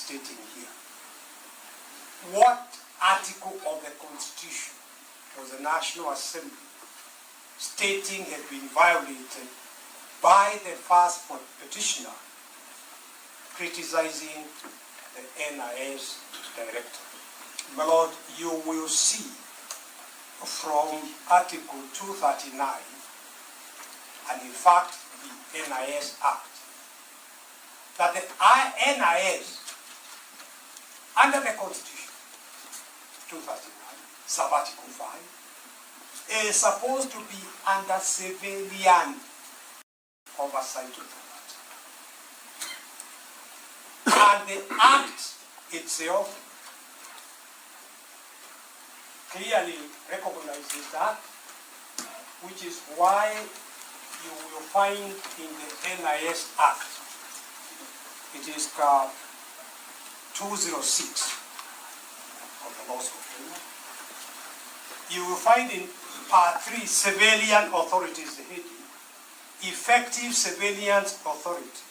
stating here. What article of the Constitution was the National Assembly stating had been violated by the first petitioner criticizing the NIS director? My Lord, you will see from Article 239, and in fact the NIS Act, that the NIS, under the Constitution, 239, sub-article 5, is supposed to be under civilian oversight authority. And the Act itself clearly recognizes that, which is why you will find in the NIS Act, it is 206 of the laws of Kenya. You will find in Part 3, Civilian Authorities, the heading, Effective Civilian Authority.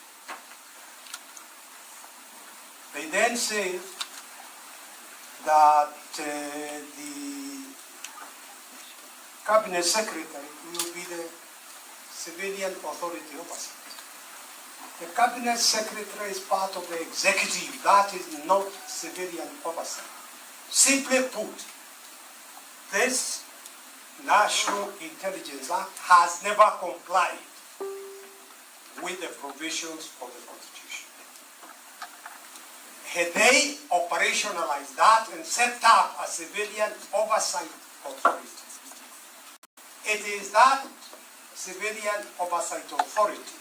They then say that the Cabinet Secretary will be the civilian authority oversight. The Cabinet Secretary is part of the executive. That is not civilian oversight. Simply put, this National Intelligence Act has never complied with the provisions of the Constitution. Had they operationalized that and set up a civilian oversight authority, it is that civilian oversight authority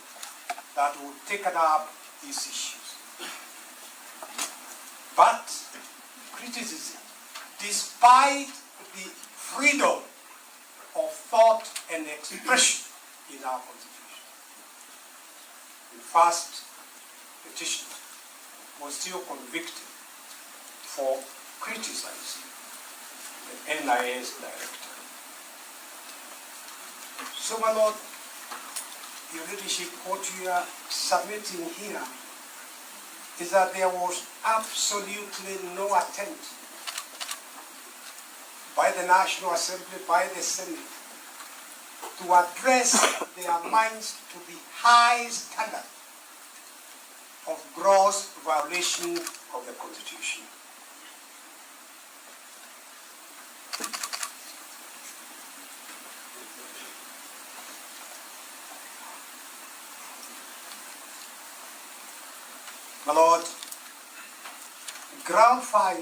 that would take up these issues. But criticism, despite the freedom of thought and expression in our Constitution, the first petitioner was still convicted for criticizing the NIS director. So, my Lord, Your Leadership, what we are submitting here is that there was absolutely no attempt by the National Assembly, by the Senate, to address their minds to the high standard of gross violation of the Constitution. My Lord, Ground 5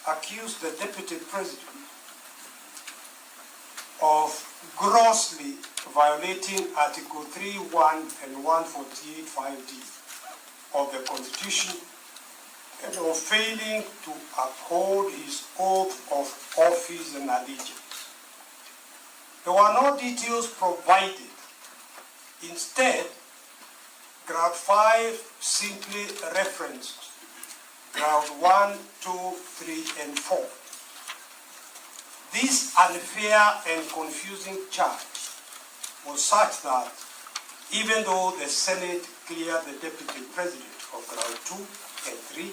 accused the Deputy President of grossly violating Article 3.1 and 148.5d of the Constitution and of failing to uphold his oath of office and allegiance. There were no details provided. Instead, Ground 5 simply referenced Ground 1, 2, 3, and 4. This unfair and confusing charge was such that even though the Senate cleared the Deputy President of Ground 2 and 3,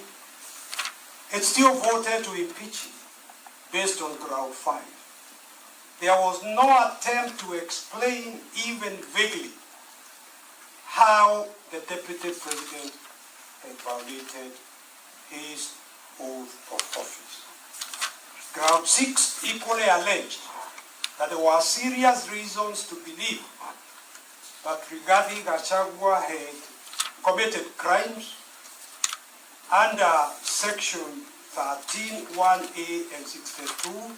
it still voted to impeach him based on Ground 5. There was no attempt to explain, even vaguely, how the Deputy President had violated his oath of office. Ground 6 equally alleged that there were serious reasons to believe that Rigathi Gachagua had committed crimes under Section 13(1)(a) and 62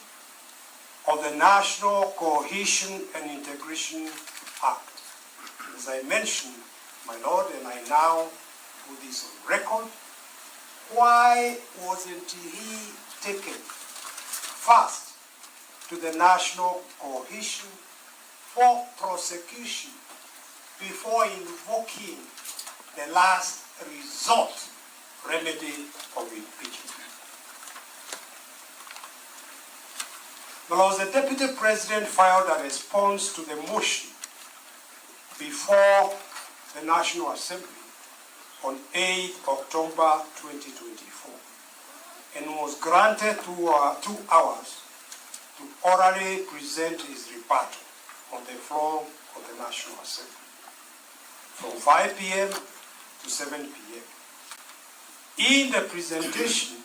of the National Cohesion and Integration Act. As I mentioned, my Lord, and I now put this on record, why wasn't he taken first to the National Cohesion for prosecution before invoking the last resort remedy of impeachment? Because the Deputy President filed a response to the motion before the National Assembly on 8 October 2024 and was granted 2 hours to orally present his rebuttal on the floor of the National Assembly from 5 p.m. to 7 p.m. In the presentation,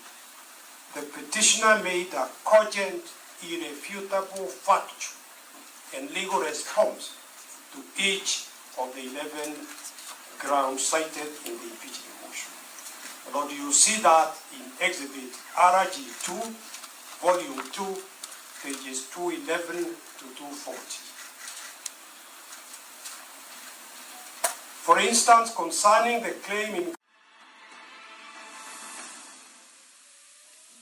the petitioner made a cogent, irrefutable, factual, and legal response to each of the 11 grounds cited in the impeachment motion. Lord, you see that in Exhibit RG2, Volume 2, pages 211 to 240. For instance, concerning the claim in...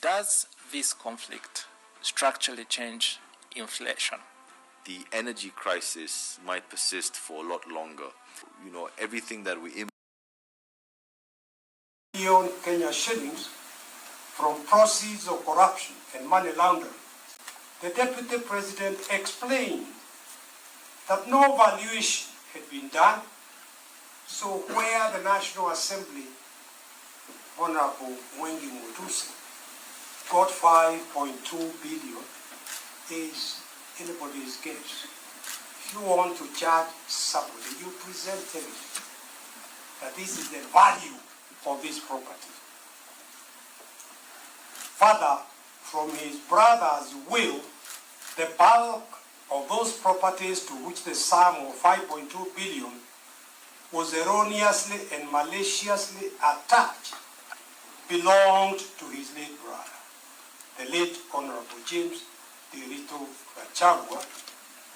Does this conflict structurally change inflation? The energy crisis might persist for a lot longer. You know, everything that we million Kenya shillings from proceeds of corruption and money laundering. The Deputy President explained that no valuation had been done, so where the National Assembly, Honorable Mwengi Mutusi, got 5.2 billion is anybody's guess. If you want to charge somebody, you present evidence that this is the value of this property. Further, from his brother's will, the bulk of those properties to which the sum of 5.2 billion was erroneously and maliciously attached belonged to his late brother, the late Honorable James Dirito Gachagua.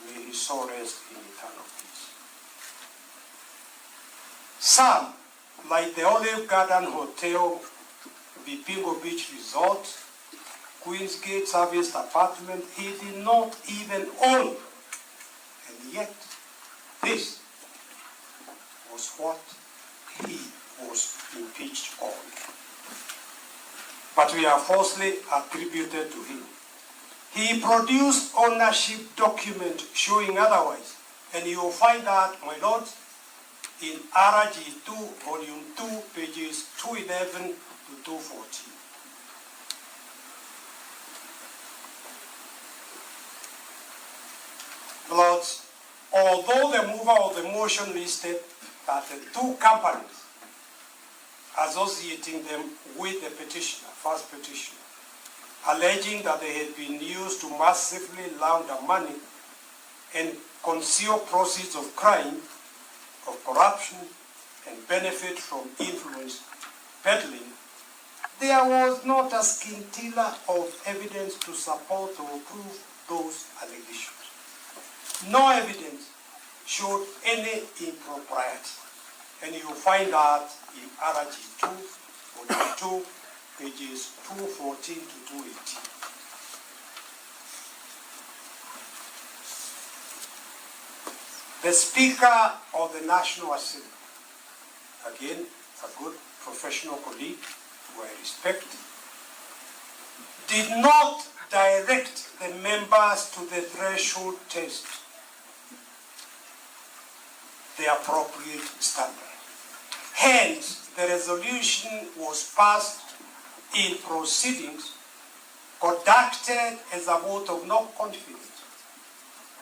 May his soul rest in eternal peace. Some, like the Olive Garden Hotel, Vipingo Beach Resort, Queen's Gate Serviced Apartment, he did not even own. And yet, this was what he was impeached on. But we are falsely attributed to him. He produced ownership document showing otherwise, and you will find that, my lord, in RG2, Volume 2, pages 211 to 214. Lords, although the mover of the motion listed that the two companies associating them with the petitioner, first petitioner, alleging that they had been used to massively launder money and conceal proceeds of crime, of corruption, and benefit from influence peddling, there was not a scintilla of evidence to support or prove those allegations. No evidence showed any impropriety, and you will find that in RG2, Volume 2, pages 214 to 218. The Speaker of the National Assembly, again, a good professional colleague who I respect, did not direct the members to the threshold test, the appropriate standard. Hence, the resolution was passed in proceedings conducted as a vote of no confidence,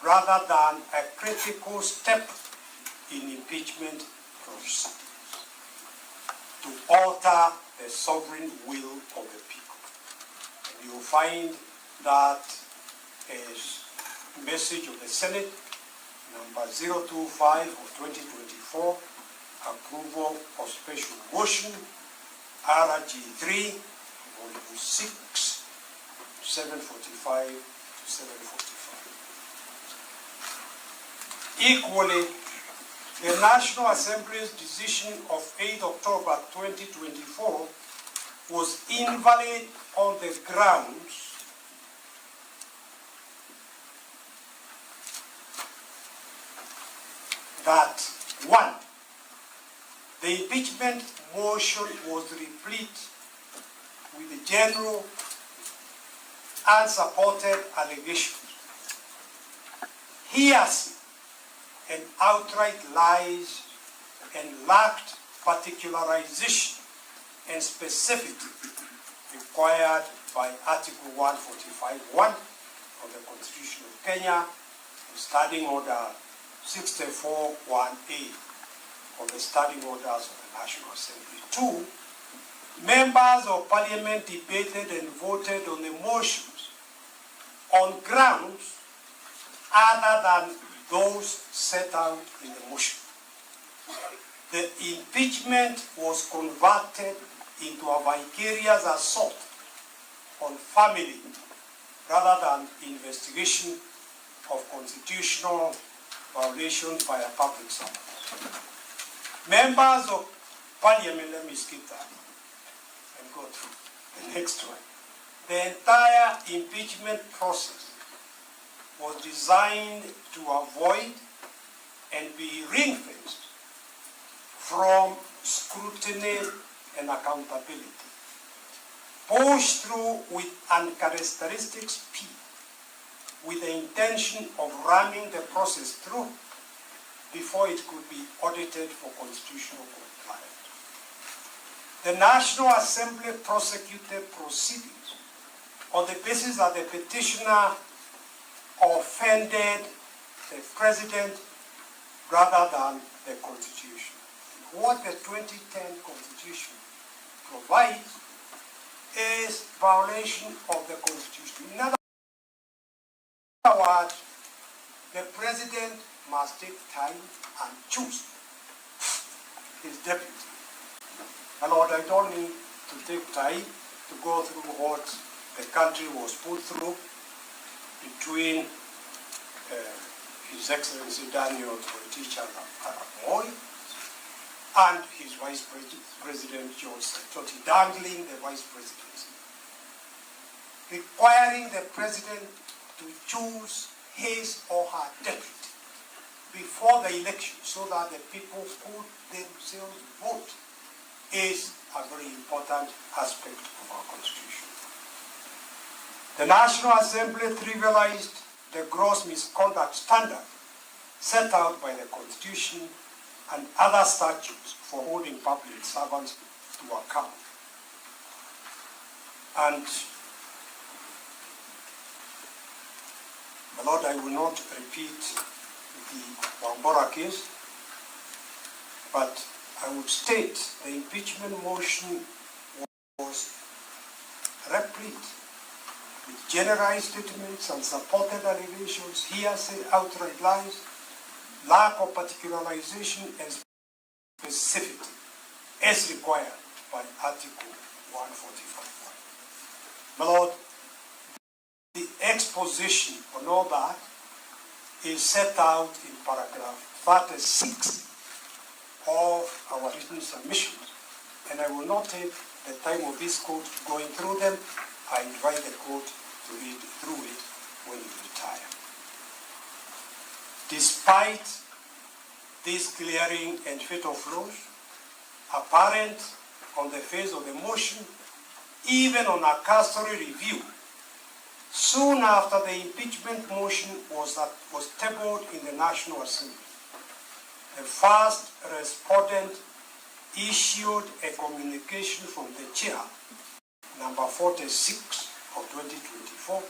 rather than a critical step in impeachment proceedings to alter the sovereign will of the people. And you will find that as message of the Senate, number 025 of 2024, approval of special motion, RG3, Volume 6, 745 to 745. Equally, the National Assembly's decision of 8 October 2024 was invalid on the grounds that, one, the impeachment motion was replete with the general unsupported allegations, hearsay, and outright lies, and lacked particularization and specificity required by Article 145(1) of the Constitution of Kenya and Standing Order 64(1)(a) of the Standing Orders of the National Assembly. 2, members of Parliament debated and voted on the motions on grounds other than those set out in the motion. The impeachment was converted into a vicarious assault on family rather than investigation of constitutional violations by a public servant. Members of Parliament, let me skip that and go through the next one. The entire impeachment process was designed to avoid and be ring-fenced from scrutiny and accountability, pushed through with uncharacteristic speed, with the intention of ramming the process through before it could be audited for constitutional compliance. The National Assembly prosecuted proceedings on the basis that the petitioner offended the President rather than the Constitution. What the 2010 Constitution provides is violation of the Constitution. In other words, the President must take time and choose his deputy. My Lord, I don't need to take time to go through what the country was put through between His Excellency Daniel Toroitich Arap Moi and his Vice President George Saitoti dangling the Vice Presidency, requiring the President to choose his or her deputy before the election so that the people could themselves vote is a very important aspect of our Constitution. The National Assembly trivialized the gross misconduct standard set out by the Constitution and other statutes for holding public servants to account. And, my Lord, I will not repeat the Wambora case, but I would state the impeachment motion was replete with generalized statements, unsupported allegations, hearsay, outright lies, lack of particularization and specificity as required by Article 145(1). My Lord, the exposition on all that is set out in paragraph 36 of our written submissions, and I will not take the time of this court going through them. I invite the court to read through it when you retire. Despite these glaring and fatal flaws, apparent on the face of the motion, even on a cursory review, soon after the impeachment motion was tabled in the National Assembly, the first respondent issued a communication from the chair, number 46 of 2024,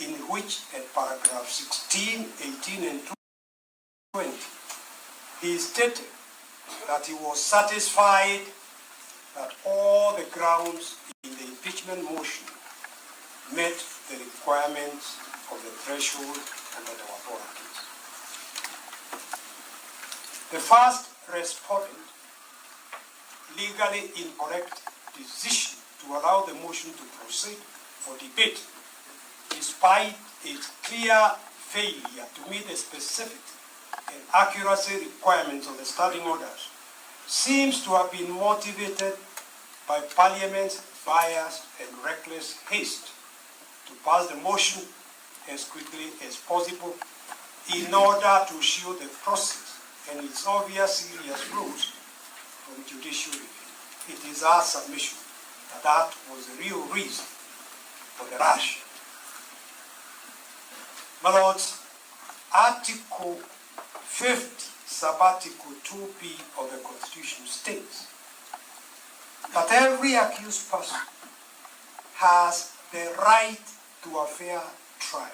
in which at paragraph 16, 18, and 20, he stated that he was satisfied that all the grounds in the impeachment motion met the requirements of the threshold under the Wambora case. The first respondent legally incorrect decision to allow the motion to proceed for debate, despite its clear failure to meet the specific and accuracy requirements of the standing orders, seems to have been motivated by Parliament's bias and reckless haste to pass the motion as quickly as possible in order to shield the process and its obvious serious flaws from judicial review. It is our submission that that was the real reason for the rush. My Lords, Article 50 Article 2B of the Constitution states that every accused person has the right to a fair trial,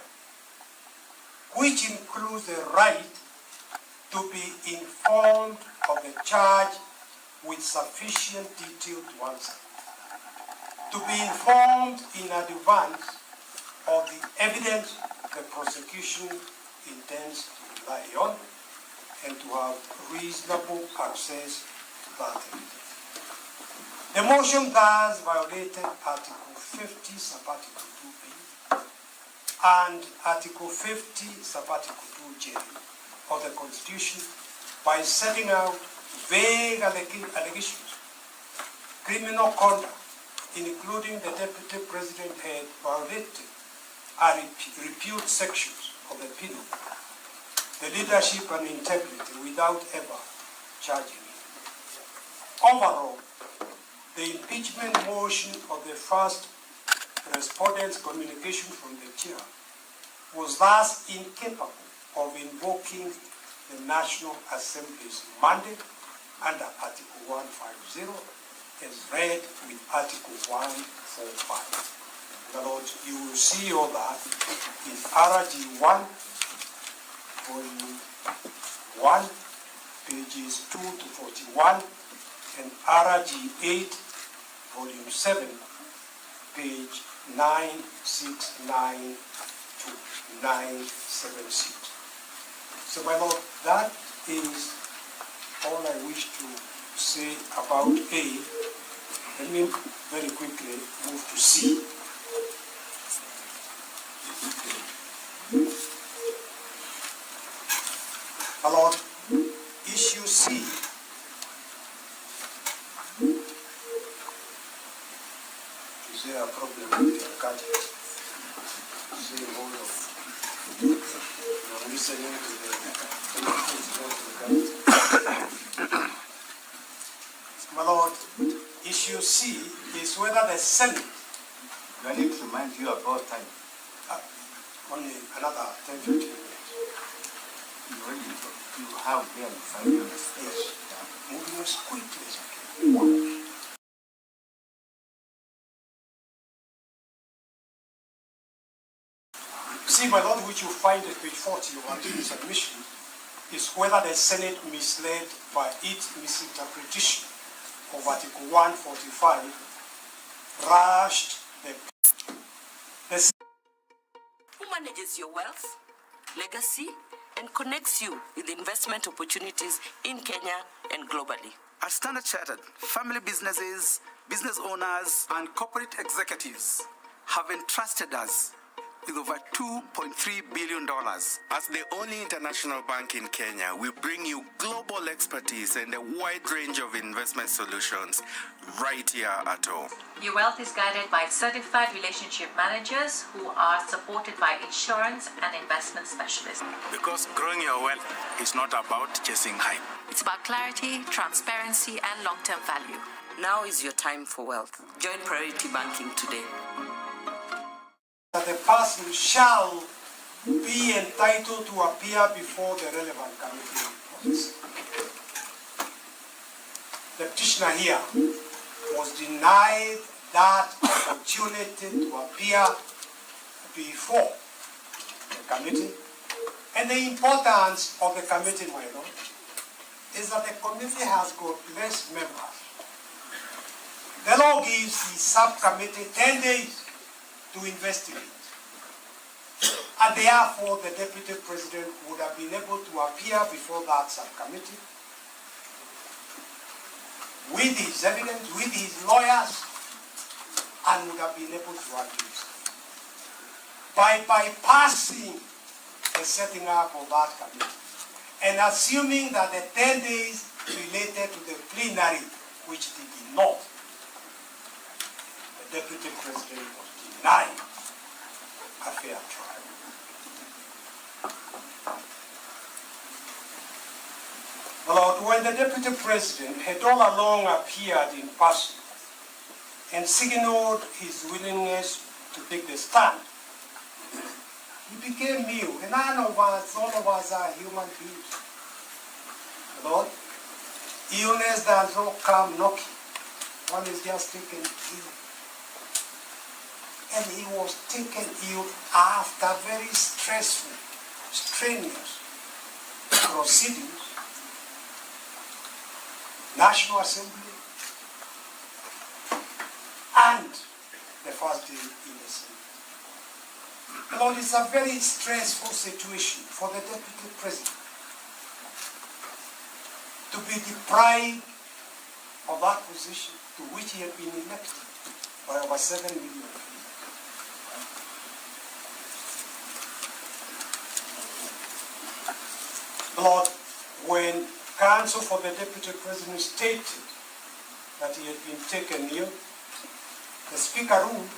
which includes the right to be informed of the charge with sufficient detail to answer, to be informed in advance of the evidence the prosecution intends to rely on, and to have reasonable access to that evidence. The motion thus violated Article 50, Sub-Article 2B and Article 50, Sub-Article 2J of the Constitution by setting out vague allegations, criminal conduct, including the Deputy President had violated and repealed sections of the penal code, the leadership and integrity without ever charging him. Overall, the impeachment motion of the first respondent's communication from the chair was thus incapable of invoking the National Assembly's mandate under Article 150 as read with Article 145. My Lord, you will see all that in RG 1, Volume 1, pages 2 to 41, and RG 8, Volume 7, page 969 to 976. So, my Lord, that is all I wish to say about A. Let me very quickly move to C. My Lord, issue C is there a problem with your gadget? Is there a hold of you're listening to the My Lord, issue C is whether the Senate. I need to remind you about time. Only another 10-15 minutes. You have barely 5 minutes. Yes. Moving as quickly as I can. See, my Lord, which you find at page 40 of our submission, is whether the Senate misled by its misinterpretation of Article 145, rushed the Who manages your wealth, legacy, and connects you with investment opportunities in Kenya and globally. At Standard Chartered, family businesses, business owners, and corporate executives have entrusted us with over $2.3 billion. As the only international bank in Kenya, we bring you global expertise and a wide range of investment solutions right here at home. Your wealth is guided by certified relationship managers who are supported by insurance and investment specialists. Because growing your wealth is not about chasing hype. It's about clarity, transparency, and long-term value. Now is your time for wealth. Join Priority Banking today. That the person shall be entitled to appear before the relevant committee of office. The petitioner here was denied that opportunity to appear before the committee. And the importance of the committee, my Lord, is that the committee has got less members. The law gives the subcommittee 10 days to investigate. And therefore, the Deputy President would have been able to appear before that subcommittee with his evidence, with his lawyers, and would have been able to argue. By bypassing the setting up of that committee and assuming that the 10 days related to the plenary, which they did not, the Deputy President was denied a fair trial. Lord, when the Deputy President had all along appeared in person and signaled his willingness to take the stand, he became mute. And none of us, all of us are human beings. Lord, illness does not come knocking. One is just taken ill. And he was taken ill after very stressful, strenuous proceedings, National Assembly, and the first day in the Senate. Lord, it's a very stressful situation for the Deputy President to be deprived of that position to which he had been elected by over 7 million people. Lord, when counsel for the Deputy President stated that he had been taken ill, the Speaker ruled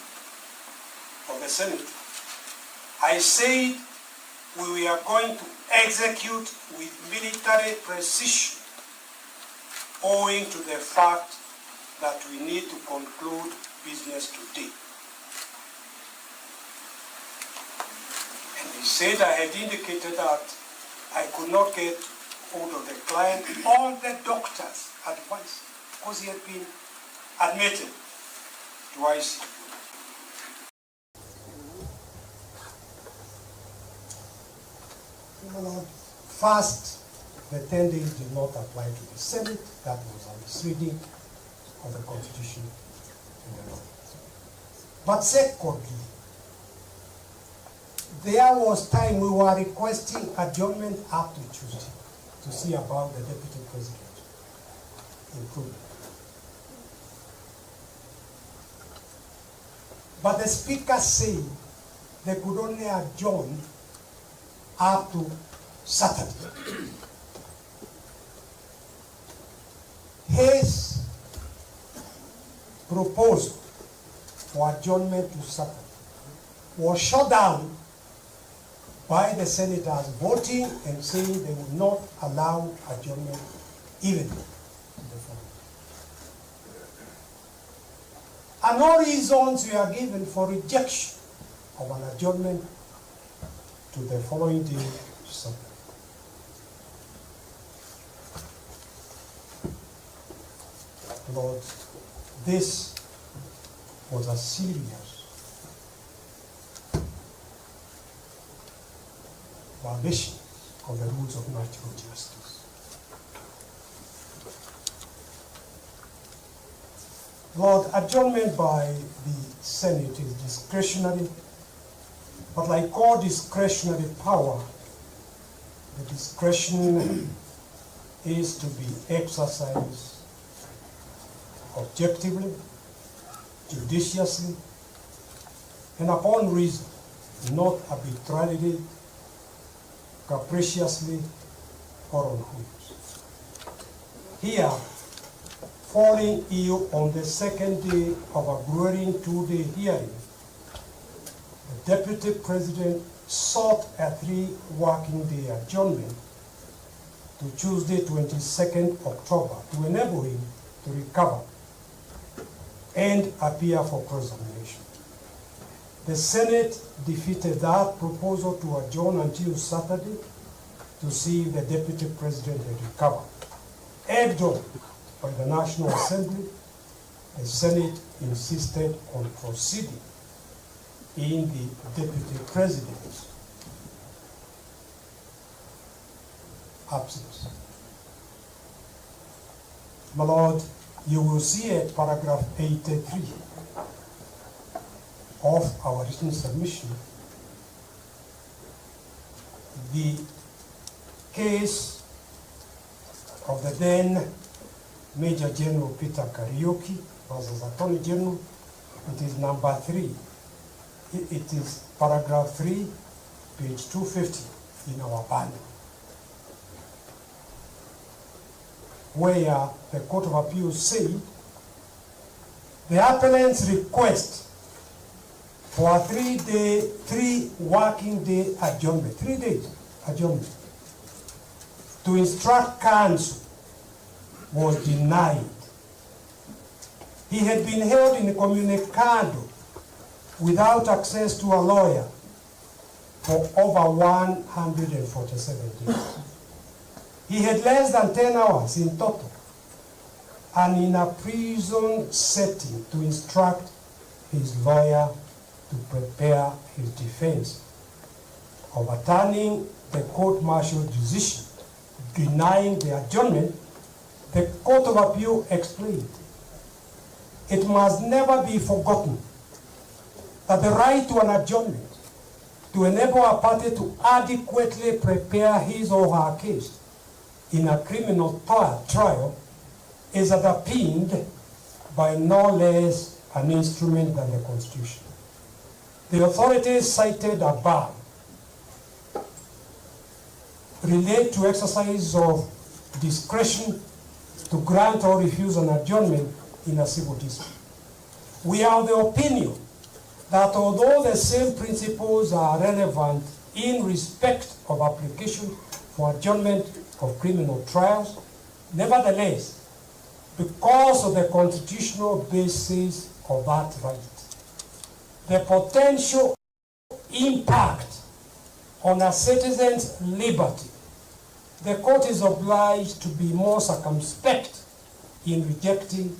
of the Senate, I said we were going to execute with military precision owing to the fact that we need to conclude business today. And he said I had indicated that I could not get hold of the client or the doctor's advice because he had been admitted to ICU. First, the 10 days did not apply to the Senate. That was a misreading of the Constitution in the law. But secondly, there was time we were requesting adjournment up to Tuesday to see about the Deputy President improvement. But the Speaker said they could only adjourn up to Saturday. His proposal for adjournment to Saturday was shut down by the senators voting and saying they would not allow adjournment even to the following. And no reasons were given for rejection of an adjournment to the following day, Saturday. Lord, this was a serious violation of the rules of natural justice. Lord, adjournment by the Senate is discretionary, but like all discretionary power, the discretion is to be exercised objectively, judiciously, and upon reason, not arbitrarily, capriciously, or on whims. Here, falling ill on the second day of a grueling two-day hearing, the Deputy President sought a 3-working-day adjournment to Tuesday, 22nd October, to enable him to recover and appear for cross-examination. The Senate defeated that proposal to adjourn until Saturday to see if the Deputy President had recovered. Egged on by the National Assembly, the Senate insisted on proceeding in the Deputy President's absence. My Lord, you will see at paragraph 83 of our written submission the case of the then Major General Peter Kariuki versus Attorney General. It is number 3. It is paragraph 3, page 250 in our bundle, where the Court of Appeals said the appellant's request for a 3-working-day adjournment, 3 days adjournment, to instruct counsel was denied. He had been held incommunicado without access to a lawyer for over 147 days. He had less than 10 hours in total, and in a prison setting to instruct his lawyer to prepare his defense. Overturning the court-martial decision denying the adjournment, the Court of Appeal explained, it must never be forgotten that the right to an adjournment to enable a party to adequately prepare his or her case in a criminal trial is underpinned by no less an instrument than the Constitution. The authorities cited above relate to exercise of discretion to grant or refuse an adjournment in a civil dispute. We are of the opinion that although the same principles are relevant in respect of application for adjournment of criminal trials, nevertheless, because of the constitutional basis of that right, the potential impact on a citizen's liberty, the court is obliged to be more circumspect in rejecting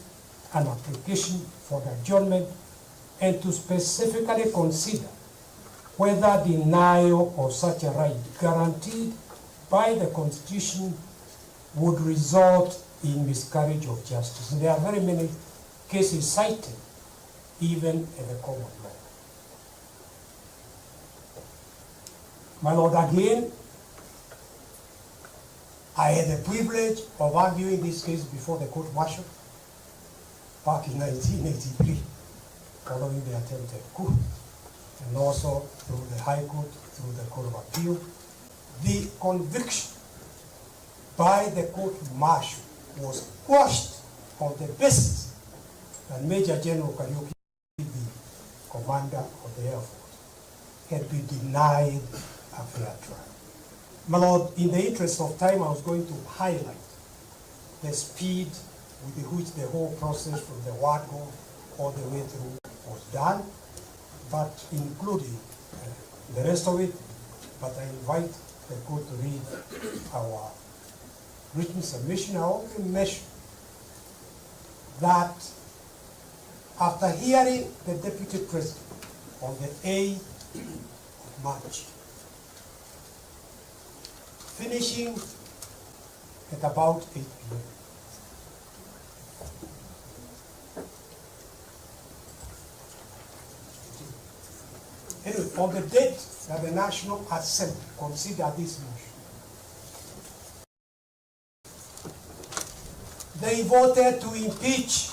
an application for the adjournment and to specifically consider whether denial of such a right guaranteed by the Constitution would result in miscarriage of justice. And there are very many cases cited, even in the common law. My Lord, again, I had the privilege of arguing this case before the court-martial back in 1983, following the attempted coup, and also through the High Court, through the Court of Appeal. The conviction by the court-martial was quashed on the basis that Major General Kariuki, the commander of the Air Force, had been denied a fair trial. My Lord, in the interest of time, I was going to highlight the speed with which the whole process from the word-go all the way through was done, but including the rest of it. But I invite the court to read our written submission. I only mention that after hearing the Deputy President on the 8th of March, finishing at about 8 p.m. Anyway, on the date that the National Assembly considered this motion, they voted to impeach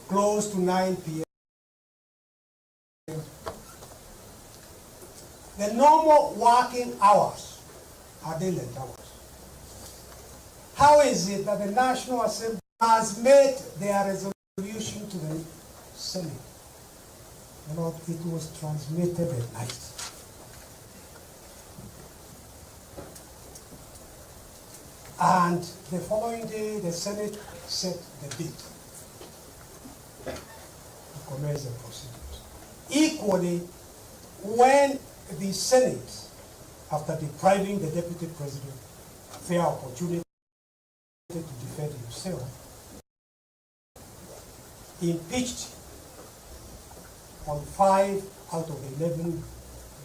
close to 9 p.m. The normal working hours are daylight hours. How is it that the National Assembly has made their resolution to the Senate? You know, it was transmitted at night. And the following day, the Senate set the date to commence the procedures. Equally, when the Senate, after depriving the Deputy President a fair opportunity to defend himself, impeached on 5 out of 11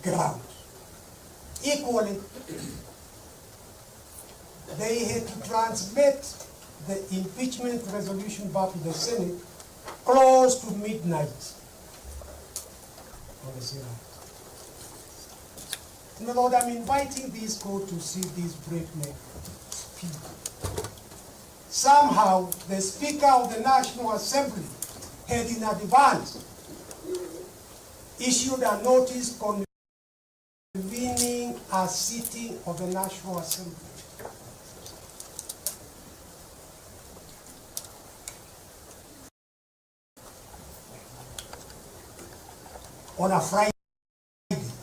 grounds. Equally, they had to transmit the impeachment resolution back to the Senate close to midnight on the same night. My Lord, I'm inviting this court to see this breakneck speed. Somehow, the Speaker of the National Assembly had in advance issued a notice convening a sitting of the National Assembly. On a Friday,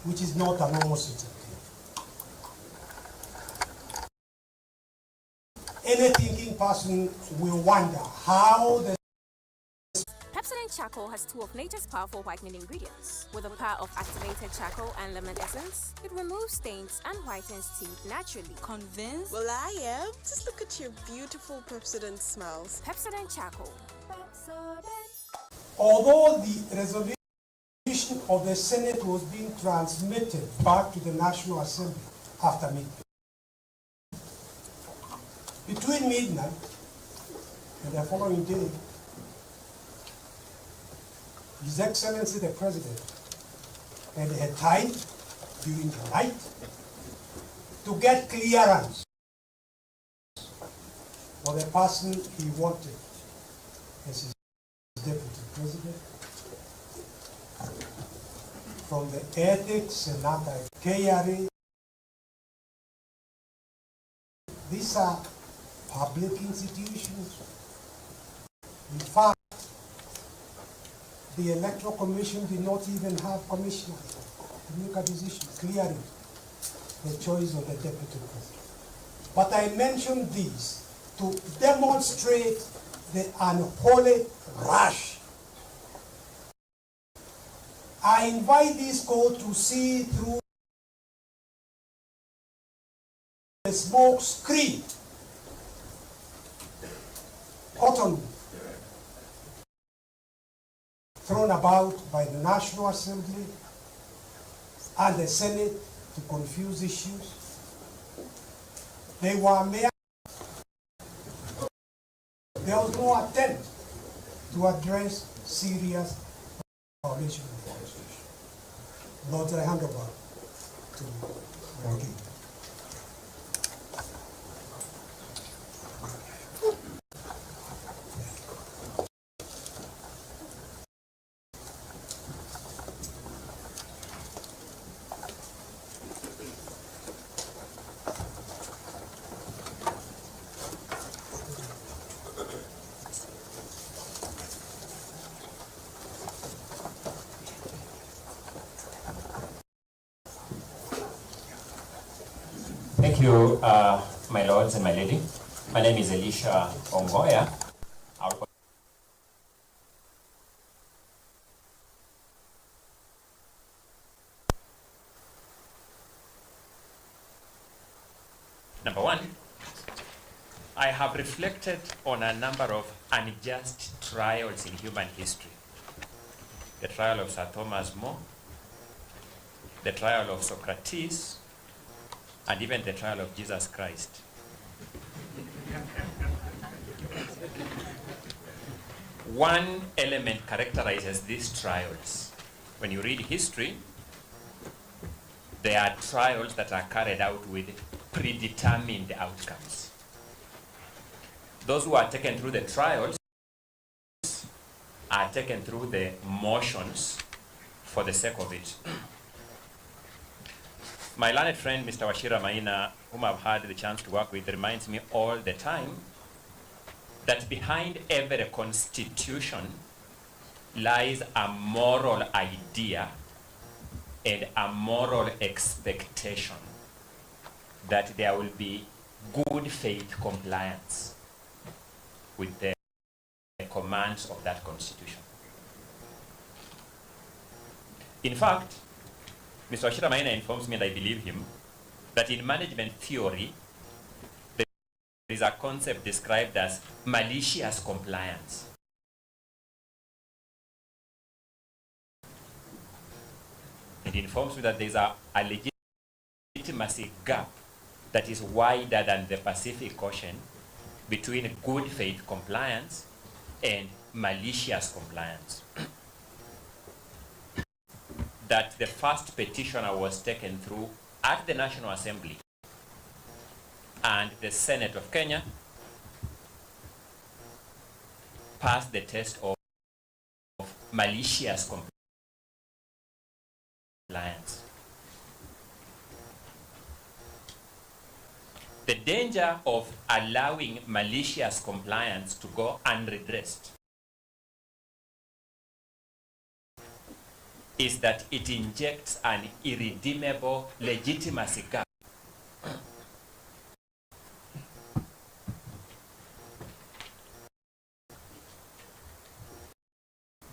which is not a normal sitting. Any thinking person will wonder how the charcoal has two of nature's powerful whitening ingredients. With the power of activated charcoal and lemon essence, it removes stains and whitens teeth naturally. Convinced? Well, I am. Just look at your beautiful Pepsodent smiles. Pepsodent charcoal. Although the resolution of the Senate was being transmitted back to the National Assembly after midnight, between midnight and the following day, His Excellency the President had a time during the night to get clearance for the person he wanted as his Deputy President from the Ethics and Anti-KRA. These are public institutions. In fact, the Electoral Commission did not even have commissioners to make a decision clearing the choice of the Deputy President. But I mention these to demonstrate the unholy rush. I invite this court to see through the smoke screen, cotton thrown about by the National Assembly and the Senate to confuse issues. They were mere. There was no attempt to address serious violation of the Constitution. Lord, I hand over to Ranking. Thank you, my lords and my lady. My name is Elisha Ongoya. Number one, I have reflected on a number of unjust trials in human history. The trial of Sir Thomas More, the trial of Socrates, and even the trial of Jesus Christ. One element characterizes these trials. When you read history, they are trials that are carried out with predetermined outcomes. Those who are taken through the trials are taken through the motions for the sake of it. My learned friend, Mr. Wachira Maina, whom I've had the chance to work with, reminds me all the time that behind every constitution lies a moral idea and a moral expectation that there will be good faith compliance with the commands of that constitution. In fact, Mr. Wachira Maina informs me, and I believe him, that in management theory, there is a concept described as malicious compliance. It informs me that there is a legitimacy gap that is wider than the Pacific Ocean between good faith compliance and malicious compliance. That the first petitioner was taken through at the National Assembly and the Senate of Kenya passed the test of malicious compliance. The danger of allowing malicious compliance to go unredressed is that it injects an irredeemable legitimacy gap.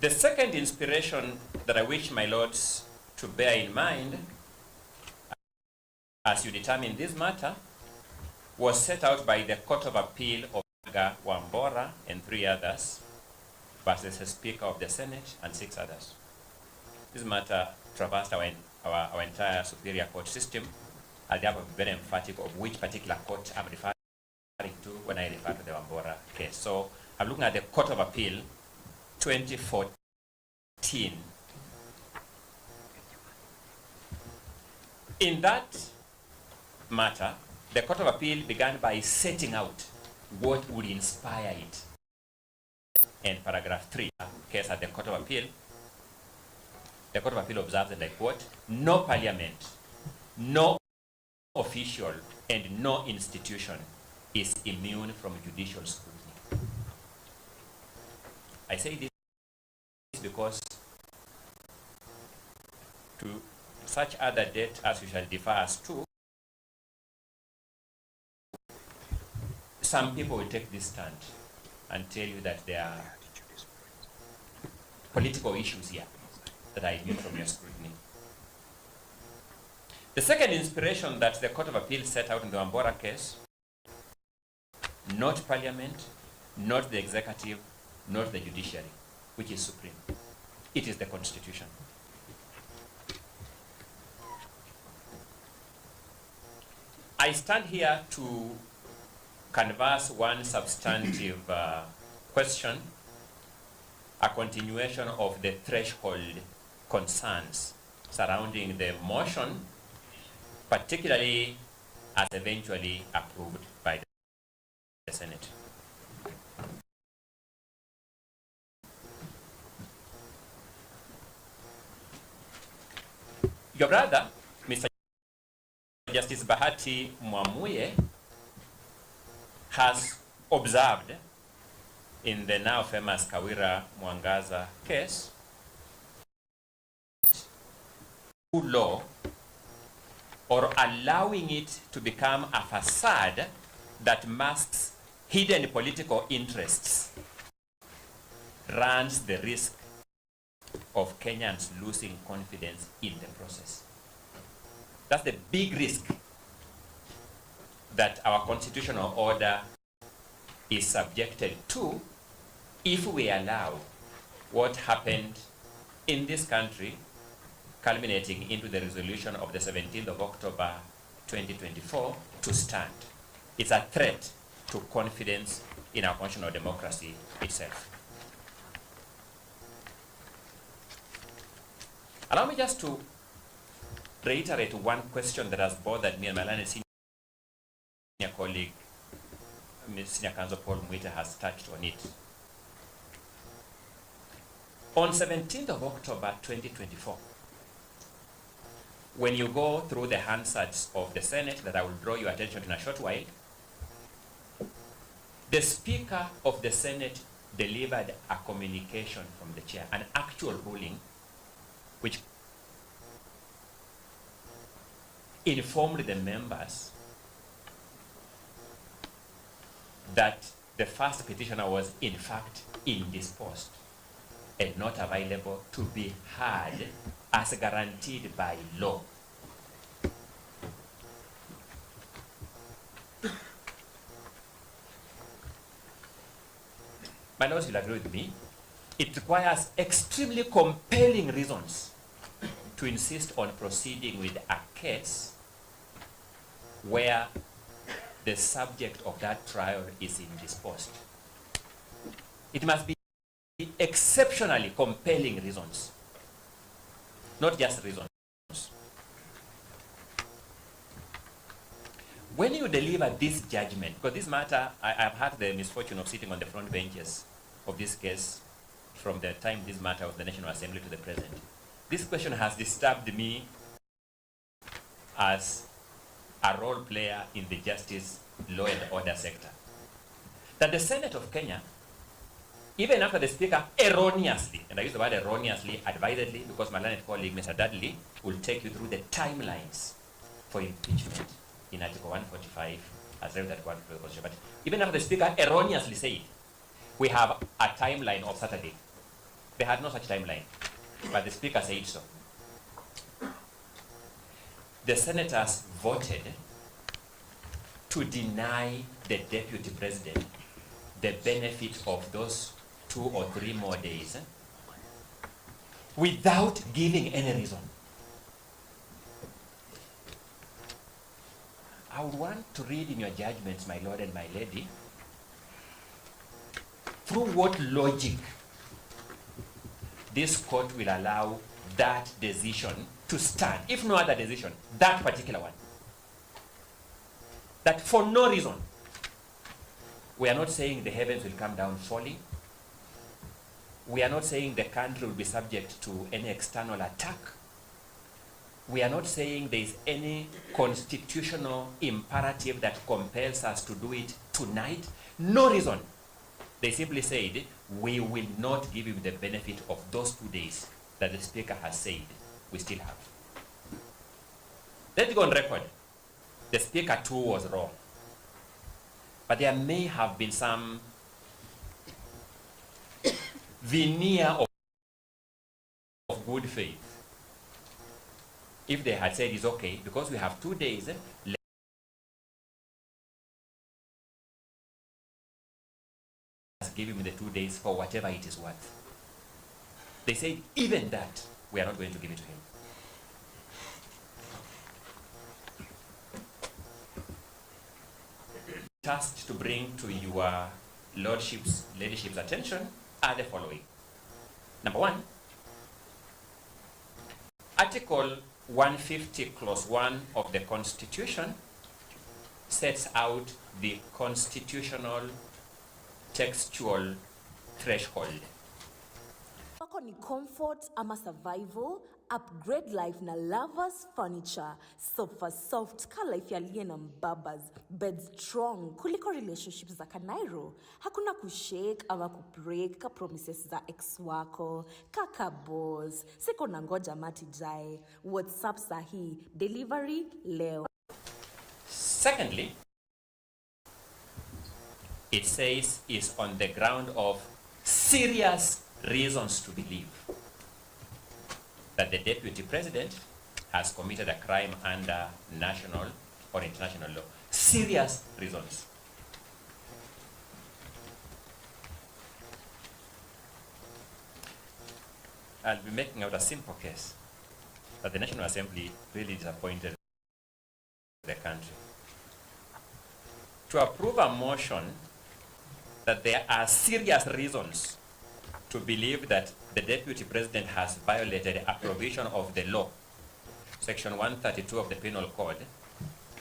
The second inspiration that I wish my lords to bear in mind as you determine this matter was set out by the Court of Appeal of Wambora and 3 others versus the Speaker of the Senate and 6 others. This matter traversed our entire Superior Court system. I'll therefore be very emphatic of which particular court I'm referring to when I refer to the Wambora case. So I'm looking at the Court of Appeal 2014. In that matter, the Court of Appeal began by setting out what would inspire it. And paragraph 3, case at the Court of Appeal, the Court of Appeal observes that, I quote, no parliament, no official, and no institution is immune from judicial scrutiny. I say this because to such other debt as we shall defer as to, some people will take this stand and tell you that there are political issues here that are immune from your scrutiny. The second inspiration that the Court of Appeal set out in the Wambora case, not parliament, not the executive, not the judiciary, which is supreme. It is the Constitution. I stand here to canvass one substantive question, a continuation of the threshold concerns surrounding the motion, particularly as eventually approved by the Senate. Your brother, Mr. Justice Bahati Mwamuye, has observed in the now famous Kawira Mwangaza case, law or allowing it to become a facade that masks hidden political interests runs the risk of Kenyans losing confidence in the process. That's the big risk that our constitutional order is subjected to if we allow what happened in this country, culminating into the resolution of the 17th of October 2024, to stand. It's a threat to confidence in our constitutional democracy itself. Allow me just to reiterate one question that has bothered me and my learned senior colleague, Senior Counsel Paul Mwita, has touched on it. On 17th of October 2024, when you go through the Hansards of the Senate that I will draw your attention to in a short while, the Speaker of the Senate delivered a communication from the chair, an actual ruling, which informed the members that the first petitioner was in fact indisposed and not available to be heard as guaranteed by law. My lords will agree with me. It requires extremely compelling reasons to insist on proceeding with a case where the subject of that trial is indisposed. It must be exceptionally compelling reasons, not just reasons. When you deliver this judgment, because this matter, I've had the misfortune of sitting on the front benches of this case from the time this matter of the National Assembly to the present. This question has disturbed me as a role player in the justice, law and order sector. That the Senate of Kenya, even after the Speaker erroneously, and I use the word erroneously, advisedly, because my learned colleague, Mr. Dudley, will take you through the timelines for impeachment in Article 145, as read that one for the Constitution. But even after the Speaker erroneously said, we have a timeline of Saturday. They had no such timeline, but the Speaker said so. The senators voted to deny the Deputy President the benefit of those 2 or 3 more days without giving any reason. I would want to read in your judgments, my lord and my lady, through what logic this court will allow that decision to stand, if no other decision, that particular one. That for no reason, we are not saying the heavens will come down falling. We are not saying the country will be subject to any external attack. We are not saying there is any constitutional imperative that compels us to do it tonight. No reason. They simply said, we will not give you the benefit of those 2 days that the Speaker has said we still have. Let's go on record. The Speaker too was wrong. But there may have been some veneer of good faith. If they had said it's okay, because we have 2 days, let's give him the 2 days for whatever it is worth. They said, even that, we are not going to give it to him. Tasked to bring to your lordship's, ladyship's attention are the following. Number 1, Article 150 Clause 1 of the Constitution sets out the constitutional textual threshold. Wako ni comfort ama survival, upgrade life na lovers furniture, sofa soft, ka life ya liye na mbabas, bed strong, kuliko relationships za Kanairo. Hakuna kushake ama kubreak ka promises za ex wako, kaka boss, siko nangoja mati jae, WhatsApp sahi, delivery leo. Secondly, it says is on the ground of serious reasons to believe that the Deputy President has committed a crime under national or international law. Serious reasons. I'll be making out a simple case that the National Assembly really disappointed the country. To approve a motion that there are serious reasons to believe that the Deputy President has violated a provision of the law, Section 132 of the Penal Code,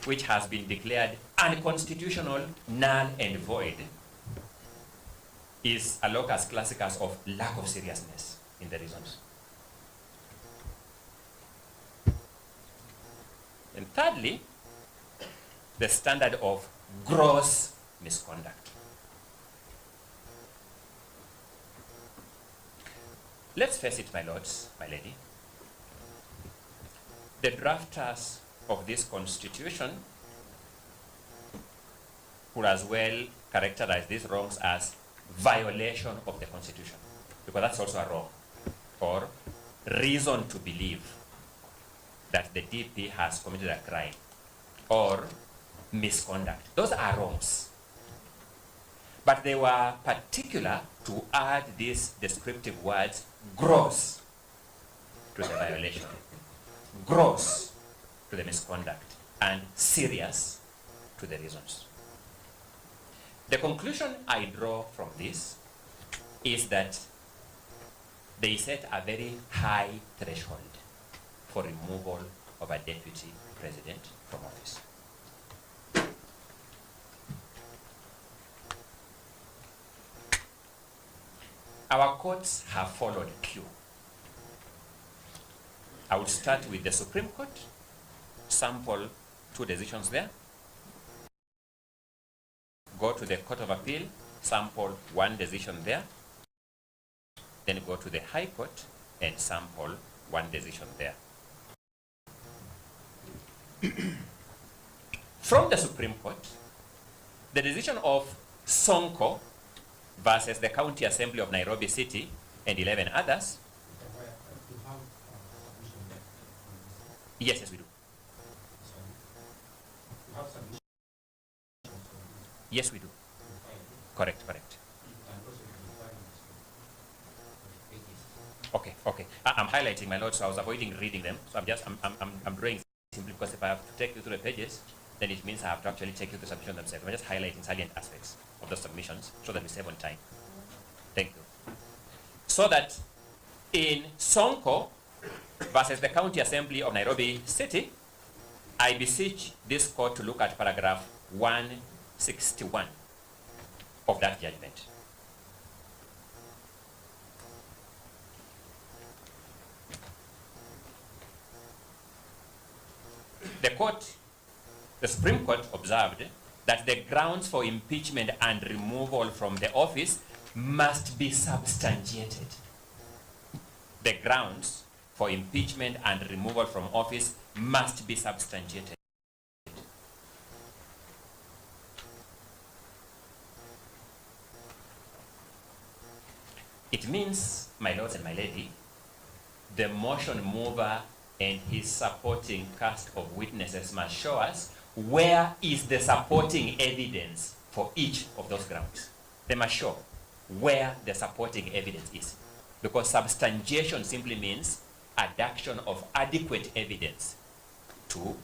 which has been declared unconstitutional, null and void, is a locus classicus of lack of seriousness in the reasons. And thirdly, the standard of gross misconduct. Let's face it, my lords, my lady. The drafters of this constitution could as well characterize these wrongs as violation of the constitution, because that's also a wrong, or reason to believe that the DP has committed a crime, or misconduct. Those are wrongs. But they were particular to add these descriptive words, gross, to the violation, gross to the misconduct, and serious to the reasons. The conclusion I draw from this is that they set a very high threshold for removal of a Deputy President from office. Our courts have followed cue. I will start with the Supreme Court, sample 2 decisions there. Go to the Court of Appeal, sample 1 decision there. Then go to the High Court and sample 1 decision there. From the Supreme Court, the decision of Sonko versus the County Assembly of Nairobi City and 11 others. Yes, yes, we do. Yes, we do. Correct, correct. Okay, okay. I'm highlighting, my lord, so I was avoiding reading them. So I'm drawing simply because if I have to take you through the pages, then it means I have to actually take you through the submission themselves. I'm just highlighting salient aspects of the submissions so that we save on time. Thank you. So that in Sonko versus the County Assembly of Nairobi City, I beseech this court to look at paragraph 161 of that judgment. The Supreme Court observed that the grounds for impeachment and removal from the office must be substantiated. The grounds for impeachment and removal from office must be substantiated. It means, my lords and my lady, the motion mover and his supporting cast of witnesses must show us where is the supporting evidence for each of those grounds. They must show where the supporting evidence is. Because substantiation simply means adduction of adequate evidence to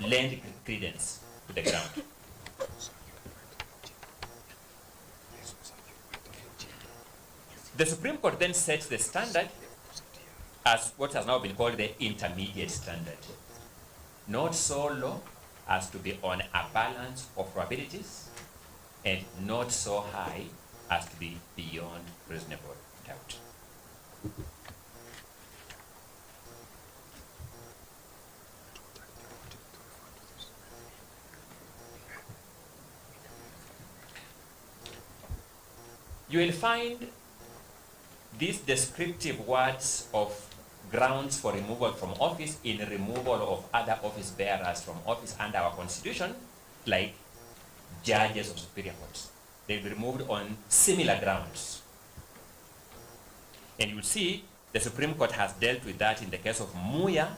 lend credence to the ground. The Supreme Court then sets the standard as what has now been called the intermediate standard. Not so low as to be on a balance of probabilities, and not so high as to be beyond reasonable doubt. You will find these descriptive words of grounds for removal from office in removal of other office bearers from office under our constitution, like judges of superior courts. They'll be removed on similar grounds. And you'll see the Supreme Court has dealt with that in the case of Muya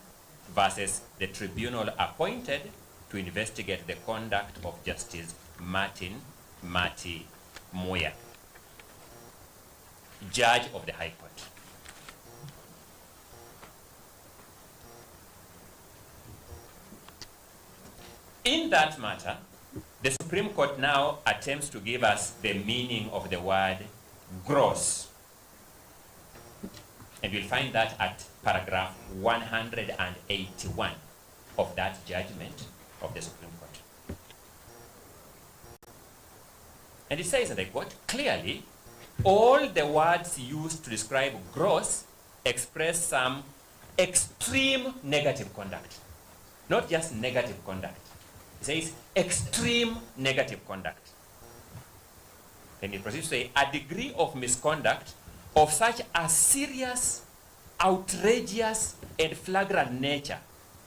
versus the tribunal appointed to investigate the conduct of Justice Martin Mati Muya, Judge of the High Court. In that matter, the Supreme Court now attempts to give us the meaning of the word gross. And we'll find that at paragraph 181 of that judgment of the Supreme Court. And it says, and I quote, clearly, all the words used to describe gross express some extreme negative conduct. Not just negative conduct. It says extreme negative conduct. Then it proceeds to say a degree of misconduct of such a serious, outrageous, and flagrant nature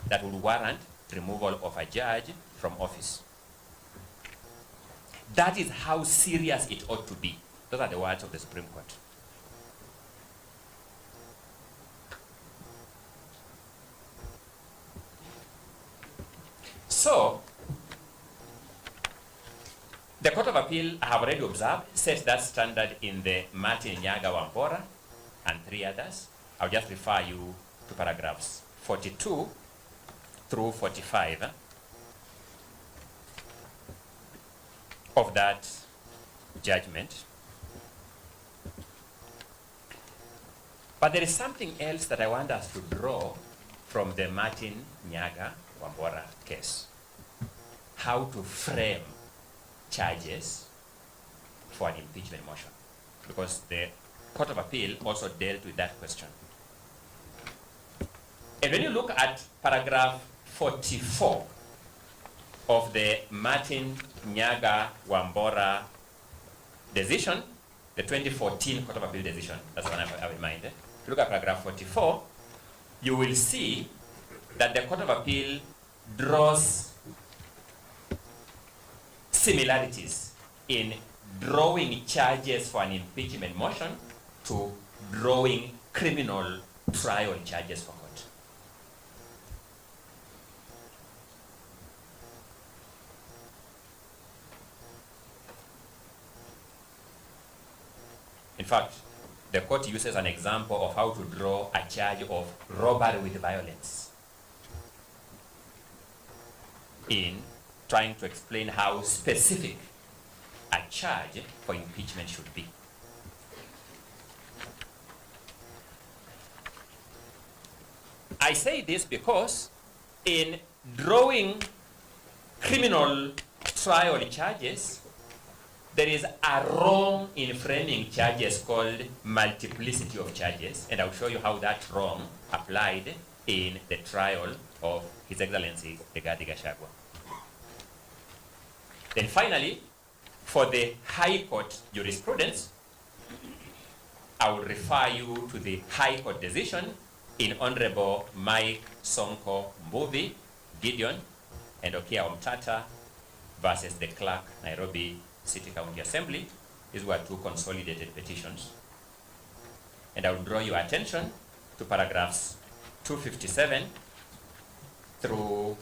that would warrant removal of a judge from office. That is how serious it ought to be. Those are the words of the Supreme Court. So, the Court of Appeal, I have already observed, sets that standard in the Martin Nyaga Wambora and 3 others. I'll just refer you to paragraphs 42 through 45 of that judgment. But there is something else that I want us to draw from the Martin Nyaga Wambora case. How to frame charges for an impeachment motion. Because the Court of Appeal also dealt with that question. And when you look at paragraph 44 of the Martin Nyaga Wambora decision, the 2014 Court of Appeal decision, that's the one I have in mind. If you look at paragraph 44, you will see that the Court of Appeal draws similarities in drawing charges for an impeachment motion to drawing criminal trial charges for court. In fact, the court uses an example of how to draw a charge of robbery with violence in trying to explain how specific a charge for impeachment should be. I say this because in drawing criminal trial charges, there is a wrong in framing charges called multiplicity of charges, and I'll show you how that wrong applied in the trial of His Excellency Rigathi Gachagua. Then finally, for the High Court jurisprudence, I will refer you to the High Court decision in Honorable Mike Sonko Mbuvi, Gideon, and Okia Omtata versus the Clerk, Nairobi City County Assembly. These were two consolidated petitions. And I will draw your attention to paragraphs 257 through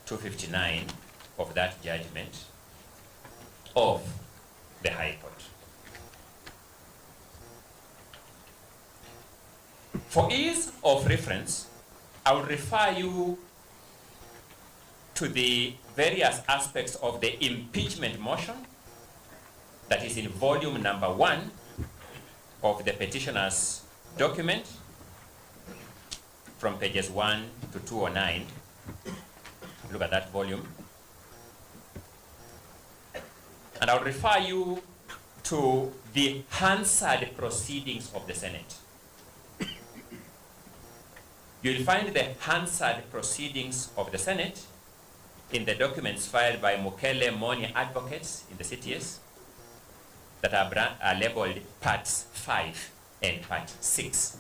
259 of that judgment of the High Court. For ease of reference, I will refer you to the various aspects of the impeachment motion that is in volume number 1 of the petitioner's document from pages 1 to 209. Look at that volume. And I'll refer you to the Hansard proceedings of the Senate. You'll find the Hansard proceedings of the Senate in the documents filed by Mukele Moni advocates in the CTS that are labeled Parts 5 and Part 6.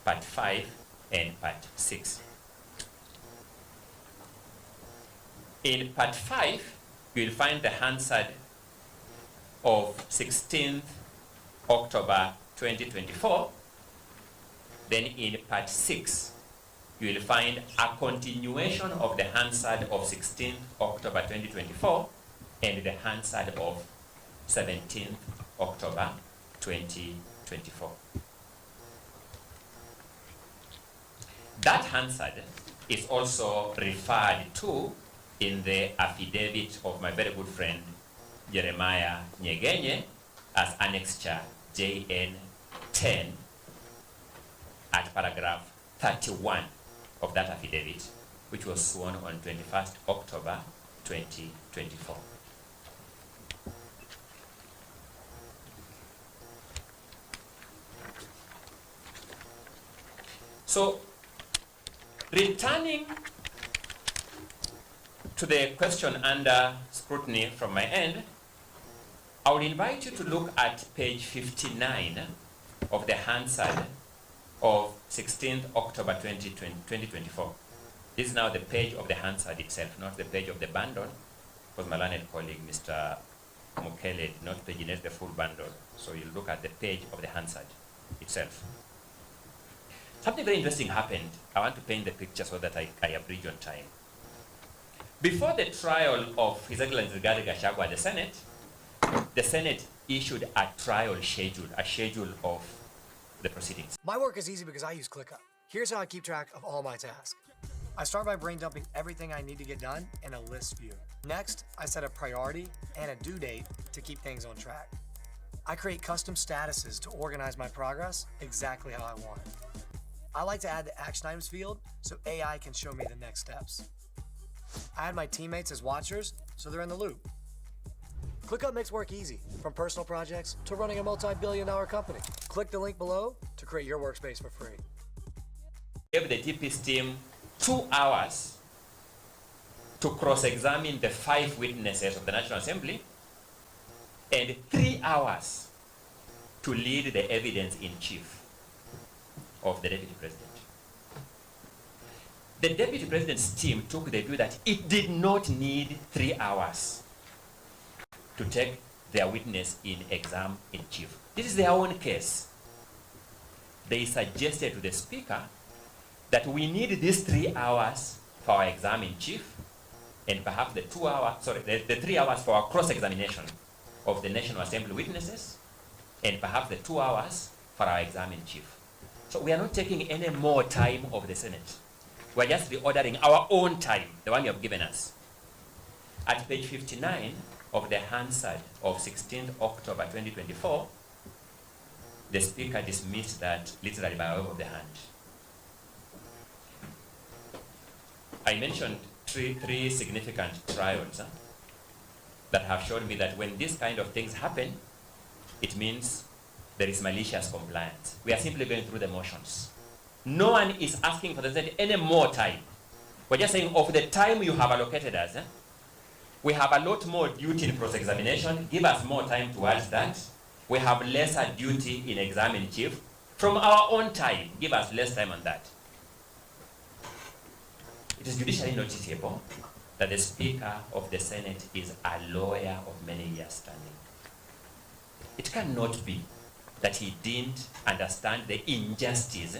Part 5 and Part 6. In Part 5, you'll find the Hansard of 16th October 2024. Then in Part 6, you will find a continuation of the Hansard of 16th October 2024 and the Hansard of 17th October 2024. That Hansard is also referred to in the affidavit of my very good friend Jeremiah Nyegenye as Annexure JN 10 at paragraph 31 of that affidavit, which was sworn on 21st October 2024. So, returning to the question under scrutiny from my end, I would invite you to look at page 59 of the Hansard of 16th October 2024. This is now the page of the Hansard itself, not the page of the bundle, because my learned colleague, Mr. Mukele, did not paginate the full bundle. So you look at the page of the Hansard itself. Something very interesting happened. I want to paint the picture so that I abridge on time. Before the trial of His Excellency Rigathi Gachagua at the Senate issued a trial schedule, a schedule of the proceedings. My work is easy because I use ClickUp. Here's how I keep track of all my tasks. I start by brain dumping everything I need to get done in a list view. Next, I set a priority and a due date to keep things on track. I create custom statuses to organize my progress exactly how I want it. I like to add the action items field so AI can show me the next steps. I add my teammates as watchers so they're in the loop. ClickUp makes work easy, from personal projects to running a multi-billion-dollar company. Click the link below to create your workspace for free. Gave the TP's team 2 hours to cross-examine the 5 witnesses of the National Assembly and 3 hours to lead the evidence-in-chief of the Deputy President. The Deputy President's team took the view that it did not need 3 hours to take their witness in exam in chief. This is their own case. they suggested to the Speaker that we need these 3 hours for our exam in chief, and perhaps the 3 hours for our cross-examination of the National Assembly witnesses, and perhaps the 2 hours for our exam in chief. So we are not taking any more time of the Senate. We are just reordering our own time, the one you have given us. At page 59 of the Hansard of 16th October 2024, the Speaker dismissed that literally by wave of the hand. I mentioned three significant trials that have shown me that when these kind of things happen, it means there is malicious compliance. We are simply going through the motions. No one is asking for the Senate any more time. We're just saying of the time you have allocated us, we have a lot more duty in cross-examination. Give us more time towards that. We have lesser duty in exam in chief. From our own time, give us less time on that. It is judicially noticeable that the Speaker of the Senate is a lawyer of many years standing. It cannot be that he didn't understand the injustice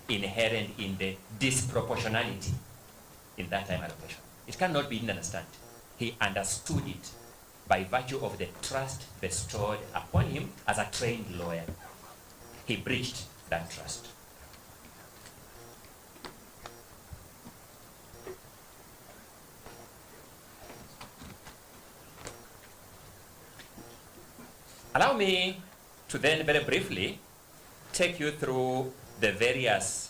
inherent in the disproportionality in that time allocation. It cannot be he didn't understand. He understood it by virtue of the trust bestowed upon him as a trained lawyer. He breached that trust. Allow me to then very briefly take you through the various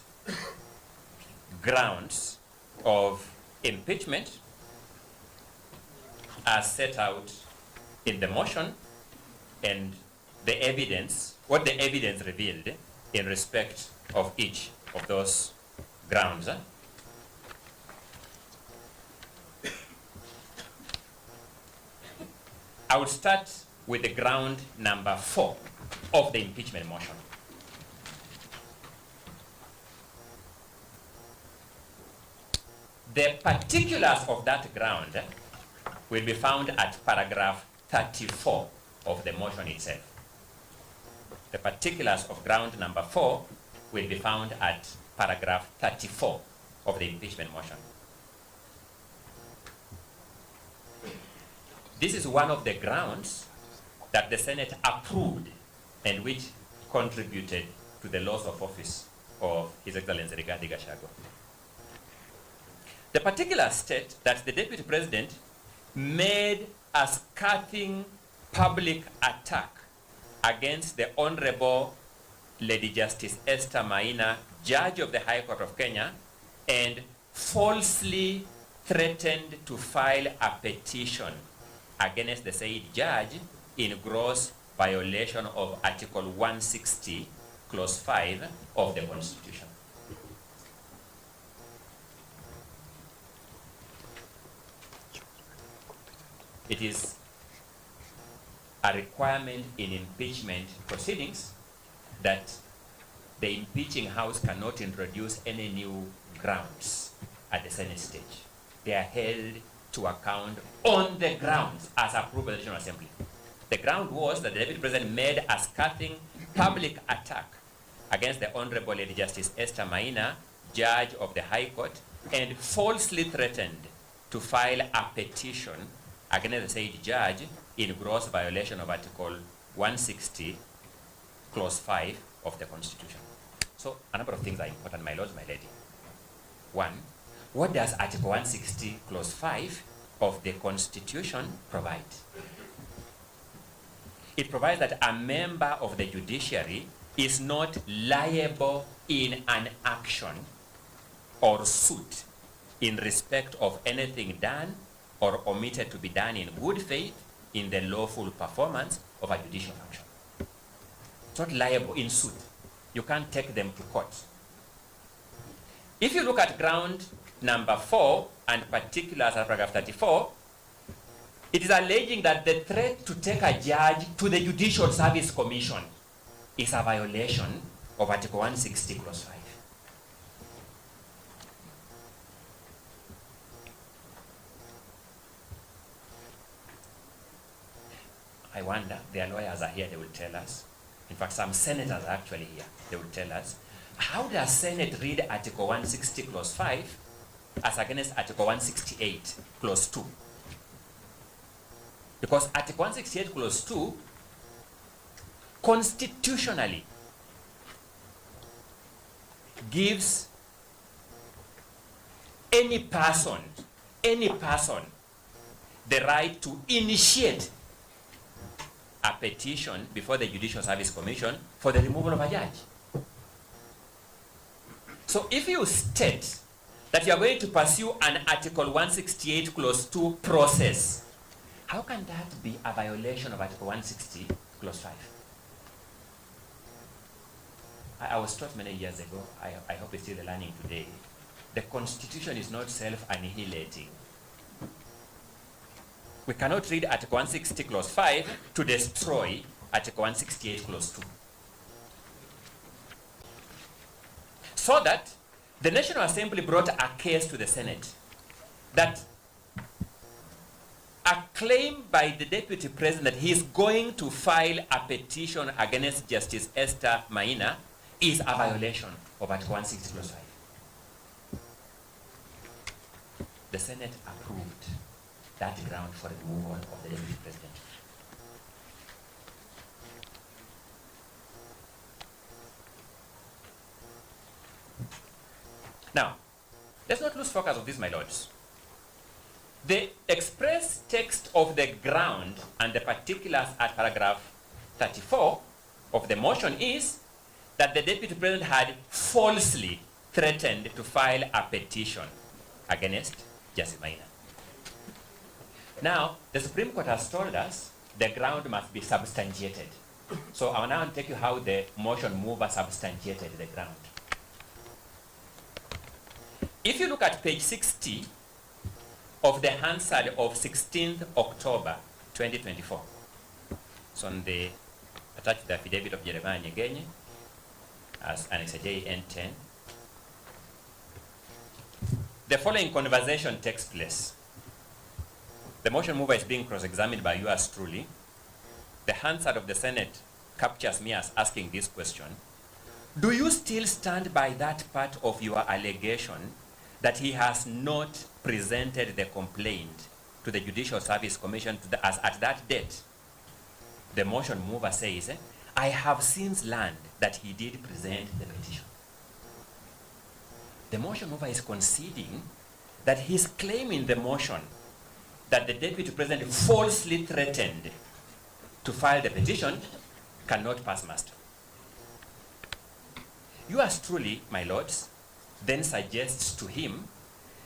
grounds of impeachment as set out in the motion and the evidence, what the evidence revealed in respect of each of those grounds. I will start with the ground number 4 of the impeachment motion. The particulars of that ground will be found at paragraph 34 of the motion itself. The particulars of ground number 4 will be found at paragraph 34 of the impeachment motion. This is one of the grounds that the Senate approved and which contributed to the loss of office of His Excellency Gachagua. The particulars state that the Deputy President made a scathing public attack against the Honorable Lady Justice Esther Maina, Judge of the High Court of Kenya, and falsely threatened to file a petition against the said judge in gross violation of Article 160, Clause 5 of the Constitution. It is a requirement in impeachment proceedings that the impeaching house cannot introduce any new grounds at the Senate stage. They are held to account on the grounds as approved by the National Assembly. The ground was that the Deputy President made a scathing public attack against the Honorable Lady Justice Esther Maina, Judge of the High Court, and falsely threatened to file a petition against the said judge in gross violation of Article 160, Clause 5 of the Constitution. So a number of things are important, my lords, my lady. One, what does Article 160, Clause 5 of the Constitution provide? It provides that a member of the judiciary is not liable in an action or suit in respect of anything done or omitted to be done in good faith in the lawful performance of a judicial function. It's not liable in suit. You can't take them to court. If you look at ground number 4 and particulars of paragraph 34, it is alleging that the threat to take a judge to the Judicial Service Commission is a violation of Article 160, Clause 5. I wonder, their lawyers are here, they will tell us. In fact, some senators are actually here, they will tell us. how does Senate read Article 160 clause 5 as against Article 168 clause 2? Because Article 168 clause 2 constitutionally gives any person the right to initiate a petition before the Judicial Service Commission for the removal of a judge. So if you state that you are going to pursue an Article 168 clause 2 process, how can that be a violation of Article 160 clause 5? I was taught many years ago, I hope it's still learning today, the Constitution is not self-annihilating. We cannot read Article 160 clause 5 to destroy Article 168 clause 2. So that the National Assembly brought a case to the Senate that a claim by the Deputy President that he is going to file a petition against Justice Esther Maina is a violation of Article 160 clause 5. The Senate approved that ground for removal of the Deputy President. Now, let's not lose focus of this, my lords. The express text of the ground and the particulars at paragraph 34 of the motion is that the Deputy President had falsely threatened to file a petition against Justice Maina. Now, the Supreme Court has told us the ground must be substantiated. So I will now take you how the motion mover substantiated the ground. If you look at page 60 of the Hansard of 16th October 2024, it's on the attached the affidavit of Jeremiah Nyegenye as Annex JN10. The following conversation takes place. The motion mover is being cross-examined by yours truly. The Hansard of the Senate captures me as asking this question. Do you still stand by that part of your allegation that he has not presented the complaint to the Judicial Service Commission as at that date? The motion mover says, I have since learned that he did present the petition. The motion mover is conceding that his claim in the motion that the Deputy President falsely threatened to file the petition cannot pass muster. Yours truly, my lords, then suggests to him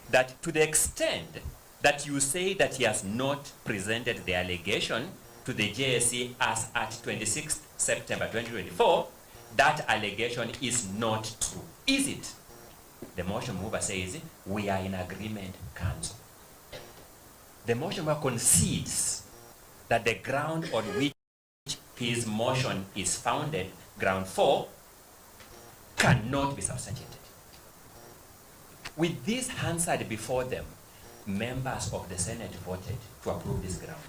that to the extent that you say that he has not presented the allegation to the JSC as at 26th September 2024, that allegation is not true. Is it? The motion mover says, we are in agreement, counsel. The motion mover concedes that the ground on which his motion is founded, ground 4, cannot be substantiated. With this Hansard before them, members of the Senate voted to approve this ground.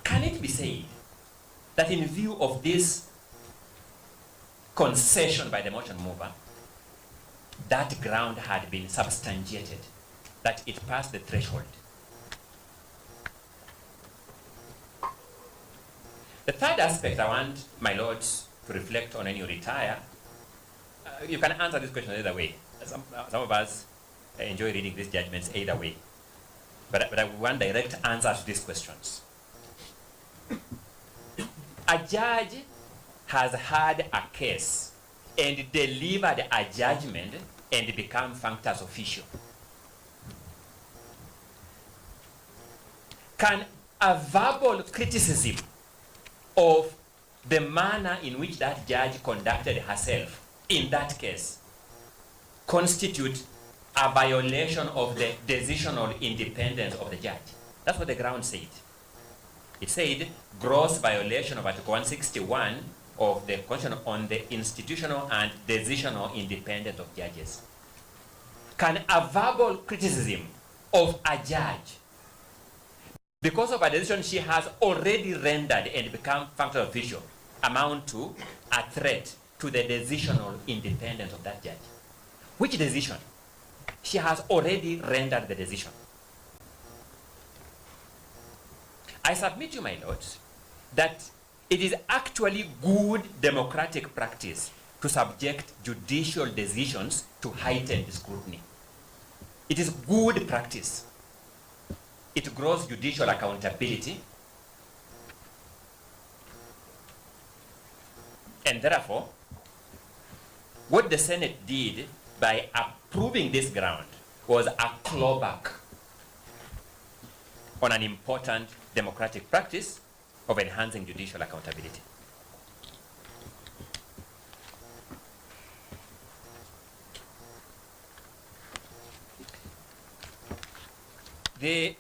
Can it be said that in view of this concession by the motion mover, that ground had been substantiated, that it passed the threshold? The third aspect I want my lords to reflect on when you retire, you can answer this question either way. Some of us enjoy reading these judgments either way. But I want direct answers to these questions. A judge has had a case and delivered a judgment and become functus officio. Can a verbal criticism of the manner in which that judge conducted herself in that case constitute a violation of the decisional independence of the judge? That's what the ground said. It said gross violation of Article 161 of the Constitution on the institutional and decisional independence of judges. Can a verbal criticism of a judge, because of a decision she has already rendered and become functional official, amount to a threat to the decisional independence of that judge. Which decision? She has already rendered the decision. I submit to you, my lords, that it is actually good democratic practice to subject judicial decisions to heightened scrutiny. It is good practice. It grows judicial accountability. And therefore, what the Senate did by approving this ground was a clawback on an important democratic practice of enhancing judicial accountability. The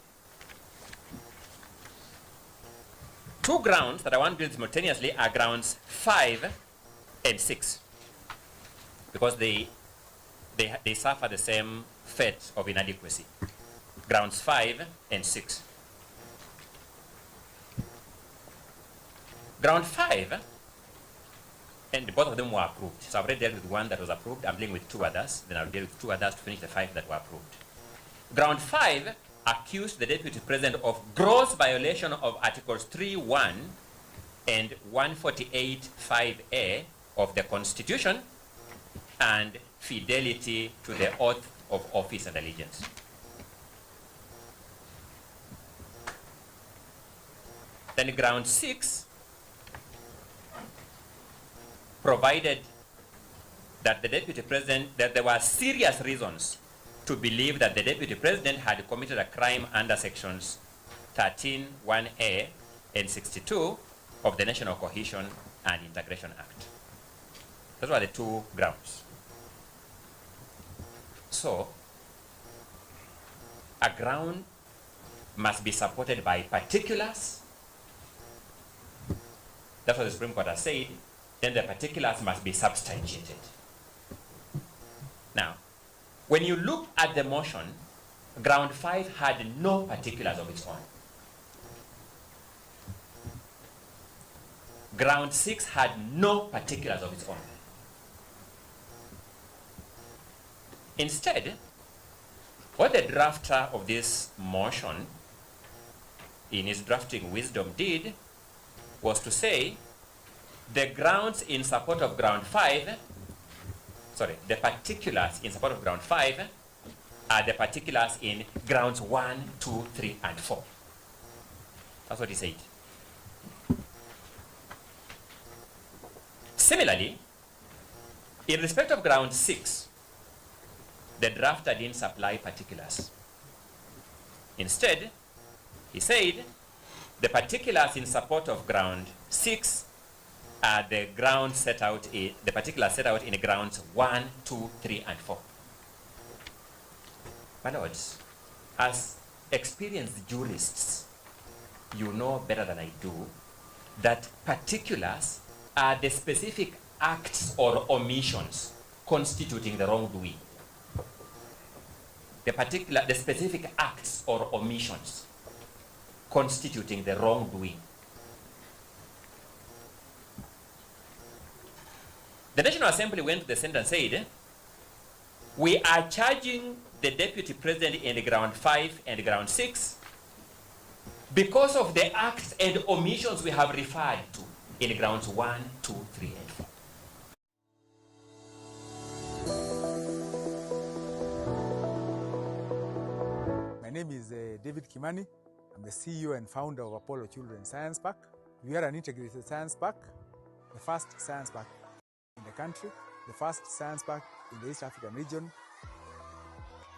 two grounds that I want to deal simultaneously are grounds 5 and 6, because they suffer the same fate of inadequacy. Grounds 5 and 6. Ground 5, and both of them were approved. So I've already dealt with one that was approved. I'm dealing with two others. Then I'll deal with two others to finish the 5 that were approved. Ground 5 accused the Deputy President of gross violation of Articles 3.1 and 148.5a of the Constitution and fidelity to the oath of office and allegiance. Then ground 6 provided that the Deputy President, that there were serious reasons to believe that the Deputy President had committed a crime under sections 13(1)(a) and 62 of the National Cohesion and Integration Act. Those were the two grounds. So, a ground must be supported by particulars. That's what the Supreme Court has said. Then the particulars must be substantiated. Now, when you look at the motion, ground 5 had no particulars of its own. Ground 6 had no particulars of its own. Instead, what the drafter of this motion, in his drafting wisdom, did was to say the grounds in support of ground 5, the particulars in support of ground 5 are the particulars in grounds 1, 2, 3, and 4. That's what he said. Similarly, in respect of ground 6, the drafter didn't supply particulars. Instead, he said the particulars in support of ground 6 are the grounds set out in the particulars set out in grounds 1, 2, 3, and 4. My lords, as experienced jurists, you know better than I do that particulars are the specific acts or omissions constituting the wrongdoing. The specific acts or omissions constituting the wrongdoing. The National Assembly went to the Senate and said, we are charging the Deputy President in ground 5 and ground 6 because of the acts and omissions we have referred to in grounds 1, 2, 3, and 4. My name is David Kimani. I'm the CEO and founder of Apollo Children's Science Park. We are an integrated science park, the first science park in the country, the first science park in the East African region.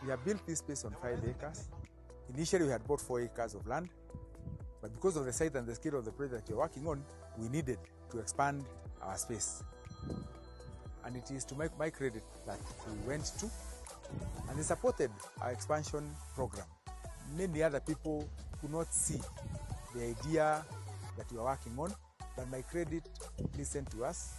We have built this space on 5 acres. Initially, we had bought 4 acres of land, but because of the size and the scale of the project we're working on, we needed to expand our space. And it is to my credit that we went to, and they supported our expansion program. Many other people could not see the idea that we are working on, but my credit listened to us.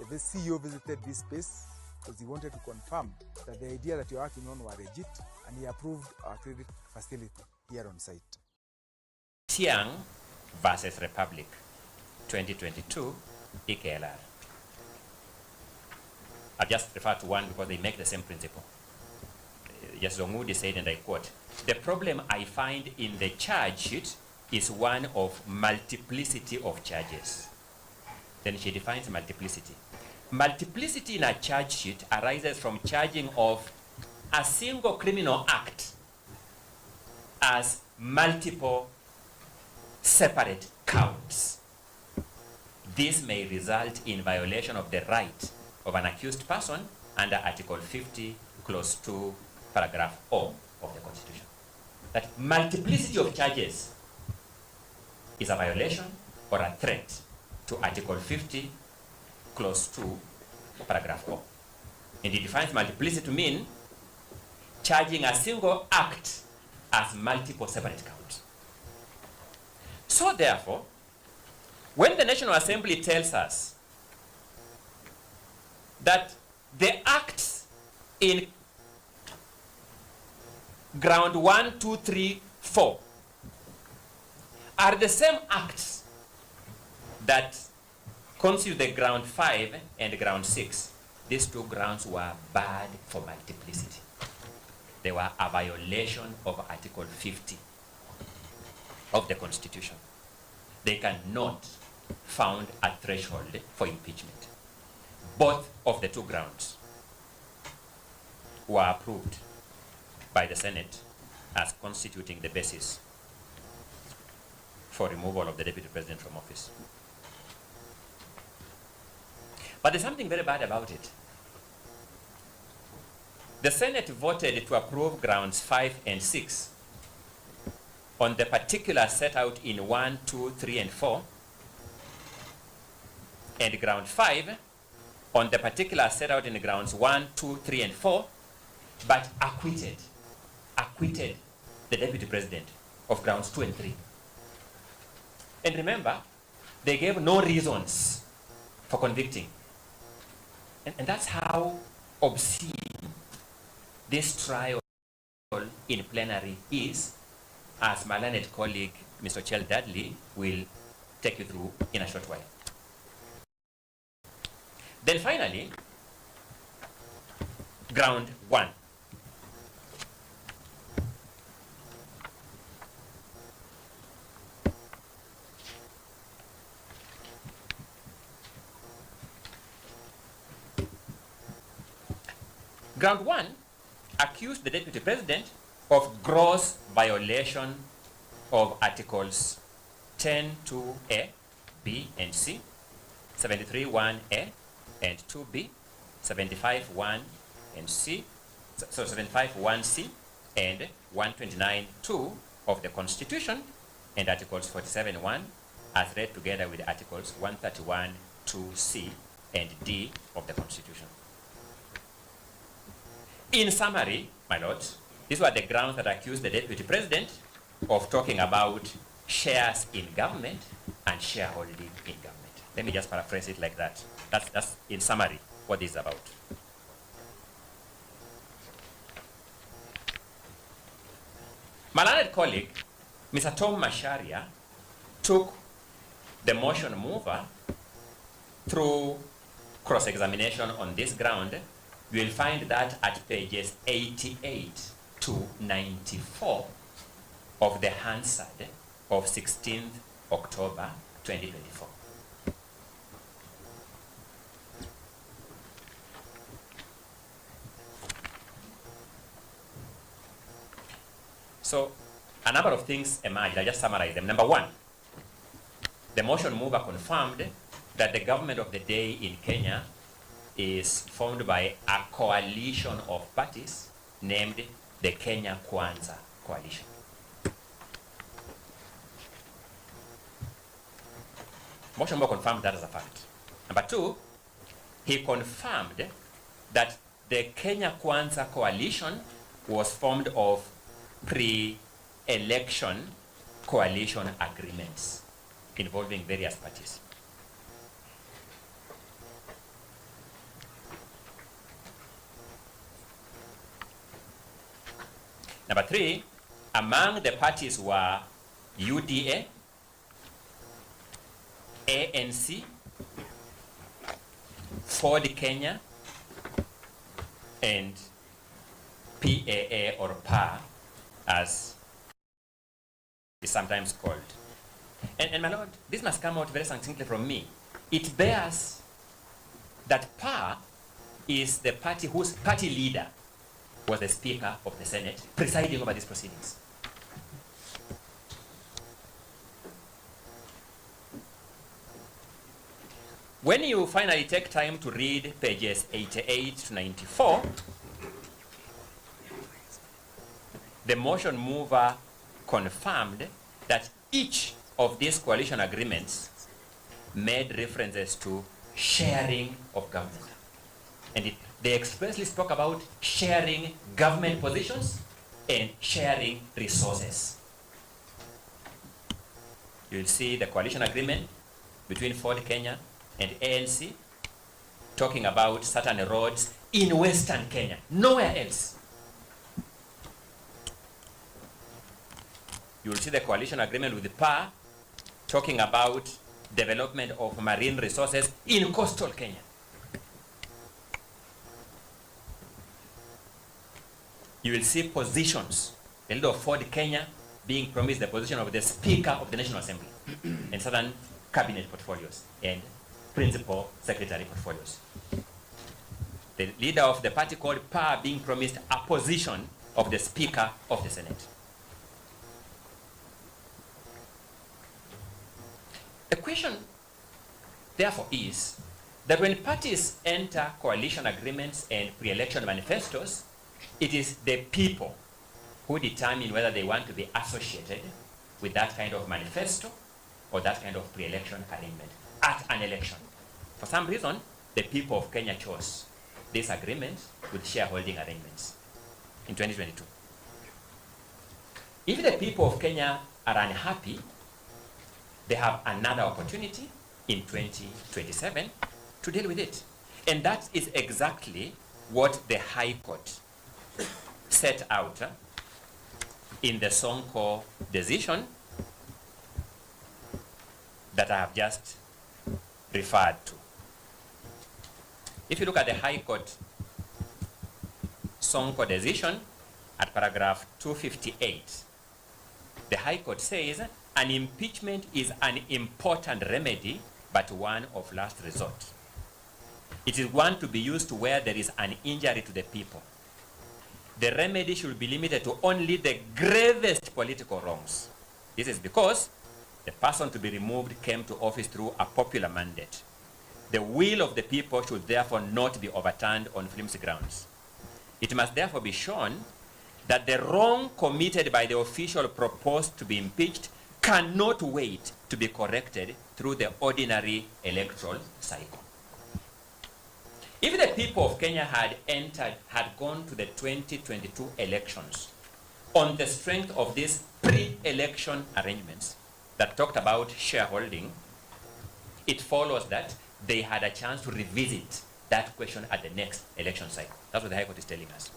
The CEO visited this space because he wanted to confirm that the idea that we are working on was legit, and he approved our credit facility here on site. Tiang versus Republic, 2022, EKLR. I've just referred to one because they make the same principle. Justice Ongudi said, and I quote, "The problem I find in the charge sheet is one of multiplicity of charges." Then she defines multiplicity. Multiplicity in a charge sheet arises from charging of a single criminal act as multiple separate counts. This may result in violation of the right of an accused person under Article 50, Clause 2, Paragraph O of the Constitution. That multiplicity of charges is a violation or a threat to Article 50, Clause 2, Paragraph O. And it defines multiplicity to mean charging a single act as multiple separate counts. So therefore, when the National Assembly tells us that the acts in ground 1, 2, 3, 4 are the same acts that constitute the ground 5 and ground 6, these two grounds were bad for multiplicity. They were a violation of Article 50 of the Constitution. They cannot found a threshold for impeachment. Both of the two grounds were approved by the Senate as constituting the basis for removal of the Deputy President from office. But there's something very bad about it. The Senate voted to approve grounds 5 and 6 on the particulars set out in 1, 2, 3, and 4, and ground 5 on the particulars set out in grounds 1, 2, 3, and 4, but acquitted the Deputy President of grounds 2 and 3. And remember, they gave no reasons for convicting. And that's how obscene this trial in plenary is, as my learned colleague, Mr. Chell Dudley, will take you through in a short while. Then finally, ground 1. Ground 1 accused the Deputy President of gross violation of Articles 10(2)(a), B, and C, 73(1)(a), and 2B, 75(1) and C, so 75(1)(c), and 129(2) of the Constitution, and Articles 47(1) as read together with Articles 131(2)(c) and D of the Constitution. In summary, my lords, these were the grounds that accused the Deputy President of talking about shares in government and shareholding in government. Let me just paraphrase it like that. That's in summary what this is about. My learned colleague, Mr. Tom Masharia, took the motion mover through cross-examination on this ground. You will find that at pages 88 to 94 of the Hansard of 16th October 2024. So a number of things emerged. I just summarize them. Number one, the motion mover confirmed that the government of the day in Kenya is formed by a coalition of parties named the Kenya Kwanza Coalition. Motion mover confirmed that as a fact. Number two, he confirmed that the Kenya Kwanza Coalition was formed of pre-election coalition agreements involving various parties. Number three, among the parties were UDA, ANC, Ford Kenya, and PAA or PA, as is sometimes called. And my lord, this must come out very succinctly from me. It bears that PA is the party whose party leader was the Speaker of the Senate presiding over these proceedings. When you finally take time to read pages 88 to 94, the motion mover confirmed that each of these coalition agreements made references to sharing of government. And they expressly spoke about sharing government positions and sharing resources. You'll see the coalition agreement between Ford Kenya and ANC talking about certain roads in Western Kenya, nowhere else. You will see the coalition agreement with the PA talking about development of marine resources in coastal Kenya. You will see positions, the leader of Ford Kenya being promised the position of the Speaker of the National Assembly and certain cabinet portfolios and principal secretary portfolios. The leader of the party called PA being promised a position of the Speaker of the Senate. The question, therefore, is that when parties enter coalition agreements and pre-election manifestos, it is the people who determine whether they want to be associated with that kind of manifesto or that kind of pre-election arrangement at an election. For some reason, the people of Kenya chose this agreement with shareholding arrangements in 2022. If the people of Kenya are unhappy, they have another opportunity in 2027 to deal with it. And that is exactly what the High Court set out in the Sonko decision that I have just referred to. If you look at the High Court Sonko decision at paragraph 258, the High Court says an impeachment is an important remedy, but one of last resort. It is one to be used where there is an injury to the people. The remedy should be limited to only the gravest political wrongs. This is because the person to be removed came to office through a popular mandate. The will of the people should therefore not be overturned on flimsy grounds. It must therefore be shown that the wrong committed by the official proposed to be impeached cannot wait to be corrected through the ordinary electoral cycle. If the people of Kenya had gone to the 2022 elections on the strength of these pre-election arrangements that talked about shareholding, it follows that they had a chance to revisit that question at the next election cycle. That's what the High Court is telling us.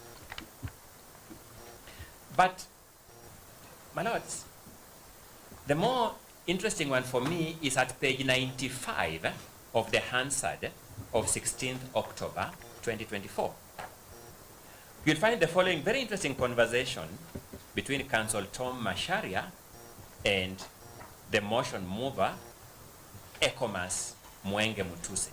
But, my lords, the more interesting one for me is at page 95 of the Hansard of 16th October 2024. You'll find the following very interesting conversation between Counsel Tom Macharia and the motion mover, Ecomas Mwenge Mutuse.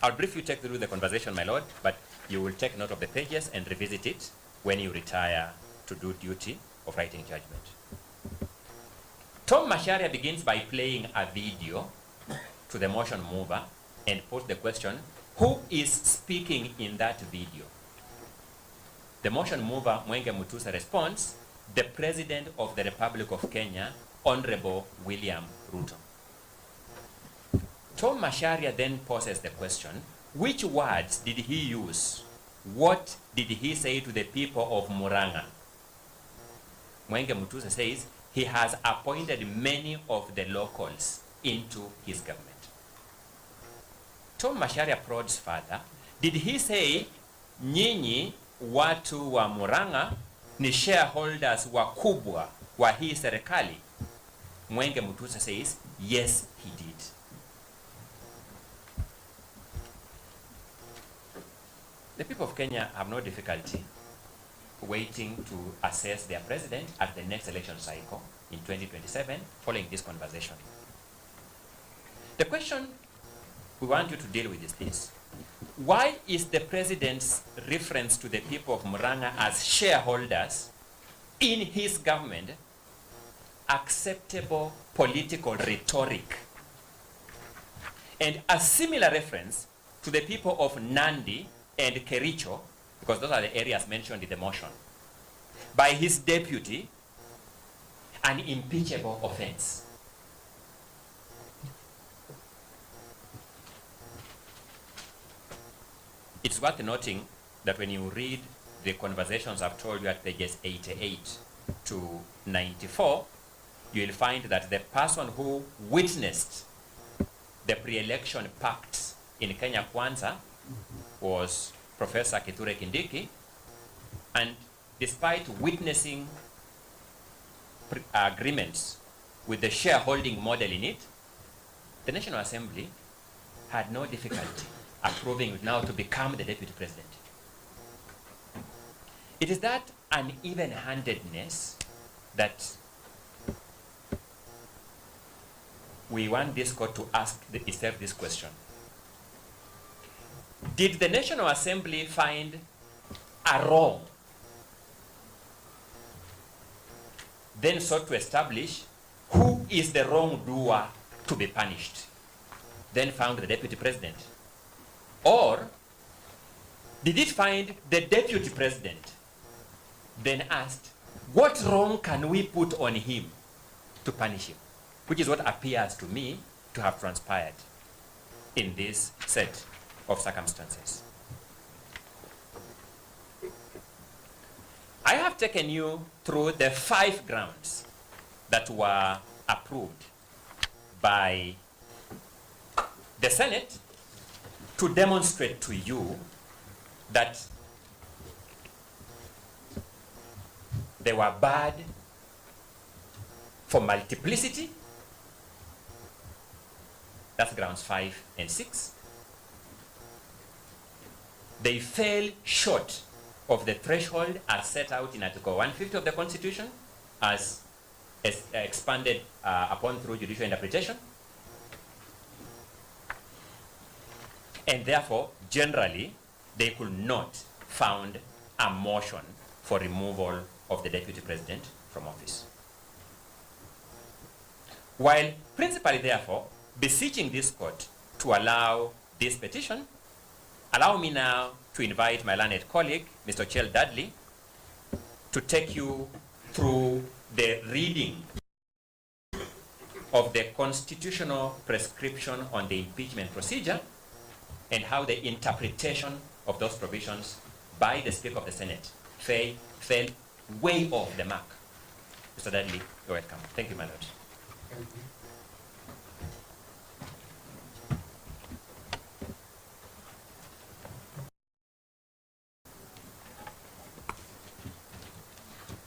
I'll briefly take through the conversation, my lord, but you will take note of the pages and revisit it when you retire to do duty of writing judgment. Tom Macharia begins by playing a video to the motion mover and puts the question, who is speaking in that video? The motion mover, Mwenge Mutuse, responds, the President of the Republic of Kenya, Honorable William Ruto. Tom Macharia then poses the question, which words did he use? What did he say to the people of Murang'a? Mwenge Mutuse says he has appointed many of the locals into his government. Tom Macharia prods further, did he say, nyinyi watu wa Murang'a ni shareholders wakubwa wa hii serikali? Mwenge Mutuse says, yes, he did. The people of Kenya have no difficulty waiting to assess their president at the next election cycle in 2027 following this conversation. The question we want you to deal with is this. Why is the president's reference to the people of Murang'a as shareholders in his government acceptable political rhetoric? And a similar reference to the people of Nandi and Kericho, because those are the areas mentioned in the motion, by his deputy, an impeachable offense. It's worth noting that when you read the conversations I've told you at pages 88 to 94, you'll find that the person who witnessed the pre-election pact in Kenya Kwanza was Professor Kithure Kindiki, and despite witnessing agreements with the shareholding model in it, the National Assembly had no difficulty approving it now to become the deputy president. It is that uneven-handedness that we want this court to ask itself this question. Did the National Assembly find a wrong, then sought to establish who is the wrongdoer to be punished, then found the deputy president? Or did it find the deputy president, then asked, what wrong can we put on him to punish him? Which is what appears to me to have transpired in this set of circumstances. I have taken you through the 5 grounds that were approved by the Senate to demonstrate to you that they were bad for multiplicity. That's grounds 5 and 6. They fell short of the threshold as set out in Article 150 of the Constitution, as expanded upon through judicial interpretation. And therefore, generally, they could not found a motion for removal of the deputy president from office. While principally, therefore, beseeching this court to allow this petition, allow me now to invite my learned colleague, Mr. Chell Dudley, to take you through the reading of the constitutional prescription on the impeachment procedure and how the interpretation of those provisions by the Speaker of the Senate fell way off the mark. Mr. Dudley, you're welcome. Thank you, my lord. Thank you.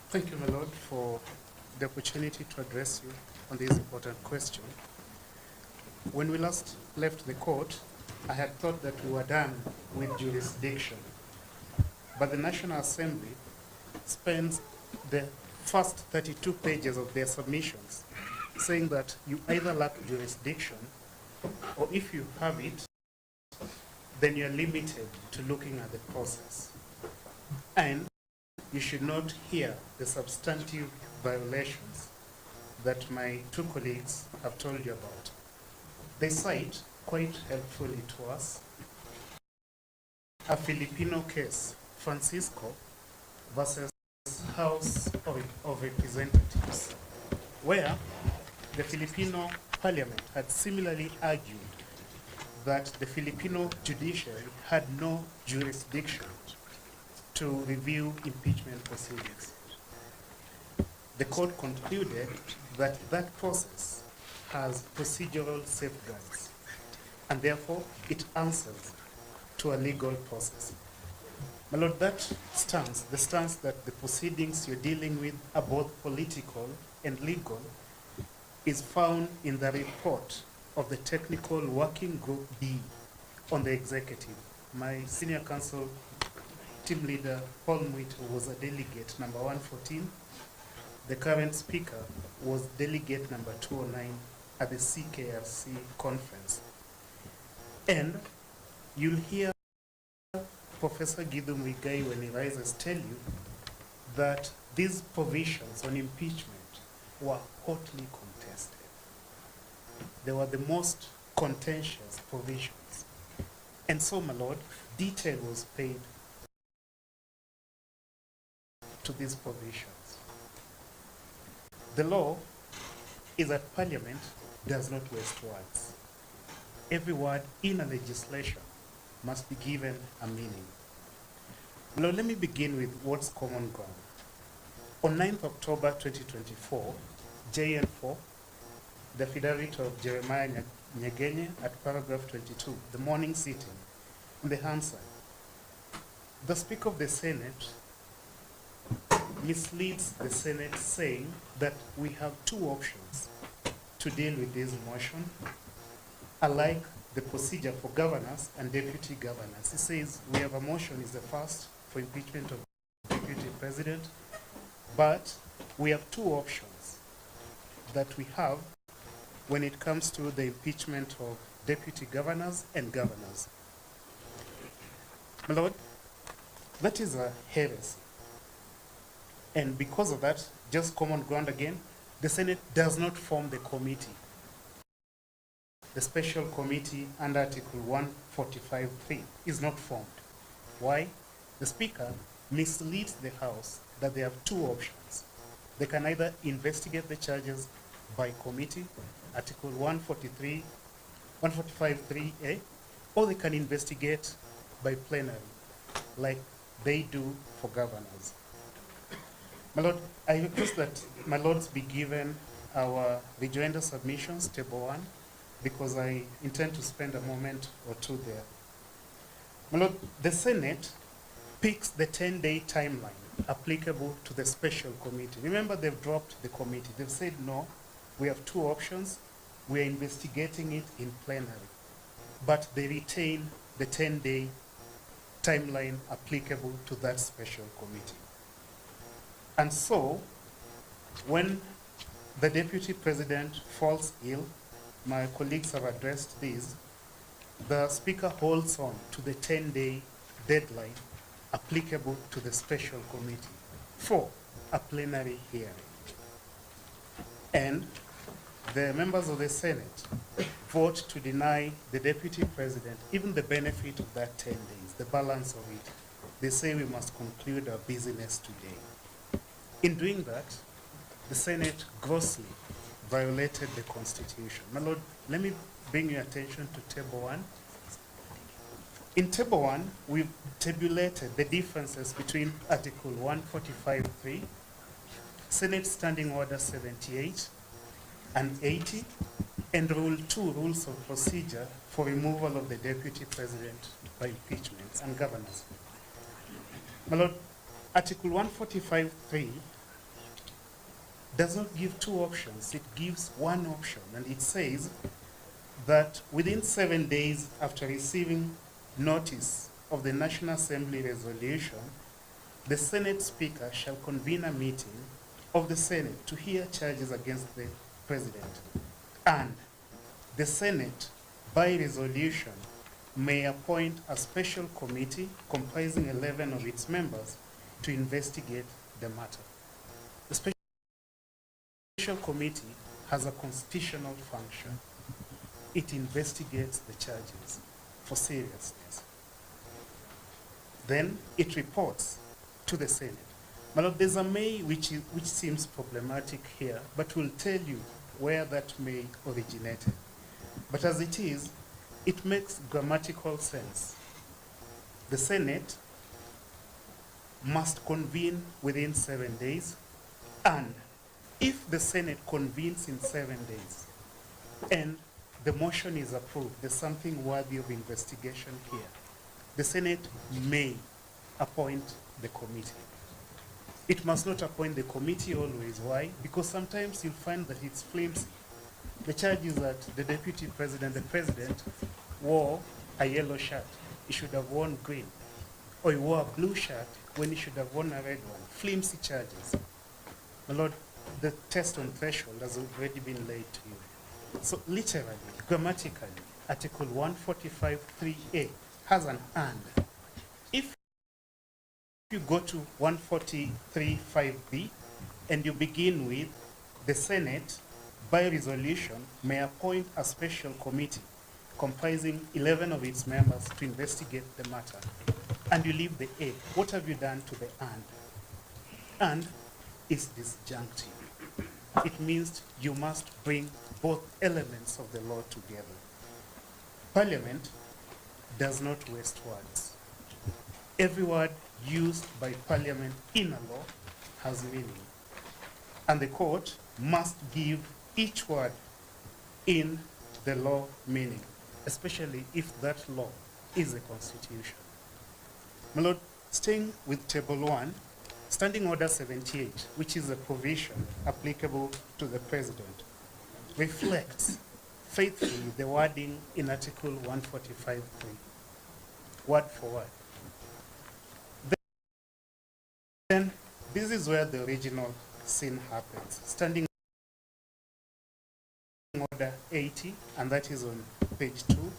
Thank you, my lord, for the opportunity to address you on this important question. When we last left the court, I had thought that we were done with jurisdiction, but the National Assembly spends the first 32 pages of their submissions saying that you either lack jurisdiction, or if you have it, then you're limited to looking at the process. And you should not hear the substantive violations that my 2 colleagues have told you about. They cite, quite helpfully to us, a Filipino case, Francisco versus House of Representatives, where the Filipino Parliament had similarly argued that the Filipino judiciary had no jurisdiction to review impeachment proceedings. The court concluded that that process has procedural safeguards, and therefore it answers to a legal process. My lord, that stance, the stance that the proceedings you're dealing with are both political and legal, is found in the report of the Technical Working Group B on the executive. My senior counsel team leader Paul Mwito was a delegate number 114. The current speaker was delegate number 209 at the CKRC conference. And you'll hear Professor Githu Muigai, when he rises, tell you that these provisions on impeachment were hotly contested. They were the most contentious provisions. And so, my lord, detail was paid to these provisions. The law is that Parliament does not waste words. Every word in a legislation must be given a meaning. Now, let me begin with what's common ground. On 9th October 2024, JN4, the affidavit of Jeremiah Nyegenye at paragraph 22, the morning sitting, in the Hansard, the Speaker of the Senate misleads the Senate, saying that we have two options to deal with this motion, alike the procedure for governors and deputy governors. He says we have a motion, is the first, for impeachment of deputy president, but we have two options that we have when it comes to the impeachment of deputy governors and governors. My lord, that is a heresy. And because of that, just common ground again, the Senate does not form the committee. The special committee under Article 145(3) is not formed. Why? The Speaker misleads the House that they have two options. They can either investigate the charges by committee, Article 145(3)(a), or they can investigate by plenary, like they do for governors. My lord, I request that my lords be given our rejoinder submissions, table 1, because I intend to spend a moment or two there. My lord, the Senate picks the 10-day timeline applicable to the special committee. Remember, they've dropped the committee. They've said, no, we have two options. We are investigating it in plenary. But they retain the 10-day timeline applicable to that special committee. And so, when the deputy president falls ill, my colleagues have addressed this, the Speaker holds on to the 10-day deadline applicable to the special committee for a plenary hearing. And the members of the Senate vote to deny the deputy president even the benefit of that 10 days, the balance of it. They say we must conclude our business today. In doing that, the Senate grossly violated the Constitution. My lord, let me bring your attention to Table 1. In Table 1, we've tabulated the differences between Article 145(3), Senate Standing Order 78 and 80, and Rule 2, Rules of Procedure for removal of the Deputy President by impeachment and governors. My lord, Article 145(3) does not give two options. It gives one option, and it says that within 7 days after receiving notice of the National Assembly resolution, the Senate Speaker shall convene a meeting of the Senate to hear charges against the President. And the Senate, by resolution, may appoint a special committee comprising 11 of its members to investigate the matter. The special committee has a constitutional function. It investigates the charges for seriousness. Then it reports to the Senate. My lord, there's a may which seems problematic here, but we'll tell you where that may originated. But as it is, it makes grammatical sense. The Senate must convene within 7 days, and if the Senate convenes in 7 days and the motion is approved, there's something worthy of investigation here, the Senate may appoint the committee. It must not appoint the committee always. Why? Because sometimes you'll find that it's flimsy. The charge is that the deputy president, the president, wore a yellow shirt. He should have worn green. or you wore a blue shirt when you should have worn a red one. Flimsy charges. My Lord, the test on threshold has already been laid to you. So literally, grammatically, Article 145.3a has an and. If you go to 143.5b and you begin with the Senate, by resolution, may appoint a special committee comprising 11 of its members to investigate the matter, and you leave the A, what have you done to the and? And is disjunctive. It means you must bring both elements of the law together. Parliament does not waste words. Every word used by Parliament in a law has meaning, and the court must give each word in the law meaning, especially if that law is a constitution. My Lord, staying with Table 1, Standing Order 78, which is a provision applicable to the President, reflects faithfully the wording in Article 145.3, word for word. Then, this is where the original sin happens. Standing Order 80, and that is on page 2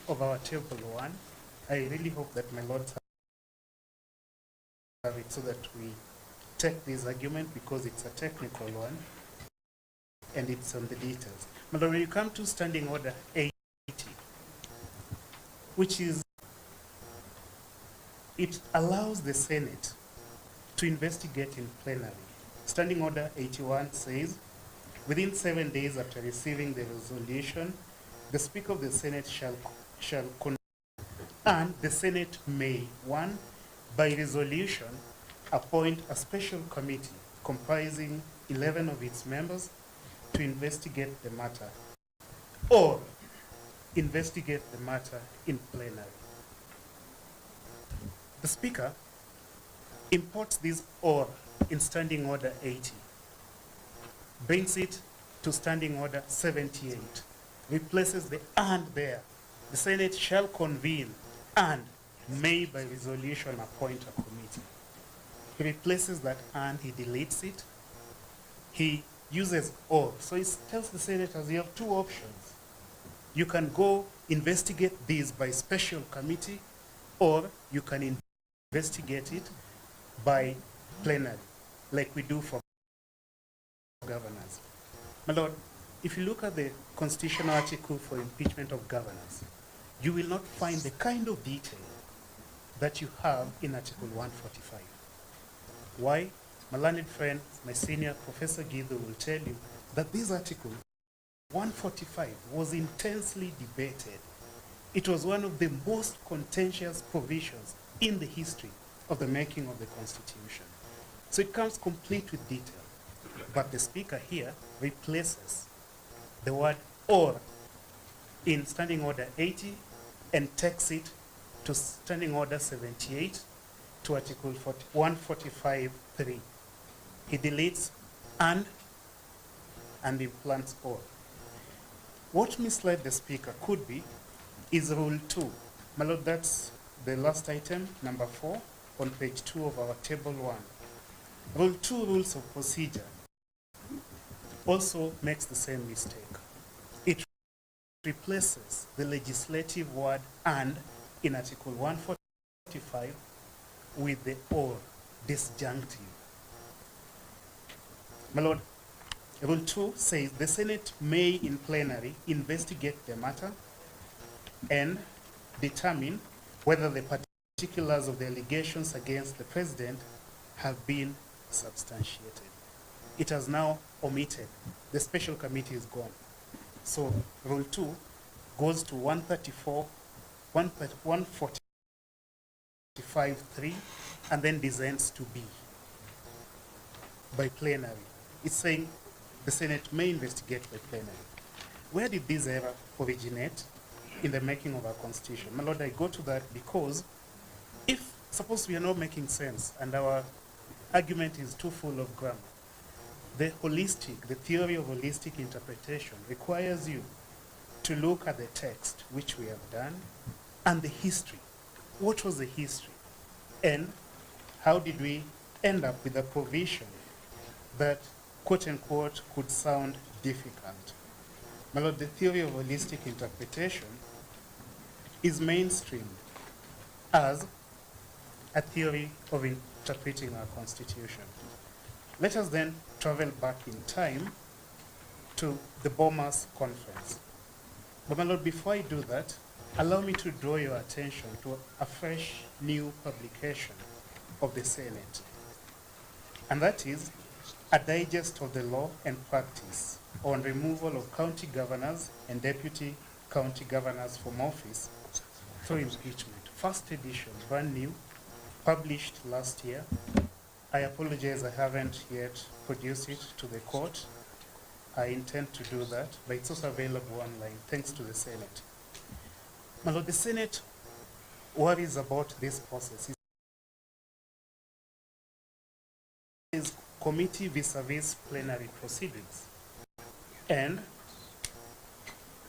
of our Table 1. I really hope that my Lords have it so that we take this argument, because it's a technical one and it's on the details. But when you come to Standing Order 80, which is, it allows the Senate to investigate in plenary. Standing Order 81 says, within 7 days after receiving the resolution, the Speaker of the Senate shall and the Senate may, 1, by resolution, appoint a special committee comprising 11 of its members to investigate the matter, or investigate the matter in plenary. The Speaker imports this or in Standing Order 80, brings it to Standing Order 78, replaces the and there. The Senate shall convene and may by resolution appoint a committee. He replaces that and, he deletes it. He uses or. So he tells the senators, you have two options. You can go investigate these by special committee, or you can investigate it by plenary, like we do for governors. My Lord, if you look at the constitutional article for impeachment of governors, you will not find the kind of detail that you have in Article 145. Why? My learned friend, my senior Professor Guido, will tell you that this article, 145, was intensely debated. It was one of the most contentious provisions in the history of the making of the Constitution. So it comes complete with detail. But the Speaker here replaces the word or in Standing Order 80 and takes it to Standing Order 78 to Article 145.3. He deletes and implants or. What misled the Speaker could be is Rule 2. My Lord, that's the last item, number 4, on page 2 of our Table 1. Rule 2, Rules of Procedure, also makes the same mistake. It replaces the legislative word and in Article 145 with the or, disjunctive. My Lord, Rule 2 says the Senate may in plenary investigate the matter and determine whether the particulars of the allegations against the President have been substantiated. It has now omitted. The special committee is gone. So Rule 2 goes to 145.3 and then descends to B by plenary. It's saying the Senate may investigate by plenary. Where did this error originate in the making of our Constitution? My Lord, I go to that because if, suppose we are not making sense and our argument is too full of grammar, the theory of holistic interpretation requires you to look at the text, which we have done, and the history. What was the history? And how did we end up with a provision that, quote unquote, could sound difficult? My lord, the theory of holistic interpretation is mainstream as a theory of interpreting our constitution. Let us then travel back in time to the Bomas Conference. But my lord, before I do that, allow me to draw your attention to a fresh new publication of the Senate. And that is a digest of the law and practice on removal of county governors and deputy county governors from office through impeachment. First edition, brand new, published last year. I apologize, I haven't yet produced it to the court. I intend to do that, but it's also available online, thanks to the Senate. My lord, the Senate worries about this process. It's committee vis-a-vis plenary proceedings. And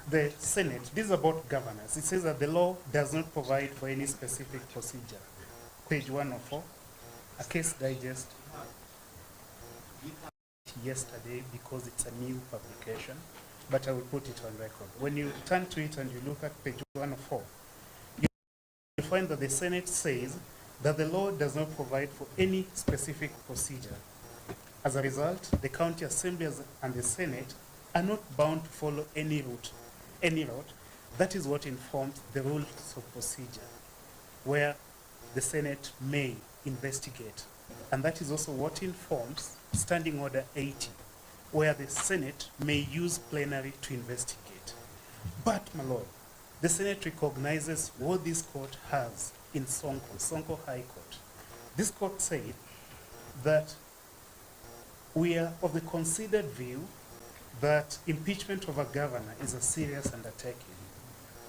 the Senate, this is about governance. It says that the law does not provide for any specific procedure. Page 104, a case digest yesterday because it's a new publication, but I will put it on record. When you turn to it and you look at page 104, you find that the Senate says that the law does not provide for any specific procedure. As a result, the county assemblies and the Senate are not bound to follow any route. That is what informs the rules of procedure, where the Senate may investigate. And that is also what informs Standing Order 80, where the Senate may use plenary to investigate. But, my lord, the Senate recognizes what this court has in Sonko High Court. This court said that we are of the considered view that impeachment of a governor is a serious undertaking.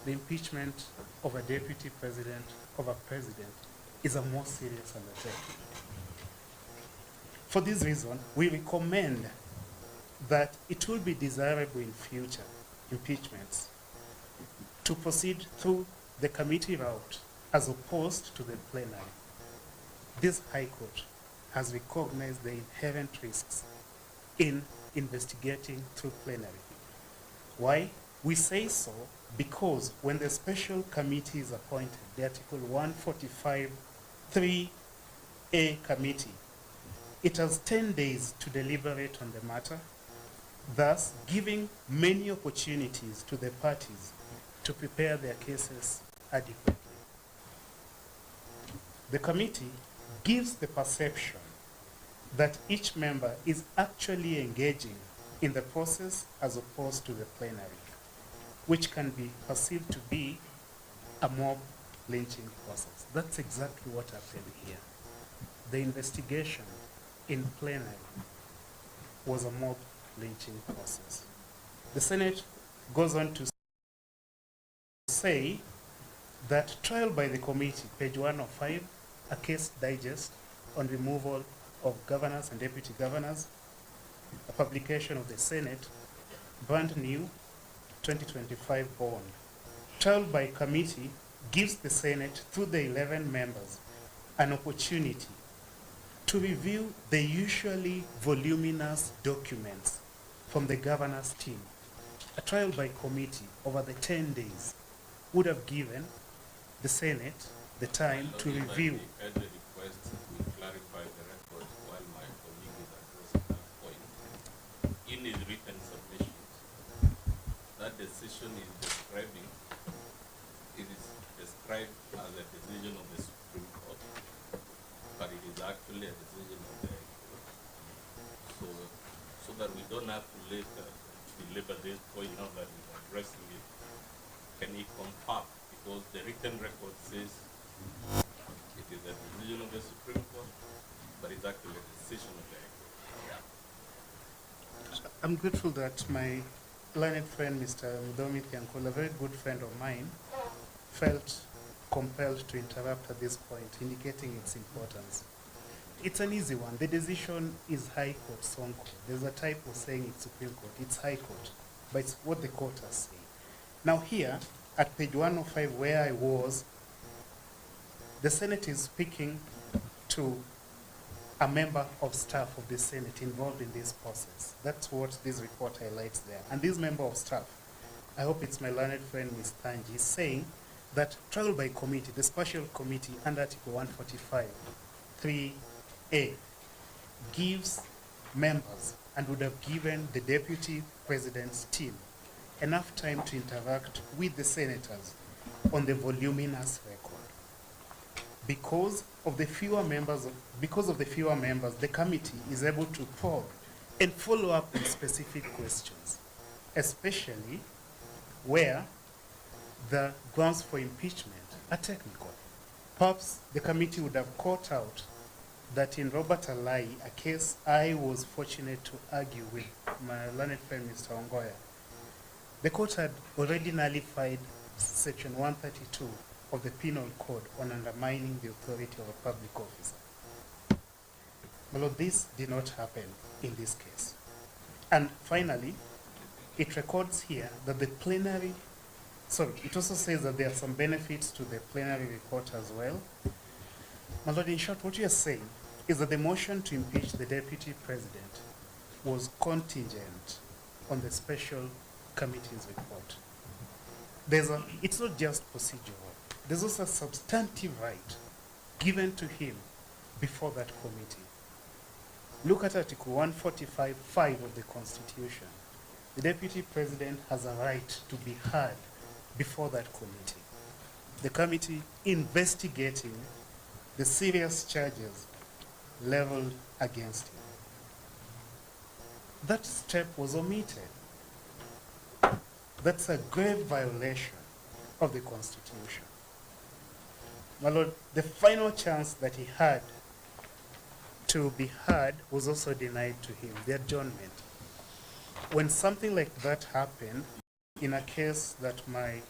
The impeachment of a deputy president, of a president, is a more serious undertaking. For this reason, we recommend that it will be desirable in future impeachments to proceed through the committee route as opposed to the plenary. This High Court has recognized the inherent risks in investigating through plenary. Why? We say so because when the special committee is appointed, the Article 145 3A committee, it has 10 days to deliberate on the matter, thus giving many opportunities to the parties to prepare their cases adequately. The committee gives the perception that each member is actually engaging in the process as opposed to the plenary, which can be perceived to be a mob lynching process. That's exactly what happened here. The investigation in plenary was a mob lynching process. The Senate goes on to say that trial by the committee, page 105, a case digest on removal of governors and deputy governors, a publication of the Senate, brand new, 2025 bond. Trial by committee gives the Senate, through the 11 members, an opportunity to review the usually voluminous documents from the governor's team. A trial by committee over the 10 days would have given the Senate the time to review. As a request, we clarify the record while my colleague is addressing that point. In his written submissions, that decision is described as a decision of the Supreme Court, but it is actually a decision of the High Court. So that we don't have to later deliver this point now that we're addressing it. Can he confirm? Because the written record says it is a decision of the Supreme Court, but it's actually a decision of the High Court. I'm grateful that my learned friend, Mr. Mudomi Thiankol, a very good friend of mine, felt compelled to interrupt at this point, indicating its importance. It's an easy one. The decision is High Court Sonko. There's a typo saying it's Supreme Court. It's High Court, but it's what the court has said. Now here, at page 105, where I was, the Senate is speaking to a member of staff of the Senate involved in this process. That's what this report highlights there. And this member of staff, I hope it's my learned friend, Ms. Tanji, is saying that trial by committee, the special committee under Article 145, 3A, gives members and would have given the deputy president's team enough time to interact with the senators on the voluminous record. Because of the fewer members, the committee is able to probe and follow up on specific questions, especially where the grounds for impeachment are technical. Perhaps the committee would have caught out that in Robert Alai, a case I was fortunate to argue with my learned friend Mr. Ongoya, the court had already nullified Section 132 of the Penal Code on undermining the authority of a public officer. But this did not happen in this case. And finally, it records here that the plenary, it also says that there are some benefits to the plenary report as well. My Lord, in short, what you are saying is that the motion to impeach the deputy president was contingent on the special committee's report. It's not just procedural. There's also a substantive right given to him before that committee. Look at Article 145(5) of the Constitution. The deputy president has a right to be heard before that committee. The committee investigating the serious charges leveled against him. That step was omitted. That's a grave violation of the Constitution. My Lord, the final chance that he had to be heard was also denied to him, the adjournment. When something like that happened, in a case that my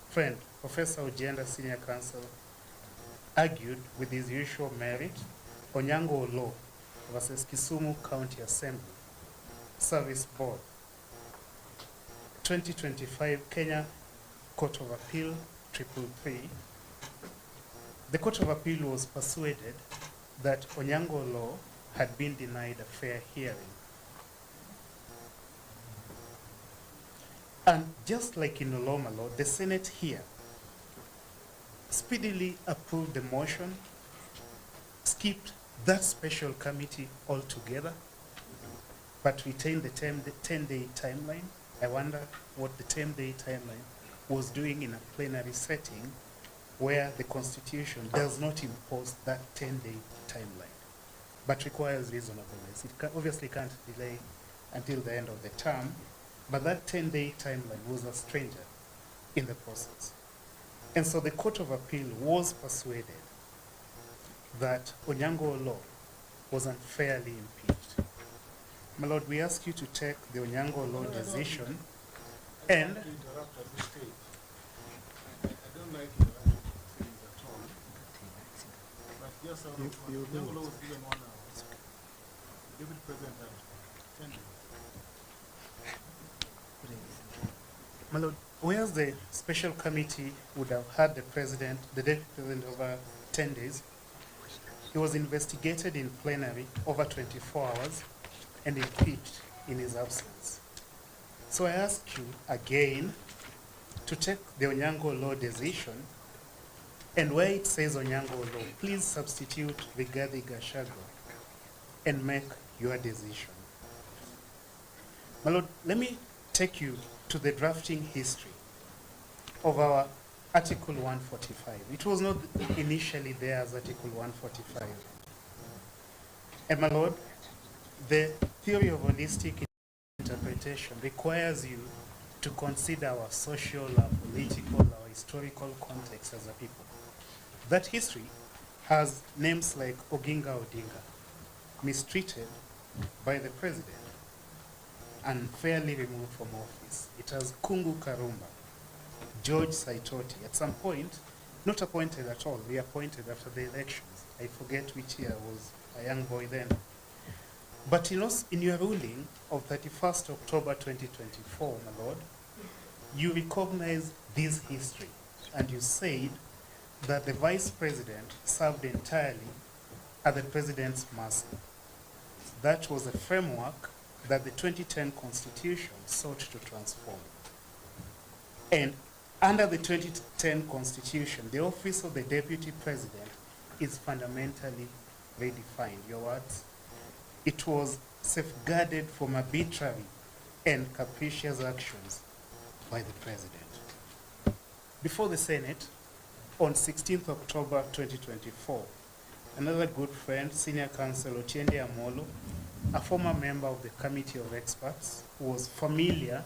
friend, Professor Ojenda, Senior Counsel, argued with his usual merit, Onyango Law versus Kisumu County Assembly, Service Board, 2025 Kenya Court of Appeal, 333. The Court of Appeal was persuaded that Onyango Law had been denied a fair hearing. And just like in Oloma Law, the Senate here speedily approved the motion, skipped that special committee altogether, but retained the 10-day timeline. I wonder what the 10-day timeline was doing in a plenary setting where the Constitution does not impose that 10-day timeline, but requires reasonableness. It obviously can't delay until the end of the term, but that 10-day timeline was a stranger in the process. And so the Court of Appeal was persuaded that Onyango Law was unfairly impeached. My Lord, we ask you to take the Onyango Law decision and... I don't like interrupting things at all. But just Onyango Law was given 1 hour. The Deputy President had 10 minutes. My Lord, whereas the special committee would have had the deputy president over 10 days, he was investigated in plenary over 24 hours and impeached in his absence. So I ask you again to take the Onyango Law decision, and where it says Onyango Law, please substitute Rigathi Gachagua and make your decision. My Lord, let me take you to the drafting history of our Article 145. It was not initially there as Article 145. And my Lord, the theory of holistic interpretation requires you to consider our social, our political, our historical context as a people. That history has names like Oginga Odinga, mistreated by the president, unfairly removed from office. It has Kungu Karumba, George Saitoti, at some point, not appointed at all, reappointed after the elections. I forget which year, I was a young boy then. But in your ruling of 31st October 2024, my Lord, you recognize this history, and you said that the vice president served entirely at the president's mercy. That was a framework that the 2010 Constitution sought to transform. And under the 2010 Constitution, the office of the Deputy President is fundamentally redefined. Your words? It was safeguarded from arbitrary and capricious actions by the President. Before the Senate, on 16th October 2024, another good friend, Senior Counsel Otiende Amolo, a former member of the Committee of Experts, who was familiar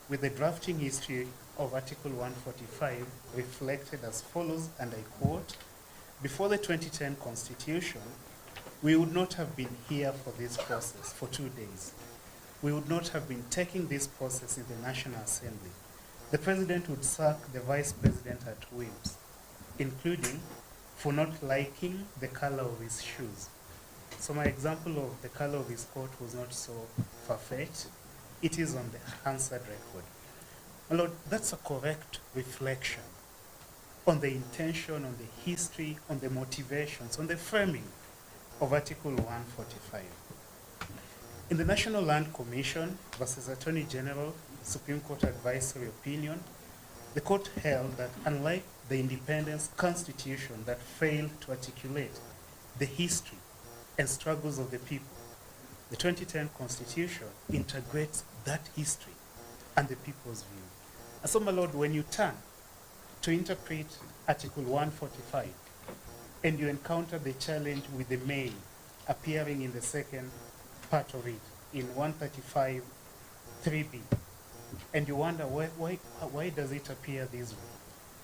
with the drafting history of Article 145, reflected as follows, and I quote, "Before the 2010 Constitution, we would not have been here for this process for 2 days. We would not have been taking this process in the National Assembly. The President would sack the Vice President at whims, including for not liking the color of his shoes." So my example of the color of his coat was not so far-fetched. It is on the Hansard record. My Lord, that's a correct reflection on the intention, on the history, on the motivations, on the framing of Article 145. In the National Land Commission versus Attorney General Supreme Court advisory opinion, the court held that unlike the independence constitution that failed to articulate the history and struggles of the people, the 2010 Constitution integrates that history and the people's view. And so, my Lord, when you turn to interpret Article 145 and you encounter the challenge with the may appearing in the second part of it, in 135 3b, and you wonder why does it appear this way,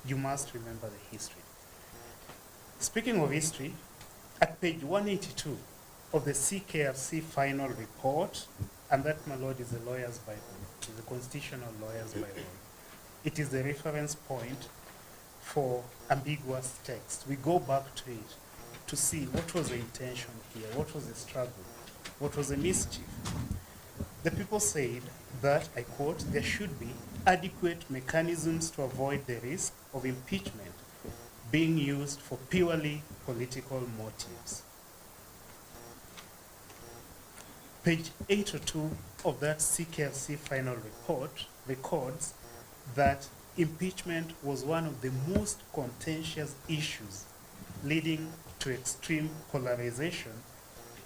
you must remember the history. Speaking of history, at page 182 of the CKFC final report, and that, my Lord, is the lawyer's Bible, it is the constitutional lawyer's Bible. It is the reference point for ambiguous text. We go back to it to see what was the intention here, what was the struggle, what was the mischief. The people said that, I quote, "there should be adequate mechanisms to avoid the risk of impeachment being used for purely political motives." Page 802 of that CKFC final report records that impeachment was one of the most contentious issues leading to extreme polarization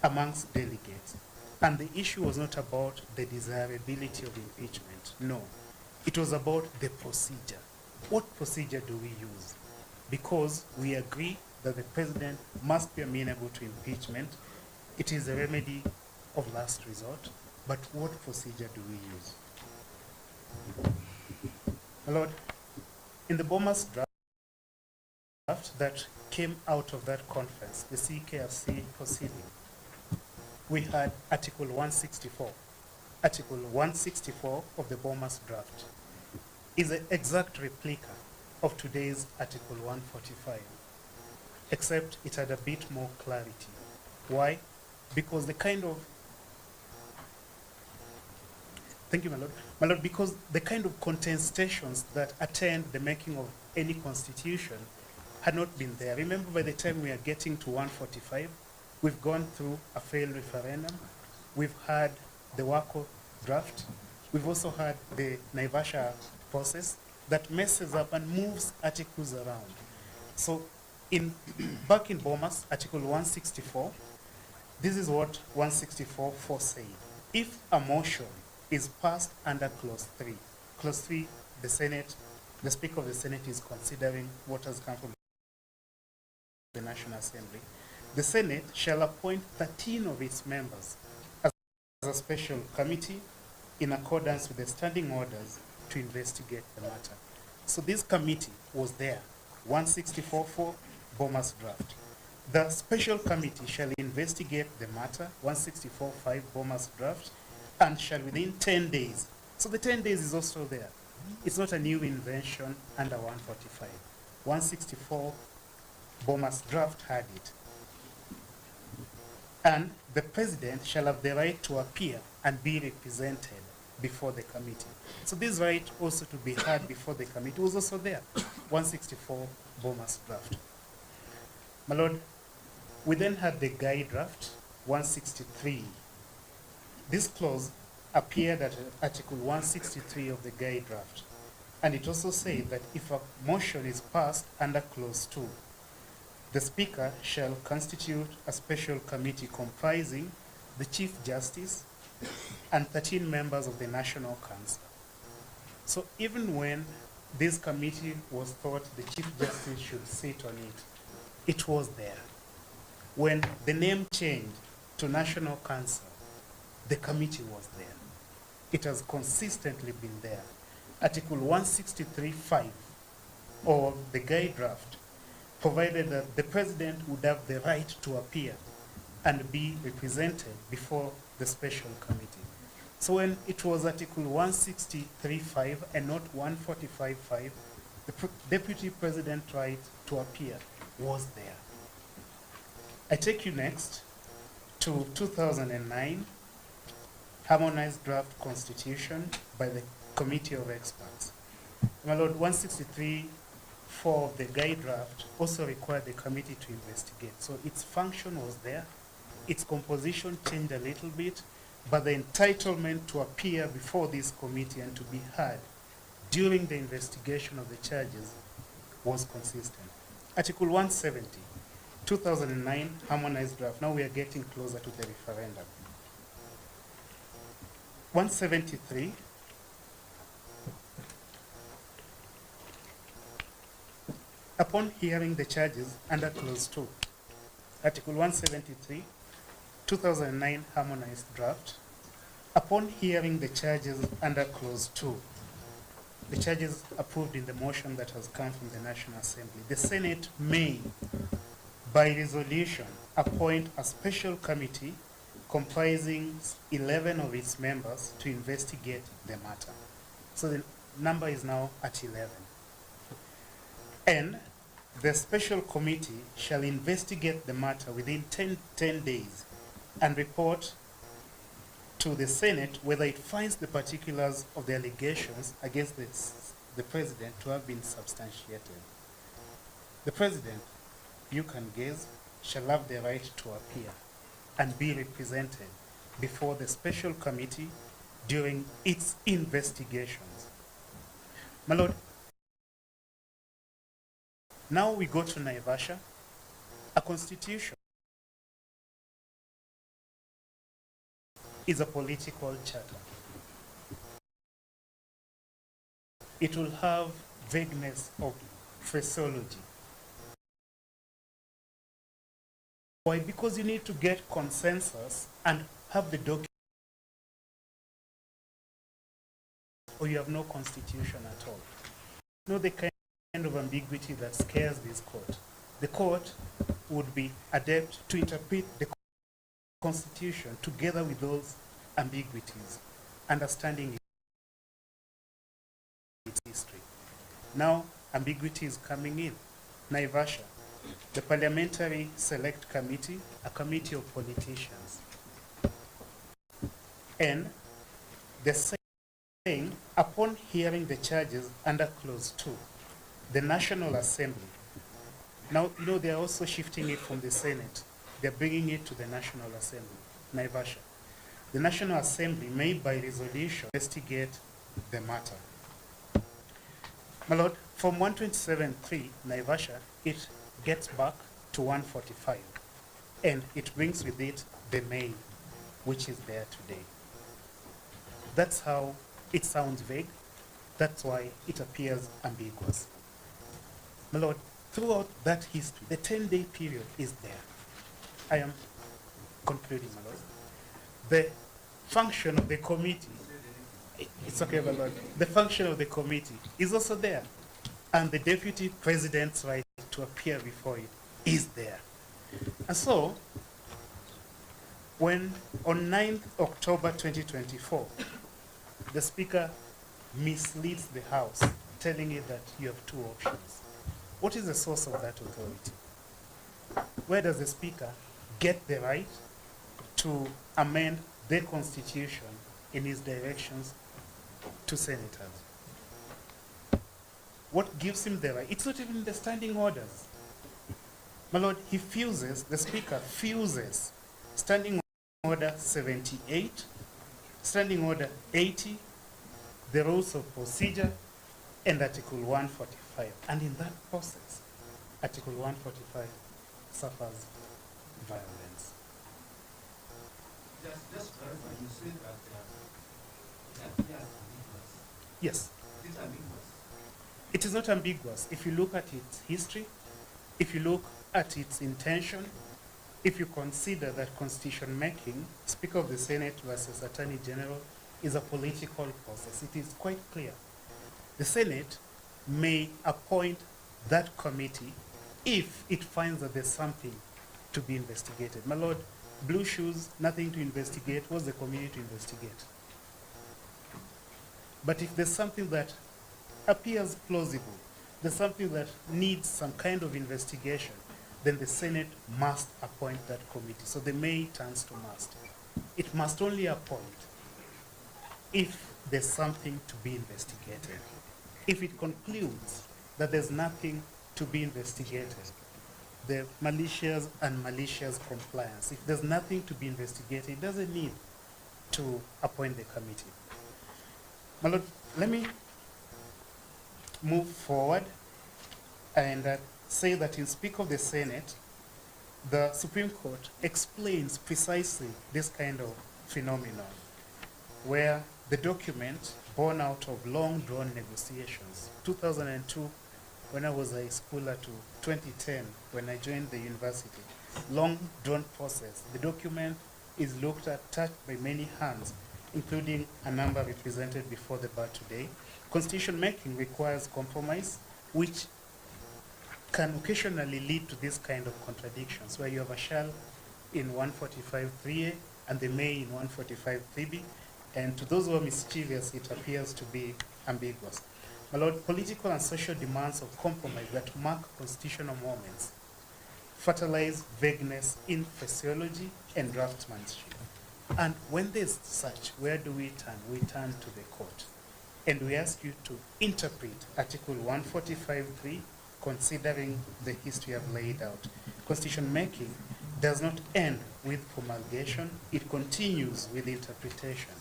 amongst delegates. And the issue was not about the desirability of impeachment. No, it was about the procedure. What procedure do we use? Because we agree that the president must be amenable to impeachment. It is a remedy of last resort. But what procedure do we use? My Lord, in the Bomas draft that came out of that conference, the CKFC proceeding, we had Article 164. Article 164 of the Bomas draft is an exact replica of today's Article 145, except it had a bit more clarity. Why? Because the kind of Thank you, my Lord. My Lord, because the kind of contestations that attend the making of any constitution had not been there. Remember, by the time we are getting to 145, we've gone through a failed referendum. We've had the WACO draft. We've also had the Naivasha process that messes up and moves articles around. So back in Bomas, Article 164, this is what 164.4 said. If a motion is passed under Clause 3, Clause 3, the Speaker of the Senate is considering what has come from the National Assembly. The Senate shall appoint 13 of its members as a special committee in accordance with the standing orders to investigate the matter. So this committee was there, 164.4 Bomas draft. The special committee shall investigate the matter, 164.5 Bomas draft, and shall within 10 days. So the 10 days is also there. It's not a new invention under 145. 164 Bomas draft had it. And the president shall have the right to appear and be represented before the committee. So this right also to be heard before the committee was also there, 164 Bomas draft. My Lord, we then had the Guy draft, 163. This clause appeared at Article 163 of the Guy draft, and it also said that if a motion is passed under Clause 2, the Speaker shall constitute a special committee comprising the Chief Justice and 13 members of the National Council. So even when this committee was thought the Chief Justice should sit on it, it was there. When the name changed to National Council, the committee was there. It has consistently been there. Article 163(5) of the Guy draft provided that the President would have the right to appear and be represented before the special committee. So when it was Article 163(5) and not 145(5), the Deputy President's right to appear was there. I take you next to 2009 Harmonized Draft Constitution by the Committee of Experts. My Lord, 163(4) of the Guy draft also required the committee to investigate. So its function was there. Its composition changed a little bit, but the entitlement to appear before this committee and to be heard during the investigation of the charges was consistent. Article 170, 2009 Harmonized Draft. Now we are getting closer to the referendum. 173, upon hearing the charges under Clause 2, Article 173, 2009 Harmonized Draft, upon hearing the charges under Clause 2, the charges approved in the motion that has come from the National Assembly, the Senate may, by resolution, appoint a special committee comprising 11 of its members to investigate the matter. So the number is now at 11. And the special committee shall investigate the matter within 10 days and report to the Senate whether it finds the particulars of the allegations against the President to have been substantiated. The President, you can guess, shall have the right to appear and be represented before the special committee during its investigations. My Lord, now we go to Naivasha, a constitution is a political charter. It will have vagueness of phraseology. Why? Because you need to get consensus and have the document, or you have no constitution at all. You know the kind of ambiguity that scares this court. The court would be adept to interpret the Constitution together with those ambiguities, understanding its history. Now, ambiguity is coming in. Naivasha, the Parliamentary Select Committee, a committee of politicians. And the saying, upon hearing the charges under Clause 2, the National Assembly, now, you know, they are also shifting it from the Senate. They're bringing it to the National Assembly, Naivasha. The National Assembly may, by resolution, investigate the matter. My Lord, from 127.3, Naivasha, it gets back to 145, and it brings with it the may, which is there today. That's how it sounds vague. That's why it appears ambiguous. My Lord, throughout that history, the 10-day period is there. I am concluding, my Lord. The function of the committee, it's okay, my Lord. The function of the committee is also there. And the Deputy President's right to appear before it is there. And so, when on 9th October 2024, the Speaker misleads the House, telling it that you have two options, what is the source of that authority? Where does the Speaker get the right to amend the Constitution in his directions to senators. What gives him the right? It's not even the standing orders. My Lord, he fuses, the Speaker fuses Standing Order 78, Standing Order 80, the Rules of Procedure, and Article 145. And in that process, Article 145 suffers violence. Just clarify, you said that it appears ambiguous. Yes. Is it ambiguous? It is not ambiguous. If you look at its history, if you look at its intention, if you consider that constitution making, Speaker of the Senate versus Attorney General, is a political process, it is quite clear. The Senate may appoint that committee if it finds that there's something to be investigated. My Lord, blue shoes, nothing to investigate. What's the committee to investigate? But if there's something that appears plausible, there's something that needs some kind of investigation, then the Senate must appoint that committee. So the may turns to must. It must only appoint if there's something to be investigated. If it concludes that there's nothing to be investigated, the malicious and malicious compliance, if there's nothing to be investigated, it doesn't need to appoint the committee. My Lord, let me move forward and say that in Speaker of the Senate, the Supreme Court explains precisely this kind of phenomenon, where the document born out of long-drawn negotiations, 2002, when I was a schooler, to 2010, when I joined the university, long-drawn process. The document is looked at, touched by many hands, including a number represented before the bar today. Constitution making requires compromise, which can occasionally lead to this kind of contradictions, where you have a shall in 145.3a and the may in 145.3b, and to those who are mischievous, it appears to be ambiguous. My Lord, political and social demands of compromise that mark constitutional moments fertilize vagueness in phraseology and draftsmanship. And when there's such, where do we turn? We turn to the court. And we ask you to interpret Article 145.3, considering the history I've laid out. Constitution making does not end with promulgation, it continues with interpretation.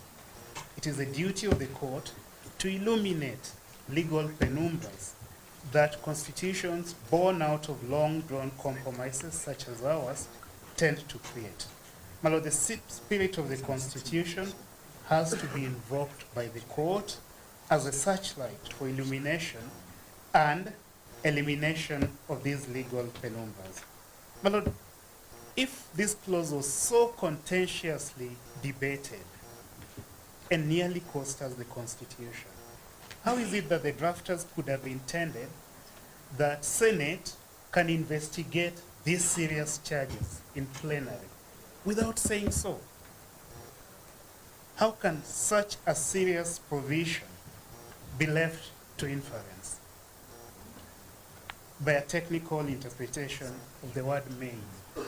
It is the duty of the court to illuminate legal penumbras that constitutions born out of long-drawn compromises such as ours tend to create. My Lord, the spirit of the Constitution has to be invoked by the court as a searchlight for illumination and elimination of these legal penumbras. My Lord, if this clause was so contentiously debated and nearly cost us the Constitution, how is it that the drafters could have intended that Senate can investigate these serious charges in plenary without saying so? How can such a serious provision be left to inference by a technical interpretation of the word may,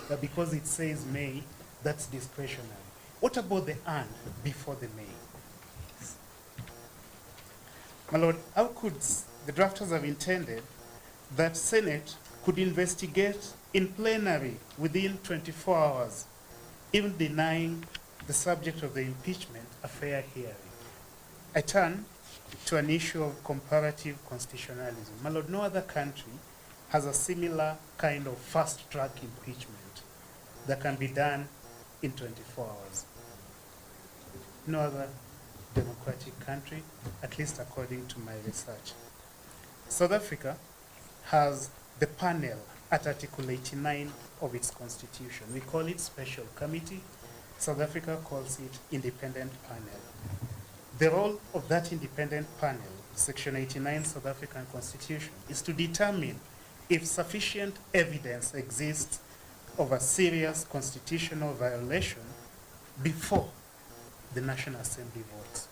that because it says may, that's discretionary? What about the and before the may? My Lord, how could the drafters have intended that Senate could investigate in plenary within 24 hours, even denying the subject of the impeachment a fair hearing? I turn to an issue of comparative constitutionalism. My Lord, no other country has a similar kind of fast-track impeachment that can be done in 24 hours. No other democratic country, at least according to my research. South Africa has the panel at Article 89 of its constitution. We call it special committee. South Africa calls it independent panel. The role of that independent panel, Section 89 South African Constitution, is to determine if sufficient evidence exists of a serious constitutional violation before the National Assembly votes.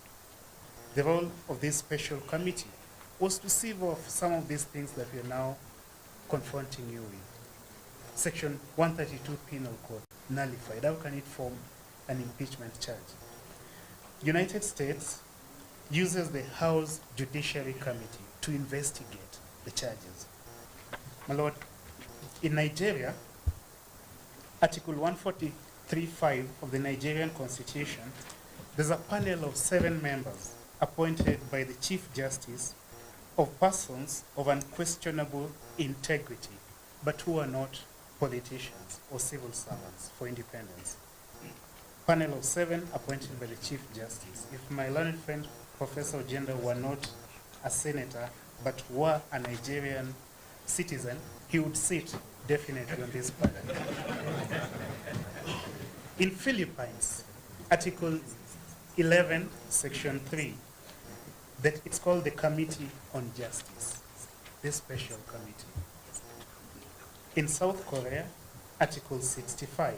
The role of this special committee was to sieve off some of these things that we are now confronting you with. Section 132 Penal Code, nullified. How can it form an impeachment charge? United States uses the House Judiciary Committee to investigate the charges. My Lord, in Nigeria, Article 143.5 of the Nigerian Constitution, there's a panel of 7 members appointed by the Chief Justice of persons of unquestionable integrity, but who are not politicians or civil servants for independence. Panel of 7 appointed by the Chief Justice. If my learned friend, Professor Ogenda, were not a senator, but were a Nigerian citizen, he would sit definitely on this panel. In Philippines, Article 11, Section 3, that it's called the Committee on Justice, this special committee. In South Korea, Article 65,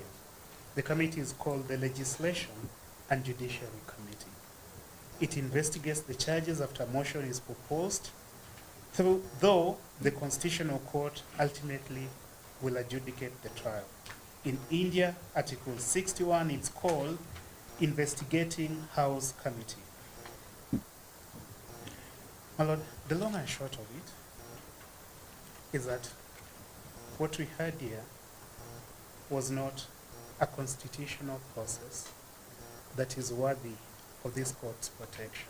the committee is called the Legislation and Judiciary Committee. It investigates the charges after a motion is proposed, though the Constitutional Court ultimately will adjudicate the trial. In India, Article 61, it's called Investigating House Committee. My Lord, the long and short of it is that what we heard here was not a constitutional process that is worthy of this court's protection.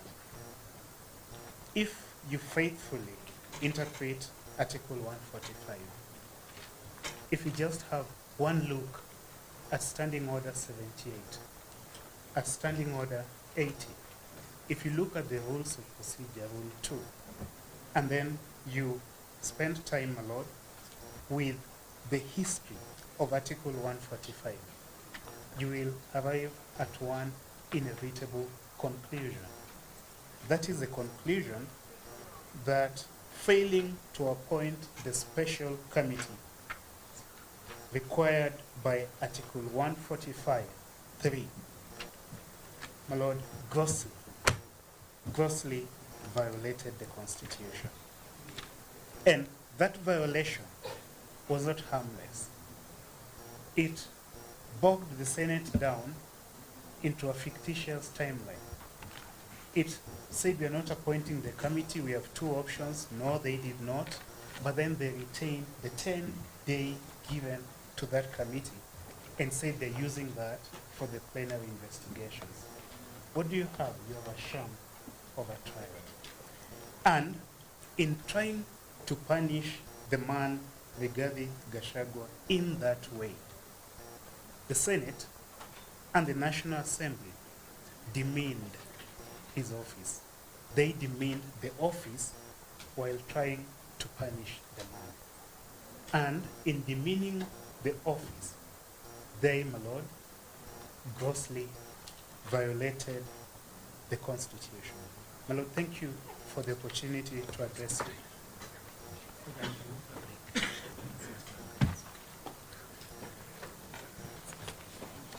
If you faithfully interpret Article 145, if you just have one look at Standing Order 78, at Standing Order 80, if you look at the rules of procedure, Rule 2, and then you spend time, my Lord, with the history of Article 145, you will arrive at one inevitable conclusion. That is a conclusion that failing to appoint the special committee required by Article 145(3), my Lord, grossly violated the Constitution. And that violation was not harmless. It bogged the Senate down into a fictitious timeline. It said we are not appointing the committee, we have 2 options. No, they did not. But then they retained the 10-day given to that committee and said they're using that for the plenary investigations. What do you have? You have a sham of a trial. And in trying to punish the man Rigathi Gachagua in that way, the Senate and the National Assembly demeaned his office. They demeaned the office while trying to punish the man. And in demeaning the office, they, my Lord, grossly violated the Constitution. My Lord, thank you for the opportunity to address you.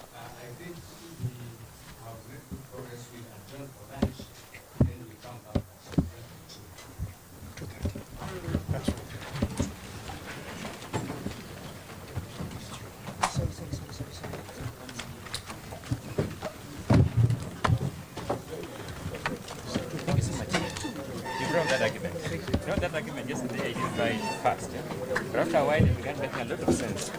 I think we have made good progress. We adjourn for lunch, then we come back at 2:30. That's right. You brought that argument. You know that argument yesterday I did very fast, yeah? But after a while it began making a lot of sense.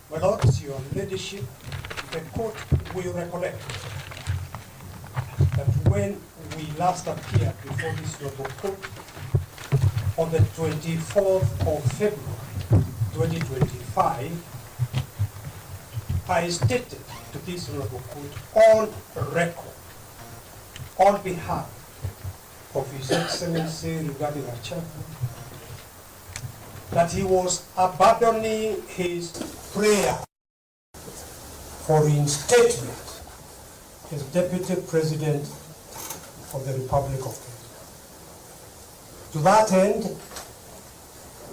My Lords, your leadership, the court will recollect that when we last appeared before this noble court on the 24th of February 2025, I stated to this honorable court on record, on behalf of His Excellency Rigathi Gachagua, that he was abandoning his prayer for reinstatement as Deputy President of the Republic of Kenya. To that end,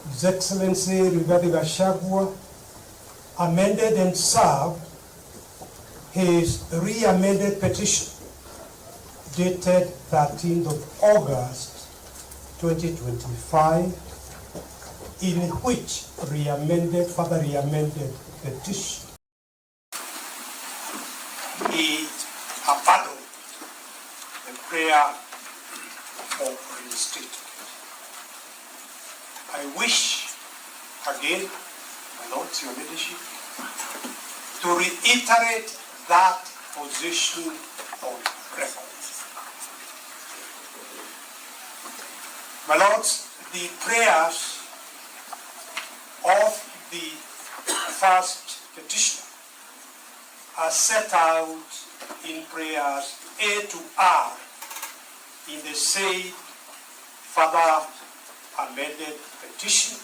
His Excellency Rigathi Gachagua amended and served his re-amended petition dated 13th of August 2025, in which further re-amended petition abandon the prayer for reinstatement. I wish, again, my lords, your leadership, to reiterate that position on record. My lords, the prayers of the first petitioner are set out in prayers A to R in the said further amended petition,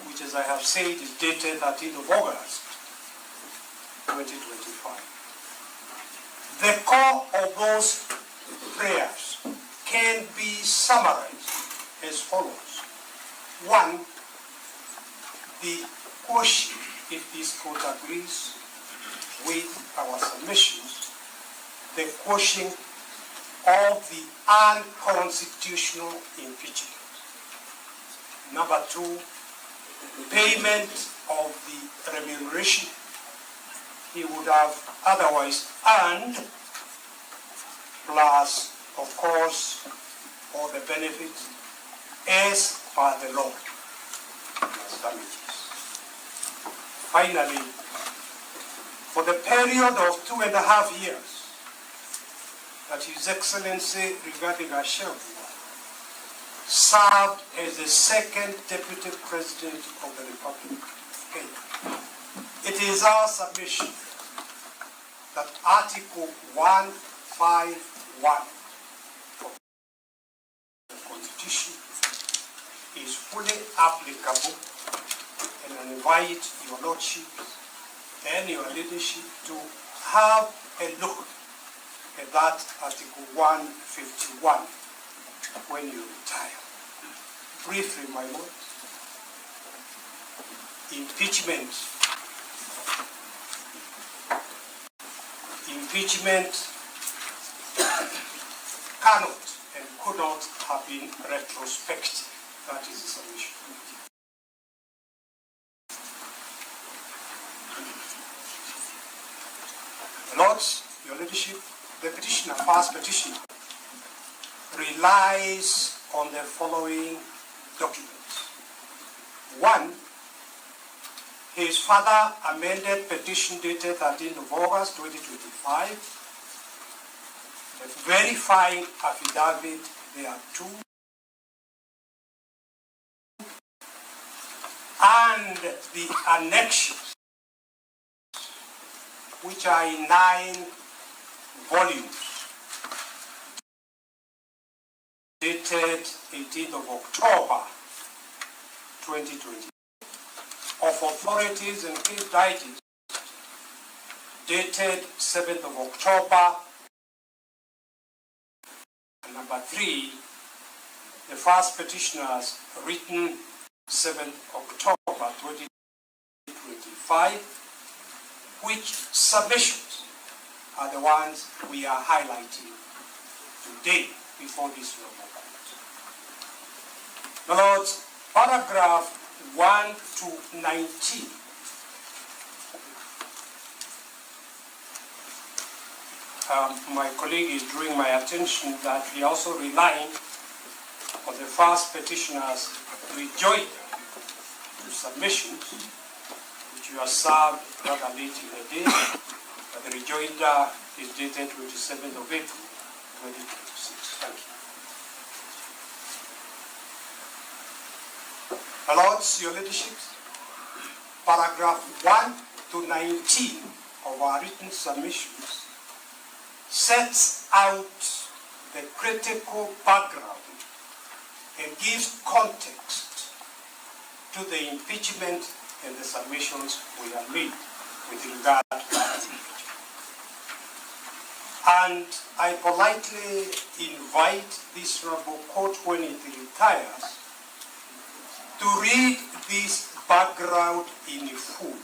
which, as I have said, is dated 13th of August 2025. The core of those prayers can be summarized as follows. One, the quashing, if this court agrees with our submissions, the quashing of the unconstitutional impeachment. Number two, payment of the remuneration he would have otherwise earned, plus, of course, all the benefits as per the law as damages. Finally, for the period of 2.5 years that His Excellency regarding Gachagua served as the second Deputy President of the Republic of Kenya, it is our submission that Article 151 of the Constitution is fully applicable, and I invite your Lordship and your leadership to have a look at that Article 151 when you retire. Briefly, my lord, impeachment cannot and could not have been retrospective. That is the solution. Lords, your leadership, the petitioner, first petitioner, relies on the following documents. One, his further amended petition dated 13th of August 2025, the verifying affidavit thereto, and the annexures, which are in 9 volumes, dated 18th of October 2020, of authorities and case digest, dated 7th of October, and number 3, the first petitioner's written 7th October 2025, which submissions are the ones we are highlighting today before this noble court. My lords, paragraph 1 to 19 my colleague is drawing my attention that we also relying on the first petitioner's rejoinder to submissions, which you are served rather late in the day, but the rejoinder is dated 27th of April 2026. Thank you. My lords, your leadership, paragraph 1 to 19 of our written submissions sets out the critical background and gives context to the impeachment and the submissions we have made with regard to that impeachment. And I politely invite this honorable court, when it retires, to read this background in full.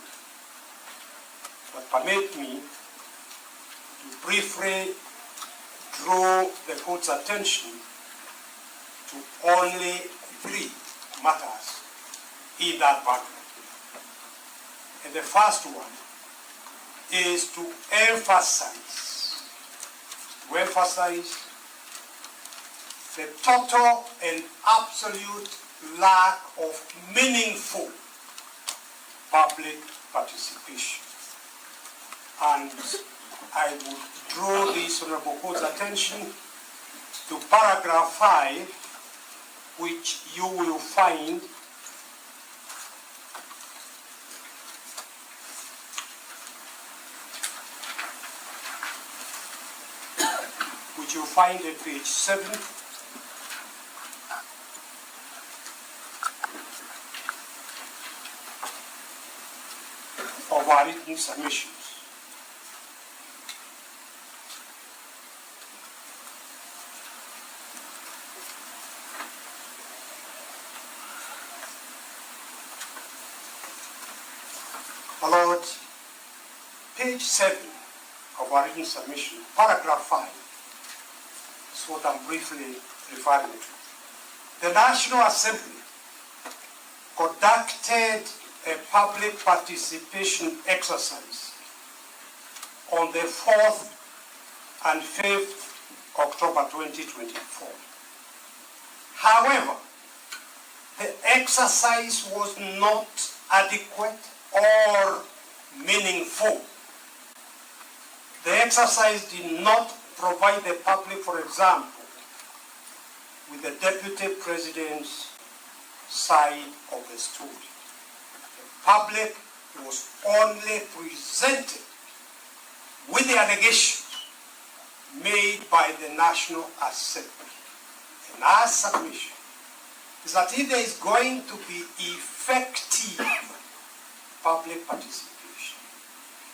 But permit me to briefly draw the court's attention to only 3 matters in that background. And the first one is to emphasize to emphasize the total and absolute lack of meaningful public participation. And I would draw this Honorable Court's attention to paragraph 5, which you will find at page 7 of our written submissions. My Lord, page 7 of our written submission, paragraph 5, is what I'm briefly referring to. The National Assembly conducted a public participation exercise on the 4th and 5th October 2024. However, the exercise was not adequate or meaningful. The exercise did not provide the public, for example, with the Deputy President's side of the story. The public was only presented with the allegations made by the National Assembly. And our submission is that if there is going to be effective public participation,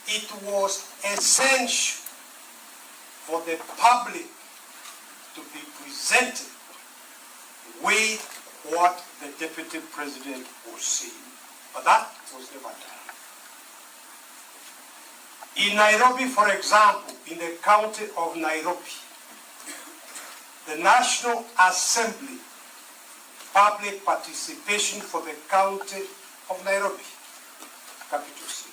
it was essential for the public to be presented with what the Deputy President was saying. But that was never done. In Nairobi, for example, in the county of Nairobi, the National Assembly public participation for the county of Nairobi, capital city.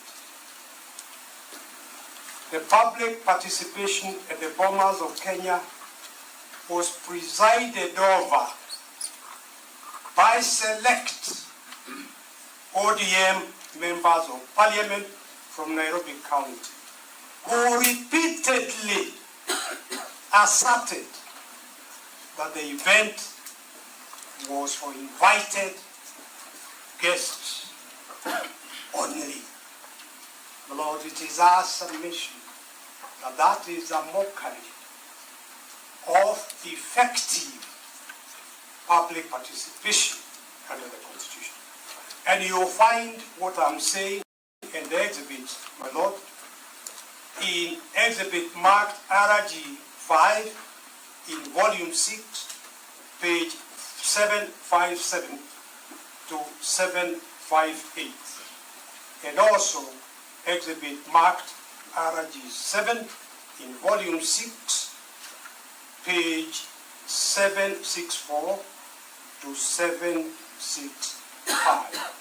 The public participation at the Bomas of Kenya was presided over by select ODM members of parliament from Nairobi County, who repeatedly asserted that the event was for invited guests only. Lord, it is our submission that that is a mockery of effective public participation under the Constitution. And you'll find what I'm saying in the exhibit, my Lord, in exhibit marked RG 5 in volume 6, page 757 to 758. And also exhibit marked RG 7 in volume 6, page 764 to 765.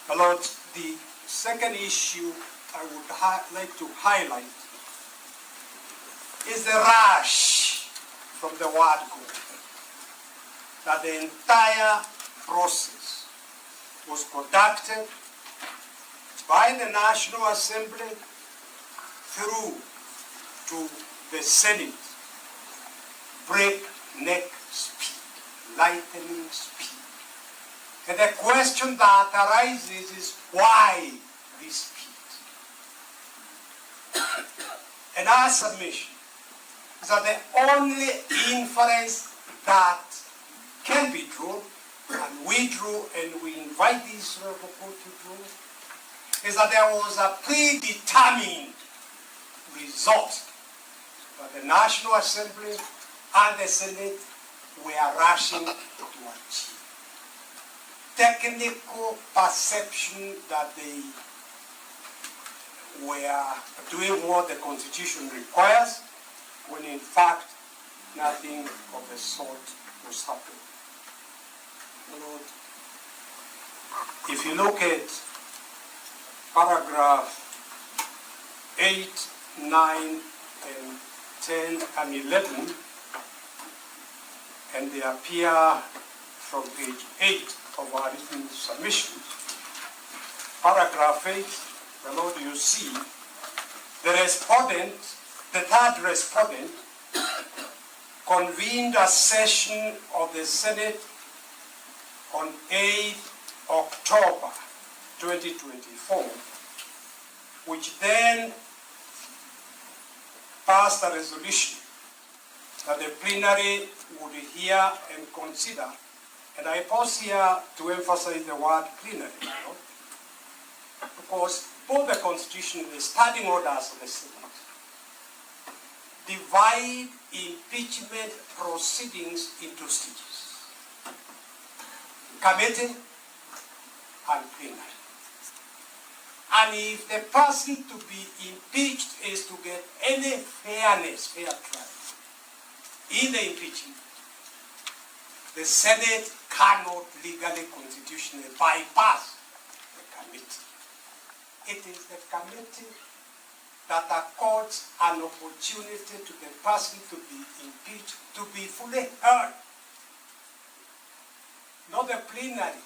My Lord, the second issue I would like to highlight is the rush from the word go, that the entire process was conducted by the National Assembly through to the Senate, breakneck speed, lightning speed. And the question that arises is why this speed? And our submission is that the only inference that can be drawn, and we drew, and we invite this report to draw, is that there was a predetermined result that the National Assembly and the Senate were rushing to achieve. Technical perception that they were doing what the Constitution requires, when in fact nothing of the sort was happening. Lord, if you look at paragraph 8, 9, and 10, and 11, and they appear from page 8 of our written submission. Paragraph 8, my Lord, you see, the respondent, the third respondent, convened a session of the Senate on 8 October 2024, which then passed a resolution that the plenary would hear and consider, and I pause here to emphasize the word plenary, because both the Constitution and the standing orders of the Senate divide impeachment proceedings into stages: committee and plenary. And if the person to be impeached is to get any fair trial in the impeachment, the Senate cannot legally, constitutionally bypass the committee. It is the committee that accords an opportunity to the person to be impeached to be fully heard, not the plenary.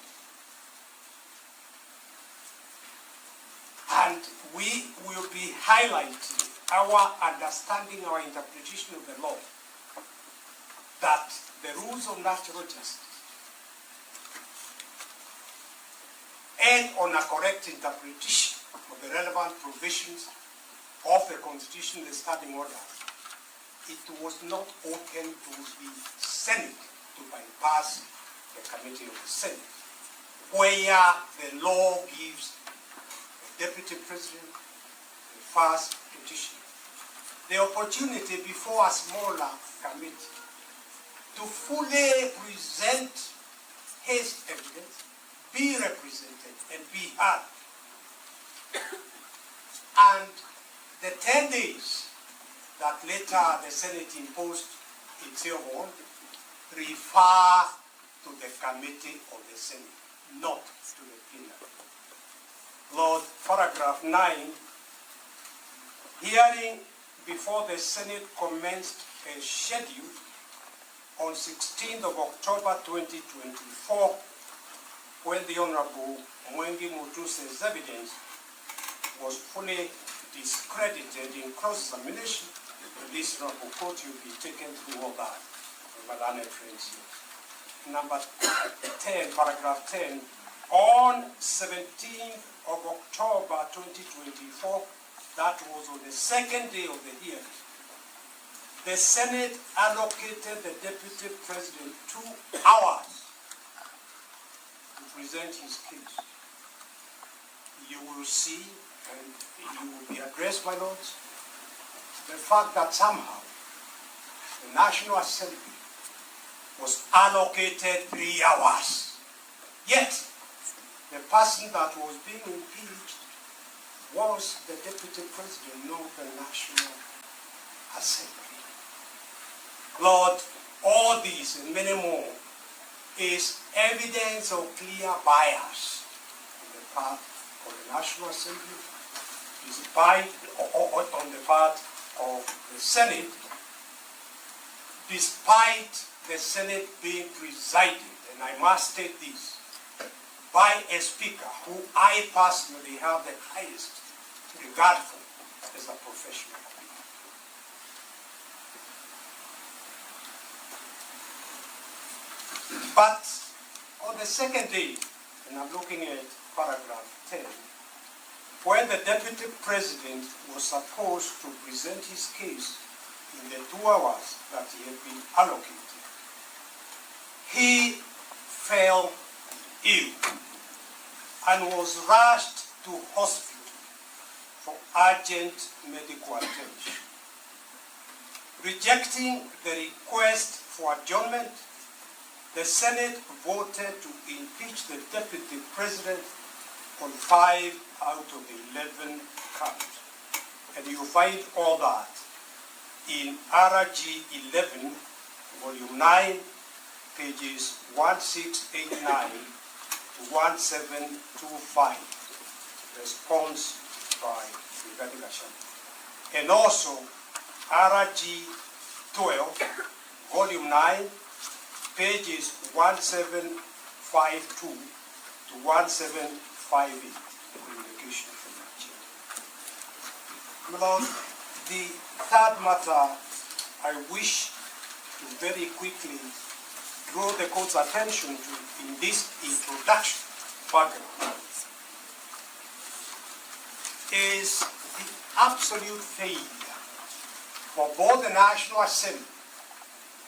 And we will be highlighting our understanding, our interpretation of the law, that the rules of natural justice and on a correct interpretation of the relevant provisions of the Constitution and the standing order, it was not open to the Senate to bypass the committee of the Senate, where the law gives the Deputy President, the first petitioner, the opportunity before a smaller committee to fully present his evidence, be represented, and be heard. And the 10 days that later the Senate imposed itself on refer to the committee of the Senate, not to the plenary. Lord, paragraph 9, hearing before the Senate commenced a schedule on 16th of October 2024, when the Honorable Mwengi Mutuse's evidence was fully discredited in cross-examination. This Honorable Court will be taken through all that with my learned friends here. Number 10, paragraph 10, on 17th of October 2024, that was on the second day of the hearing, the Senate allocated the Deputy President 2 hours to present his case. You will see, and you will be addressed, my lords, the fact that somehow the National Assembly was allocated 3 hours. Yet, the person that was being impeached was the Deputy President, not the National Assembly. Lord, all this and many more is evidence of clear bias on the part of the National Assembly, despite on the part of the Senate, despite the Senate being presided, and I must state this, by a speaker who I personally have the highest regard for as a professional. But on the second day, and I'm looking at paragraph 10, when the Deputy President was supposed to present his case in the 2 hours that he had been allocated, he fell ill and was rushed to hospital for urgent medical attention. Rejecting the request for adjournment, the Senate voted to impeach the Deputy President on 5 out of the 11 counts. And you find all that in RG 11, volume 9, pages 1689 to 1725, response by Brigadier Gachagua. and also RG 12, volume 9, pages 1752 to 1758, communication from Nigeria. My Lord, the third matter I wish to very quickly draw the court's attention to in this introduction paragraph is the absolute failure for both the National Assembly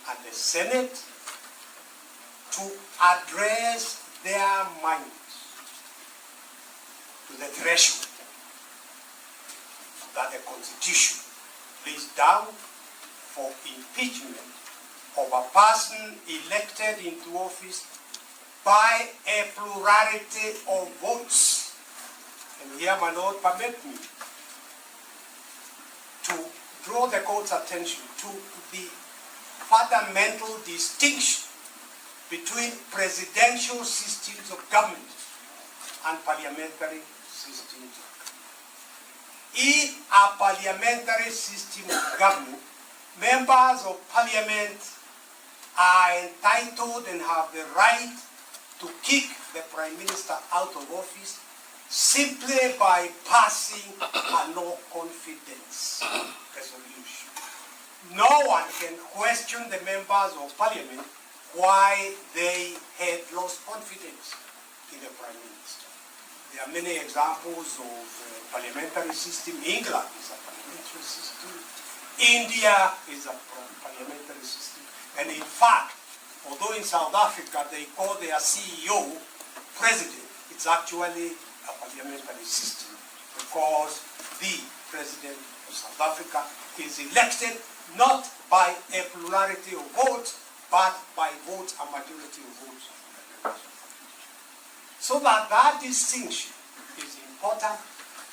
and the Senate to address their minds to the threshold that the Constitution lays down for impeachment of a person elected into office by a plurality of votes. And here, my Lord, permit me to draw the court's attention to the fundamental distinction between presidential systems of government and parliamentary systems of government. In a parliamentary system of government, members of parliament are entitled and have the right to kick the Prime Minister out of office simply by passing a no confidence resolution. No one can question the members of parliament why they had lost confidence in the Prime Minister. There are many examples of parliamentary system. England is a parliamentary system. India is a parliamentary system. And in fact, although in South Africa they call their CEO president, it's actually a parliamentary system because the president of South Africa is elected not by a plurality of votes, but by votes, a majority of votes. So that distinction is important.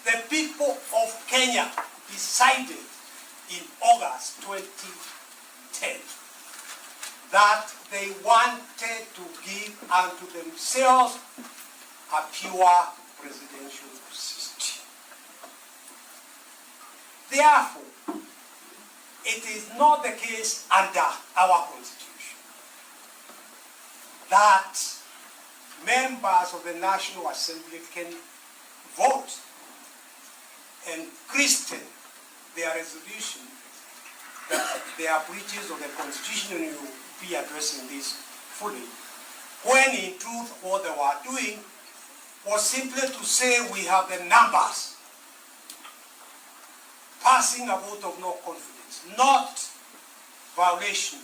The people of Kenya decided in August 2010 that they wanted to give unto themselves a pure presidential system. Therefore, it is not the case under our Constitution that members of the National Assembly can vote and christen their resolution that they are breaches of the Constitution, and you will be addressing this fully, when in truth what they were doing was simply to say we have the numbers, passing a vote of no confidence, not violation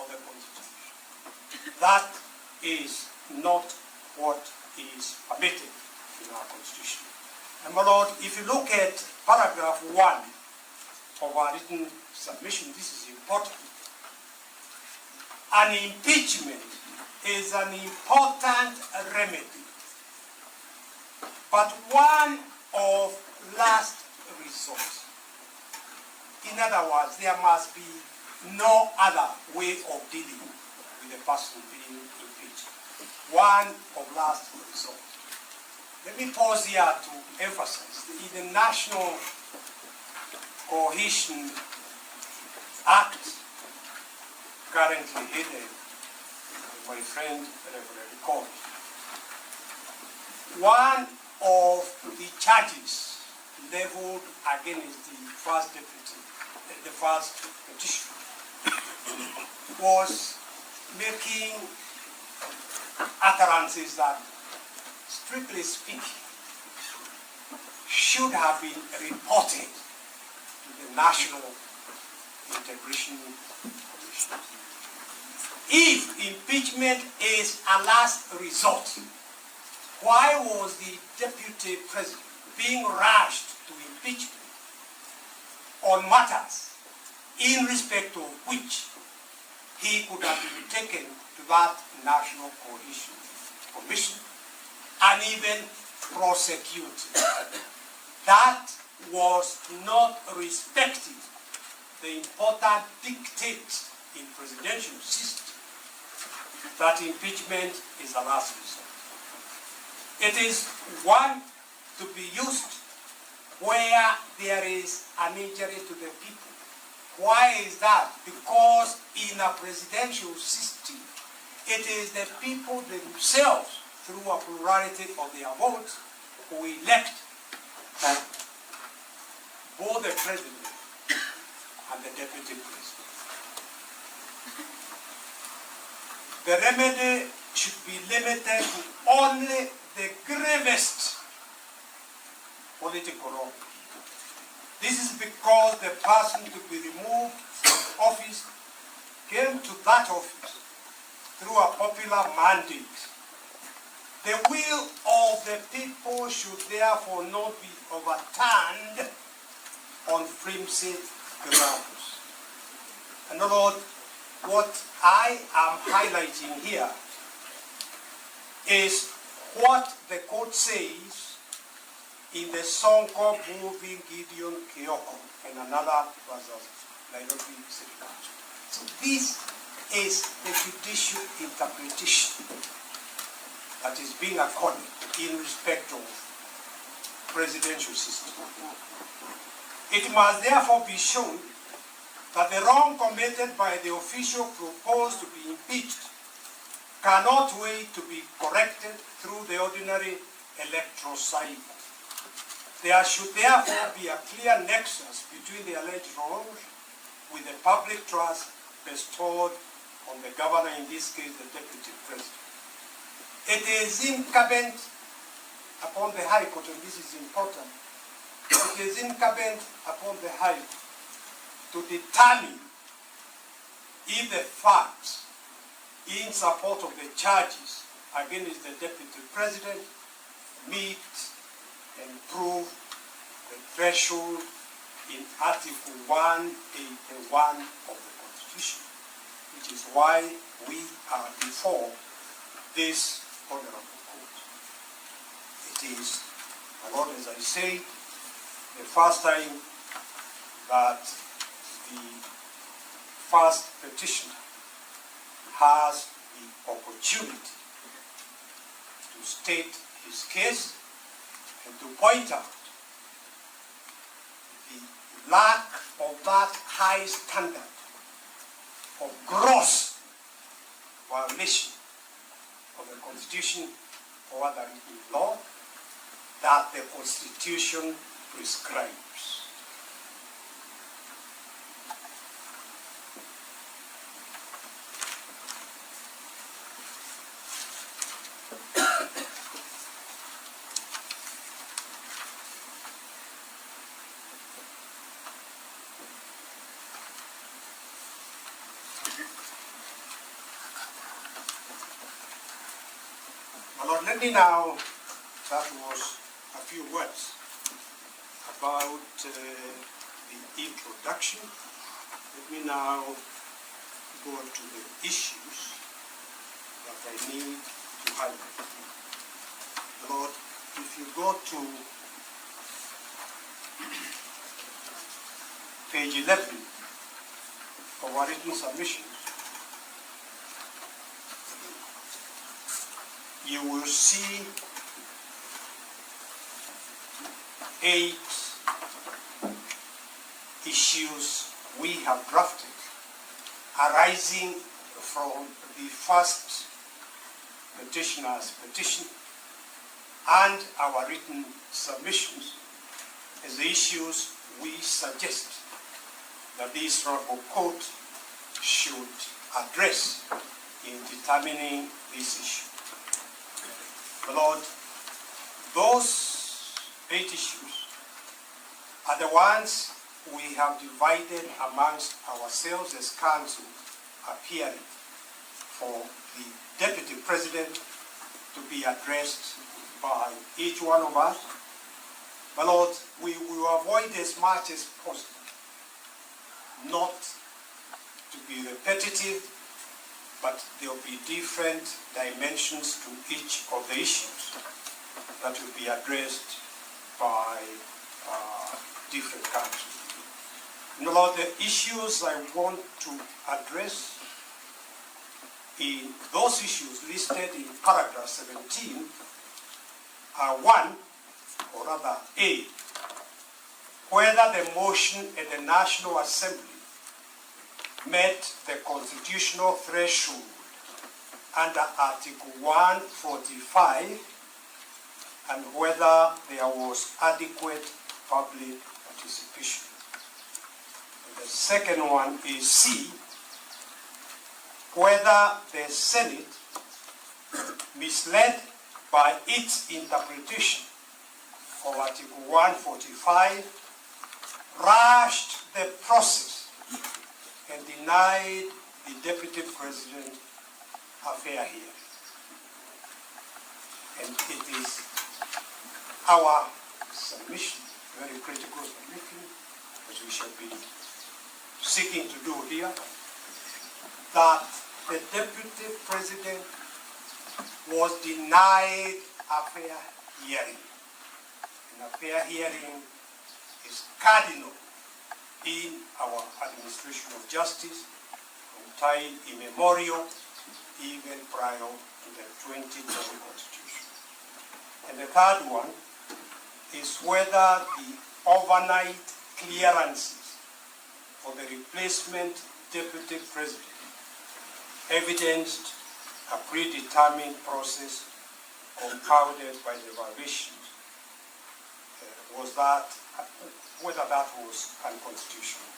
of the Constitution. That is not what is permitted in our Constitution. And my Lord, if you look at paragraph 1 of our written submission, this is important. An impeachment is an important remedy, but one of last resort. In other words, there must be no other way of dealing with the person being impeached. One of last resort. Let me pause here to emphasize that in the National Cohesion Act, currently headed by my friend Reverend Court, one of the charges leveled against the first petition was making utterances that, strictly speaking, should have been reported to the National Integration Commission. If impeachment is a last resort, why was the Deputy President being rushed to impeachment on matters in respect of which he could have been taken to that National Cohesion Commission and even prosecuted? That was not respecting the important dictate in presidential system that impeachment is a last resort. It is one to be used when where there is an injury to the people. Why is that? Because in a presidential system, it is the people themselves, through a plurality of their votes, who elect both the president and the deputy president. The remedy should be limited to only the gravest political wrong. This is because the person to be removed from office came to that office through a popular mandate. The will of the people should therefore not be overturned on flimsy grounds. And Lord, what I am highlighting here is what the court says in the song called Moving Gideon Kioko and another versus Nairobi City Council. So this is the judicial interpretation that is being accorded in respect of presidential system. It must therefore be shown that the wrong committed by the official proposed to be impeached cannot wait to be corrected through the ordinary electoral cycle. There should therefore be a clear nexus between the alleged wrongs with the public trust bestowed on the governor, in this case the deputy president. It is incumbent upon the High Court, and this is important, it is incumbent upon the High Court to determine if the facts in support of the charges against the deputy president meet and prove the threshold in Article 181 of the Constitution, which is why we are before this honorable court. It is, my Lord, as I say, the first time that the first petitioner has the opportunity to state his case and to point out the lack of that high standard of gross violation of the Constitution or other law that the Constitution prescribes. Lord, let me now, that was a few words about the introduction. Let me now go to the issues that I need to highlight. Lord, if you go to page 11 of our written submissions, you will see 8 issues we have drafted arising from the first petitioner's petition and our written submissions as the issues we suggest that this honorable court should address in determining this issue. Lord, those 8 issues are the ones we have divided amongst ourselves as council, appearing for the deputy president to be addressed by each one of us. But Lord, we will avoid as much as possible not to be repetitive, but there will be different dimensions to each of the issues that will be addressed by different countries. Lord, the issues I want to address in those issues listed in paragraph 17 are 1, or rather A, whether the motion at the National Assembly met the constitutional threshold under Article 145 and whether there was adequate public participation. And the second one is C, whether the Senate, misled by its interpretation of Article 145, rushed the process and denied the Deputy President a fair hearing. And it is our submission, very critical submission, as we shall be seeking to do here, that the Deputy President was denied a fair hearing. And a fair hearing is cardinal in our administration of justice from time immemorial, even prior to the 2010 Constitution. And the third one is whether the overnight clearances for the replacement Deputy President evidenced a predetermined process compounded by the violations, whether that was unconstitutional.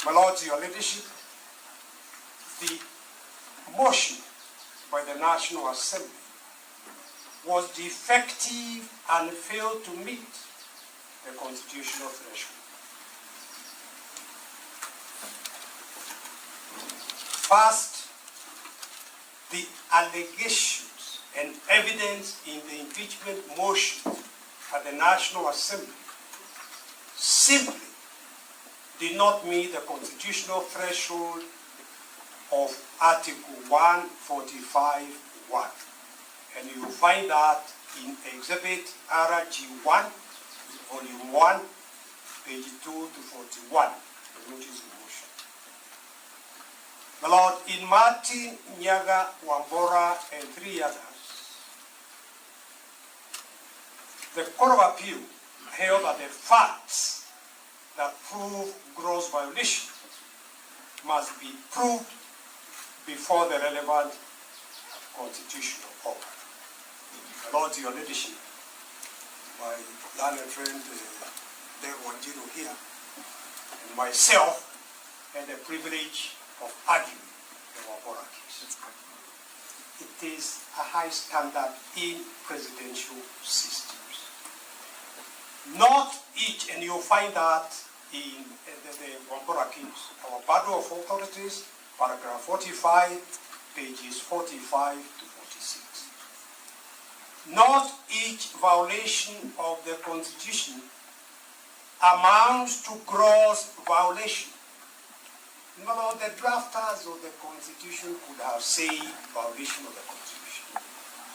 My Lords, Your Leadership, the motion by the National Assembly was defective and failed to meet the constitutional threshold. First, the allegations and evidence in the impeachment motion at the National Assembly simply did not meet the constitutional threshold of Article 145(1). And you will find that in Exhibit RG1, Volume 1, page 2 to 41, the notice of motion. My Lord, in Martin, Nyaga, Wambora, and 3 others, the Court of Appeal held that the facts that prove gross violation must be proved before the relevant constitutional order. My Lord, Your Leadership, my learned friend Dave Wanjiru here, and myself had the privilege of arguing the Wambora case. It is a high standard in presidential systems. Not each, and you'll find that in the Wambora case, our Battle of Authorities, paragraph 45, pages 45 to 46. Not each violation of the Constitution amounts to gross violation. You know, the drafters of the Constitution could have said violation of the Constitution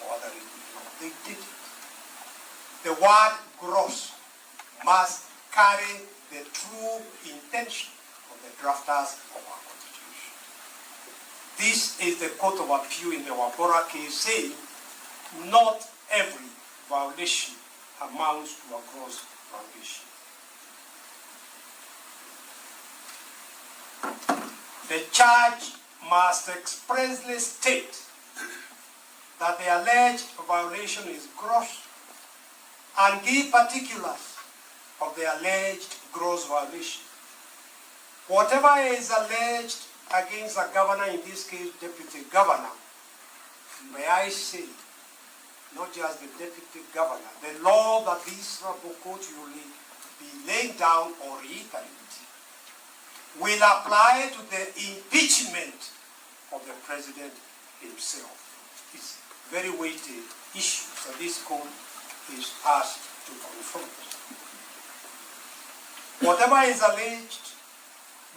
or other reasons. They didn't. The word gross must carry the true intention of the drafters of our Constitution. This is the Court of Appeal in the Wambora case saying not every violation amounts to a gross violation. The charge must expressly state that the alleged violation is gross and give particulars of the alleged gross violation. Whatever is alleged against a governor, in this case deputy governor, may I say, not just the deputy governor, the law that this court will be laid down or reiterate will apply to the impeachment of the president himself. It's a very weighty issue that this court is asked to confront. Whatever is alleged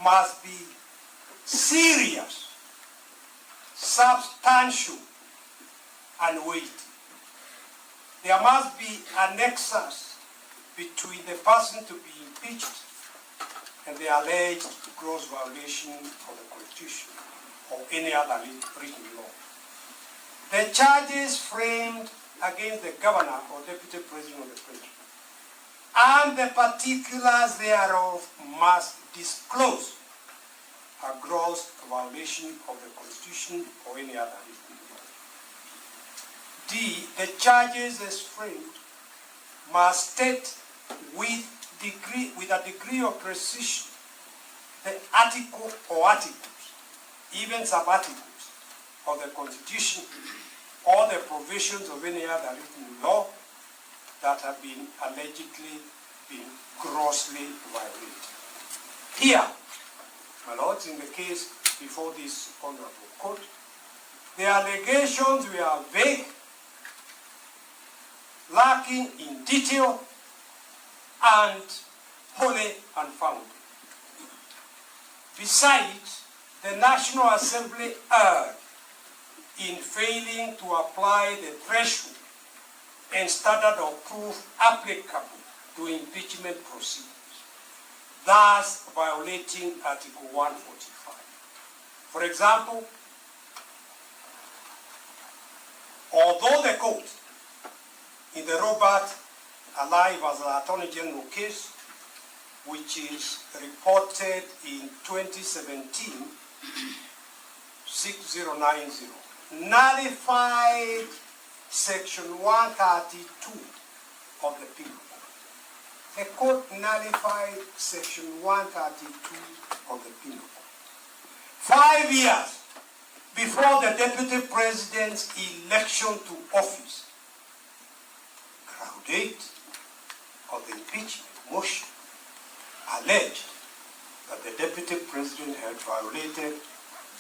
must be serious, substantial, and weighty. There must be a nexus between the person to be impeached and the alleged gross violation of the Constitution or any other written law. The charges framed against the governor or deputy president of the country, and the particulars thereof must disclose a gross violation of the Constitution or any other written law. D, the charges as framed must state with a degree of precision the article or articles, even sub-articles of the Constitution or the provisions of any other written law that have been allegedly been grossly violated. Here, my lords, in the case before this honorable court, the allegations were vague, lacking in detail, and wholly unfounded. Besides, the National Assembly erred in failing to apply the threshold and standard of proof applicable to impeachment proceedings, thus violating Article 145. For example, although the court in the Robert Alive as the Attorney General case, which is reported in 2017-6090, nullified Section 132 of the Penal Code. The court nullified Section 132 of the Penal Code 5 years before the Deputy President's election to office. Ground 8 of the impeachment motion alleged that the Deputy President had violated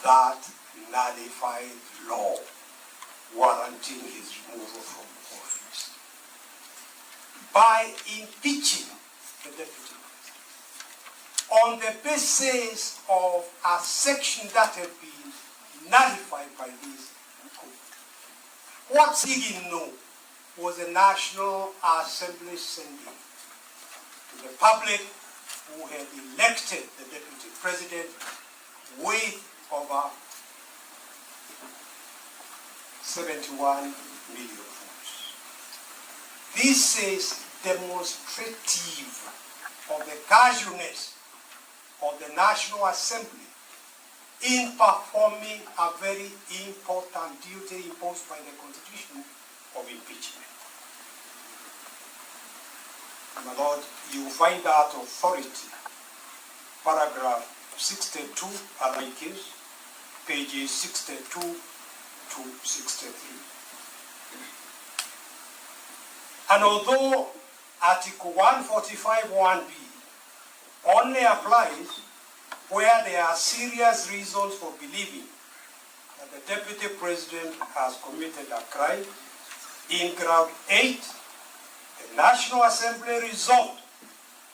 that nullified law warranting his removal from office by impeaching the Deputy President on the basis of a section that had been nullified by this court. What he didn't know was the National Assembly sending to the public who had elected the Deputy President with over 71 million votes. This is demonstrative of the casualness of the National Assembly in performing a very important duty imposed by the Constitution of impeachment. My Lord, you find that authority, paragraph 62, case, pages 62 to 63. And although Article 145(1)(b) only applies where there are serious reasons for believing that the Deputy President has committed a crime, in Ground 8, the National Assembly resolved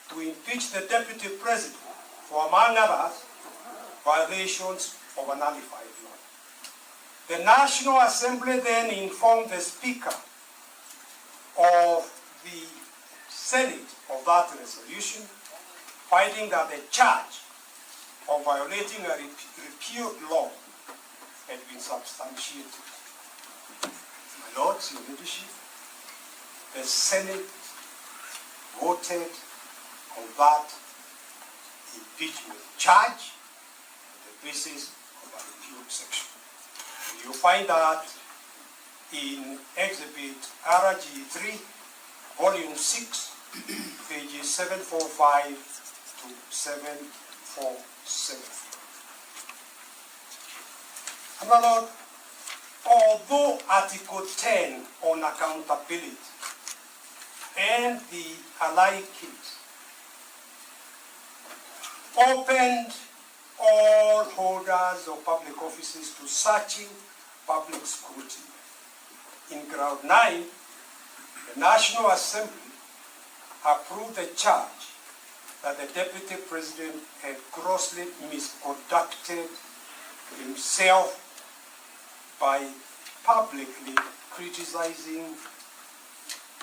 to impeach the Deputy President for, among others, violations of a nullified law. The National Assembly then informed the Speaker of the Senate of that resolution, finding that the charge of violating a repealed law had been substantiated. My Lords, Your Leadership, the Senate voted on that impeachment charge on the basis of a repealed section. You find that in Exhibit RG3, Volume 6, pages 745 to 747. And my Lord, although Article 10 on accountability and the allied case opened all holders of public offices to searching public scrutiny, in Ground 9, the National Assembly approved the charge that the Deputy President had grossly misconducted himself by publicly criticizing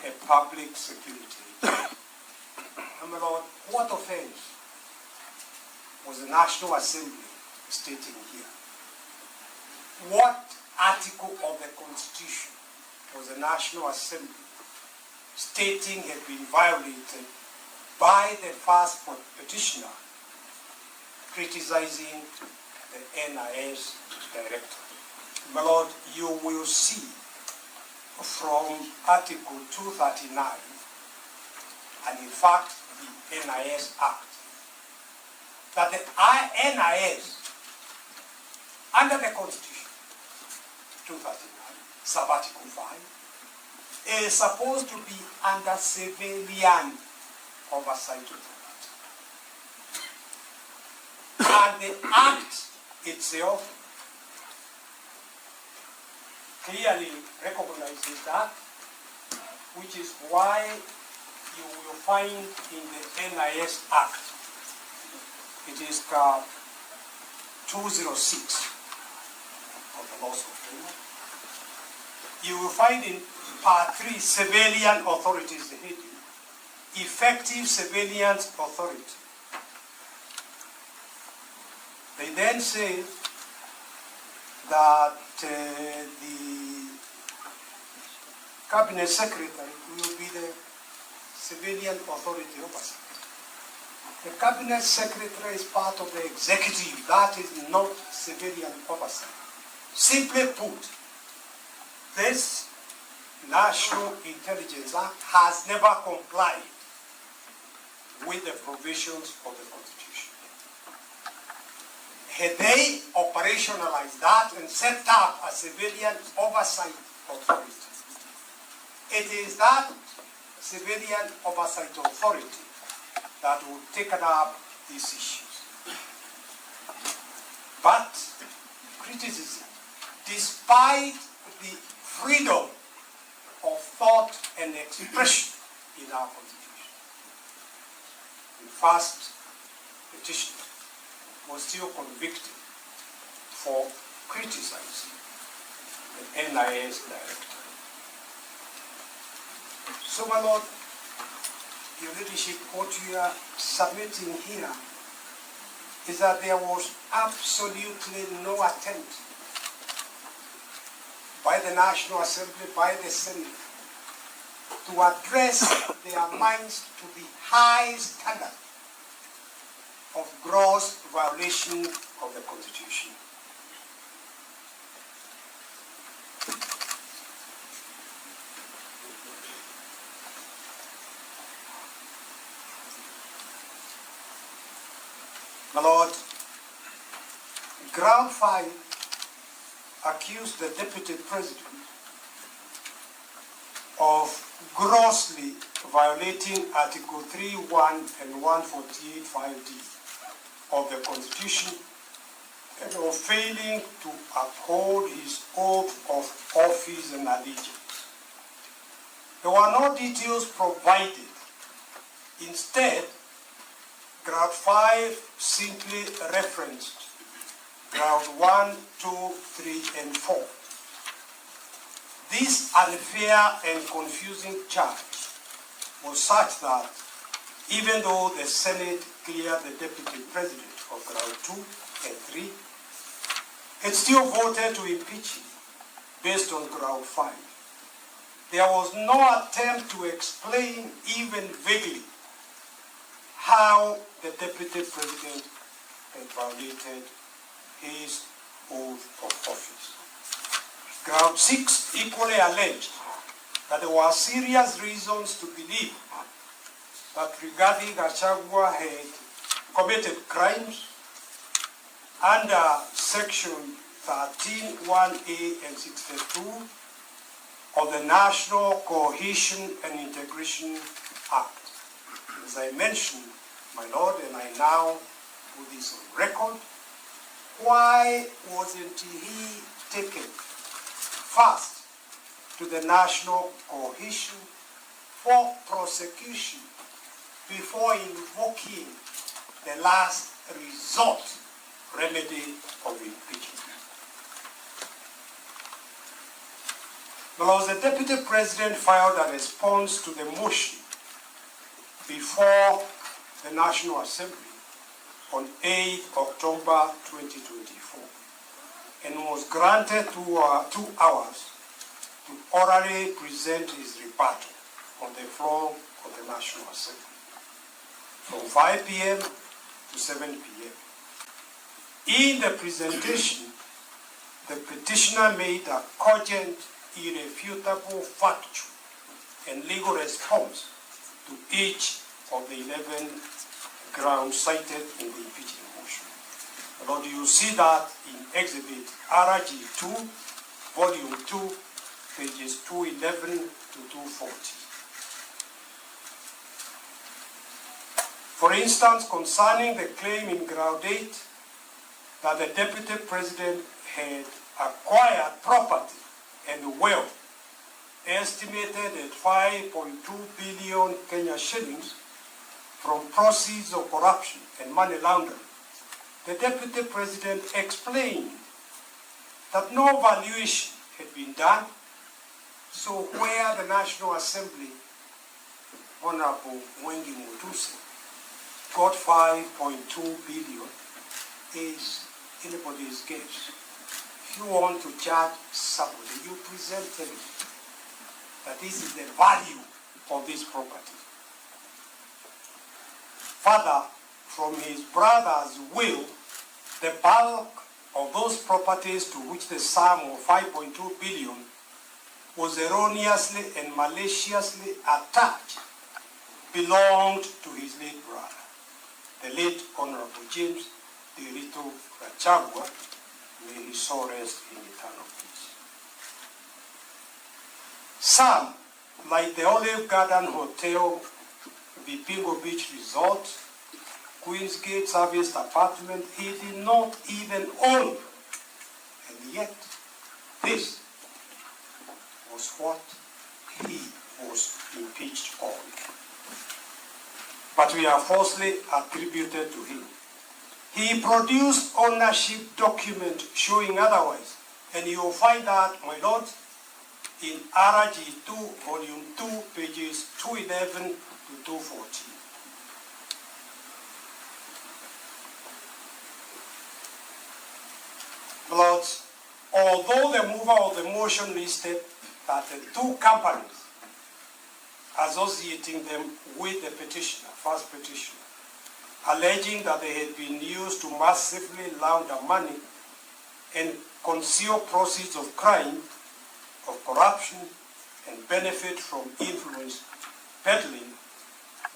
a public security. And my Lord, what offense was the National Assembly stating here? What article of the Constitution was the National Assembly, stating had been violated by the first petitioner, criticizing the NIS director. My Lord, you will see from Article 239, and in fact the NIS Act, that the NIS, under the Constitution, 239, sub-article 5, is supposed to be under civilian oversight of the matter. And the Act itself clearly recognizes that, which is why you will find in the NIS Act, it is 206 of the laws of Kenya. You will find in Part 3, civilian authorities, the heading, effective civilian authority. They then say that the cabinet secretary will be the civilian authority oversight. The cabinet secretary is part of the executive. That is not civilian oversight. Simply put, this National Intelligence Act has never complied with the provisions of the Constitution. Had they operationalized that and set up a civilian oversight authority, it is that civilian oversight authority that will take up these issues. But criticism, despite the freedom of thought and expression in our Constitution, the first petitioner was still convicted for criticizing the NIS director. So, my Lord, Your Leadership, what you are submitting here is that there was absolutely no attempt by the National Assembly, by the Senate, to address their minds to the high standard of gross violation of the Constitution. My Lord, Ground 5 accused the Deputy President of grossly violating Article 3.1 and 148.5d of the Constitution and of failing to uphold his oath of office and allegiance. There were no details provided. Instead, Ground 5 simply referenced Ground 1, 2, 3, and 4. This unfair and confusing charge was such that even though the Senate cleared the Deputy President of Ground 2 and 3, it still voted to impeach him based on Ground 5. There was no attempt to explain even vaguely how the Deputy President had violated his oath of office. Ground 6 equally alleged that there were serious reasons to believe that Rigathi Gachagua had committed crimes under Section 13(1)(a) and 62 of the National Cohesion and Integration Act. As I mentioned, my Lord, and I now put this on record, why wasn't he taken first to the National Cohesion for prosecution before invoking the last resort remedy of impeachment? Because the Deputy President filed a response to the motion before the National Assembly on 8 October 2024 and was granted 2 hours to orally present his rebuttal on the floor of the National Assembly from 5 p.m. to 7 p.m. In the presentation, the petitioner made a cogent, irrefutable, factual, and legal response to each of the 11 grounds cited in the impeachment motion. Lord, you see that in Exhibit RG2, Volume 2, pages 211 to 240. For instance, concerning the claim in Ground 8 that the Deputy President had acquired property and wealth estimated at 5.2 billion Kenya shillings from proceeds of corruption and money laundering, the Deputy President explained that no valuation had been done, so where the National Assembly, Honorable Wengi Mutuse, got 5.2 billion is anybody's guess. If you want to charge somebody, you present evidence that this is the value of this property. Further, from his brother's will, the bulk of those properties to which the sum of 5.2 billion was erroneously and maliciously attached belonged to his late brother, the late Honorable James Dirito Gachagua. May his soul rest in eternal peace. Some, like the Olive Garden Hotel, Vipingo Beach Resort, Queen's Gate Service Apartment, he did not even own. And yet, this was what he was impeached on. But we are falsely attributed to him. He produced ownership document showing otherwise, and you will find that, my lord, in RG2, Volume 2, pages 211 to 214. Lords, although the mover of the motion listed that the two companies associating them with the petitioner, first petitioner, alleging that they had been used to massively launder money and conceal proceeds of crime, of corruption, and benefit from influence peddling,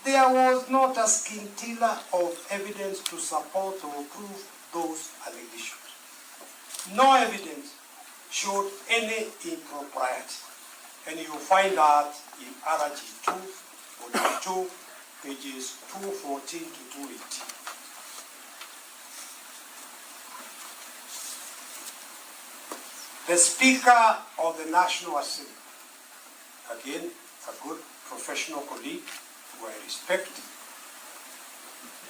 there was not a scintilla of evidence to support or prove those allegations. No evidence showed any impropriety, and you will find that in RG2, Volume 2, pages 214 to 218. The Speaker of the National Assembly, again, a good professional colleague who I respect,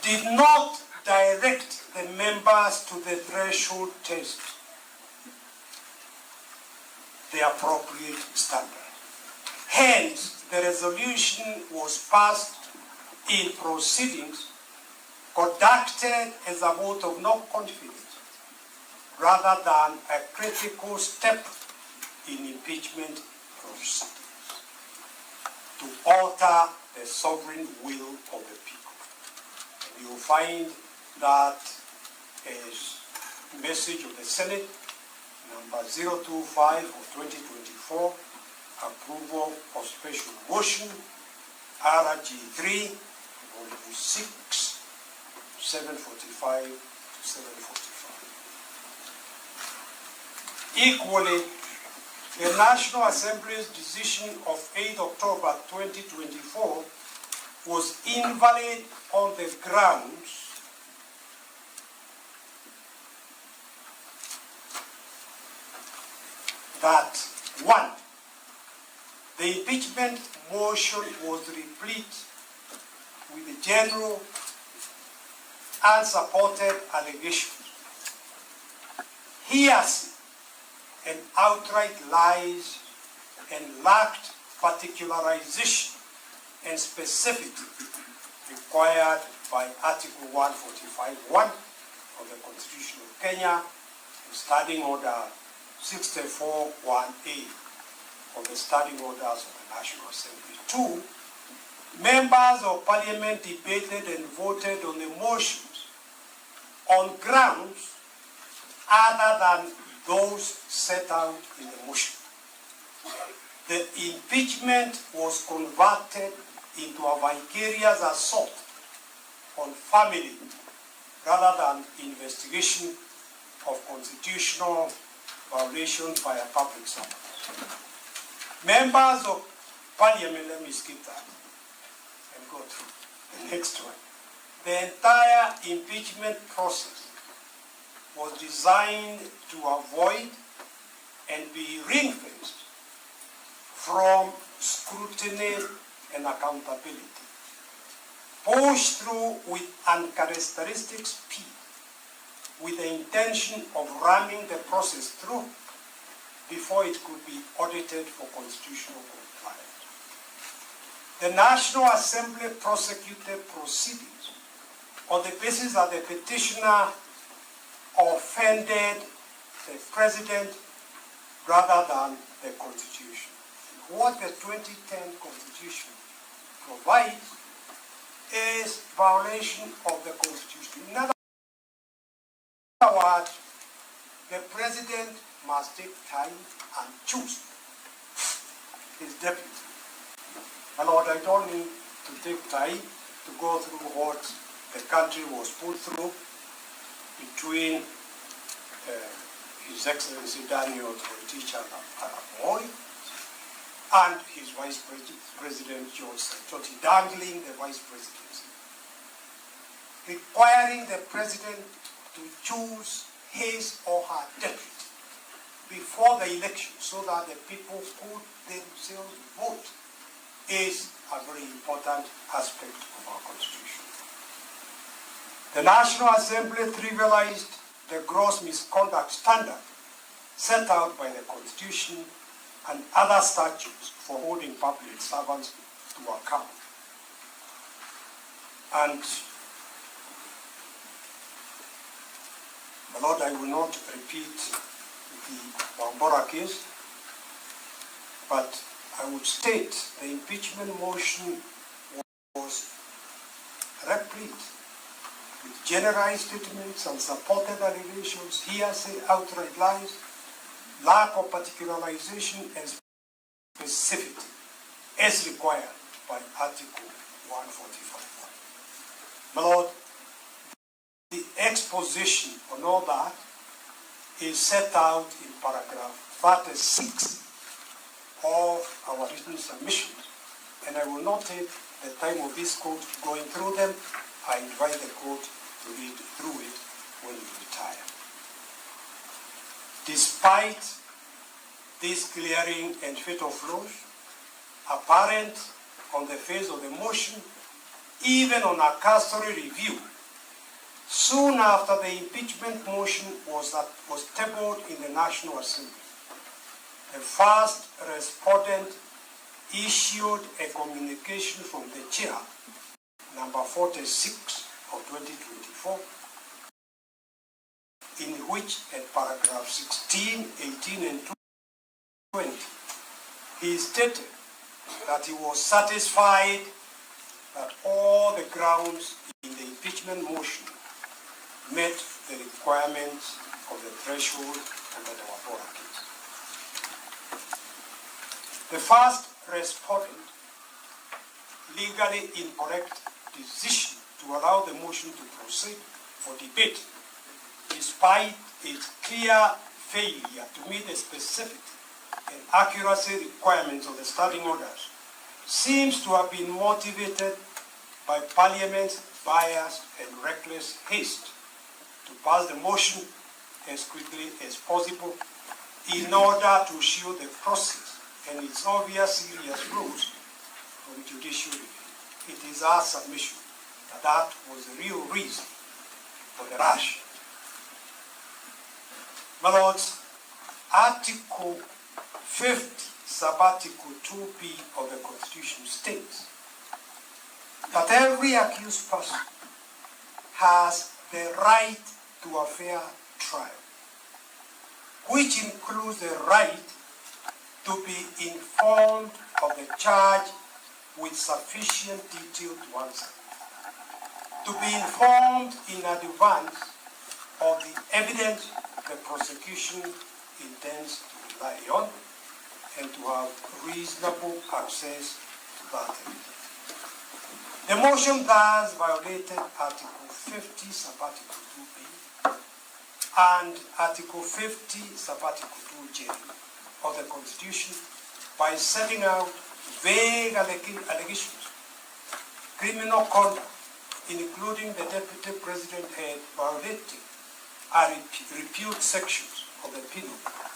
did not direct the members to the threshold test, the appropriate standard. Hence, the resolution was passed in proceedings conducted as a vote of no confidence, rather than a critical step in impeachment proceedings to alter the sovereign will of the people. And you will find that as message of the Senate, number 025 of 2024, approval of special motion, RG3, Volume 6, 745 to 745. Equally, the National Assembly's decision of 8 October 2024 was invalid on the grounds that, one, the impeachment motion was replete with the general unsupported allegations, hearsay, and outright lies, and lacked particularization and specificity required by Article 145(1) of the Constitution of Kenya and Standing Order 64(1)A. of the standing orders of the National Assembly. 2, members of Parliament debated and voted on the motions on grounds other than those set out in the motion. The impeachment was converted into a vicarious assault on family rather than investigation of constitutional violations by a public servant. Members of Parliament, let me skip that and go through the next one. The entire impeachment process was designed to avoid and be ring-fenced from scrutiny and accountability, pushed through with uncharacteristic speed, with the intention of ramming the process through before it could be audited for constitutional compliance. The National Assembly prosecuted proceedings on the basis that the petitioner offended the President rather than the Constitution. What the 2010 Constitution provides is violation of the Constitution. In other words, the President must take time and choose his deputy. My Lord, I don't need to take time to go through what the country was put through between His Excellency Daniel Toroitich Arap Moi and his Vice President George Saitoti, dangling the Vice Presidency, requiring the President to choose his or her deputy before the election so that the people could themselves vote is a very important aspect of our Constitution. The National Assembly trivialized the gross misconduct standard set out by the Constitution and other statutes for holding public servants to account. And, my Lord, I will not repeat the Bambora case, but I would state the impeachment motion was replete with generalized statements, unsupported allegations, hearsay, outright lies, lack of particularization and specificity as required by Article 145. My Lord, the exposition on all that is set out in paragraph 36 of our written submissions, and I will not take the time of this court going through them. I invite the court to read through it when you retire. Despite these glaring and fatal flaws apparent on the face of the motion, even on a cursory review, soon after the impeachment motion was tabled in the National Assembly, the first respondent issued a communication from the chair, number 46 of 2024, in which at paragraph 16, 18, and 20, he stated that he was satisfied that all the grounds in the impeachment motion met the requirements of the threshold under the Wabora case. The first respondent legally incorrect decision to allow the motion to proceed for debate, despite its clear failure to meet the specific and accuracy requirements of the standing orders, seems to have been motivated by Parliament's bias and reckless haste to pass the motion as quickly as possible in order to shield the process and its obvious serious flaws from judicial review. It is our submission that that was the real reason for the rush. My Lords, Article 50, Sub-Article 2B of the Constitution states that every accused person has the right to a fair trial, which includes the right to be informed of the charge with sufficient detail to answer, to be informed in advance of the evidence the prosecution intends to rely on, and to have reasonable access to that evidence. The motion thus violated Article 50, Subarticle 2b, and Article 50, Subarticle 2j of the Constitution by setting out vague allegations, criminal conduct, including the Deputy President had violated and repealed sections of the penal code,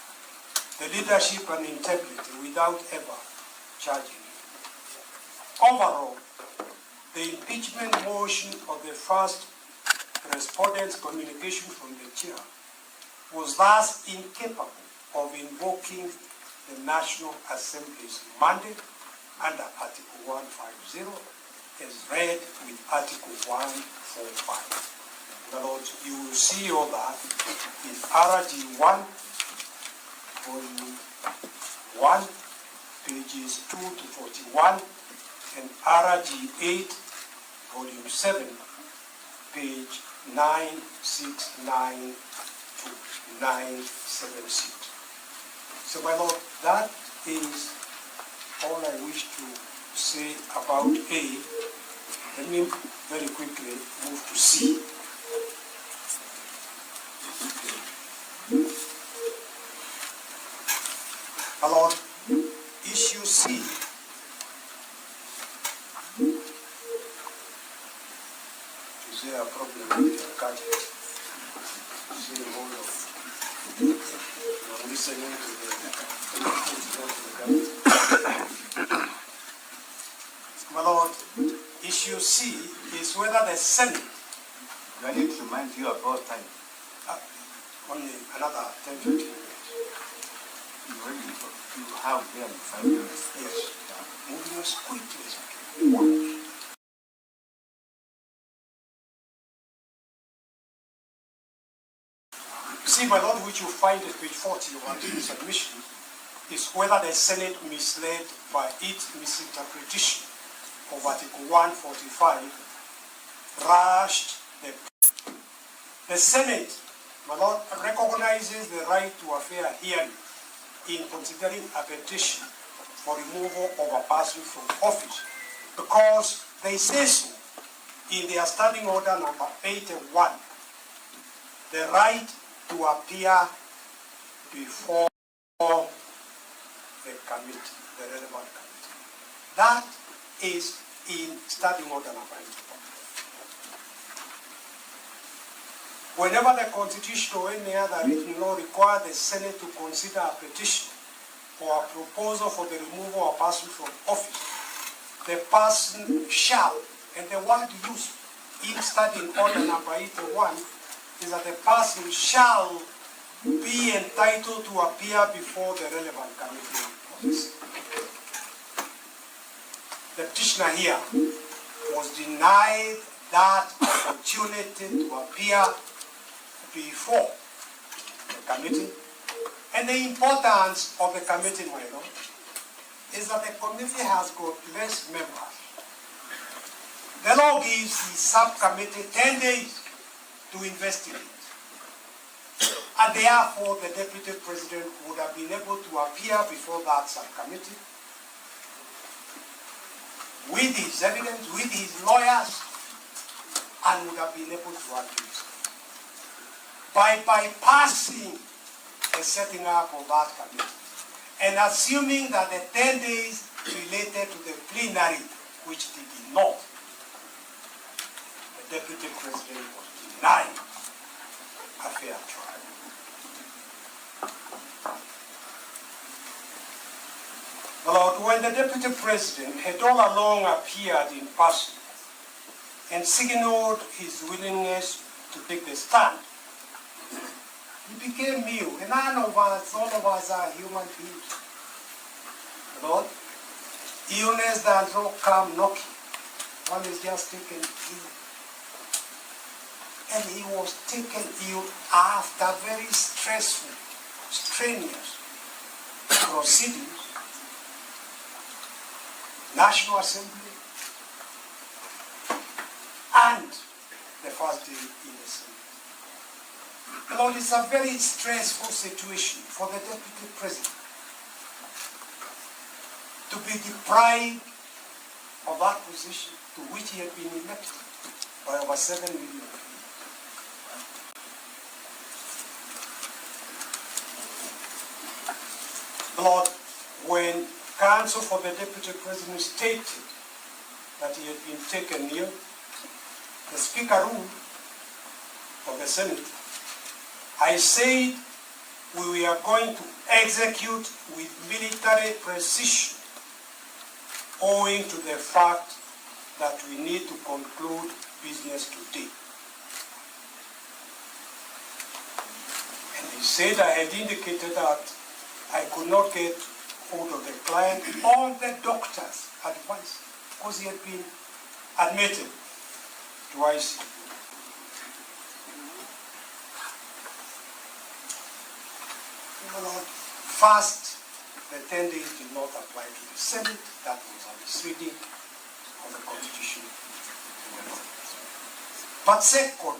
the leadership and integrity without ever charging it. Overall, the impeachment motion of the first respondent's communication from the chair was thus incapable of invoking the National Assembly's mandate under Article 150 as read with Article 145. In other words, you will see all that in RG 1, Volume 1, pages 2 to 41, and RG 8, Volume 7, page 969 to 976. So, my Lord, that is all I wish to say about A. Let me very quickly move to C. My Lord, issue C is there a problem with your gadget? Is there a hold of you're listening to the My Lord, issue C is whether the Senate. Do I need to remind you about time? Only another 10, 15 minutes. You have them 5 minutes. Yes. Moving as quickly as we can. See, my Lord, which you find at page 40 of the submission, is whether the Senate misled by its misinterpretation of Article 145, rushed the Senate, my Lord, recognizes the right to a fair hearing in considering a petition for removal of a person from office, because they say so in their standing order number 81, the right to appear before the committee, the relevant committee. That is in standing order number 81. Whenever the Constitution or any other written law require the Senate to consider a petition or a proposal for the removal of a person from office, the person shall, and the word used in standing order number 81 is that the person shall be entitled to appear before the relevant committee of the Senate. The petitioner here was denied that opportunity to appear before the committee, and the importance of the committee, my Lord, is that the committee has got less members. The law gives the subcommittee 10 days to investigate, and therefore the Deputy President would have been able to appear before that subcommittee with his evidence, with his lawyers, and would have been able to argue his case. By bypassing the setting up of that committee and assuming that the 10 days related to the plenary, which they did not, the Deputy President was denied a fair trial. Lord, when the Deputy President had all along appeared in person and signaled his willingness to take the stand, he became mute. And none of us, all of us are human beings. Lord, illness does not come knocking. One is just taken ill. And he was taken ill after very stressful, strenuous proceedings National Assembly, and the first day in the Senate. Lord, it's a very stressful situation for the Deputy President to be deprived of that position to which he had been elected by over 7 million people. Lord, when counsel for the Deputy President stated that he had been taken ill, the Speaker ruled of the Senate, I said we are going to execute with military precision owing to the fact that we need to conclude business today. And he said I had indicated that I could not get hold of the client or the doctor's advice because he had been admitted to ICU. First, the 10 days did not apply to the Senate. That was a misreading of the Constitution. But secondly,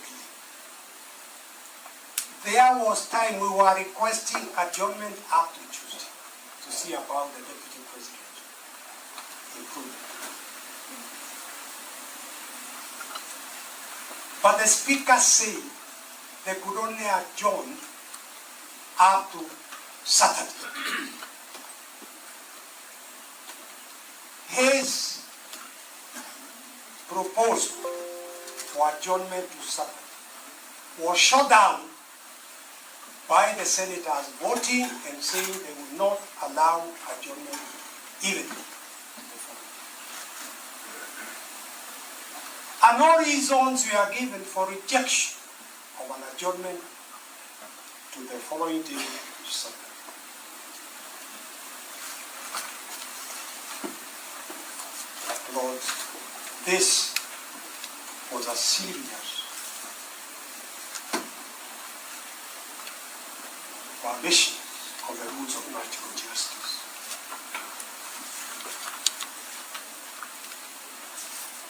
there was time we were requesting adjournment up to Tuesday to see about the Deputy President improvement. But the Speaker said they could only adjourn up to Saturday. His proposal for adjournment to Saturday was shut down by the senators voting and saying they would not allow adjournment even. And no reasons were given for rejection of an adjournment to the following day, Sunday. Lord, this was a serious violation of the rules of natural justice.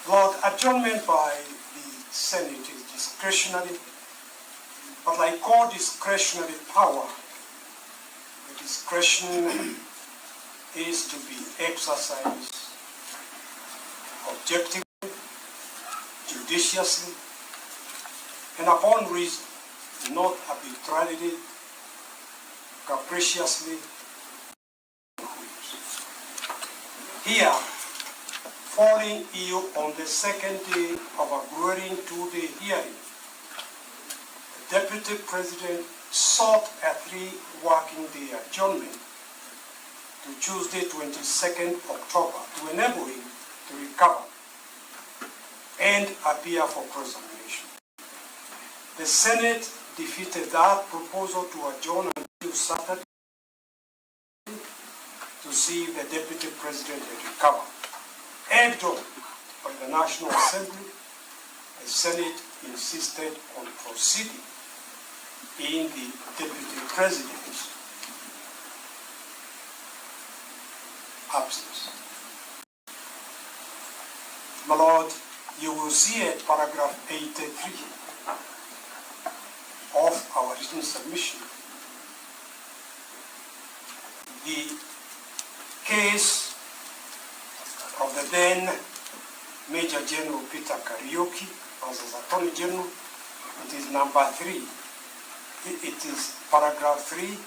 Lord, adjournment by the Senate is discretionary, but like all discretionary power, the discretion is to be exercised objectively, judiciously, and upon reason, not arbitrarily, capriciously. Here, falling ill on the second day of a grueling two-day hearing, the Deputy President sought a 3-working-day adjournment to Tuesday, 22nd October, to enable him to recover and appear for cross-examination. The Senate defeated that proposal to adjourn until Saturday to see if the Deputy President had recovered. Egged on by the National Assembly, the Senate insisted on proceeding in the Deputy President's absence. My Lord, you will see at paragraph 83 of our written submission the case of the then Major General Peter Kariuki as Attorney General. It is number 3. It is paragraph 3,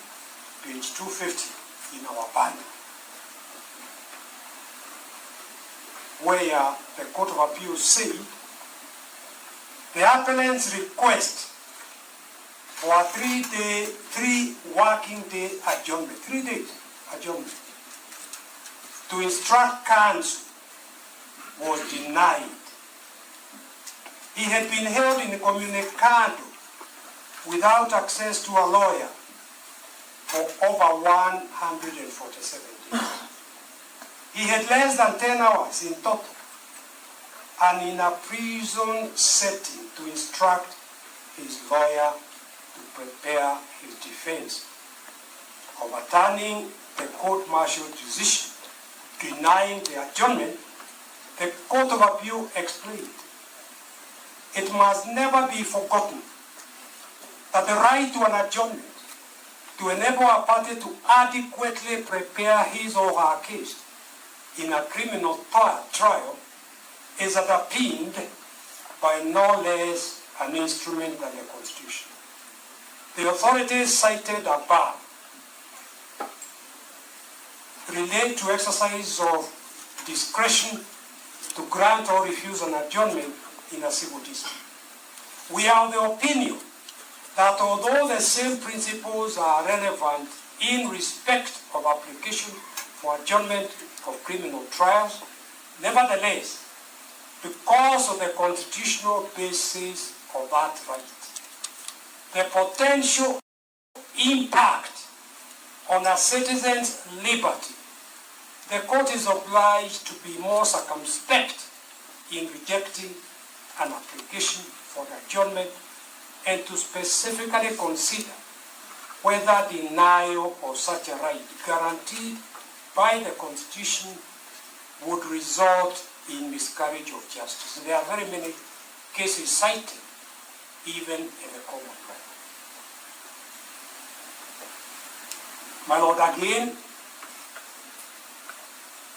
page 250 in our banner, where the Court of Appeals said the appellant's request for a 3-working-day adjournment, 3 days adjournment, to instruct counsel was denied. He had been held incommunicado without access to a lawyer for over 147 days. He had less than 10 hours in total, and in a prison setting to instruct his lawyer to prepare his defense, overturning the court-martial decision denying the adjournment, the Court of Appeal explained, it must never be forgotten that the right to an adjournment to enable a party to adequately prepare his or her case in a criminal trial is underpinned by no less an instrument than the Constitution. The authorities cited above relate to exercise of discretion to grant or refuse an adjournment in a civil dispute. We are of the opinion that although the same principles are relevant in respect of application for adjournment of criminal trials, nevertheless, because of the constitutional basis of that right, the potential impact on a citizen's liberty, the court is obliged to be more circumspect in rejecting an application for the adjournment and to specifically consider whether denial of such a right guaranteed by the Constitution would result in miscarriage of justice. There are very many cases cited, even in the common law. My Lord, again,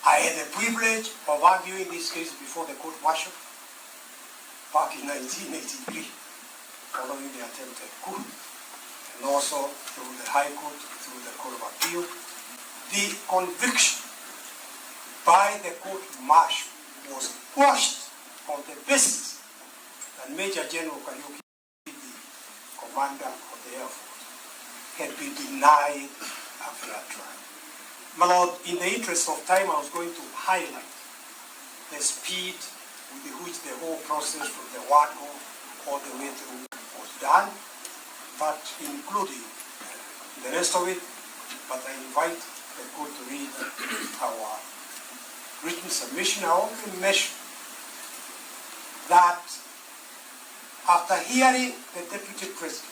I had the privilege of arguing this case before the court martial back in 1983, following the attempted coup, and also through the High Court, through the Court of Appeal. The conviction by the court martial was quashed on the basis that Major General Kariuki, the commander of the Air Force, had been denied a fair trial. My Lord, in the interest of time, I was going to highlight the speed with which the whole process from the word go all the way through was done, but including the rest of it. But I invite the court to read our written submission. I only mention that after hearing the Deputy President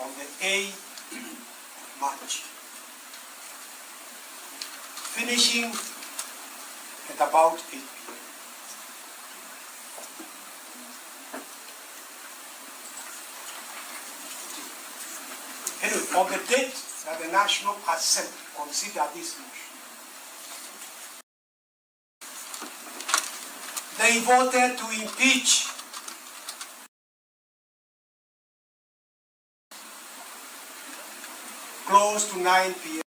on the 8th of March, finishing at about 8 p.m. Anyway, on the date that the National Assembly considered this motion, they voted to impeach close to 9 p.m.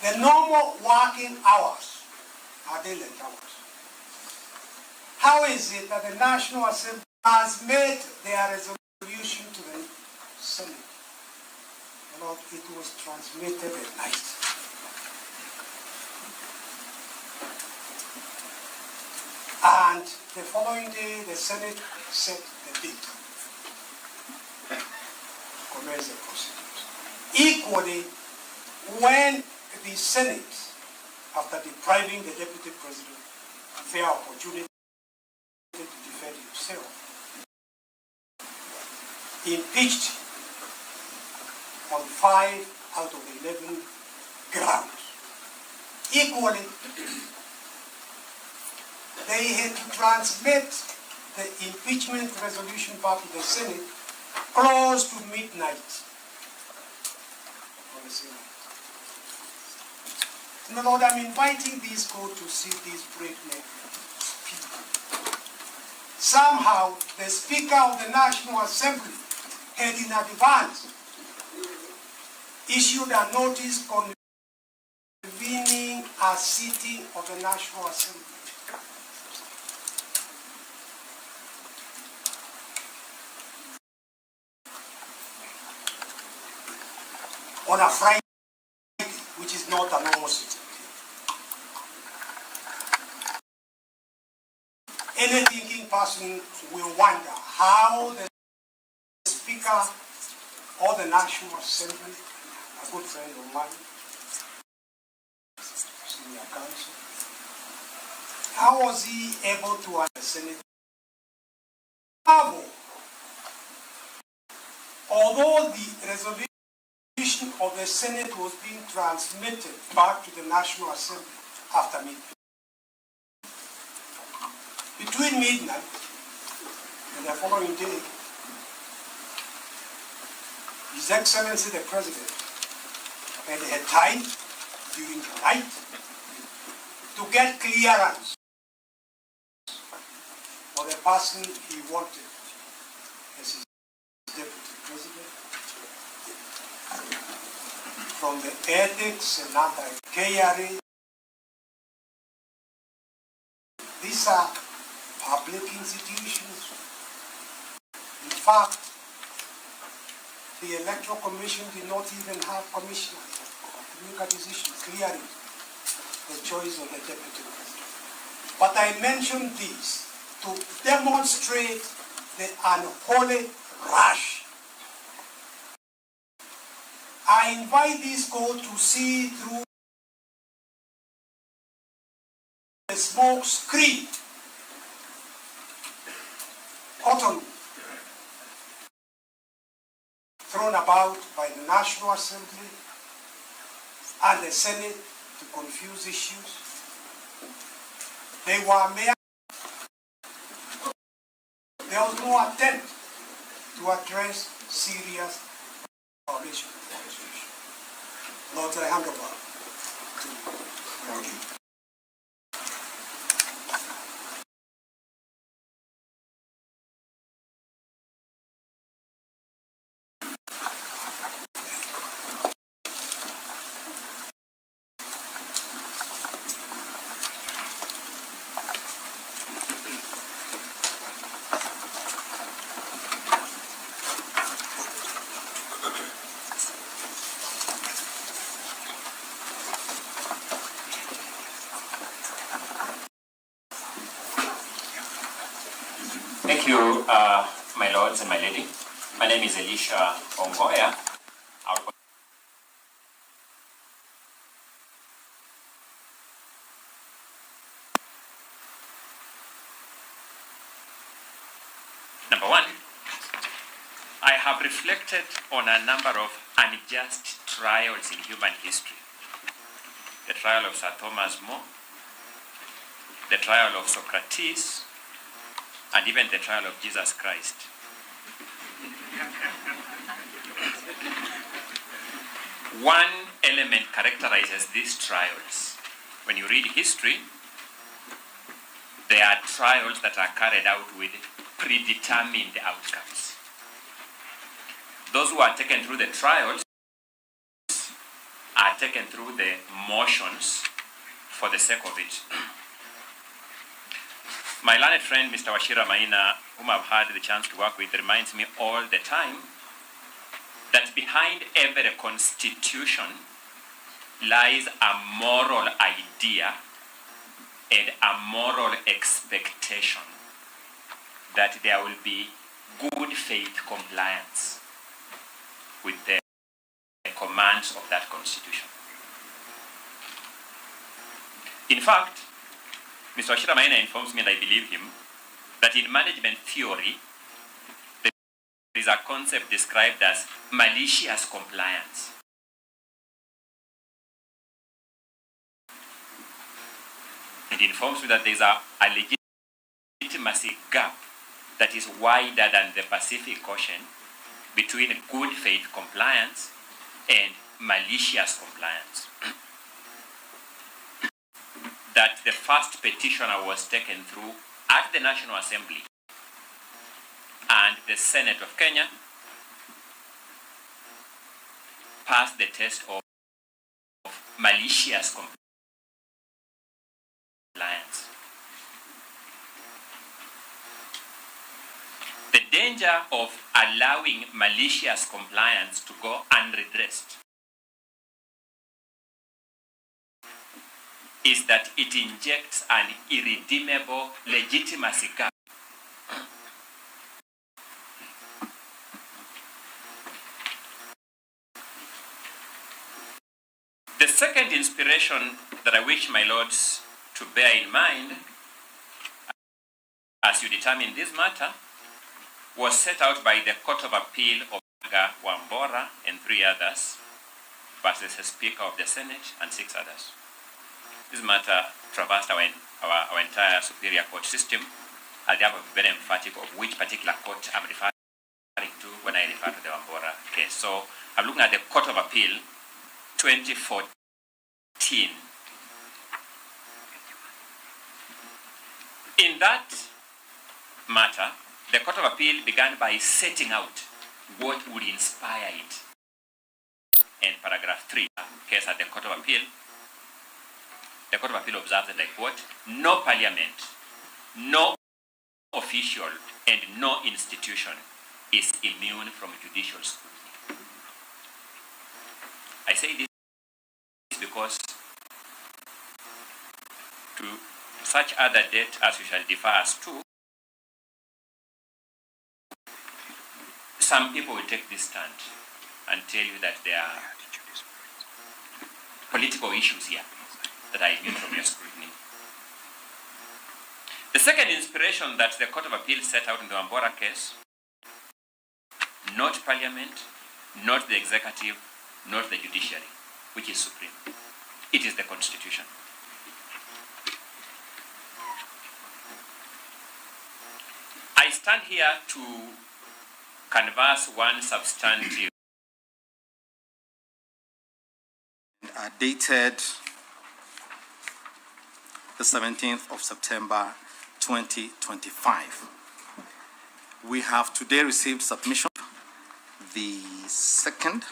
The normal working hours are daylight hours. How is it that the National Assembly has made their resolution to the Senate? Lord, it was transmitted at night. And the following day, the Senate set the date to commence the proceedings. Equally, when the Senate, after depriving the Deputy President fair opportunity to defend himself, impeached on 5 out of 11 grounds. Equally, they had to transmit the impeachment resolution back to the Senate close to midnight on the same night. My Lord, I'm inviting this court to see this breakneck speed. Somehow, the Speaker of the National Assembly had in advance issued a notice convening a sitting of the National Assembly. On a Friday, which is not a normal sitting. Any thinking person will wonder how the Speaker of the National Assembly, a good friend of mine, senior counsel, how was he able to understand it? Although the resolution decision of the Senate was being transmitted back to the National Assembly after midnight. Between midnight and the following day, His Excellency the President had a time during the night to get clearance for the person he wanted as his deputy president from the ethics and anti-KRA. These are public institutions. In fact, the Electoral Commission did not even have commissioners to make a decision clearing the choice of the deputy president. But I mention this to demonstrate the unholy rush. I invite this court to see through the smoke screen cotton thrown about by the National Assembly and the Senate to confuse issues. They were mere. There was no attempt to address serious violations of the Constitution. Lord, I hand over to you. Thank you. Thank you, my lords and my lady. My name is Elisha Ongoya. Number one, I have reflected on a number of unjust trials in human history. The trial of Sir Thomas More, the trial of Socrates, and even the trial of Jesus Christ. One element characterizes these trials. When you read history, there are trials that are carried out with predetermined outcomes. Those who are taken through the trials are taken through the motions for the sake of it. My learned friend, Mr. Wachira Maina, whom I've had the chance to work with, reminds me all the time that behind every constitution lies a moral idea and a moral expectation that there will be good faith compliance with the commands of that constitution. In fact, Mr. Wachira Maina informs me, and I believe him, that in management theory, there is a concept described as malicious compliance. It informs me that there is a legitimacy gap that is wider than the Pacific Ocean between good faith compliance and malicious compliance. That the first petitioner was taken through at the National Assembly and the Senate of Kenya passed the test of malicious compliance. The danger of allowing malicious compliance to go unredressed is that it injects an irredeemable legitimacy gap. The second inspiration that I wish my lords to bear in mind as you determine this matter was set out by the Court of Appeal of Wambora and 3 others versus the Speaker of the Senate and 6 others. This matter traversed our entire superior court system. I'll have a very emphatic of which particular court I'm referring to when I refer to the Wambora case. So I'm looking at the Court of Appeal 2014. In that matter, the Court of Appeal began by setting out what would inspire it. In paragraph 3, case at the Court of Appeal, the Court of Appeal observes, and I quote, no parliament, no official, and no institution is immune from judicial scrutiny. I say this because to such other debt as we shall defer us to, some people will take this stand and tell you that there are political issues here that are immune from your scrutiny. The second inspiration that the Court of Appeal set out in the Wambora case, not parliament, not the executive, not the judiciary, which is supreme. It is the Constitution. I stand here to canvass one substantive dated the 17th of September 2025. We have today received submission of the second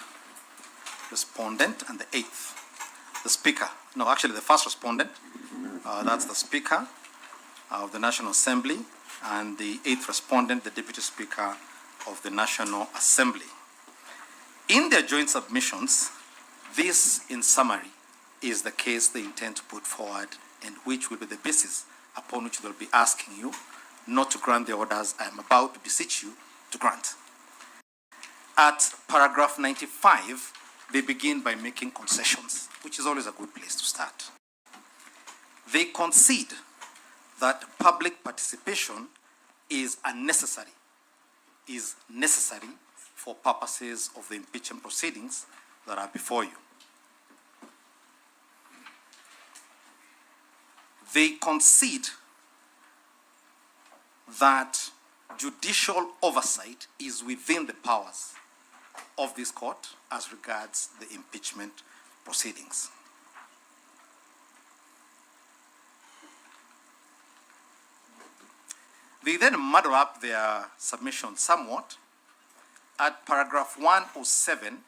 respondent and the eighth. The speaker, no, actually the first respondent, that's the Speaker of the National Assembly, and the eighth respondent, the Deputy Speaker of the National Assembly. In their joint submissions, this, in summary, is the case they intend to put forward and which will be the basis upon which they'll be asking you not to grant the orders I am about to beseech you to grant. At paragraph 95, they begin by making concessions, which is always a good place to start. They concede that public participation is necessary for purposes of the impeachment proceedings that are before you. They concede that judicial oversight is within the powers of this court as regards the impeachment proceedings. They then muddle up their submission somewhat at paragraph 107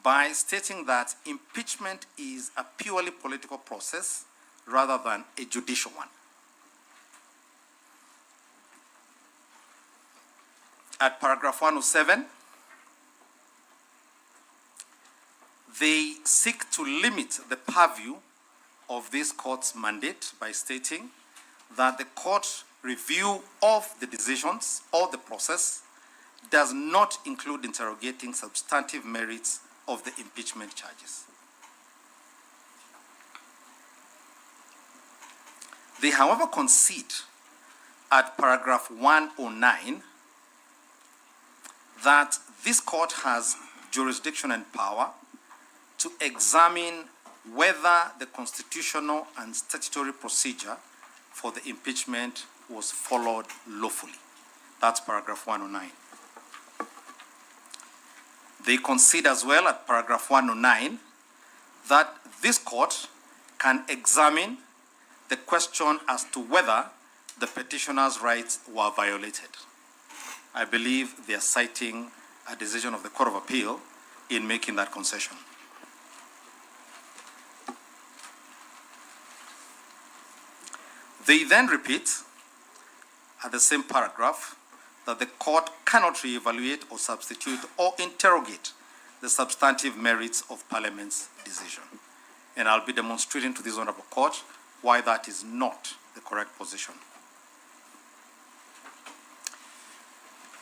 by stating that impeachment is a purely political process rather than a judicial one. At paragraph 107, they seek to limit the purview of this court's mandate by stating that the court review of the decisions or the process does not include interrogating substantive merits of the impeachment charges. They, however, concede at paragraph 109 that this court has jurisdiction and power to examine whether the constitutional and statutory procedure for the impeachment was followed lawfully. That's paragraph 109. They concede as well at paragraph 109 that this court can examine the question as to whether the petitioner's rights were violated. I believe they are citing a decision of the Court of Appeal in making that concession. They then repeat at the same paragraph that the court cannot reevaluate or substitute or interrogate the substantive merits of Parliament's decision. And I'll be demonstrating to this honorable court why that is not the correct position.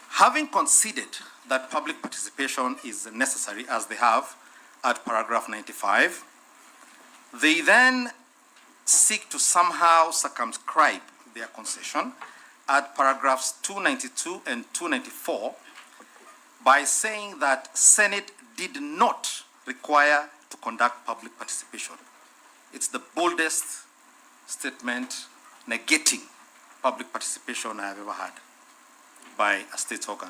Having conceded that public participation is necessary, as they have at paragraph 95, they then seek to somehow circumscribe their concession at paragraphs 292 and 294 by saying that Senate did not require to conduct public participation. It's the boldest statement negating public participation I have ever had by a state organ.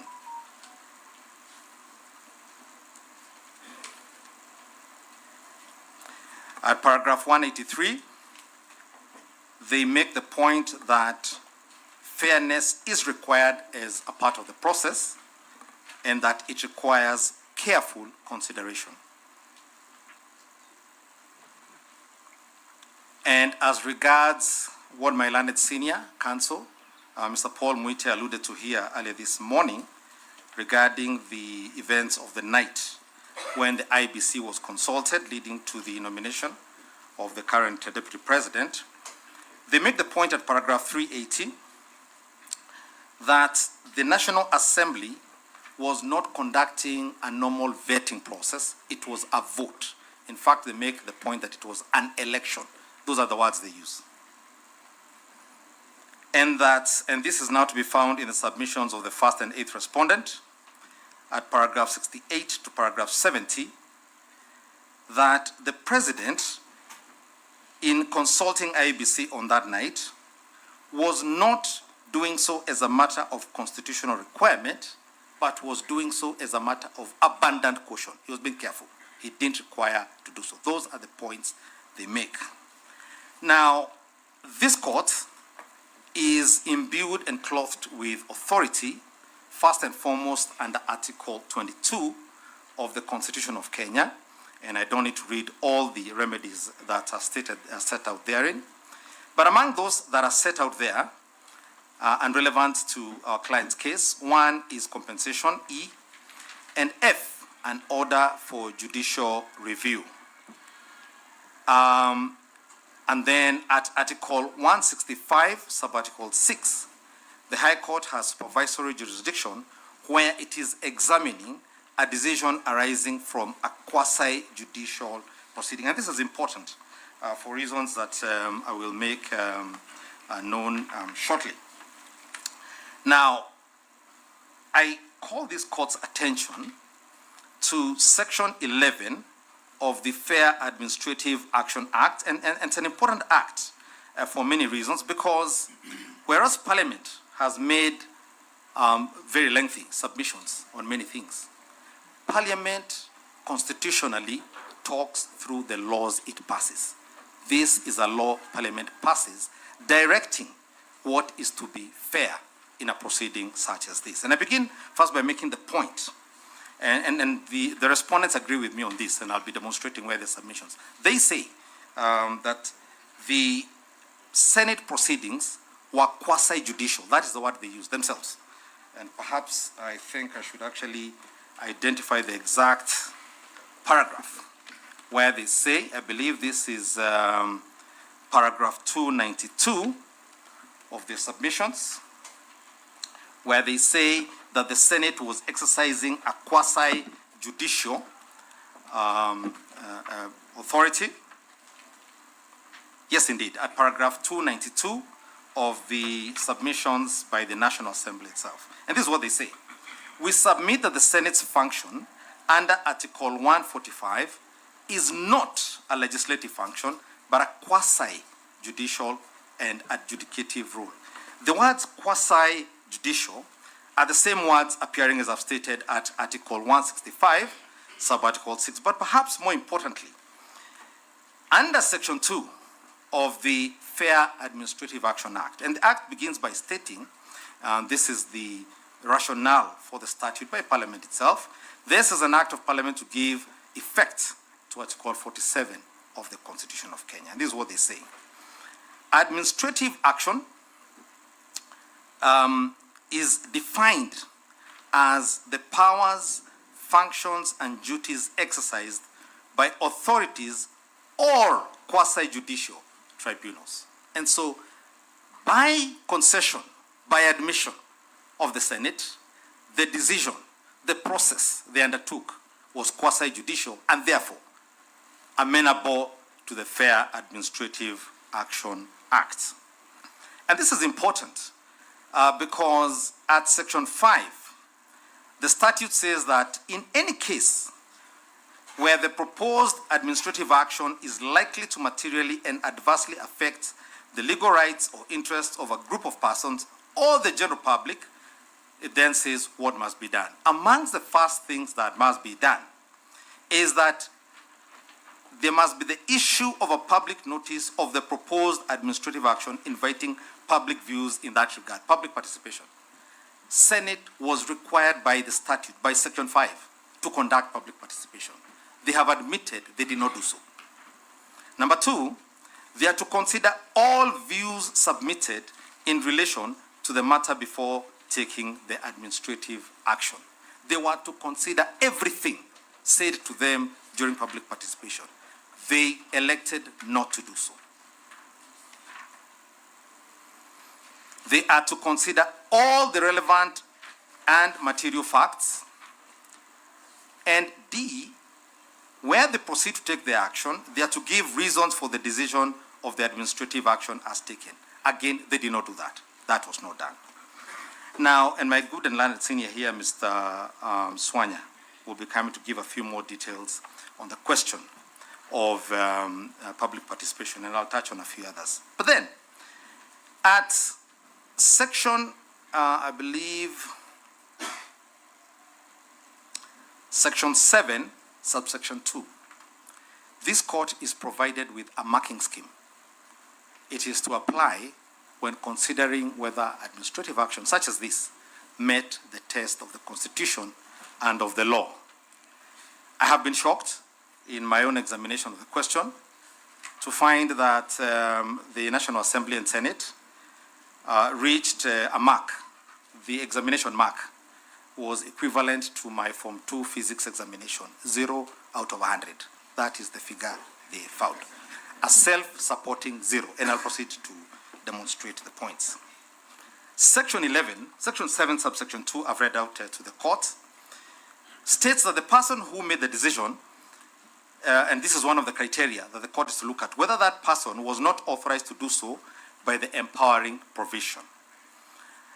At paragraph 183, they make the point that fairness is required as a part of the process and that it requires careful consideration. And as regards what my learned senior counsel, Mr. Paul Muite, alluded to here earlier this morning regarding the events of the night when the IBC was consulted leading to the nomination of the current Deputy President, they make the point at paragraph 380 that the National Assembly was not conducting a normal vetting process, it was a vote. In fact, they make the point that it was an election. Those are the words they use. And this is now to be found in the submissions of the first and eighth respondent at paragraph 68 to paragraph 70, that the President, in consulting IBC on that night, was not doing so as a matter of constitutional requirement, but was doing so as a matter of abundant caution. He was being careful. He didn't require to do so. Those are the points they make. Now, this court is imbued and clothed with authority, first and foremost under Article 22 of the Constitution of Kenya, and I don't need to read all the remedies that are set out therein. But among those that are set out there and relevant to our client's case, one is compensation, E, and F, an order for judicial review. And then at Article 165, Subarticle 6, the High Court has supervisory jurisdiction where it is examining a decision arising from a quasi-judicial proceeding. And this is important for reasons that I will make known shortly. Now, I call this court's attention to Section 11 of the Fair Administrative Action Act, and it's an important act for many reasons, because whereas Parliament has made very lengthy submissions on many things, Parliament constitutionally talks through the laws it passes. This is a law Parliament passes directing what is to be fair in a proceeding such as this. And I begin first by making the point, and the respondents agree with me on this, and I'll be demonstrating where the submissions. They say that the Senate proceedings were quasi-judicial. That is the word they use themselves. And perhaps I think I should actually identify the exact paragraph where they say, I believe this is paragraph 292 of the submissions, where they say that the Senate was exercising a quasi-judicial authority. Yes, indeed, at paragraph 292 of the submissions by the National Assembly itself. And this is what they say. We submit that the Senate's function under Article 145 is not a legislative function, but a quasi-judicial and adjudicative role. The words quasi-judicial are the same words appearing, as I've stated, at Article 165, Subarticle 6. But perhaps more importantly, under Section 2 of the Fair Administrative Action Act, and the Act begins by stating, this is the rationale for the statute by Parliament itself, this is an act of Parliament to give effect to what's called 47 of the Constitution of Kenya. And this is what they say. Administrative action is defined as the powers, functions, and duties exercised by authorities or quasi-judicial tribunals. And so, by concession, by admission of the Senate, the decision, the process they undertook was quasi-judicial and therefore amenable to the Fair Administrative Action Act. And this is important because at Section 5, the statute says that in any case where the proposed administrative action is likely to materially and adversely affect the legal rights or interests of a group of persons or the general public, it then says what must be done. Amongst the first things that must be done is that there must be the issue of a public notice of the proposed administrative action inviting public views in that regard, public participation. Senate was required by the statute, by Section 5, to conduct public participation. They have admitted they did not do so. Number two, they are to consider all views submitted in relation to the matter before taking the administrative action. They were to consider everything said to them during public participation. They elected not to do so. They are to consider all the relevant and material facts. And D, where they proceed to take the action, they are to give reasons for the decision of the administrative action as taken. Again, they did not do that. That was not done. Now, and my good and learned senior here, Mr. Swanya, will be coming to give a few more details on the question of public participation, and I'll touch on a few others. But then, at section, I believe, section 7, subsection 2, this court is provided with a marking scheme. It is to apply when considering whether administrative action such as this met the test of the Constitution and of the law. I have been shocked in my own examination of the question to find that the National Assembly and Senate reached a mark. The examination mark was equivalent to my Form 2 physics examination, 0 out of 100. That is the figure they found. A self-supporting 0, and I'll proceed to demonstrate the points. Section 11, Section 7, subsection 2, I've read out to the court, states that the person who made the decision, and this is one of the criteria that the court is to look at, whether that person was not authorized to do so by the empowering provision.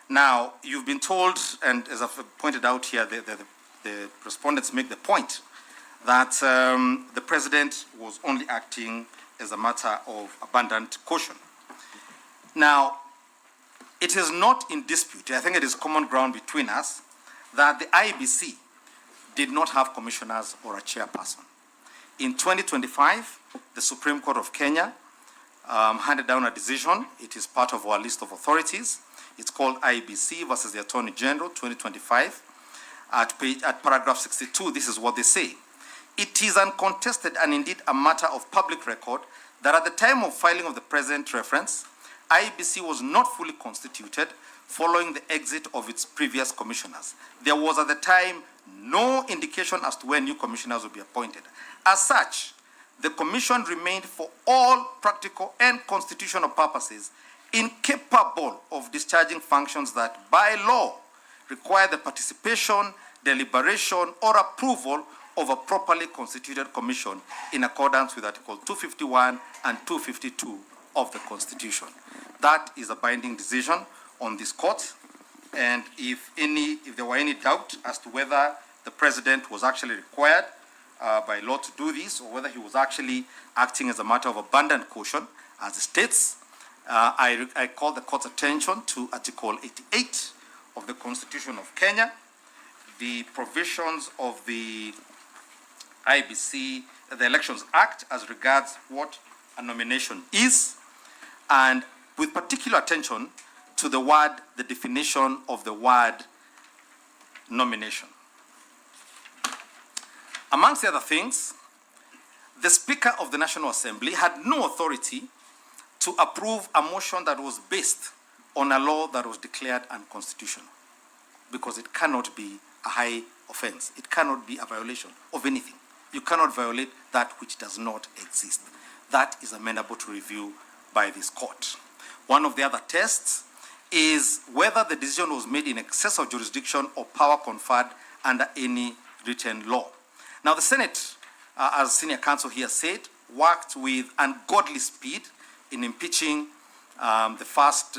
Now, you've been told, and as I've pointed out here, the respondents make the point that the president was only acting as a matter of abundant caution. Now, it is not in dispute, I think it is common ground between us, that the IEBC did not have commissioners or a chairperson. In 2025, the Supreme Court of Kenya handed down a decision. It is part of our list of authorities. It's called IEBC versus the Attorney General, 2025. At paragraph 62, this is what they say. It is uncontested and indeed a matter of public record that at the time of filing of the present reference, IEBC was not fully constituted following the exit of its previous commissioners. There was at the time no indication as to when new commissioners would be appointed. As such, the commission remained for all practical and constitutional purposes incapable of discharging functions that by law require the participation, deliberation, or approval of a properly constituted commission in accordance with Article 251 and 252 of the Constitution. That is a binding decision on this court, and if there were any doubt as to whether the president was actually required by law to do this, or whether he was actually acting as a matter of abundant caution, as it states, I call the court's attention to Article 88 of the Constitution of Kenya, the provisions of the IEBC, the Elections Act, as regards what a nomination is, and with particular attention to the definition of the word nomination. Amongst the other things, the Speaker of the National Assembly had no authority to approve a motion that was based on a law that was declared unconstitutional, because it cannot be a high offense. It cannot be a violation of anything. You cannot violate that which does not exist. That is amenable to review by this court. One of the other tests is whether the decision was made in excess of jurisdiction or power conferred under any written law. Now, the Senate, as senior counsel here said, worked with ungodly speed in impeaching the first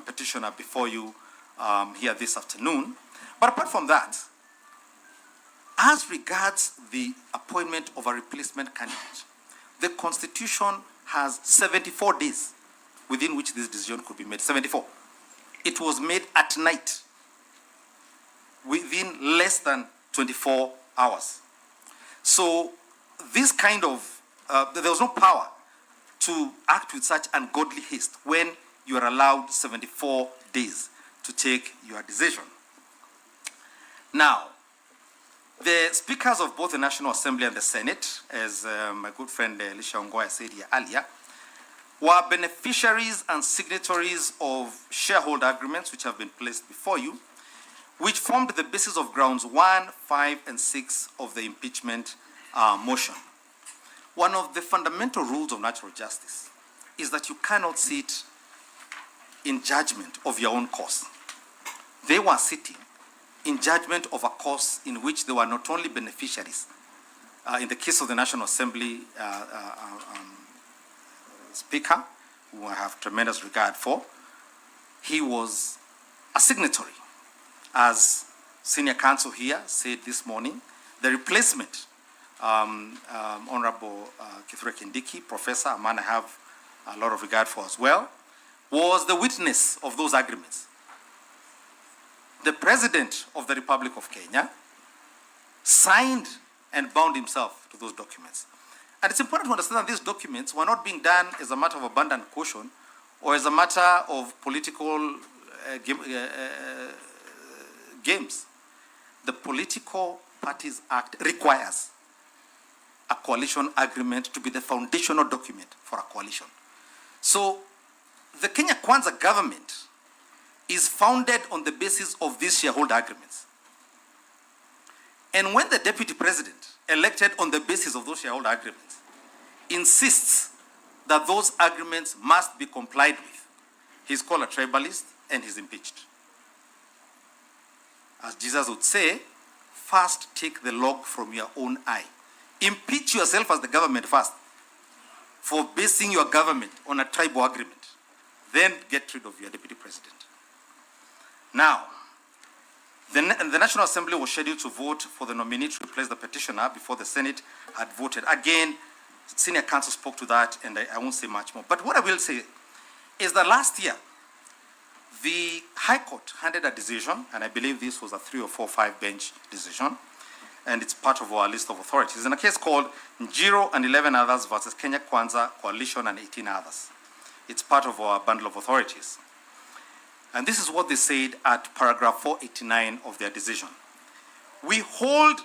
petitioner before you here this afternoon. But apart from that, As regards the appointment of a replacement candidate, the Constitution has 74 days within which this decision could be made. 74. It was made at night, within less than 24 hours. So this kind of, there was no power to act with such ungodly haste when you are allowed 74 days to take your decision. Now, the speakers of both the National Assembly and the Senate, as my good friend Elisha Ongoya said here earlier, were beneficiaries and signatories of shareholder agreements which have been placed before you, which formed the basis of grounds 1, 5, and 6 of the impeachment motion. One of the fundamental rules of natural justice is that you cannot sit in judgment of your own cause. They were sitting in judgment of a cause in which they were not only beneficiaries. In the case of the National Assembly Speaker, who I have tremendous regard for, he was a signatory. As senior counsel here said this morning, the replacement, Honorable Kithure Kindiki, Professor, a man I have a lot of regard for as well, was the witness of those agreements. The President of the Republic of Kenya signed and bound himself to those documents. And it's important to understand that these documents were not being done as a matter of abundant caution or as a matter of political games. The Political Parties Act requires a coalition agreement to be the foundational document for a coalition. So the Kenya Kwanza government is founded on the basis of these shareholder agreements. And when the deputy president, elected on the basis of those shareholder agreements, insists that those agreements must be complied with, he's called a tribalist and he's impeached. As Jesus would say, first take the log from your own eye. Impeach yourself as the government first for basing your government on a tribal agreement. Then get rid of your deputy president. Now, the National Assembly was scheduled to vote for the nominee to replace the petitioner before the Senate had voted. Again, senior counsel spoke to that, and I won't say much more. But what I will say is that last year, the High Court handed a decision, and I believe this was a 3 or 4 or 5 bench decision, and it's part of our list of authorities, in a case called Njiro and 11 others versus Kenya Kwanza Coalition and 18 others. It's part of our bundle of authorities. And this is what they said at paragraph 489 of their decision. We hold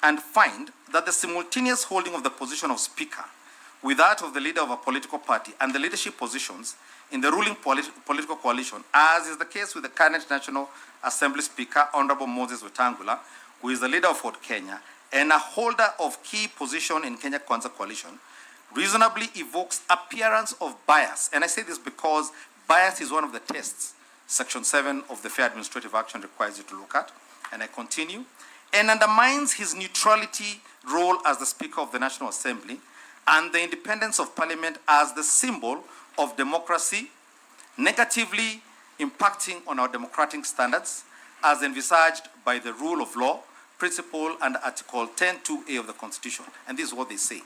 and find that the simultaneous holding of the position of Speaker with that of the leader of a political party and the leadership positions in the ruling political coalition, as is the case with the current National Assembly Speaker, Honorable Moses Wetangula, who is the leader of Ford Kenya and a holder of key position in Kenya Kwanza Coalition, reasonably evokes appearance of bias. And I say this because bias is one of the tests Section 7 of the Fair Administrative Action requires you to look at. And I continue. And undermines his neutrality role as the Speaker of the National Assembly and the independence of Parliament as the symbol of democracy, negatively impacting on our democratic standards as envisaged by the rule of law, principle, and Article 10(2)(a) of the Constitution. And this is what they say.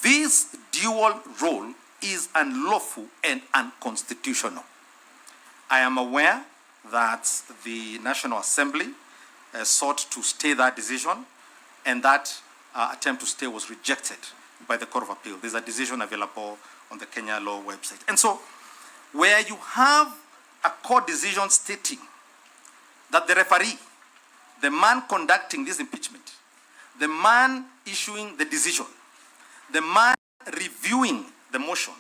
This dual role is unlawful and unconstitutional. I am aware that the National Assembly sought to stay that decision, and that attempt to stay was rejected by the Court of Appeal. There's a decision available on the Kenya Law website. And so, where you have a court decision stating that the referee, the man conducting this impeachment, the man issuing the decision, the man reviewing the motion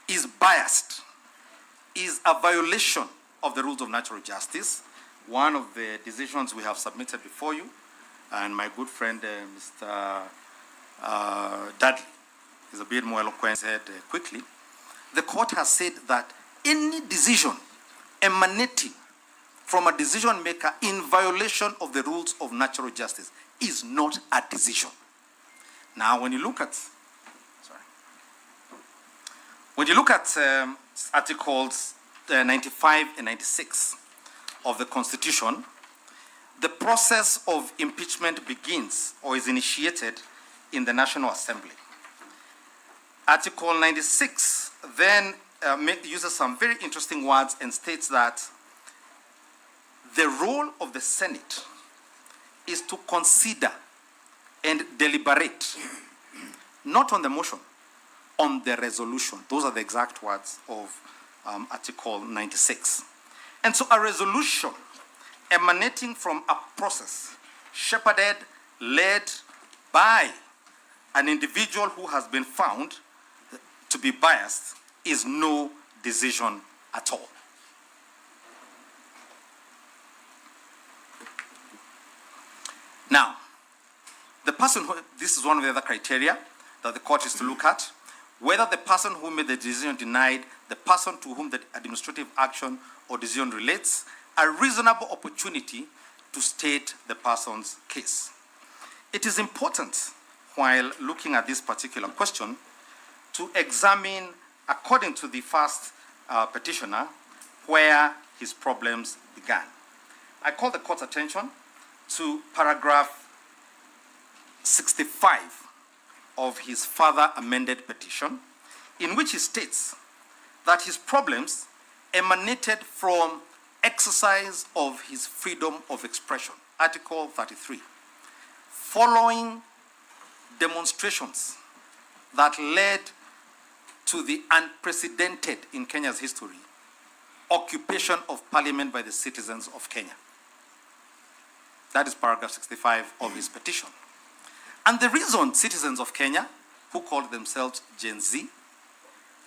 is biased, is a violation of the rules of natural justice. One of the decisions we have submitted before you, and my good friend Mr. Dudley is a bit more eloquent, said quickly, the court has said that any decision emanating from a decision maker in violation of the rules of natural justice is not a decision. Now, when you look at, Articles 95 and 96 of the Constitution, the process of impeachment begins or is initiated in the National Assembly. Article 96 then uses some very interesting words and states that the role of the Senate is to consider and deliberate, not on the motion, on the resolution. Those are the exact words of Article 96. And so a resolution emanating from a process shepherded, led by an individual who has been found to be biased is no decision at all. Now, the person who, this is one of the other criteria that the court is to look at, whether the person who made the decision denied the person to whom the administrative action or decision relates a reasonable opportunity to state the person's case. It is important, while looking at this particular question, to examine, according to the first petitioner, where his problems began. I call the court's attention to paragraph 65 of his further amended petition, in which he states that his problems emanated from exercise of his freedom of expression, Article 33, following demonstrations that led to the unprecedented in Kenya's history occupation of parliament by the citizens of Kenya. That is paragraph 65 of his petition. And the reason citizens of Kenya, who called themselves Gen Z,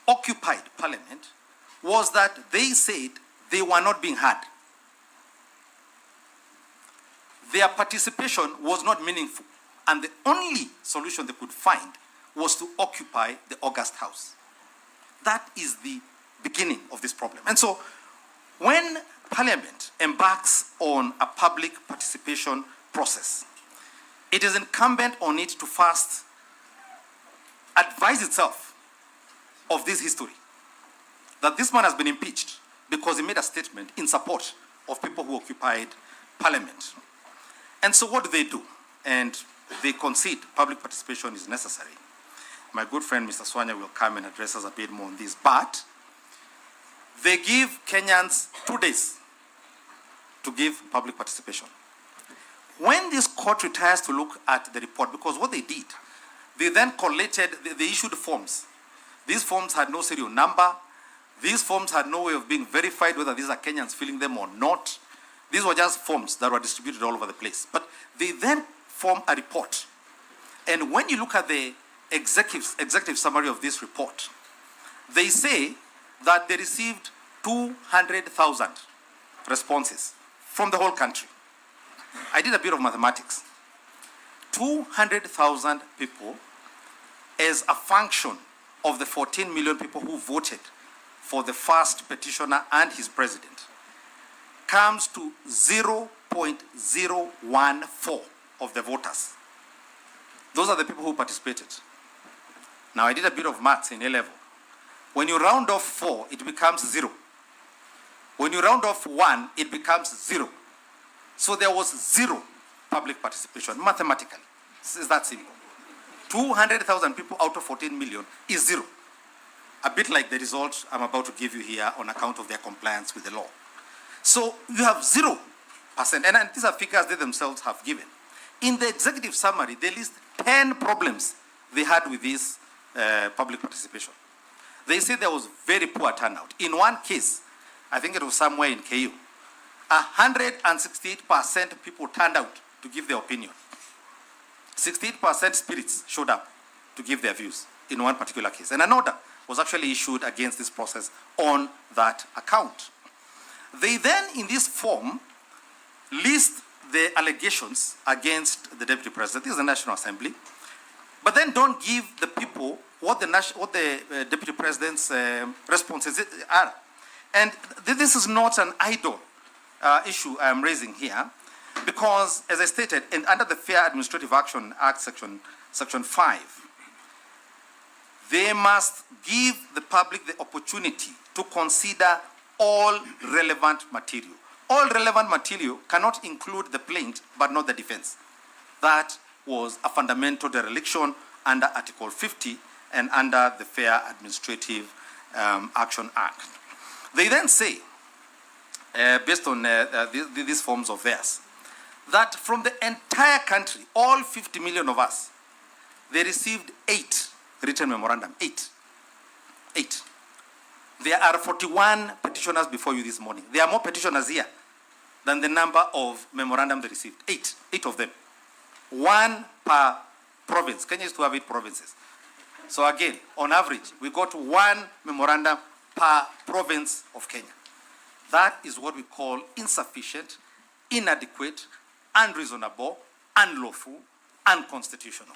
occupied parliament was that they said they were not being heard. Their participation was not meaningful, and the only solution they could find was to occupy the August House. That is the beginning of this problem. And so, when Parliament embarks on a public participation process, it is incumbent on it to first advise itself of this history, that this man has been impeached because he made a statement in support of people who occupied Parliament. And so what do? And they concede public participation is necessary. My good friend Mr. Swanya will come and address us a bit more on this, but they give Kenyans 2 days to give public participation. When this court retires to look at the report, because what they did, they then collated, they issued forms. These forms had no serial number. These forms had no way of being verified whether these are Kenyans filling them or not. These were just forms that were distributed all over the place. But they then form a report. And when you look at the executive summary of this report, they say that they received 200,000 responses from the whole country. I did a bit of mathematics. 200,000 people as a function of the 14 million people who voted for the first petitioner and his president comes to 0.014 of the voters. Those are the people who participated. Now, I did a bit of maths in A-level. When you round off 4, it becomes 0. When you round off 1, it becomes 0. So there was 0 public participation, mathematically. It's that simple. 200,000 people out of 14 million is 0. A bit like the result I'm about to give you here on account of their compliance with the law. So you have 0%, and these are figures they themselves have given. In the executive summary, they list 10 problems they had with this public participation. They say there was very poor turnout. In one case, I think it was somewhere in KU, 168% people turned out to give their opinion. 68% spirits showed up to give their views in one particular case. And an order was actually issued against this process on that account. They then, in this form, list the allegations against the Deputy President. This is the National Assembly. But then don't give the people what the Deputy President's responses are. And this is not an idle issue I am raising here, because, as I stated, and under the Fair Administrative Action Act, Section 5, they must give the public the opportunity to consider all relevant material. all relevant material cannot include the plaint but not the defense. That was a fundamental dereliction under Article 50 and under the Fair Administrative Action Act. They then say, based on these forms of theirs, that from the entire country, all 50 million of us, they received 8 written memorandum. 8. There are 41 petitioners before you this morning. There are more petitioners here than the number of memorandum they received. 8 of them. 1 per province. Kenya used to have 8 provinces. So again, on average, we got 1 memorandum per province of Kenya. That is what we call insufficient, inadequate, unreasonable, unlawful, unconstitutional.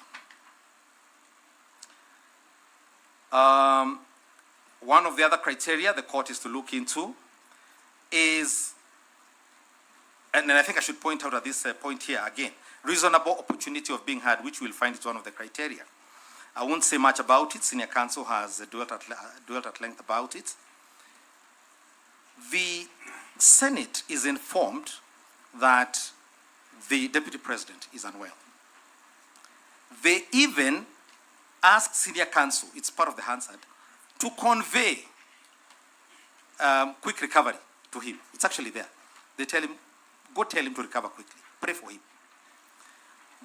One of the other criteria the court is to look into is, and I think I should point out at this point here again, reasonable opportunity of being heard, which we'll find is one of the criteria. I won't say much about it. Senior counsel has dwelt at length about it. The Senate is informed that the Deputy President is unwell. They even ask Senior Counsel, it's part of the Hansard, to convey quick recovery to him. It's actually there. They tell him, go tell him to recover quickly. Pray for him.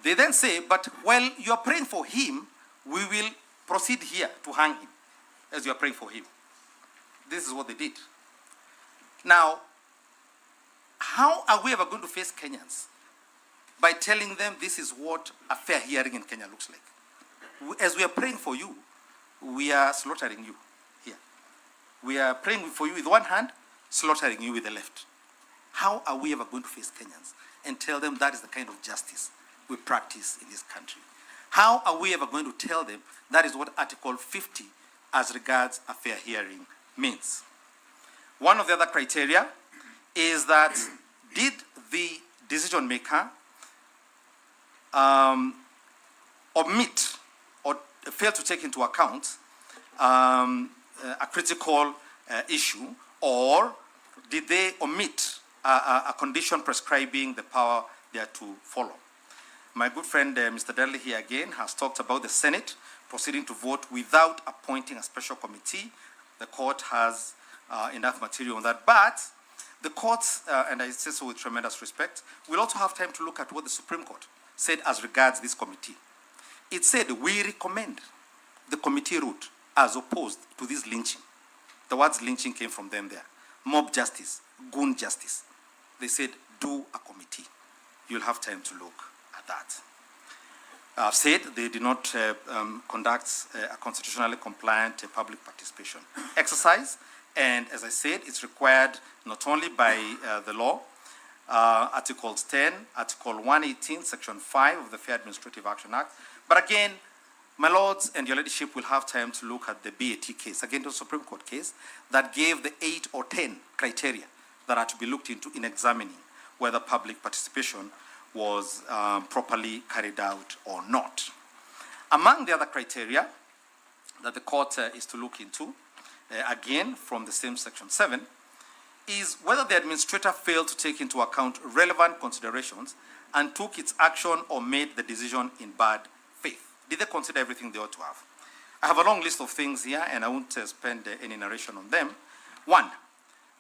They then say, but while you're praying for him, we will proceed here to hang him as you're praying for him. This is what they did. Now, how are we ever going to face Kenyans? By telling them this is what a fair hearing in Kenya looks like. As we are praying for you, we are slaughtering you here. We are praying for you with one hand, slaughtering you with the left. How are we ever going to face Kenyans and tell them that is the kind of justice we practice in this country? How are we ever going to tell them that is what Article 50 as regards a fair hearing means? One of the other criteria is that did the decision maker omit or fail to take into account a critical issue, or did they omit a condition prescribing the power they are to follow? My good friend Mr. Dudley here again has talked about the Senate proceeding to vote without appointing a special committee. The court has enough material on that, but the courts, and I say so with tremendous respect, will also have time to look at what the Supreme Court said as regards this committee. It said, we recommend the committee route as opposed to this lynching. The words lynching came from them there. Mob justice, goon justice. They said, do a committee. You'll have time to look at that. I've said they did not conduct a constitutionally compliant public participation exercise. And as I said, it's required not only by the law, Articles 10, Article 118, Section 5 of the Fair Administrative Action Act. But again, my lords and your ladyship will have time to look at the BAT case, again the Supreme Court case, that gave the 8 or 10 criteria that are to be looked into in examining whether public participation was properly carried out or not. Among the other criteria that the court is to look into, again from the same Section 7, is whether the administrator failed to take into account relevant considerations and took its action or made the decision in bad faith. Did they consider everything they ought to have? I have a long list of things here, and I won't spend any narration on them. 1,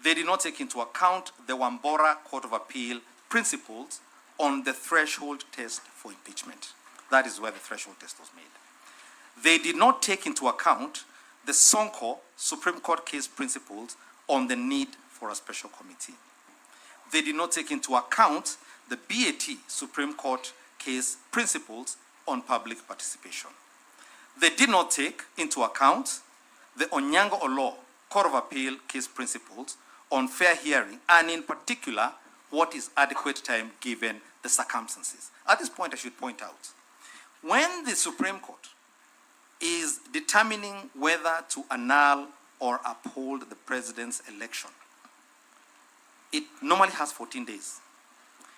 they did not take into account the Wambora Court of Appeal principles on the threshold test for impeachment. That is where the threshold test was made. They did not take into account the Sonko Supreme Court case principles on the need for a special committee. They did not take into account the BAT Supreme Court case principles on public participation. They did not take into account the Onyango Olo Court of Appeal case principles on fair hearing, and in particular, what is adequate time given the circumstances. At this point, I should point out, when the Supreme Court is determining whether to annul or uphold the president's election, it normally has 14 days.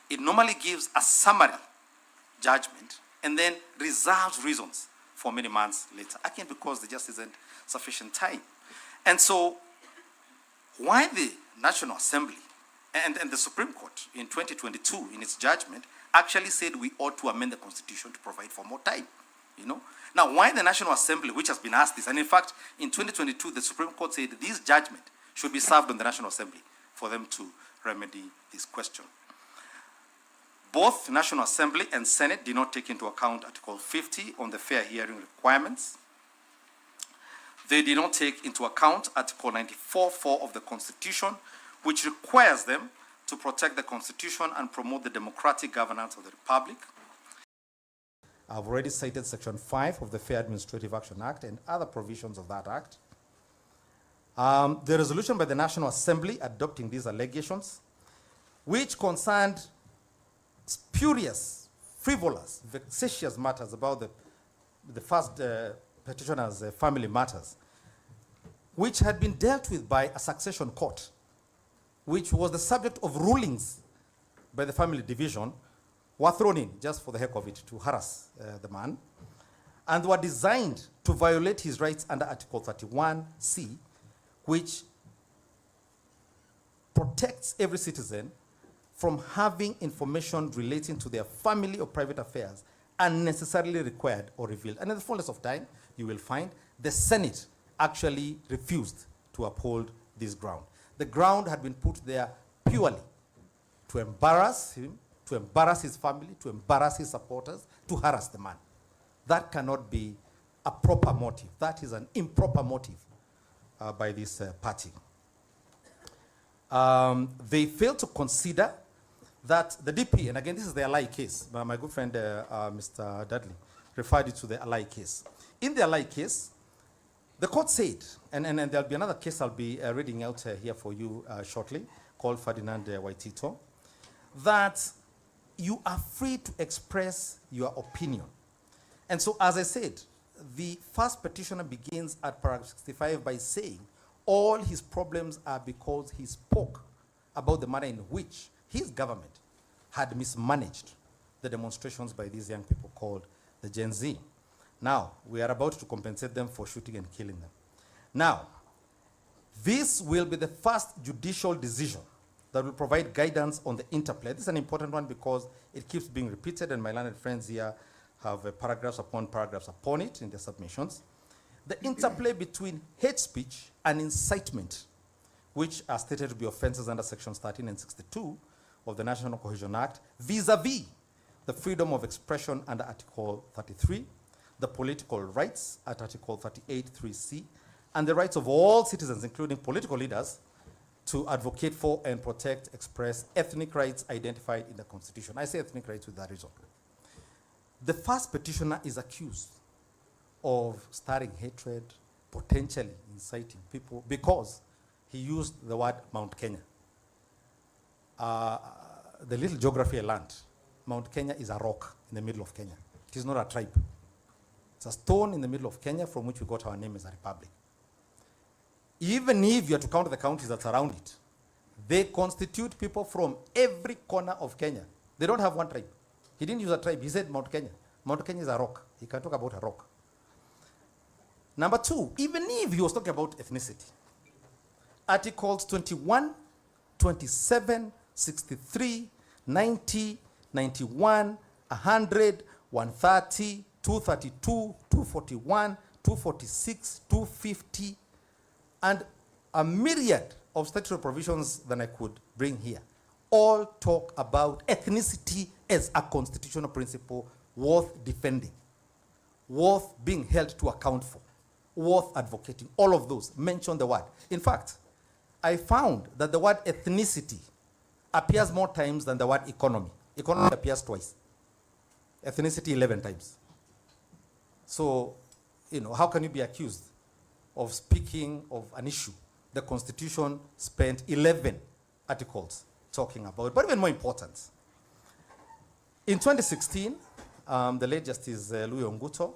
It normally gives a summary judgment and then reserves reasons for many months later, again because there just isn't sufficient time. And so, why the National Assembly And the Supreme Court in 2022, in its judgment, actually said we ought to amend the Constitution to provide for more time. Now, why the National Assembly, which has been asked this, and in fact, in 2022, the Supreme Court said this judgment should be served on the National Assembly for them to remedy this question. Both National Assembly and Senate did not take into account Article 50 on the fair hearing requirements. They did not take into account Article 94(4) of the Constitution, which requires them to protect the Constitution and promote the democratic governance of the Republic. I've already cited Section 5 of the Fair Administrative Action Act and other provisions of that act. The resolution by the National Assembly adopting these allegations, which concerned spurious, frivolous, vexatious matters about the first petitioner's family matters, which had been dealt with by a succession court, which was the subject of rulings by the family division, were thrown in just for the heck of it to harass the man, and were designed to violate his rights under Article 31C, which protects every citizen from having information relating to their family or private affairs unnecessarily required or revealed. And in the fullness of time, you will find the Senate actually refused to uphold this ground. The ground had been put there purely to embarrass him, to embarrass his family, to embarrass his supporters, to harass the man. That cannot be a proper motive. That is an improper motive by this party. They failed to consider that the DP, and again, this is the Alai case. My good friend, Mr. Dudley, referred it to the Alai case. In the Alai case, the court said, and there'll be another case I'll be reading out here for you shortly, called Ferdinand Waitito, that you are free to express your opinion. And so, as I said, the first petitioner begins at paragraph 65 by saying all his problems are because he spoke about the manner in which his government had mismanaged the demonstrations by these young people called the Gen Z. Now, we are about to compensate them for shooting and killing them. Now, this will be the first judicial decision that will provide guidance on the interplay. This is an important one because it keeps being repeated, and my learned friends here have paragraphs upon paragraphs upon it in their submissions. The interplay between hate speech and incitement, which are stated to be offenses under sections 13 and 62 of the National Cohesion Act, vis-a-vis the freedom of expression under Article 33, the political rights at Article 38(3)(c), and the rights of all citizens, including political leaders, to advocate for and protect, express ethnic rights identified in the Constitution. I say ethnic rights with that reason. The first petitioner is accused of stirring hatred, potentially inciting people, because he used the word Mount Kenya. The little geography I learned, Mount Kenya is a rock in the middle of Kenya. It is not a tribe. It's a stone in the middle of Kenya from which we got our name as a republic. Even if you are to count the counties that surround it, they constitute people from every corner of Kenya. They don't have one tribe. He didn't use a tribe. He said Mount Kenya. Mount Kenya is a rock. He can talk about a rock. Number two, even if he was talking about ethnicity, Articles 21, 27, 63, 90, 91, 100, 130, 232, 241, 246, 250, and a myriad of statutory provisions that I could bring here, all talk about ethnicity as a constitutional principle worth defending, worth being held to account for, worth advocating. All of those mention the word. In fact, I found that the word ethnicity appears more times than the word economy. Economy appears twice. Ethnicity 11 times. So, how can you be accused of speaking of an issue the Constitution spent 11 articles talking about? But even more important, in 2016, the late Justice Louis Onguto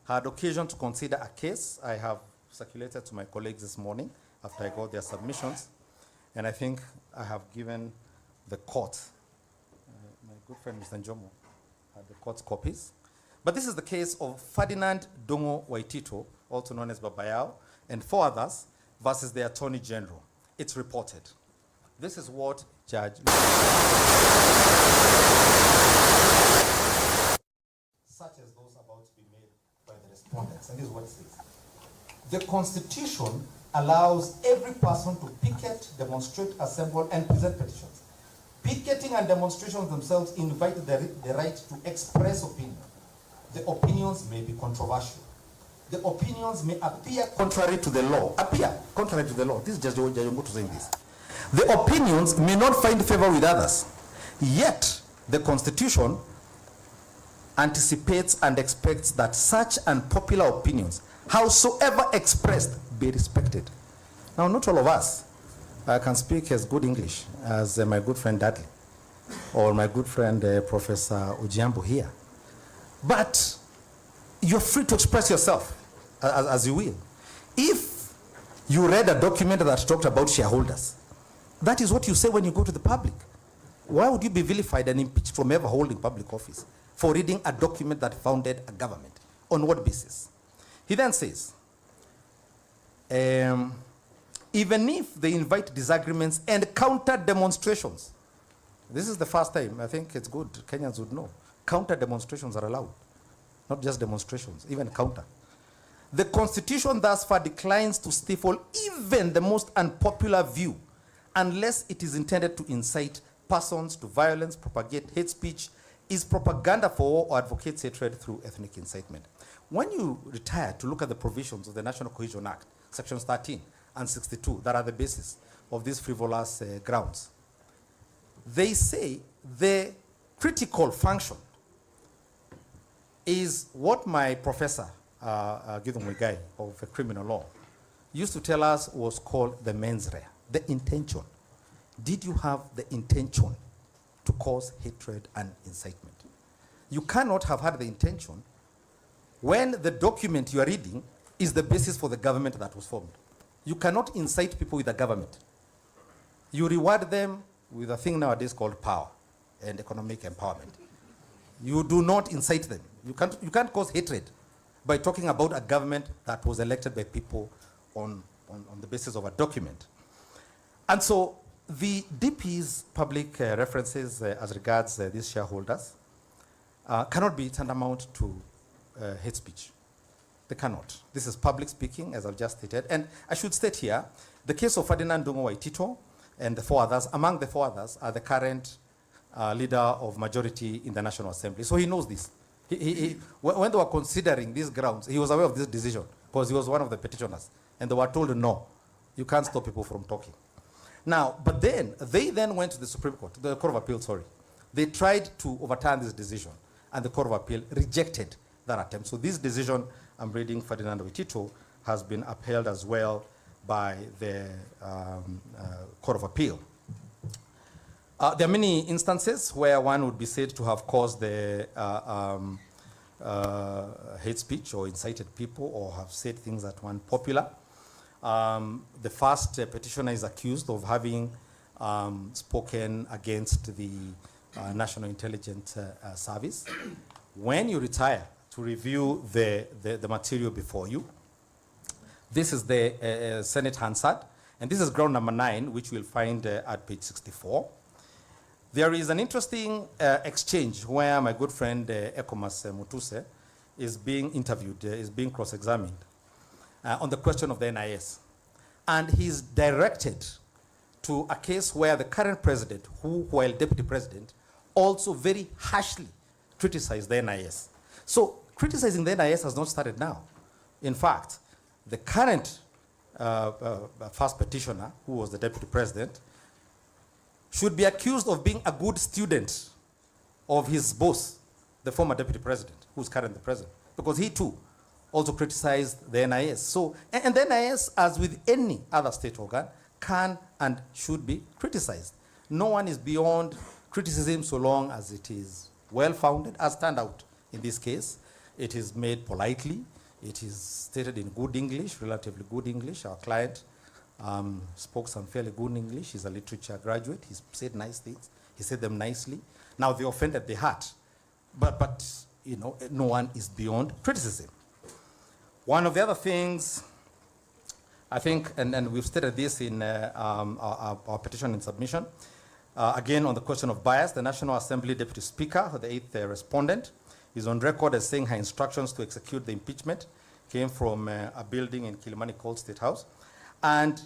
had occasion to consider a case I have circulated to my colleagues this morning after I got their submissions, and I think I have given the court, my good friend Mr. Njomo had the court's copies. But this is the case of Ferdinand Dongo Waitito, also known as Babayao, and 4 others, versus the Attorney General. It's reported. This is what Judge such as those about to be made by the respondents, and this is what it says. The Constitution allows every person to picket, demonstrate, assemble, and present petitions. Picketing and demonstrations themselves invite the right to express opinion. The opinions may be controversial. The opinions may appear contrary to the law. This is just Judge Ongutu saying this. The opinions may not find favor with others. Yet, the Constitution anticipates and expects that such unpopular opinions, howsoever expressed, be respected. Now, not all of us can speak as good English as my good friend Dudley or my good friend Professor Ojiambo here. But you're free to express yourself as you will. If you read a document that talked about shareholders, that is what you say when you go to the public. Why would you be vilified and impeached from ever holding public office for reading a document that founded a government? On what basis? He then says, even if they invite disagreements and counter demonstrations, this is the first time, I think it's good, Kenyans would know, counter demonstrations are allowed, not just demonstrations, even counter. The Constitution thus far declines to stifle even the most unpopular view unless it is intended to incite persons to violence, propagate hate speech, is propaganda for war, or advocates hatred through ethnic incitement. When you retire to look at the provisions of the National Cohesion Act, sections 13 and 62, that are the basis of these frivolous grounds, they say the critical function is what my professor, Gideon Muigai of criminal law, used to tell us was called the mens rea, the intention. Did you have the intention to cause hatred and incitement? You cannot have had the intention when the document you are reading is the basis for the government that was formed. You cannot incite people with the government. You reward them with a thing nowadays called power and economic empowerment. You do not incite them. You can't cause hatred by talking about a government that was elected by people on the basis of a document. And so the DP's public references as regards these shareholders cannot be tantamount to hate speech. They cannot. This is public speaking, as I've just stated. And I should state here, the case of Ferdinand Ndung'u Waitito and the four others, among the four others are the current leader of majority in the National Assembly. So he knows this. When they were considering these grounds, he was aware of this decision because he was one of the petitioners. And they were told, no, you can't stop people from talking. Now, but then, they then went to the Supreme Court, the Court of Appeal, sorry. They tried to overturn this decision, and the Court of Appeal rejected that attempt. So this decision, I'm reading Ferdinand Waitito, has been upheld as well by the Court of Appeal. There are many instances where one would be said to have caused the hate speech or incited people or have said things that were unpopular. The first petitioner is accused of having spoken against the National Intelligence Service. When you retire to review the material before you, this is the Senate Hansard, and this is ground number 9, which you'll find at page 64. There is an interesting exchange where my good friend Ekomas Mutuse is being interviewed, is being cross-examined on the question of the NIS. And he's directed to a case where the current president, who, while deputy president, also very harshly criticized the NIS. So criticizing the NIS has not started now. In fact, the current first petitioner, who was the deputy president, should be accused of being a good student of his boss, the former deputy president, who's currently the president, because he too also criticized the NIS. So, and the NIS, as with any other state organ, can and should be criticized. No one is beyond criticism so long as it is well-founded, as turned out in this case. It is made politely. It is stated in good English, relatively good English. Our client spoke some fairly good English. He's a literature graduate. He said nice things. He said them nicely. Now, they offended the heart. But you know, no one is beyond criticism. One of the other things I think, and we've stated this in our petition in submission, again on the question of bias, the National Assembly Deputy Speaker, the 8th respondent, is on record as saying her instructions to execute the impeachment came from a building in Kilimani called State House. And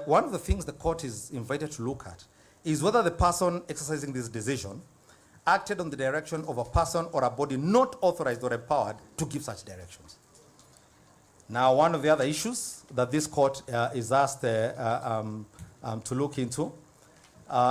one of the things the court is invited to look at is whether the person exercising this decision acted on the direction of a person or a body not authorized or empowered to give such directions. Now, one of the other issues that this court is asked to look into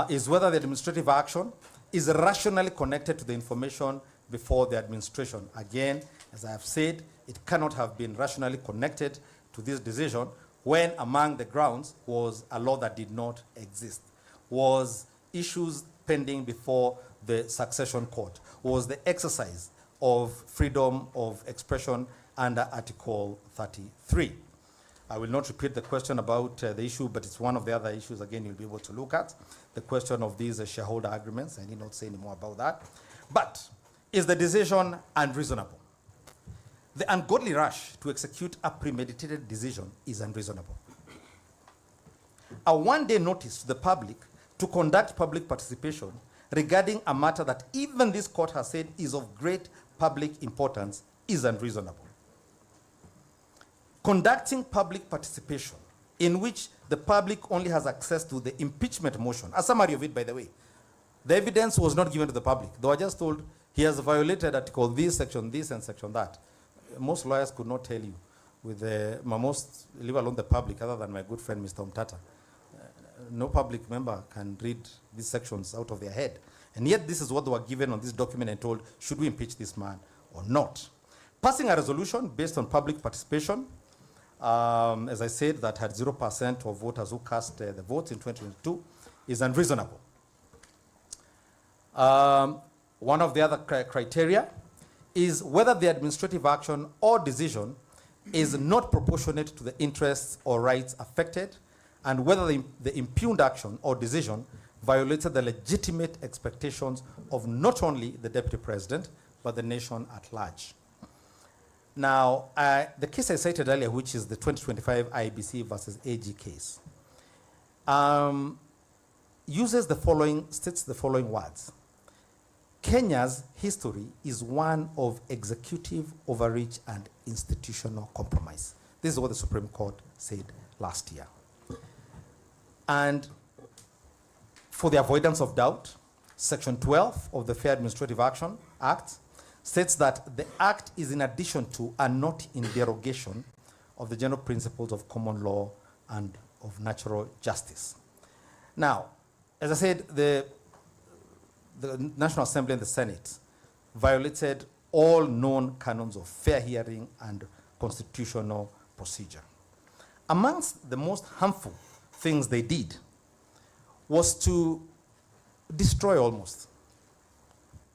is whether the administrative action is rationally connected to the information before the administration. Again, as I have said, it cannot have been rationally connected to this decision when among the grounds was a law that did not exist, was issues pending before the succession court, was the exercise of freedom of expression under Article 33. I will not repeat the question about the issue, but it's one of the other issues, again, you'll be able to look at. The question of these shareholder agreements, I need not say any more about that. But is the decision unreasonable? The ungodly rush to execute a premeditated decision is unreasonable. A one-day notice to the public to conduct public participation regarding a matter that even this court has said is of great public importance is unreasonable. Conducting public participation in which the public only has access to the impeachment motion, a summary of it, by the way. The evidence was not given to the public. They were just told he has violated Article this, Section this, and Section that. Most lawyers could not tell you, with most, leave alone the public, other than my good friend Mr. Umtata. No public member can read these sections out of their head. And yet this is what they were given on this document and told, should we impeach this man or not? Passing a resolution based on public participation, as I said, that had 0% of voters who cast the votes in 2022 is unreasonable. One of the other criteria is whether the administrative action or decision is not proportionate to the interests or rights affected, and whether the impugned action or decision violated the legitimate expectations of not only the Deputy President, but the nation at large. Now, the case I cited earlier, which is the 2025 IEBC versus AG case, states the following words. Kenya's history is one of executive overreach and institutional compromise. This is what the Supreme Court said last year. And for the avoidance of doubt, Section 12 of the Fair Administrative Action Act states that the act is in addition to and not in derogation of the general principles of common law and of natural justice. Now, as I said, the National Assembly and the Senate violated all known canons of fair hearing and constitutional procedure. Amongst the most harmful things they did was to destroy almost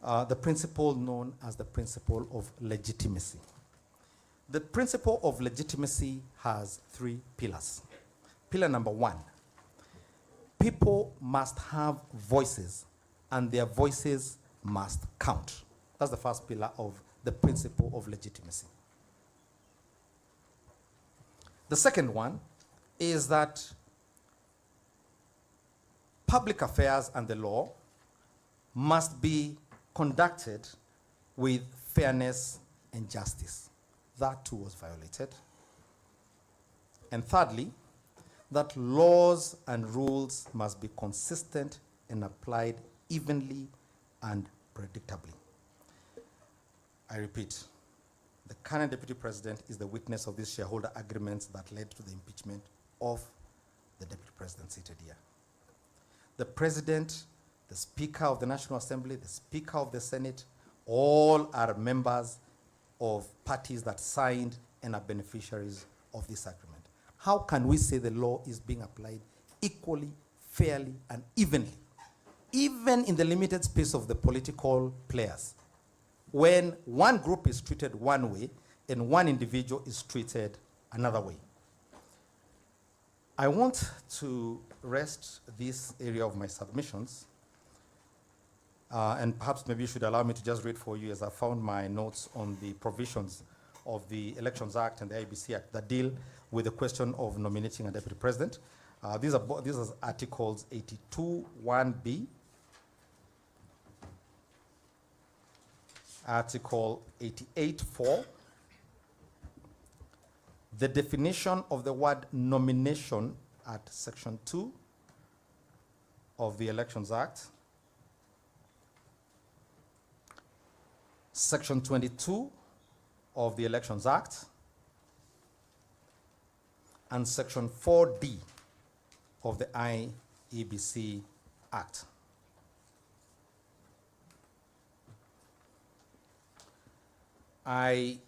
the principle known as the principle of legitimacy. The principle of legitimacy has 3 pillars. Pillar number 1, people must have voices and their voices must count. That's the first pillar of the principle of legitimacy. The second one is that public affairs and the law must be conducted with fairness and justice. That too was violated. And thirdly, that laws and rules must be consistent and applied evenly and predictably. I repeat, the current Deputy President is the witness of these shareholder agreements that led to the impeachment of the Deputy President seated here. The President, the Speaker of the National Assembly, the Speaker of the Senate, all are members of parties that signed and are beneficiaries of this agreement. How can we say the law is being applied equally, fairly, and evenly, even in the limited space of the political players, when one group is treated one way and one individual is treated another way? I want to rest this area of my submissions, and perhaps maybe you should allow me to just read for you, as I found my notes on the provisions of the Elections Act and the IEBC Act that deal with the question of nominating a deputy president. These are articles 82(1)(b), Article 88(4). The definition of the word nomination at Section 2 of the Elections Act. Section 22 of the Elections Act. And Section 4D of the IEBC Act. I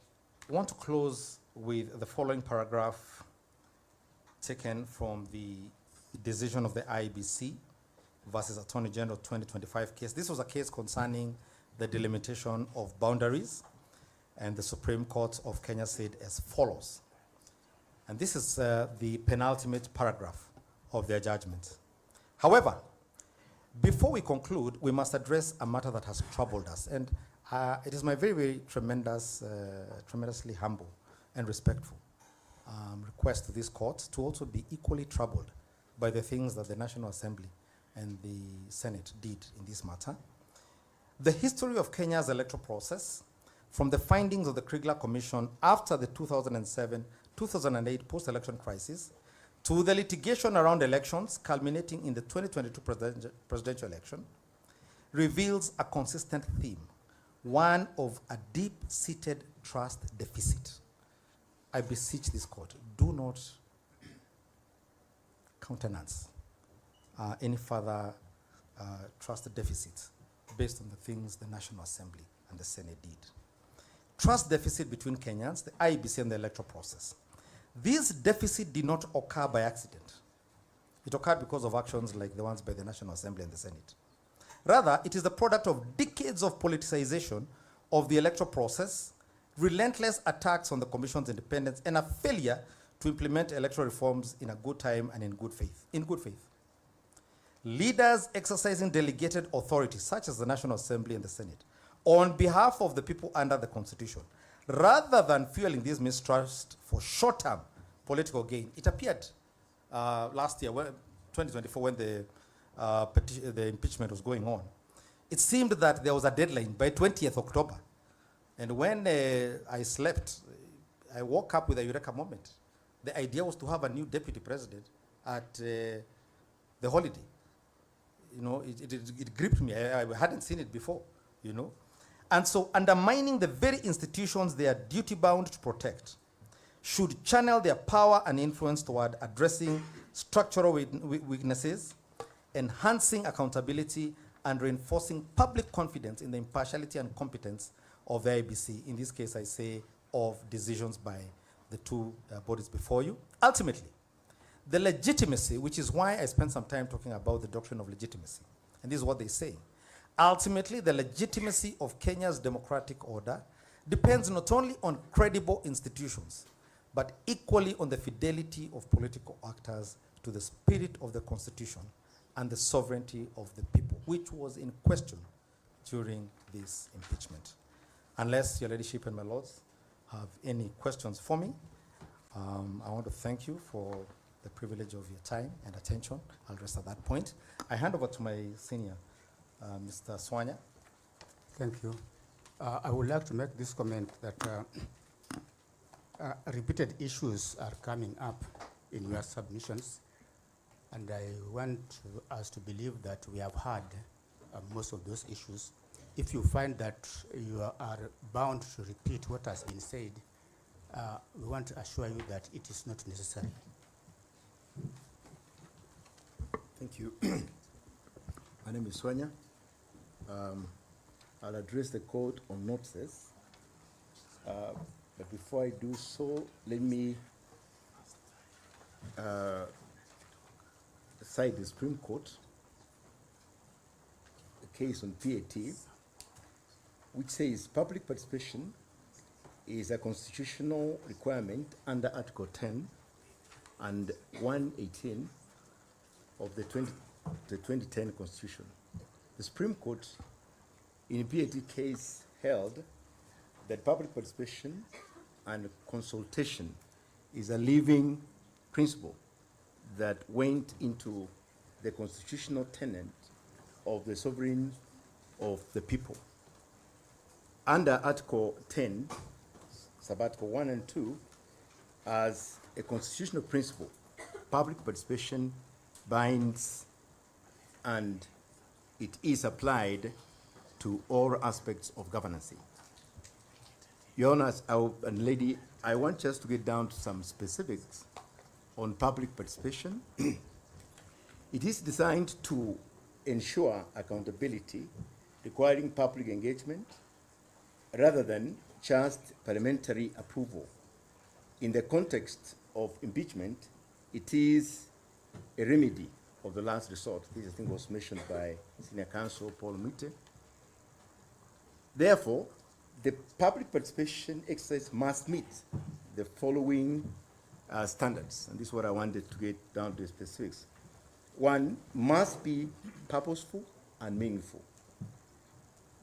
want to close with the following paragraph taken from the decision of the IEBC versus Attorney General 2025 case. This was a case concerning the delimitation of boundaries, and the Supreme Court of Kenya said as follows. And this is the penultimate paragraph of their judgment. However, before we conclude, we must address a matter that has troubled us. And it is my very, very tremendously humble and respectful request to this court to also be equally troubled by the things that the National Assembly and the Senate did in this matter. The history of Kenya's electoral process, from the findings of the Kriegler Commission after the 2007-2008 post-election crisis, to the litigation around elections culminating in the 2022 presidential election, reveals a consistent theme, one of a deep-seated trust deficit. I beseech this court, do not countenance any further trust deficit based on the things the National Assembly and the Senate did. Trust deficit between Kenyans, the IEBC, and the electoral process. This deficit did not occur by accident. It occurred because of actions like the ones by the National Assembly and the Senate. Rather, it is the product of decades of politicization of the electoral process, relentless attacks on the Commission's independence, and a failure to implement electoral reforms in a good time and in good faith. Leaders exercising delegated authority, such as the National Assembly and the Senate, on behalf of the people under the Constitution, rather than fueling this mistrust for short-term political gain. It appeared last year, 2024, when the impeachment was going on. It seemed that there was a deadline by 20th October. And when I slept, I woke up with a eureka moment. The idea was to have a new deputy president at the holiday. You know, it gripped me. I hadn't seen it before, you know. And so undermining the very institutions they are duty-bound to protect should channel their power and influence toward addressing structural weaknesses, enhancing accountability, and reinforcing public confidence in the impartiality and competence of the IEBC. In this case, I say of decisions by the two bodies before you. Ultimately, the legitimacy, which is why I spent some time talking about the doctrine of legitimacy, and this is what they say. Ultimately, the legitimacy of Kenya's democratic order depends not only on credible institutions, but equally on the fidelity of political actors to the spirit of the Constitution and the sovereignty of the people, which was in question during this impeachment. Unless your ladyship and my lords have any questions for me, I want to thank you for the privilege of your time and attention. I'll rest at that point. I hand over to my senior, Mr. Swanya. Thank you. I would like to make this comment that repeated issues are coming up in your submissions, and I want us to believe that we have heard most of those issues. If you find that you are bound to repeat what has been said, we want to assure you that it is not necessary. Thank you. My name is Swanya. I'll address the court on notices. But before I do so, let me cite the Supreme Court, a case on PAT, which says public participation is a constitutional requirement under Article 10 and 118 of the 2010 Constitution. The Supreme Court, in a PAT case, held that public participation and consultation is a living principle that went into the constitutional tenet of the sovereign of the people. Under Article 10, Sub-Article 1 and 2, as a constitutional principle, public participation binds and it is applied to all aspects of governance. Your Honors, and Lady, I want just to get down to some specifics on public participation. It is designed to ensure accountability, requiring public engagement, rather than just parliamentary approval. In the context of impeachment, it is a remedy of the last resort. This, I think, was mentioned by Senior Counsel Paul Mute. Therefore, the public participation exercise must meet the following standards, and this is what I wanted to get down to the specifics. One, must be purposeful and meaningful.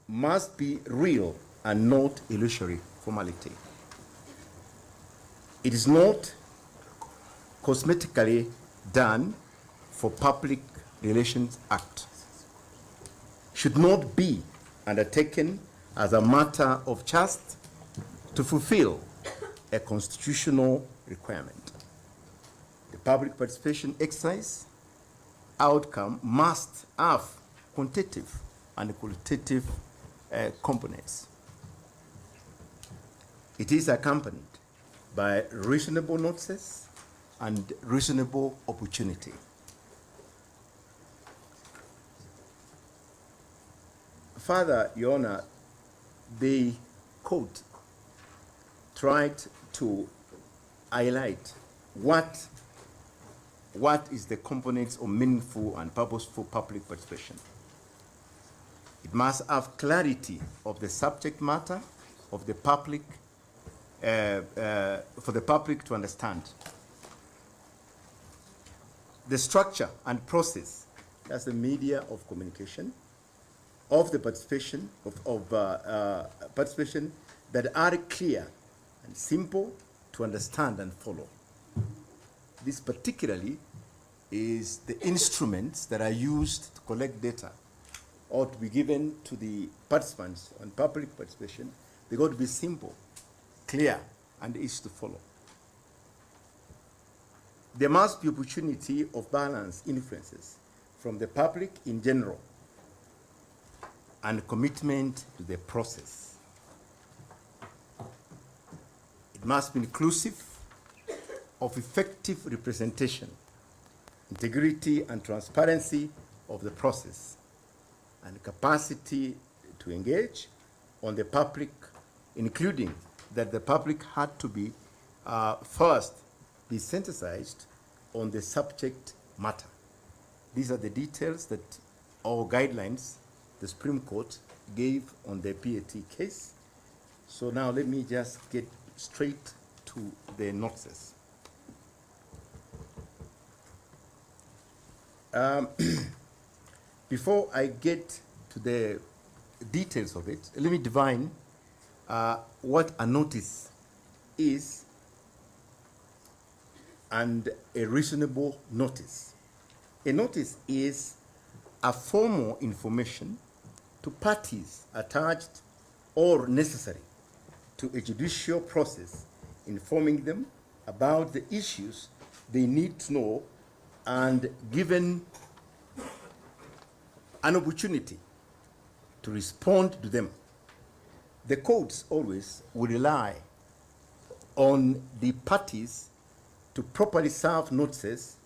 Must be real and not illusory formality. It is not cosmetically done for Public Relations Act. Should not be undertaken as a matter of just to fulfill a constitutional requirement. The public participation exercise outcome must have quantitative and qualitative components. It is accompanied by reasonable notices and reasonable opportunity. Further, Your Honor, the court tried to highlight what is the components of meaningful and purposeful public participation. It must have clarity of the subject matter of the public, for the public to understand. The structure and process, that's the media of communication, of the participation, participation that are clear and simple to understand and follow. This particularly is the instruments that are used to collect data or to be given to the participants on public participation. They got to be simple, clear, and easy to follow. There must be opportunity of balanced influences from the public in general and commitment to the process. It must be inclusive of effective representation, integrity and transparency of the process, and capacity to engage on the public, including that the public had to be first be sensitized on the subject matter. These are the details that our guidelines the Supreme Court gave on the PAT case. So now let me just get straight to the notices. Before I get to the details of it, let me define what a notice is and a reasonable notice. A notice is a formal information to parties attached or necessary to a judicial process, informing them about the issues they need to know and given an opportunity to respond to them. The courts always will rely on the parties to properly serve notices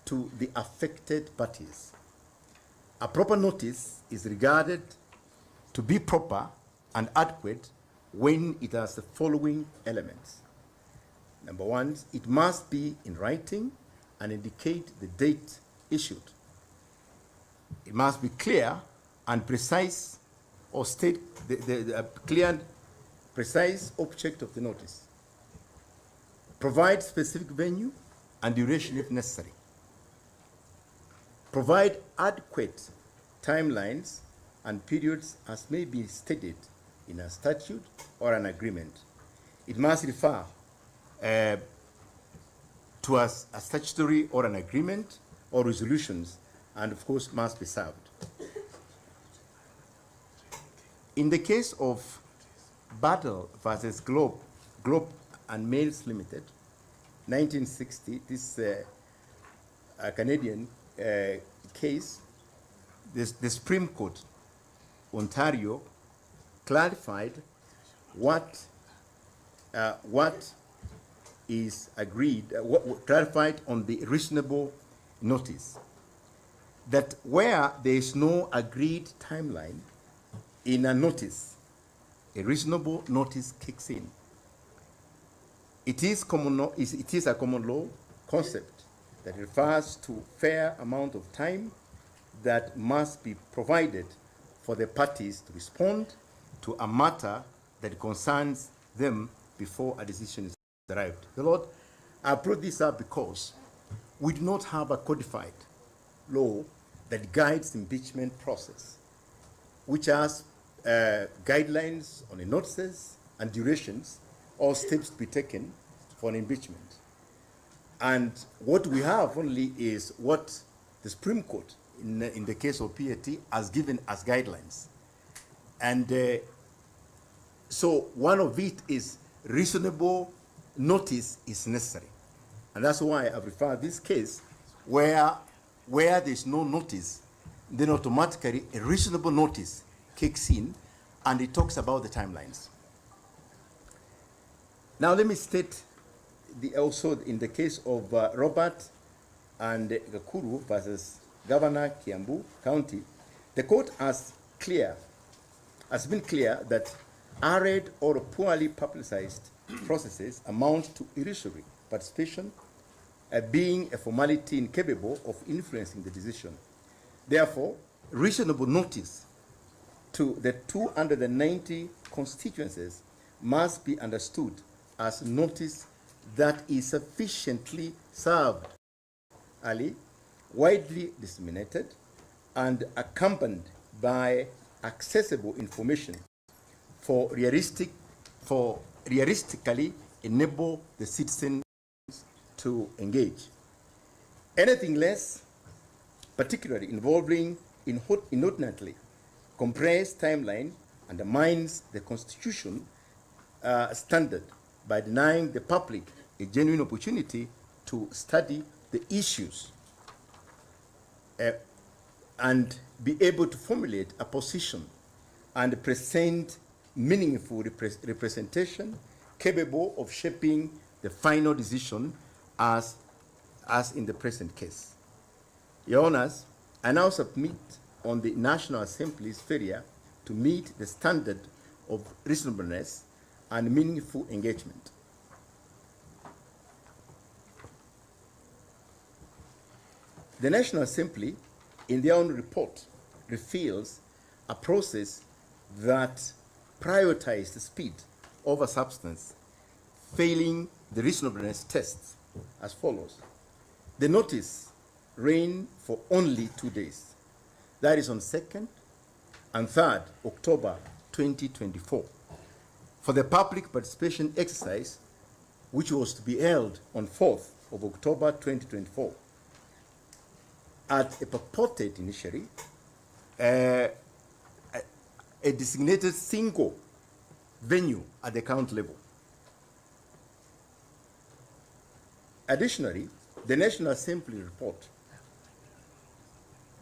to the affected parties. A proper notice is regarded to be proper and adequate when it has the following elements. Number one, it must be in writing and indicate the date issued. It must be clear and precise, or state the clear and precise object of the notice. Provide specific venue and duration if necessary. Provide adequate timelines and periods as may be stated in a statute or an agreement. It must refer towards a statutory or an agreement or resolutions, and of course must be served. In the case of Battle versus Globe and Mails Limited, 1960, this a Canadian case, the Supreme Court, Ontario, clarified what is agreed, clarified on the reasonable notice, that where there is no agreed timeline in a notice, a reasonable notice kicks in. It is a common law concept that refers to fair amount of time that must be provided for the parties to respond to a matter that concerns them before a decision is arrived. The Lord, I brought this up because we do not have a codified law that guides the impeachment process, which has guidelines on the notices and durations or steps to be taken for an impeachment. And what we have only is what the Supreme Court, in the case of PAT, has given as guidelines. And so one of it is reasonable notice is necessary. And that's why I've referred this case where there's no notice, then automatically a reasonable notice kicks in, and it talks about the timelines. Now let me state also in the case of Robert and Gachagua versus Governor Kiambu County, the court has been clear that arid or poorly publicized processes amount to illusory participation, being a formality incapable of influencing the decision. Therefore, reasonable notice to the 290 constituencies must be understood as notice that is sufficiently served early, widely disseminated, and accompanied by accessible information for realistically enable the citizens to engage. Anything less, particularly involving inordinately compressed timeline, undermines the Constitution standard by denying the public a genuine opportunity to study the issues and be able to formulate a position and present meaningful representation capable of shaping the final decision as in the present case. Your Honors, I now submit on the National Assembly's failure to meet the standard of reasonableness and meaningful engagement. The National Assembly, in their own report, reveals a process that prioritized speed over substance, failing the reasonableness test as follows. The notice ran for only 2 days. That is on 2nd and 3rd October 2024 for the public participation exercise, which was to be held on 4th of October 2024 at a purported initially a designated single venue at the county level. Additionally, the National Assembly report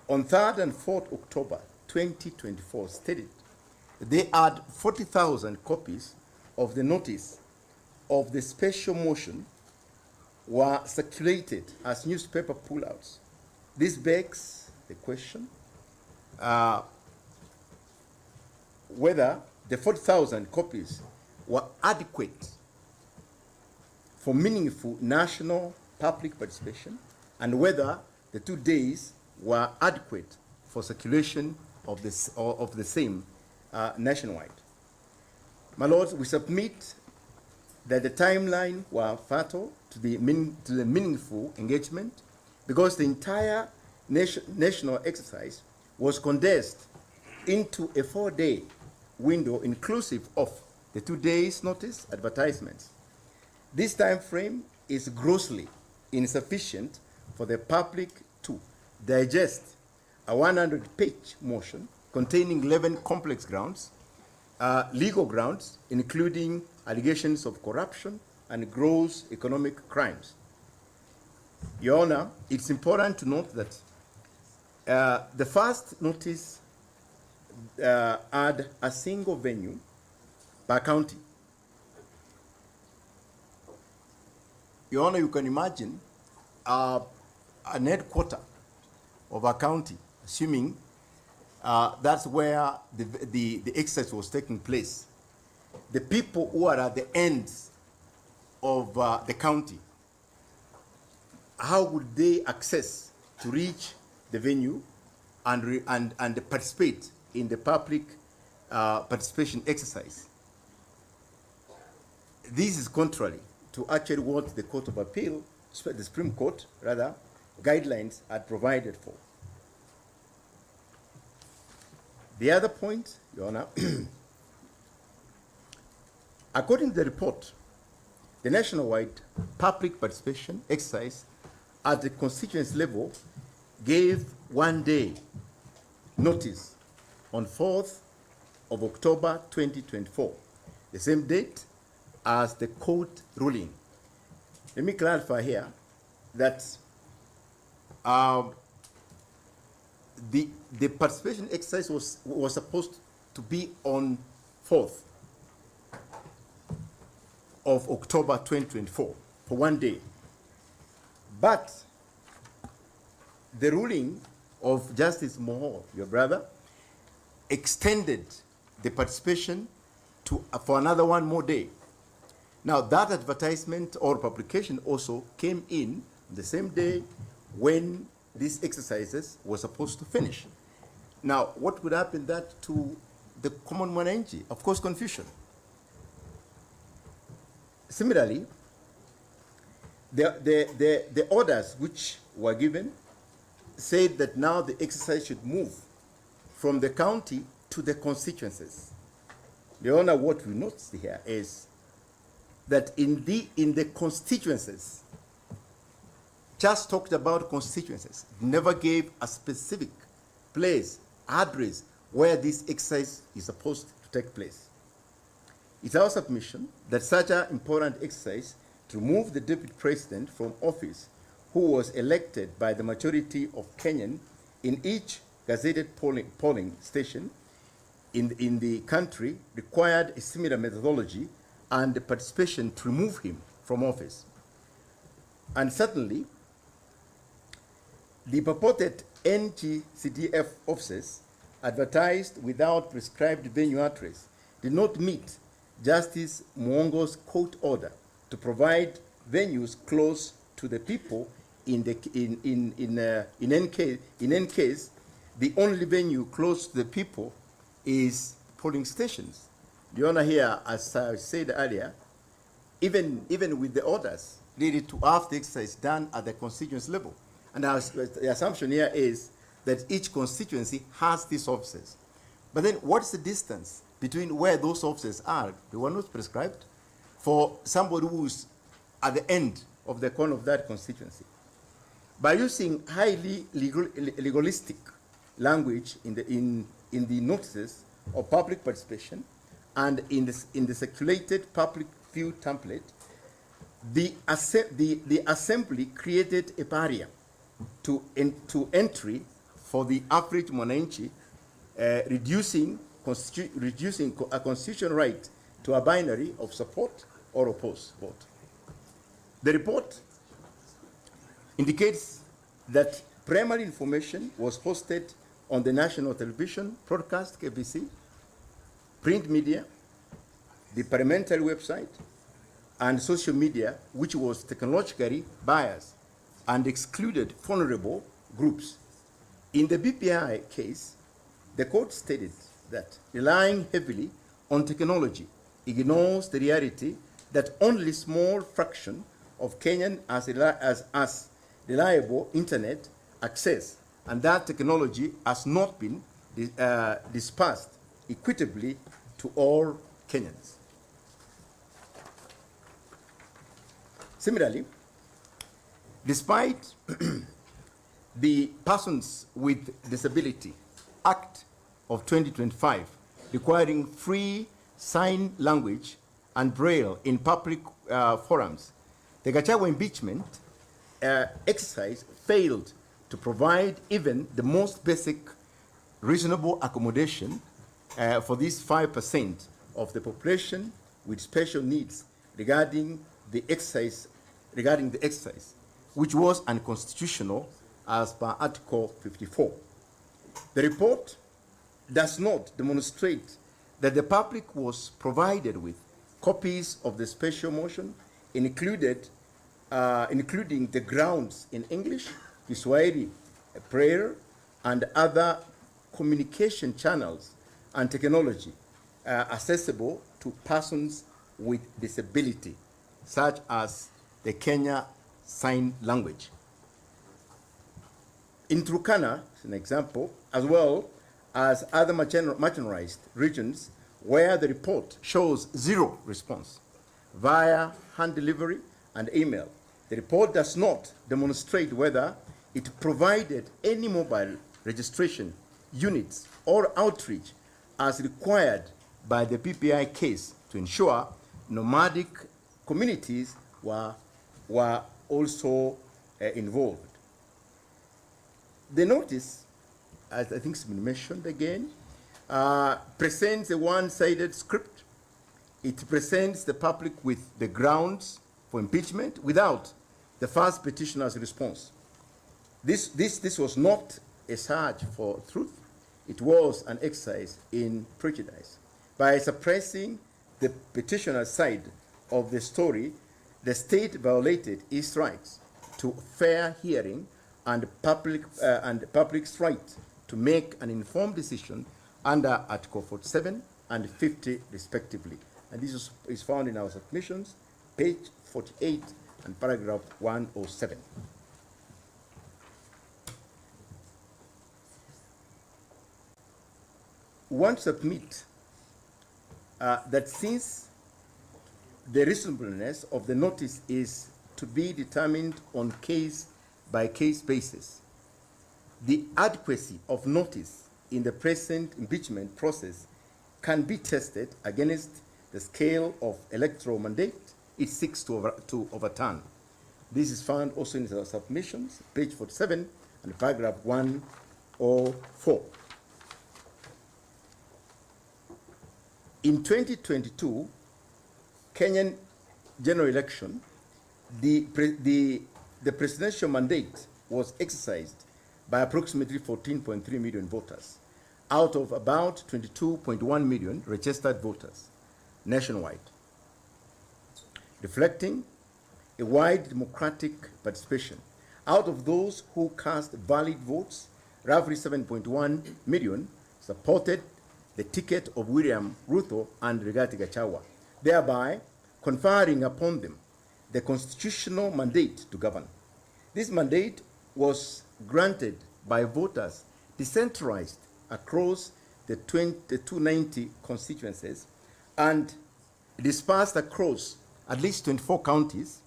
on 3rd and 4th October 2024 stated they had 40,000 copies of the notice of the special motion were circulated as newspaper pullouts. This begs the question whether the 40,000 copies were adequate for meaningful national public participation, and whether the 2 days were adequate for circulation of the same nationwide. My Lords, we submit that the timeline were fatal to the meaningful engagement because the entire national exercise was condensed into a 4-day window inclusive of the 2 days notice advertisements. This time frame is grossly insufficient for the public to digest a 100-page motion containing 11 complex grounds, legal grounds, including allegations of corruption and gross economic crimes. Your Honor, it's important to note that the first notice had a single venue per county. Your Honor, you can imagine an headquarter of a county, assuming that's where the exercise was taking place. The people who are at the ends of the county, how would they access to reach the venue and participate in the public participation exercise? This is contrary to actually what the Court of Appeal, the Supreme Court, rather, guidelines had provided for. The other point, Your Honor, according to the report, the nationwide public participation exercise at the constituency level gave 1 day notice on 4th of October 2024, the same date as the court ruling. Let me clarify here that the participation exercise was supposed to be on 4th of October 2024 for 1 day. But the ruling of Justice Moho, your brother, extended the participation for another 1 more day. Now that advertisement or publication also came in the same day when these exercises were supposed to finish. Now, what would happen that to the common mwananchi? Of course, confusion. Similarly, the orders which were given said that now the exercise should move from the county to the constituencies. The Honor, what we noticed here is that in the constituencies, just talked about constituencies, never gave a specific place, address, where this exercise is supposed to take place. It's our submission that such an important exercise to remove the deputy president from office, who was elected by the majority of Kenyan in each gazetted polling station in the country, required a similar methodology and participation to remove him from office. And certainly, the purported NGCDF officers advertised without prescribed venue address did not meet Justice Mwongo's court order to provide venues close to the people. In any case, the only venue close to the people is polling stations. The Honor here, as I said earlier, even with the orders, needed to have the exercise done at the constituency level. And the assumption here is that each constituency has these officers. But then what's the distance between where those officers are? They were not prescribed for somebody who's at the end of the corner of that constituency. By using highly legalistic language in the notices of public participation and in the circulated public view template, the assembly created a barrier to entry for the average mwananchi, reducing a constitutional right to a binary of support or oppose vote. The report indicates that primary information was posted on the national television, broadcast, KBC, print media, the parliamentary website, and social media, which was technologically biased and excluded vulnerable groups. In the BPI case, the court stated that relying heavily on technology ignores the reality that only small fraction of Kenyan as reliable internet access, and that technology has not been dispersed equitably to all Kenyans. Despite the Persons with Disability Act of 2025 requiring free sign language and braille in public forums, the Gachagua impeachment exercise failed to provide even the most basic reasonable accommodation for these 5% of the population with special needs regarding the exercise, which was unconstitutional as per Article 54. The report does not demonstrate that the public was provided with copies of the special motion, including the grounds in English, Kiswahili, prayer, and other communication channels and technology accessible to persons with disability, such as the Kenya Sign Language. In Turkana, as an example, as well as other marginalized regions where the report shows zero response via hand delivery and email, the report does not demonstrate whether it provided any mobile registration units or outreach as required by the PPI case to ensure nomadic communities were also involved. The notice, as I think has been mentioned again, presents a one-sided script. It presents the public with the grounds for impeachment without the first petitioner's response. This was not a search for truth. It was an exercise in prejudice. By suppressing the petitioner's side of the story, the state violated its rights to fair hearing and public's right to make an informed decision under Article 47 and 50 respectively. And this is found in our submissions, page 48 and paragraph 107. One submit that since the reasonableness of the notice is to be determined on case-by-case basis, the adequacy of notice in the present impeachment process can be tested against the scale of electoral mandate it seeks to overturn. This is found also in the submissions, page 47 and paragraph 104. In 2022 Kenyan general election, the presidential mandate was exercised by approximately 14.3 million voters out of about 22.1 million registered voters nationwide, reflecting a wide democratic participation. Out of those who cast valid votes, roughly 7.1 million supported the ticket of William Ruto and Rigathi Gachagua, thereby conferring upon them the constitutional mandate to govern. This mandate was granted by voters decentralized across the 290 constituencies and dispersed across at least 24 counties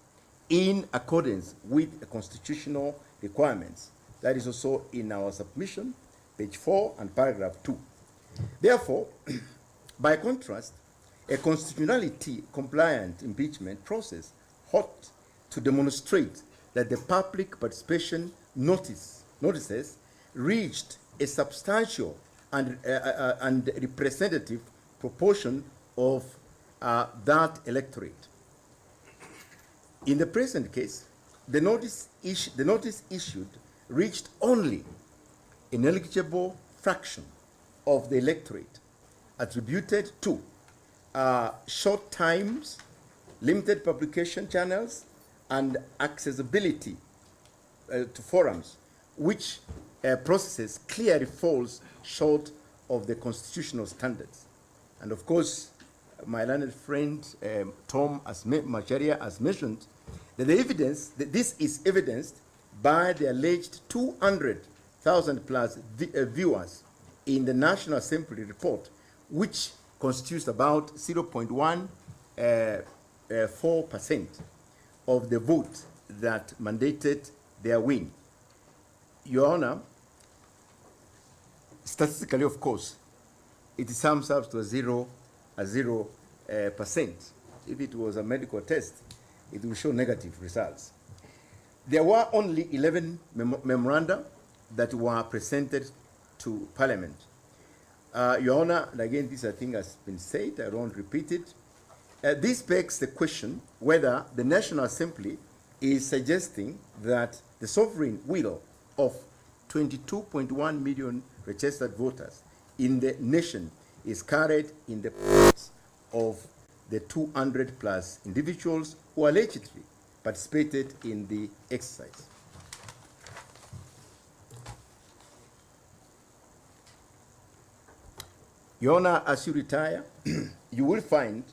in accordance with the constitutional requirements. That is also in our submission, page 4 and paragraph 2. Therefore, by contrast, a constitutionality compliant impeachment process ought to demonstrate that the public participation notices reached a substantial and representative proportion of that electorate. In the present case, the notice issued reached only an negligible fraction of the electorate, attributed to short times, limited publication channels, and accessibility to forums, which processes clearly falls short of the constitutional standards. And of course, my learned friend Tom Macharia has mentioned that this is evidenced by the alleged 200,000 plus viewers in the National Assembly report, which constitutes about 0.14% of the vote that mandated their win. Your Honor, statistically, of course, it sums up to a 0%. If it was a medical test, it will show negative results. There were only 11 memoranda that were presented to Parliament. Your Honor, and again, this I think has been said, I won't repeat it. This begs the question whether the National Assembly is suggesting that the sovereign will of 22.1 million registered voters in the nation is carried in the hands of the 200 plus individuals who allegedly participated in the exercise. Your Honor, as you retire, you will find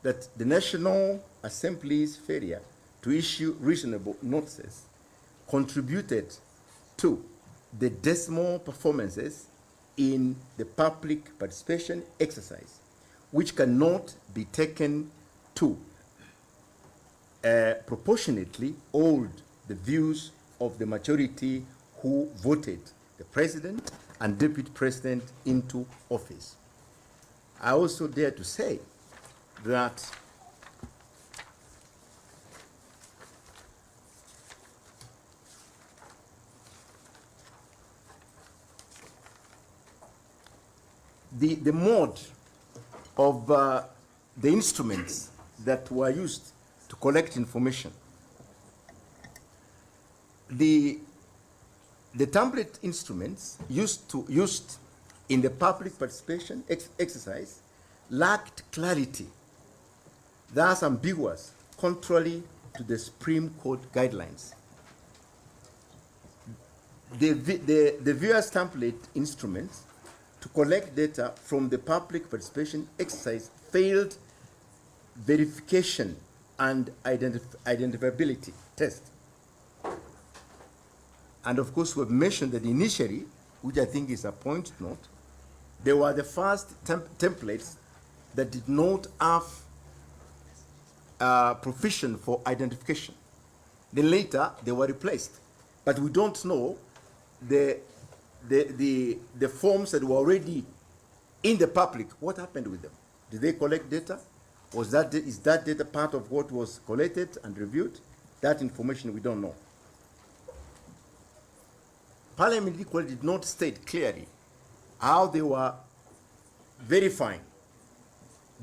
that the National Assembly's failure to issue reasonable notices contributed to the dismal performances in the public participation exercise, which cannot be taken to proportionately hold the views of the majority who voted the president and deputy president into office. I also dare to say that the mode of the instruments that were used to collect information, the template instruments used in the public participation exercise lacked clarity, thus ambiguous, contrary to the Supreme Court guidelines. The viewers template instruments to collect data from the public participation exercise failed verification and identifiability test. And of course, we've mentioned that initially, which I think is a point to note, they were the first templates that did not have provision for identification. Then later, they were replaced. But we don't know the forms that were already in the public, what happened with them? Did they collect data? Is that data part of what was collected and reviewed? That information we don't know. Parliament equally did not state clearly how they were verifying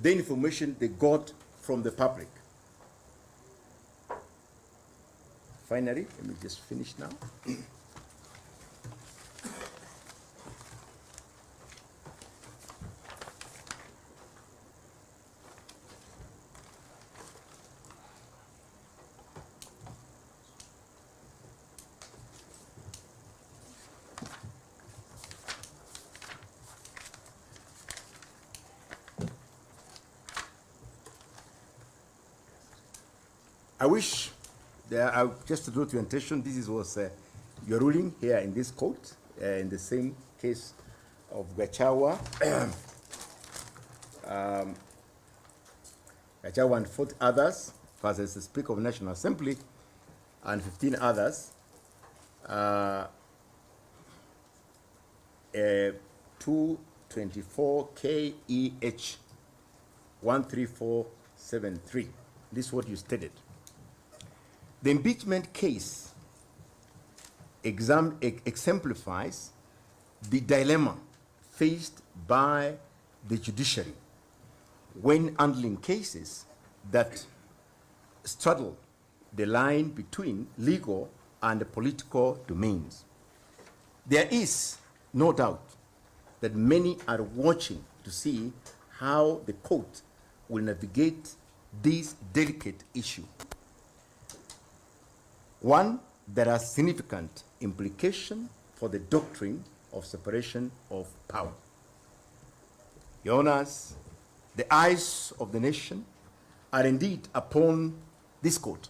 the information they got from the public. Finally, let me just finish now. I wish, just to draw to your attention, this was your ruling here in this court, in the same case of Gachagua. Gachagua and 40 others, versus the Speaker of the National Assembly, and 15 others. 224 KEH 13473. This is what you stated. The impeachment case exemplifies the dilemma faced by the judiciary when handling cases that straddle the line between legal and political domains. There is no doubt that many are watching to see how the court will navigate this delicate issue. One that has significant implication for the doctrine of separation of power. Your Honors, the eyes of the nation are indeed upon this court.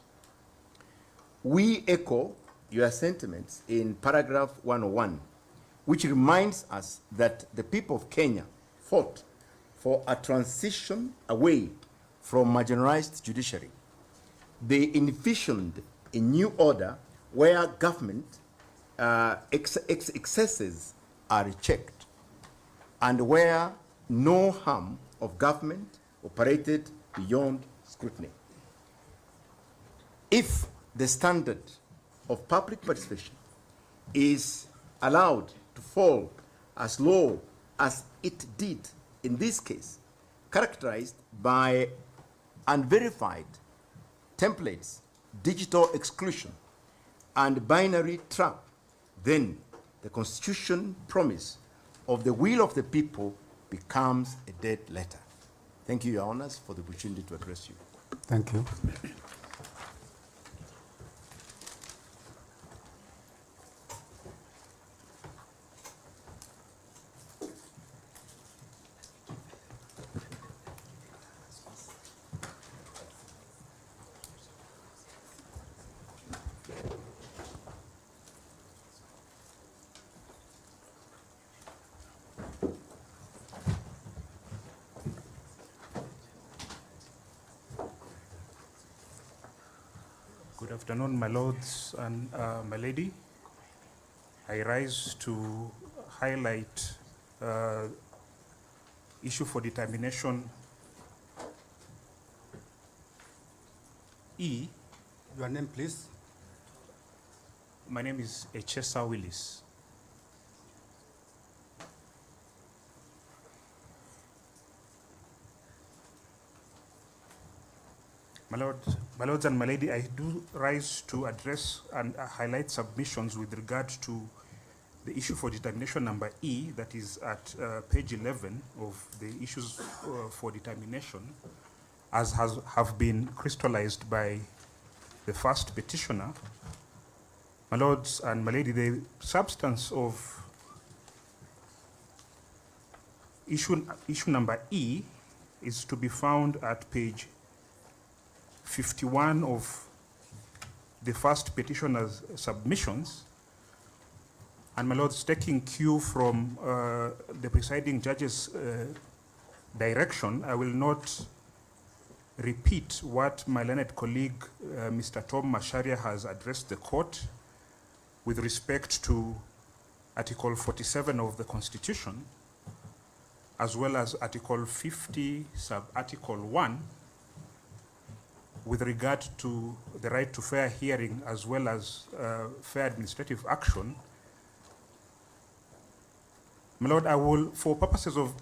We echo your sentiments in paragraph 101, which reminds us that the people of Kenya fought for a transition away from marginalized judiciary. They envisioned a new order where government excesses are checked and where no harm of government operated beyond scrutiny. If the standard of public participation is allowed to fall as low as it did in this case, characterized by unverified templates, digital exclusion, and binary trap, then the Constitution promise of the will of the people becomes a dead letter. Thank you, Your Honors, for the opportunity to address you. Thank you. Good afternoon, my lords and my lady. I rise to highlight issue for determination E. Your name, please. My name is Echesa Willis. My lords and my lady, I do rise to address and highlight submissions with regard to the issue for determination number E, that is at page 11 of the issues for determination, as have been crystallized by the first petitioner. My lords and my lady, the substance of issue number E is to be found at page 51 of the first petitioner's submissions. And my lords, taking cue from the presiding judge's direction, I will not repeat what my learned colleague, Mr. Tom Masharia, has addressed the court with respect to Article 47 of the Constitution, as well as Article 50, sub-Article 1, with regard to the right to fair hearing as well as fair administrative action. My lord, I will, for purposes of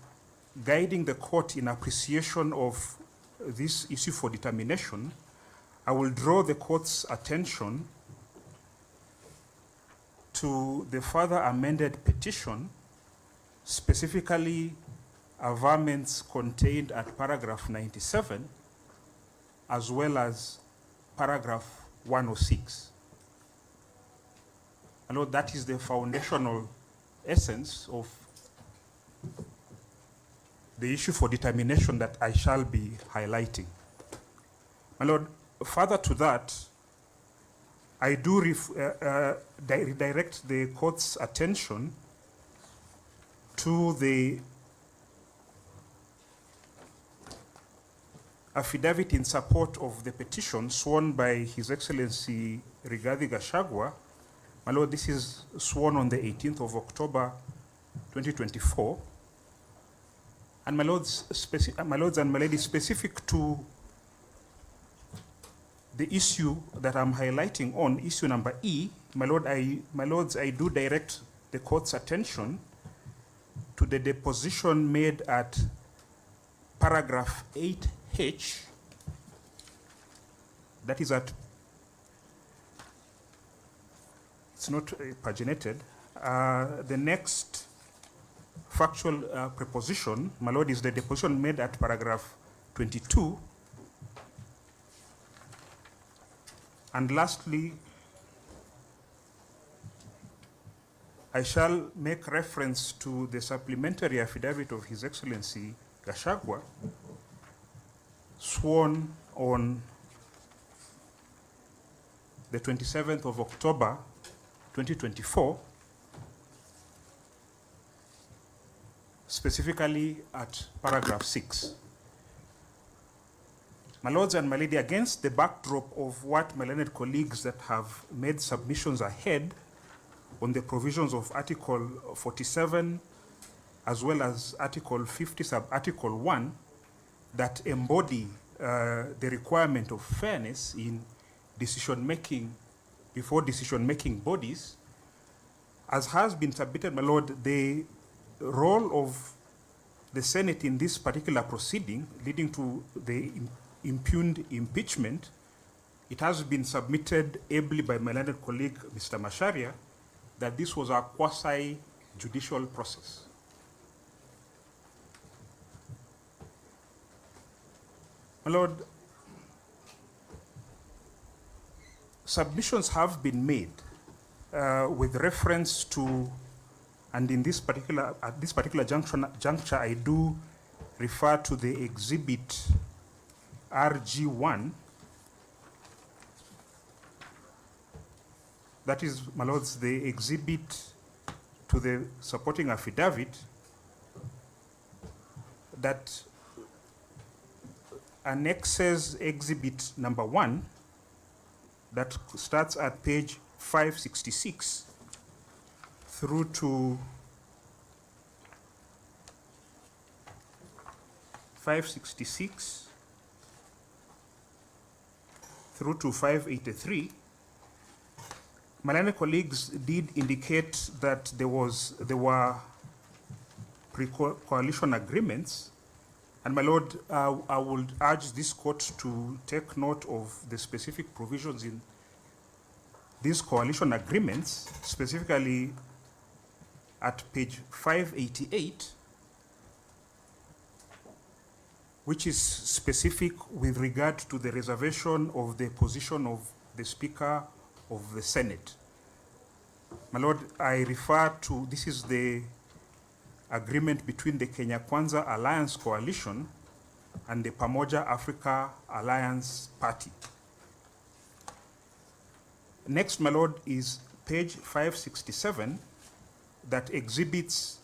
guiding the court in appreciation of this issue for determination, I will draw the court's attention to the further amended petition, specifically averments contained at paragraph 97, as well as paragraph 106. I know that is the foundational essence of the issue for determination that I shall be highlighting. My lord, further to that, I do redirect the court's attention to the affidavit in support of the petition sworn by His Excellency Rigathi Gachagua. My lord, this is sworn on the 18th of October 2024. And my lords and my ladies, specific to the issue that I'm highlighting on, issue number E, my lords, I do direct the court's attention to the deposition made at paragraph 8H, that is at, it's not paginated. The next factual preposition, my lord, is the deposition made at paragraph 22. And lastly, I shall make reference to the supplementary affidavit of His Excellency Gachagua, sworn on the 27th of October 2024, specifically at paragraph 6. My lords and my lady, against the backdrop of what my learned colleagues that have made submissions ahead on the provisions of Article 47 as well as Article 50 sub-Article 1 that embody the requirement of fairness in decision-making before decision-making bodies, as has been submitted, my lord, the role of the Senate in this particular proceeding leading to the impugned impeachment, it has been submitted ably by my learned colleague, Mr. Macharia, that this was a quasi-judicial process. My lord, submissions have been made with reference to, and in this particular, at this particular juncture, I do refer to the exhibit RG1. That is, my lords, the exhibit to the supporting affidavit that annexes exhibit number 1 that starts at page 566 through to 566 through to 583. My learned colleagues did indicate that there were pre-coalition agreements, and my lord, I would urge this court to take note of the specific provisions in these coalition agreements, specifically at page 588, which is specific with regard to the reservation of the position of the Speaker of the Senate. My lord, I refer to, this is the agreement between the Kenya Kwanza Alliance Coalition and the Pamoja Africa Alliance Party. Next, my lord, is page 567 that exhibits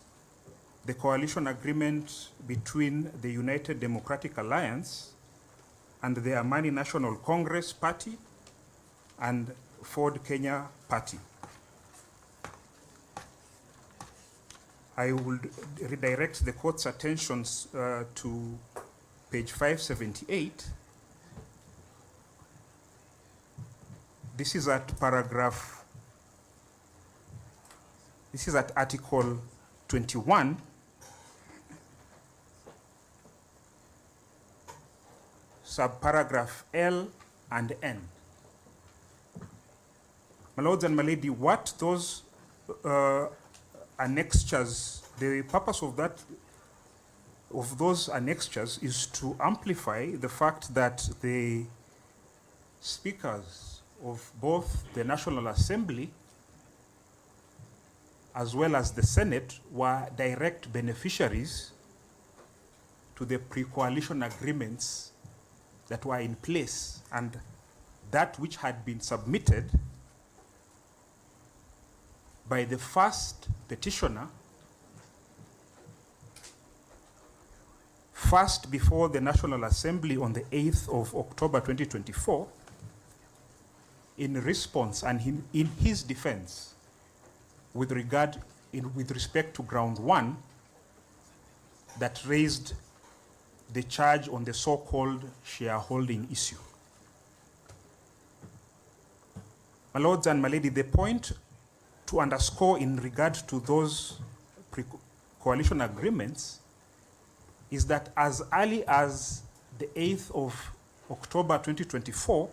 the coalition agreement between the United Democratic Alliance and the Amani National Congress Party and Ford Kenya Party. I will redirect the court's attentions to page 578. This is at Article 21, subparagraph L and N. My lords and my lady, what those annexures, the purpose of those annexures is to amplify the fact that the speakers of both the National Assembly as well as the Senate were direct beneficiaries to the pre-coalition agreements that were in place, and that which had been submitted by the first petitioner first before the National Assembly on the 8th of October 2024 in response and in his defense with respect to ground 1 that raised the charge on the so-called shareholding issue. My lords and my lady, the point to underscore in regard to those coalition agreements is that as early as the 8th of October 2024,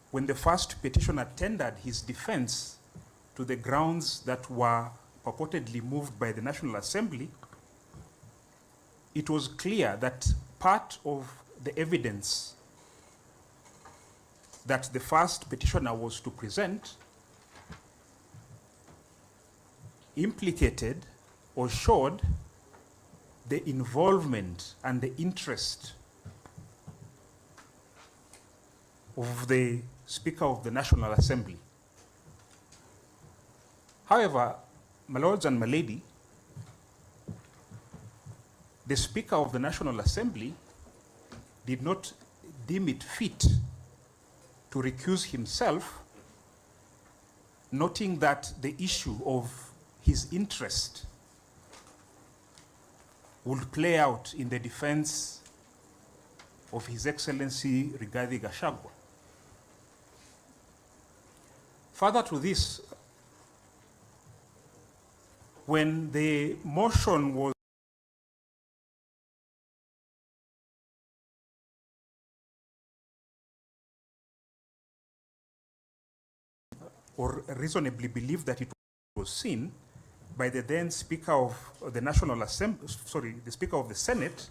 when the first petitioner tendered his defense to the grounds that were purportedly moved by the National Assembly, it was clear that part of the evidence that the first petitioner was to present implicated or showed the involvement and the interest of the Speaker of the National Assembly. However, my lords and my lady, the Speaker of the National Assembly did not deem it fit to recuse himself, noting that the issue of his interest would play out in the defense of His Excellency Rigathi Gachagua. Further to this, when the motion was or reasonably believed that it was seen by the then Speaker of the National Assembly, the Speaker of the Senate,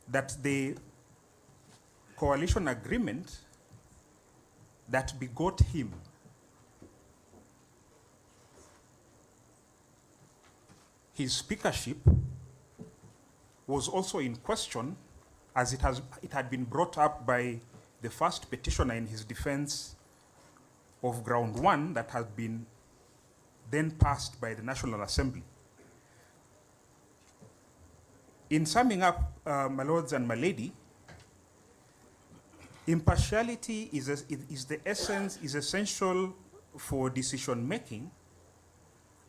that the coalition agreement that begot him his speakership was also in question, as it had been brought up by the first petitioner in his defense of ground one that had been then passed by the National Assembly. In summing up, my lords and my lady, impartiality is essential for decision making,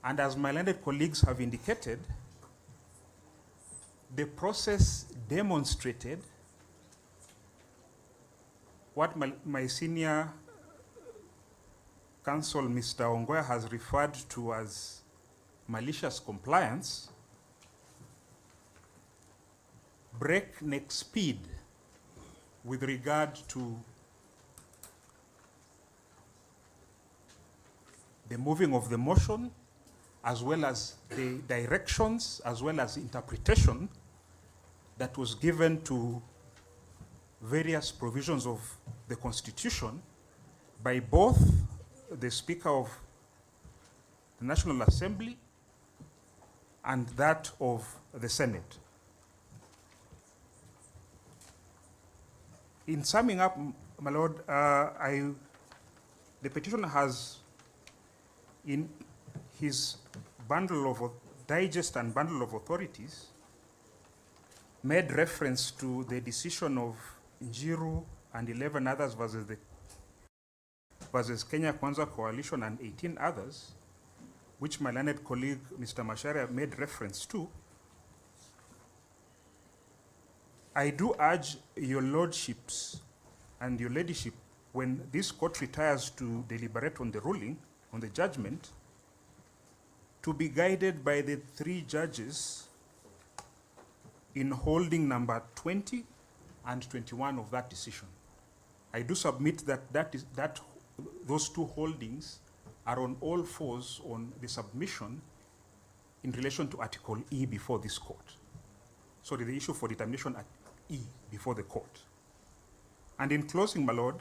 and as my learned colleagues have indicated, the process demonstrated what my senior counsel, Mr. Ongwe, has referred to as malicious compliance, breakneck speed with regard to the moving of the motion, as well as the directions, as well as interpretation that was given to various provisions of the Constitution by both the Speaker of the National Assembly and that of the Senate. In summing up, my lord, the petitioner has, in his bundle of digest and bundle of authorities, made reference to the decision of Njiru and 11 others versus Kenya Kwanza Coalition and 18 others, which my learned colleague, Mr. Macharia, made reference to. I do urge your lordships and your ladyship, when this court retires to deliberate on the ruling, on the judgment, to be guided by the 3 judges in holding number 20 and 21 of that decision. I do submit that those 2 holdings are on all fours on the submission in relation to Article E before this court. Sorry, the issue for determination at E before the court. And in closing, my lord,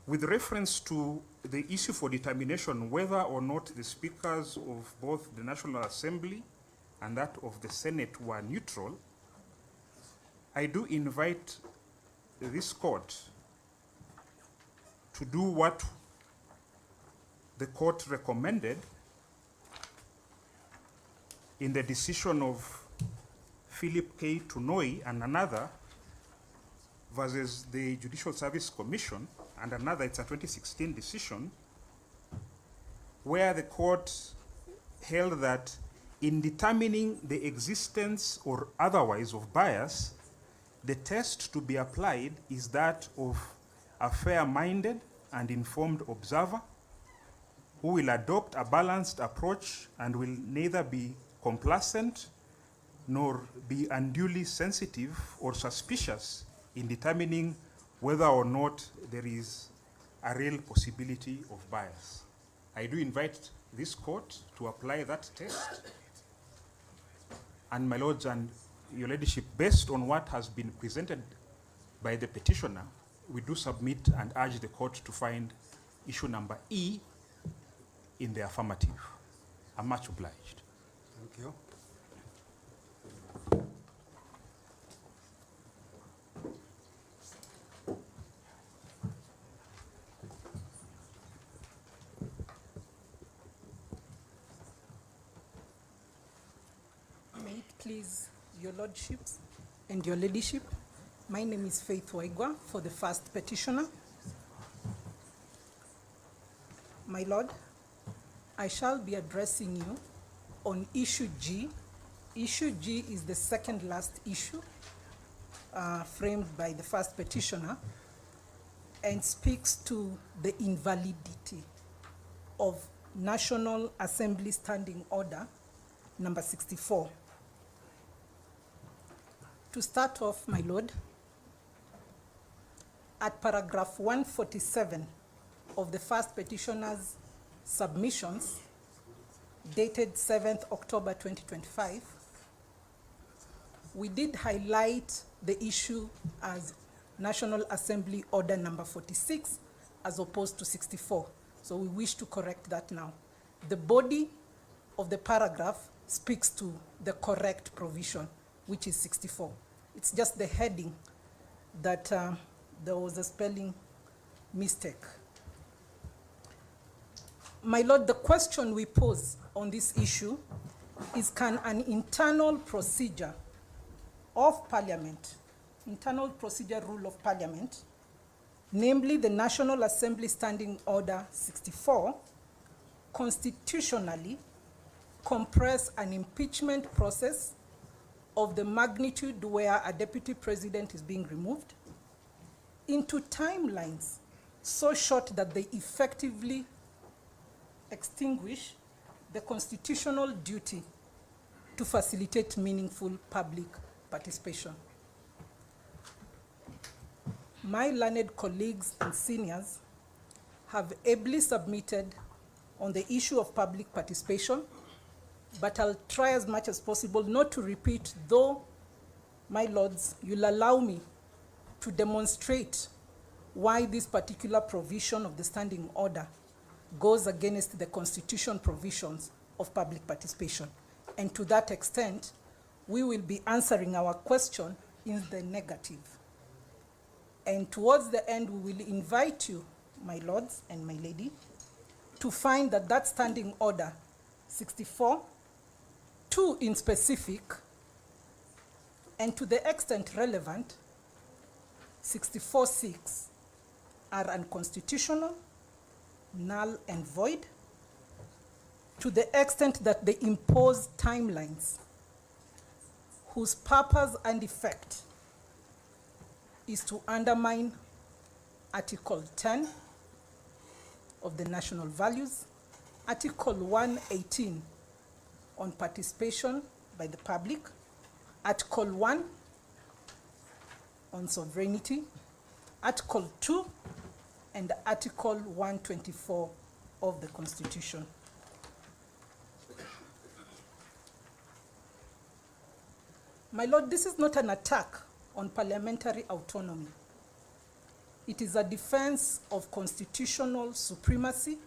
with reference to the issue for determination whether or not the speakers of both the National Assembly and that of the Senate were neutral, I do invite this court to do what the court recommended in the decision of Philip K. Tunoi and another versus the Judicial Service Commission, and another, it's a 2016 decision, where the court held that in determining the existence or otherwise of bias, the test to be applied is that of a fair-minded and informed observer who will adopt a balanced approach and will neither be complacent nor be unduly sensitive or suspicious in determining whether or not there is a real possibility of bias. I do invite this court to apply that test. And my lords and your ladyship, based on what has been presented by the petitioner, we do submit and urge the court to find issue number E in the affirmative. I'm much obliged. Thank you. May it please your lordships and your ladyship. My name is Faith Waigwa for the first petitioner. My lord, I shall be addressing you on issue G. Issue G is the second last issue framed by the first petitioner and speaks to the invalidity of National Assembly Standing Order number 64. To start off, my lord, at paragraph 147 of the first petitioner's submissions, dated 7th October 2025, we did highlight the issue as National Assembly Order number 46 as opposed to 64. So we wish to correct that now. The body of the paragraph speaks to the correct provision, which is 64. It's just the heading that there was a spelling mistake. My lord, the question we pose on this issue is, can an internal procedure of Parliament, internal procedure rule of Parliament, namely the National Assembly Standing Order 64, constitutionally compress an impeachment process of the magnitude where a deputy president is being removed into timelines so short that they effectively extinguish the constitutional duty to facilitate meaningful public participation? My learned colleagues and seniors have ably submitted on the issue of public participation, but I'll try as much as possible not to repeat, though, my lords, you'll allow me to demonstrate why this particular provision of the standing order goes against the constitution provisions of public participation. And to that extent, we will be answering our question in the negative. And towards the end, we will invite you, my lords and my lady, to find that that standing order 64, 2 in specific, and to the extent relevant, 64(6) are unconstitutional, null and void, to the extent that they impose timelines whose purpose and effect is to undermine Article 10 of the national values, Article 118 on participation by the public, Article 1 on sovereignty, Article 2 and Article 124 of the Constitution. My lord, this is not an attack on parliamentary autonomy. It is a defense of constitutional supremacy,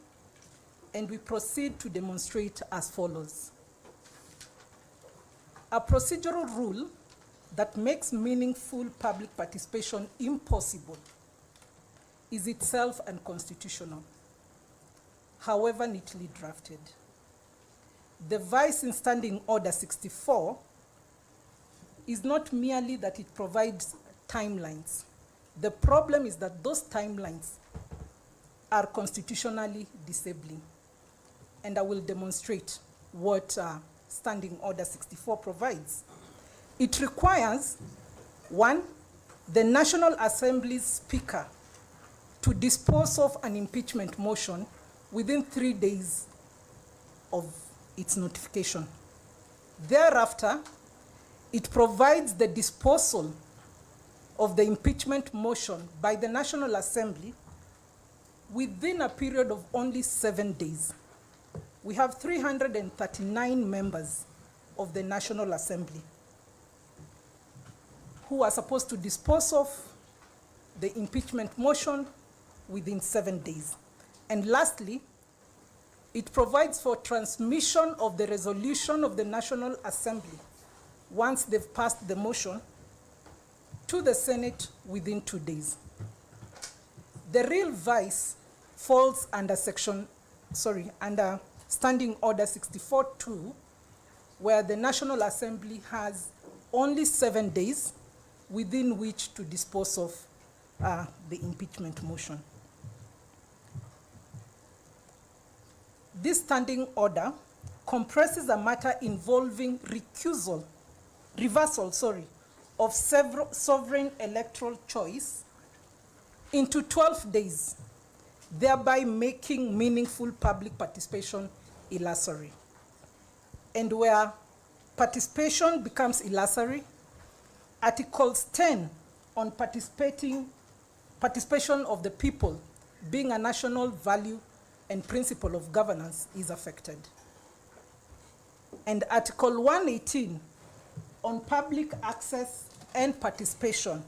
and we proceed to demonstrate as follows. A procedural rule that makes meaningful public participation impossible is itself unconstitutional, however neatly drafted. The vice in Standing Order 64 is not merely that it provides timelines. The problem is that those timelines are constitutionally disabling. And I will demonstrate what Standing Order 64 provides. It requires, 1, the National Assembly's Speaker to dispose of an impeachment motion within 3 days of its notification. Thereafter, it provides the disposal of the impeachment motion by the National Assembly within a period of only 7 days. We have 339 members of the National Assembly who are supposed to dispose of the impeachment motion within 7 days. And lastly, it provides for transmission of the resolution of the National Assembly once they've passed the motion to the Senate within 2 days. The real vice falls under under Standing Order 64-2, where the National Assembly has only 7 days within which to dispose of the impeachment motion. This standing order compresses a matter involving reversal of several sovereign electoral choice into 12 days, thereby making meaningful public participation illusory. And where participation becomes illusory, Articles 10 on participation of the people being a national value and principle of governance is affected. And Article 118 on public access and participation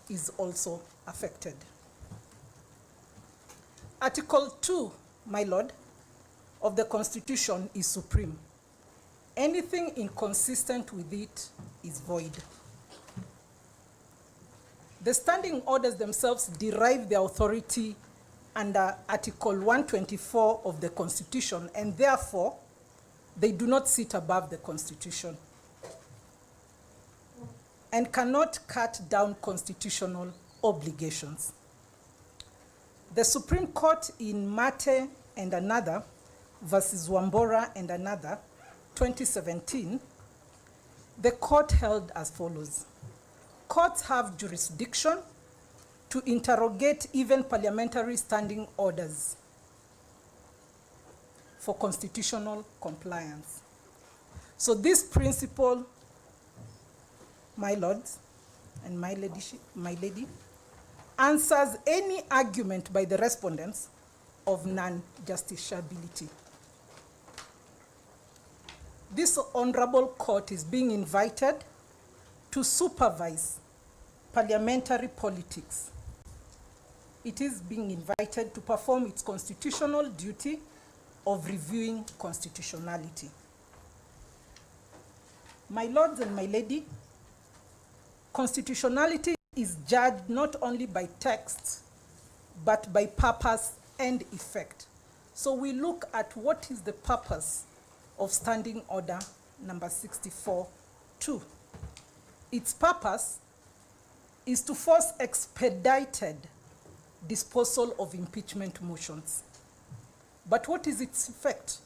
is also affected. Article 2, my Lord, of the Constitution is supreme. Anything inconsistent with it is void. The standing orders themselves derive their authority under Article 124 of the Constitution, and therefore, they do not sit above the Constitution and cannot cut down constitutional obligations. The Supreme Court in Mate and another versus Wambora and another, 2017, the court held as follows. Courts have jurisdiction to interrogate even parliamentary standing orders for constitutional compliance. So this principle, my lords and my lady, answers any argument by the respondents of non-justiciability. This honorable court is being invited to supervise parliamentary politics. It is being invited to perform its constitutional duty of reviewing constitutionality. My lords and my lady, constitutionality is judged not only by text, but by purpose and effect. So we look at what is the purpose of Standing Order number 64-2. Its purpose is to force expedited disposal of impeachment motions. But what is its effect?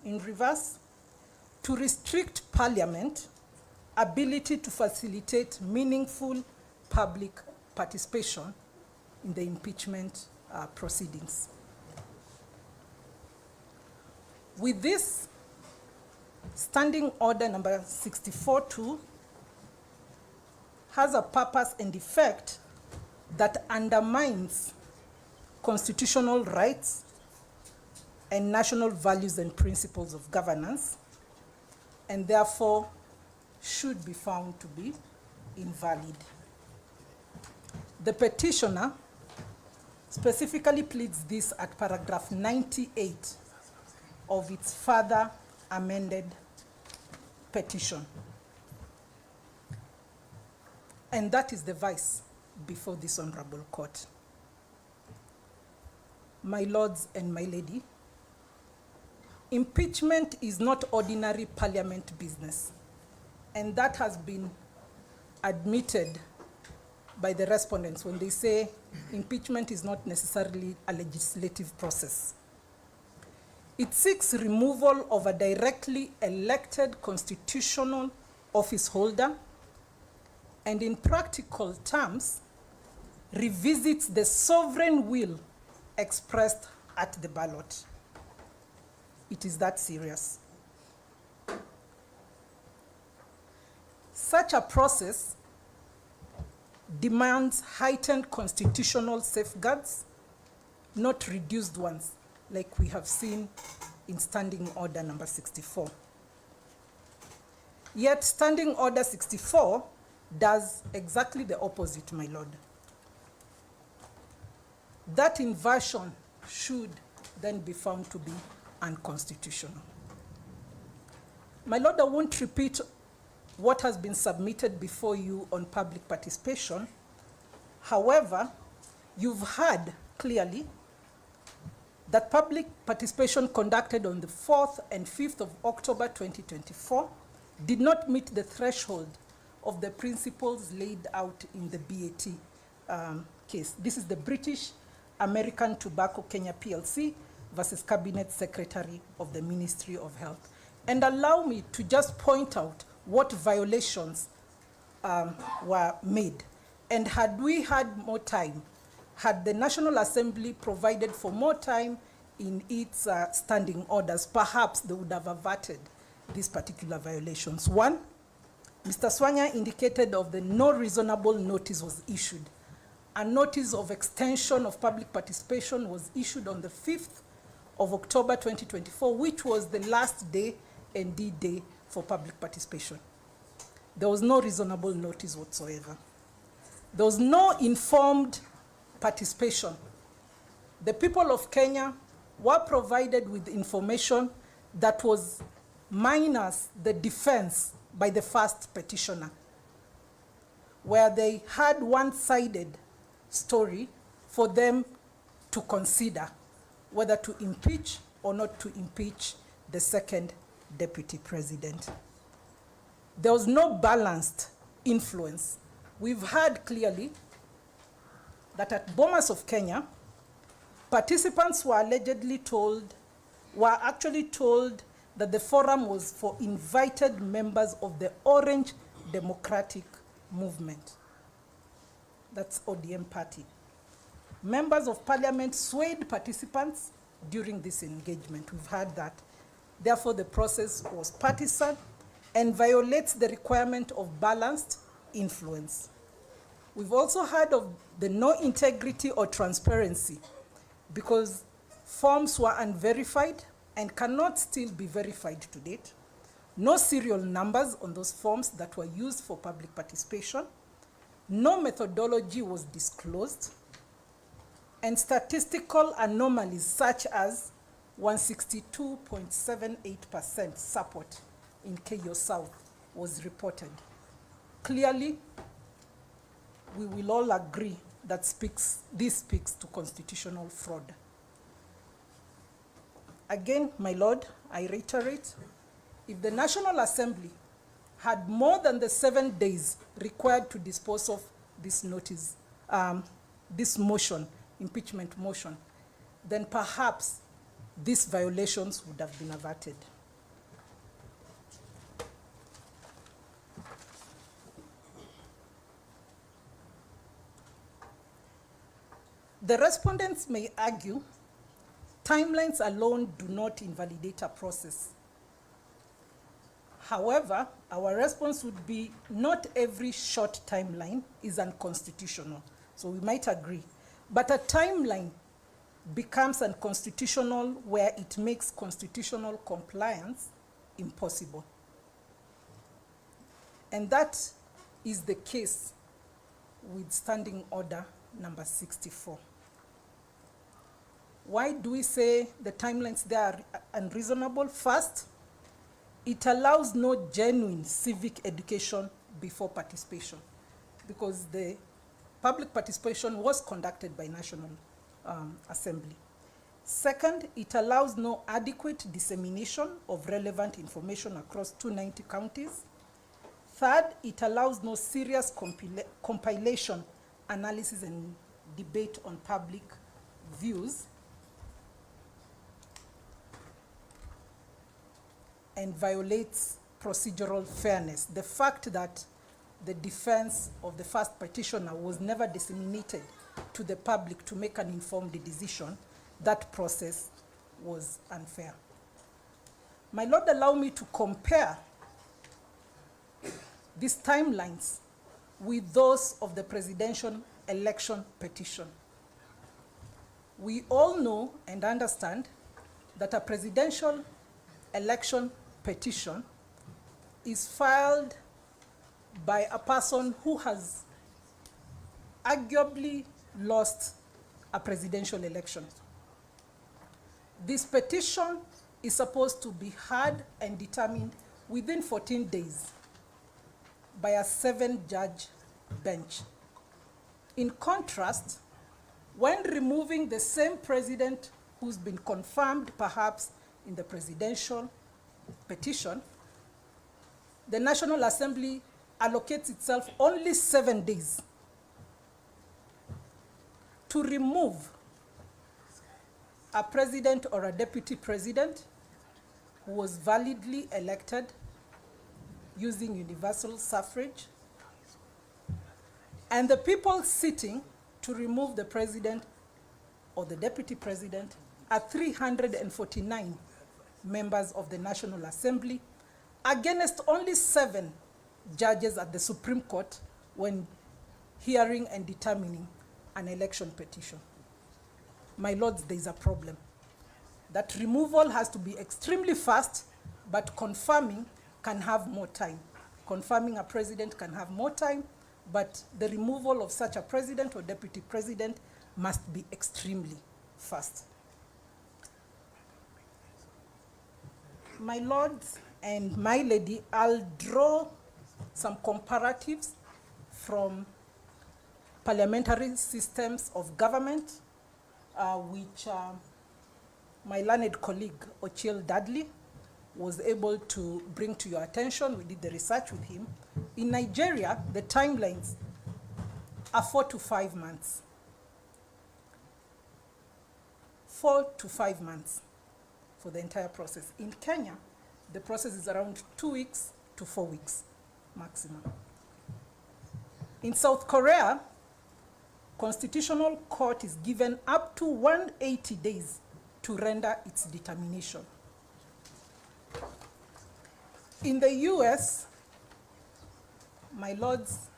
In reverse, to restrict Parliament ability to facilitate meaningful public participation in the impeachment proceedings. With this, Standing Order number 64-2 has a purpose and effect that undermines constitutional rights and national values and principles of governance, and therefore should be found to be invalid. The petitioner specifically pleads this at paragraph 98 of its further amended petition. And that is the vice before this honorable court. My lords and my lady, impeachment is not ordinary parliament business, and that has been admitted by the respondents when they say impeachment is not necessarily a legislative process. It seeks removal of a directly elected constitutional office holder, and in practical terms, revisits the sovereign will expressed at the ballot. It is that serious. Such a process demands heightened constitutional safeguards, not reduced ones, like we have seen in Standing Order number 64. Yet Standing Order 64 does exactly the opposite, my lord. That inversion should then be found to be unconstitutional. My lord, I won't repeat what has been submitted before you on public participation. However, you've heard clearly that public participation conducted on the 4th and 5th of October 2024 did not meet the threshold of the principles laid out in the BAT case. This is the British American Tobacco Kenya PLC versus Cabinet Secretary of the Ministry of Health. And allow me to just point out what violations were made. And had we had more time, had the National Assembly provided for more time in its standing orders, perhaps they would have averted these particular violations. One, Mr. Swanya indicated of the no reasonable notice was issued. A notice of extension of public participation was issued on the 5th of October 2024, which was the last day and D-Day for public participation. There was no reasonable notice whatsoever. There was no informed participation. The people of Kenya were provided with information that was minus the defense by the first petitioner, where they had one-sided story for them to consider whether to impeach or not to impeach the second deputy president. There was no balanced influence. We've heard clearly that at Bomas of Kenya, participants were actually told that the forum was for invited members of the Orange Democratic Movement. That's ODM party. Members of parliament swayed participants during this engagement. We've heard that. Therefore, the process was partisan and violates the requirement of balanced influence. We've also heard of the no integrity or transparency because forms were unverified and cannot still be verified to date. No serial numbers on those forms that were used for public participation. No methodology was disclosed. And statistical anomalies such as 162.78% support in Keyo South was reported. Clearly, we will all agree that this speaks to constitutional fraud. Again, my Lord, I reiterate, if the National Assembly had more than the 7 days required to dispose of this notice, this motion, impeachment motion, then perhaps these violations would have been averted. The respondents may argue timelines alone do not invalidate a process. However, our response would be not every short timeline is unconstitutional. So we might agree. But a timeline becomes unconstitutional where it makes constitutional compliance impossible. And that is the case with Standing Order number 64. Why do we say the timelines there are unreasonable? First, it allows no genuine civic education before participation because the public participation was conducted by National Assembly. Second, it allows no adequate dissemination of relevant information across 290 counties. Third, it allows no serious compilation, analysis, and debate on public views. And violates procedural fairness. The fact that the defense of the first petitioner was never disseminated to the public to make an informed decision, that process was unfair. My Lord, allow me to compare these timelines with those of the presidential election petition. We all know and understand that a presidential election petition is filed by a person who has arguably lost a presidential election. This petition is supposed to be heard and determined within 14 days by a 7-judge bench. In contrast, when removing the same president who's been confirmed perhaps in the presidential petition, the National Assembly allocates itself only 7 days to remove a president or a deputy president who was validly elected using universal suffrage, and the people sitting to remove the president or the deputy president are 349 members of the National Assembly against only 7 judges at the Supreme Court when hearing and determining an election petition. My lords, there is a problem. That removal has to be extremely fast, but confirming can have more time. Confirming a president can have more time, but the removal of such a president or deputy president must be extremely fast. My lords and my lady, I'll draw some comparatives from parliamentary systems of government, which my learned colleague, Ochiel Dudley, was able to bring to your attention. We did the research with him. In Nigeria, the timelines are 4 to 5 months. 4 to 5 months for the entire process. In Kenya, the process is around 2 weeks to 4 weeks maximum. In South Korea, Constitutional Court is given up to 180 days to render its determination. In the US, my lords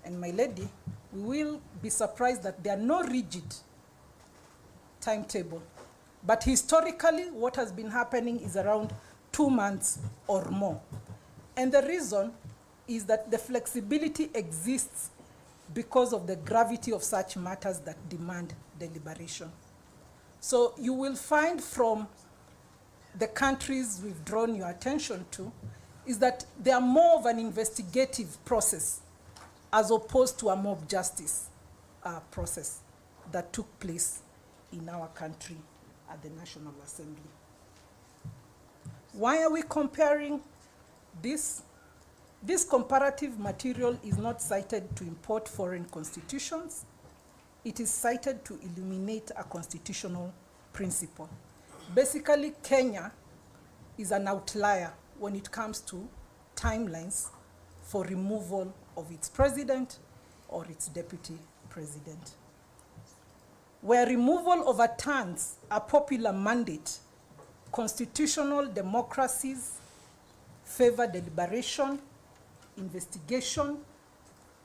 and my lady, we will be surprised that there are no rigid timetable. But historically, what has been happening is around 2 months or more. And the reason is that the flexibility exists because of the gravity of such matters that demand deliberation. So you will find from the countries we've drawn your attention to is that they are more of an investigative process as opposed to a mob justice process that took place in our country at the National Assembly. Why are we comparing this? This comparative material is not cited to import foreign constitutions. It is cited to illuminate a constitutional principle. Basically, Kenya is an outlier when it comes to timelines for removal of its president or its deputy president. Where removal overturns a popular mandate, constitutional democracies favor deliberation, investigation,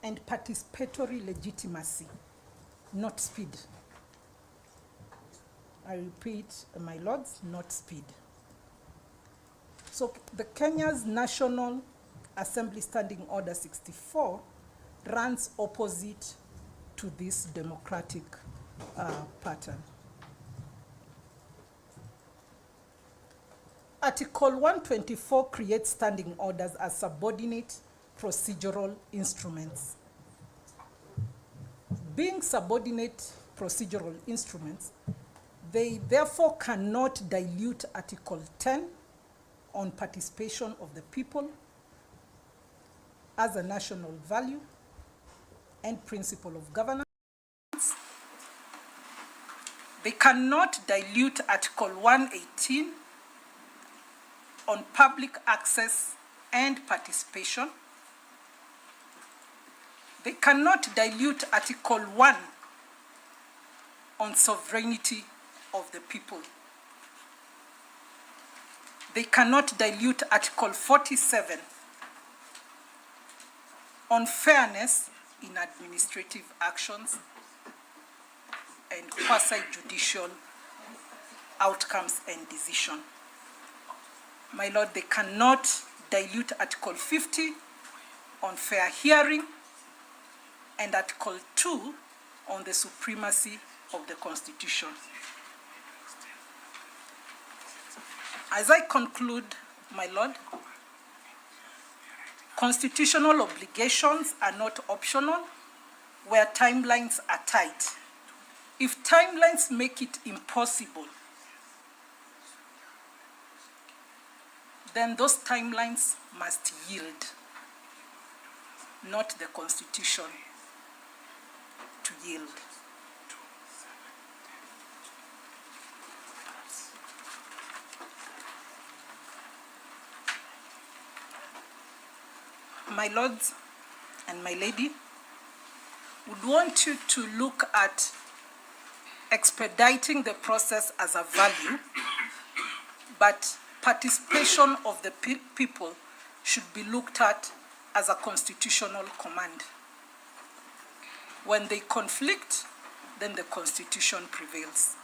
and participatory legitimacy, not speed. I repeat, my lords, not speed. So the Kenya's National Assembly Standing Order 64 runs opposite to this democratic pattern. Article 124 creates standing orders as subordinate procedural instruments. Being subordinate procedural instruments, they therefore cannot dilute Article 10 on participation of the people as a national value and principle of governance. They cannot dilute Article 118 on public access and participation. They cannot dilute Article 1 on sovereignty of the people. They cannot dilute Article 47 on fairness in administrative actions and quasi-judicial outcomes and decision. My lord, they cannot dilute Article 50 on fair hearing and Article 2 on the supremacy of the Constitution. As I conclude, my lord, constitutional obligations are not optional where timelines are tight. If timelines make it impossible, then those timelines must yield, not the Constitution to yield. My lords and my lady, would want you to look at expediting the process as a value, but participation of the people should be looked at as a constitutional command. When they conflict, then the Constitution prevails.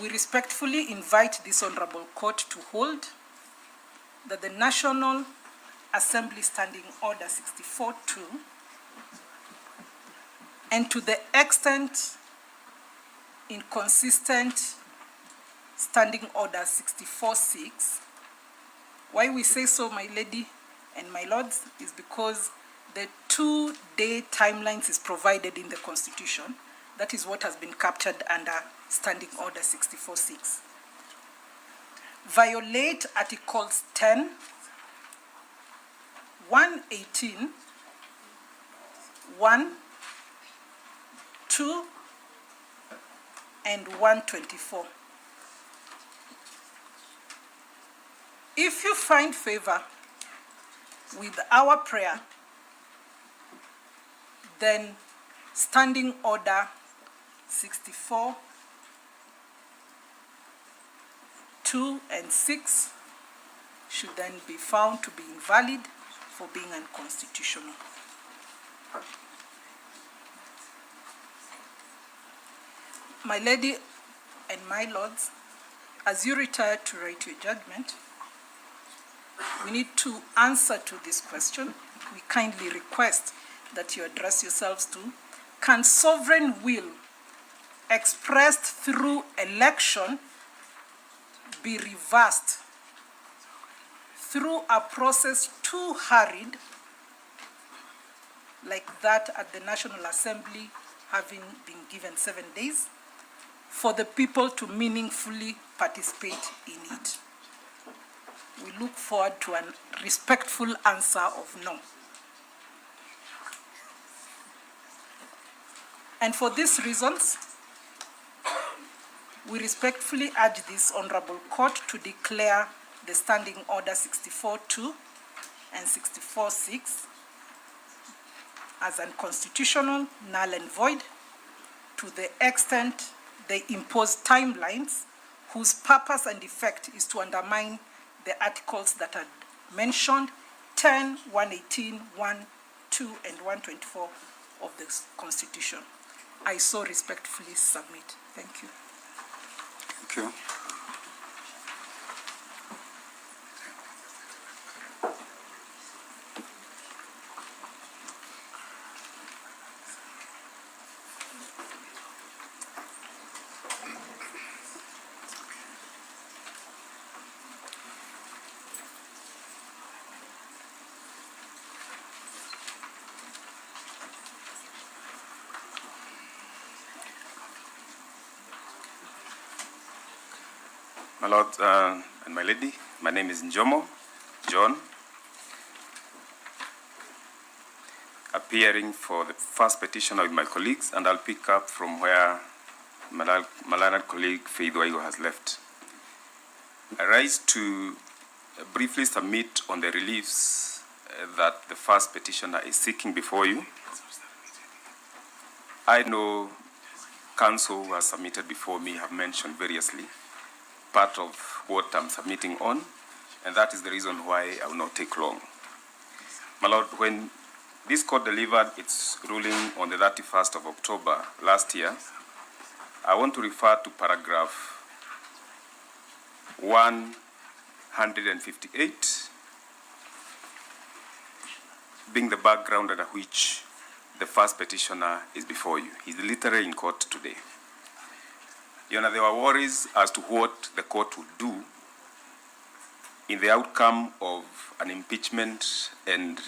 We respectfully invite this Honorable Court to hold that the National Assembly Standing Order 64-2, and to the extent inconsistent Standing Order 64-6, why we say so, my lady and my lords, is because the 2-day timelines is provided in the Constitution. That is what has been captured under Standing Order 64-6. Violate Articles 10, 118, 1, 2, and 124. If you find favor with our prayer, then Standing Order 64, 2 and 6 should then be found to be invalid for being unconstitutional. My lady and my lords, as you retire to write your judgment, we need to answer to this question. We kindly request that you address yourselves to, can sovereign will expressed through election be reversed through a process too hurried, like that at the National Assembly, having been given 7 days, for the people to meaningfully participate in it? We look forward to a respectful answer of no. And for these reasons, we respectfully urge this Honorable Court to declare the Standing Order 64-2 and 64-6 as unconstitutional, null and void, to the extent they impose timelines whose purpose and effect is to undermine the articles that are mentioned, 10, 118, 1, 2, and 124 of the Constitution. I so respectfully submit. Thank you. Thank you. My Lord and my lady, my name is Njomo John, appearing for the first petition of my colleagues, and I'll pick up from where my learned colleague Faith Waigo has left. I rise to briefly submit on the reliefs that the first petitioner is seeking before you. I know counsel who has submitted before me have mentioned variously part of what I'm submitting on, and that is the reason why I will not take long. My Lord, when this court delivered its ruling on the 31st of October last year, I want to refer to paragraph 158, being the background under which the first petitioner is before you. He's literally in court today. Your Honor, there were worries as to what the court would do in the outcome of an impeachment and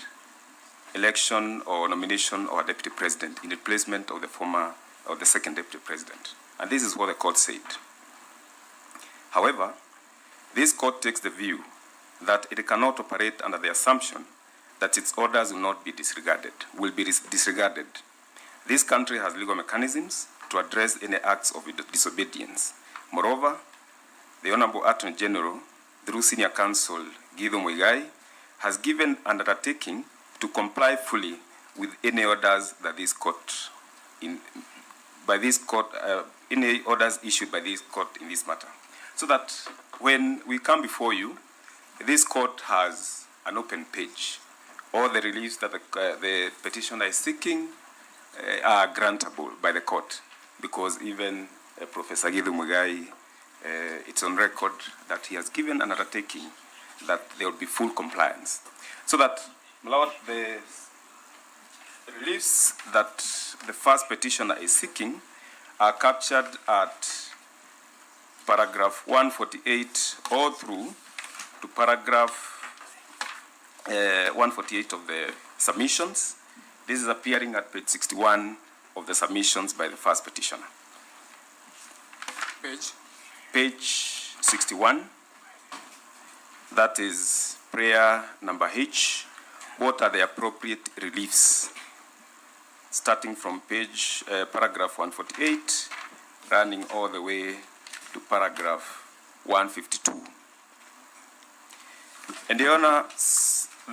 election or nomination of a deputy president in replacement of the second deputy president. And this is what the court said. However, this court takes the view that it cannot operate under the assumption that its orders will not be disregarded, disregarded. This country has legal mechanisms to address any acts of disobedience. Moreover, the Honorable Attorney General, through Senior Counsel Guido Muigai, has given an undertaking to comply fully with any orders that this court, any orders issued by this court in this matter. So that when we come before you, this court has an open page. All the reliefs that the petitioner is seeking are grantable by the court, because even Professor Guido Muigai, it's on record that he has given an undertaking that there will be full compliance. So that, my Lord, the reliefs that the first petitioner is seeking are captured at paragraph 148 all through to paragraph 148 of the submissions. This is appearing at page 61 of the submissions by the first petitioner. Page 61. That is prayer number H. What are the appropriate reliefs? Starting from page, paragraph 148, running all the way to paragraph 152. And Your Honor,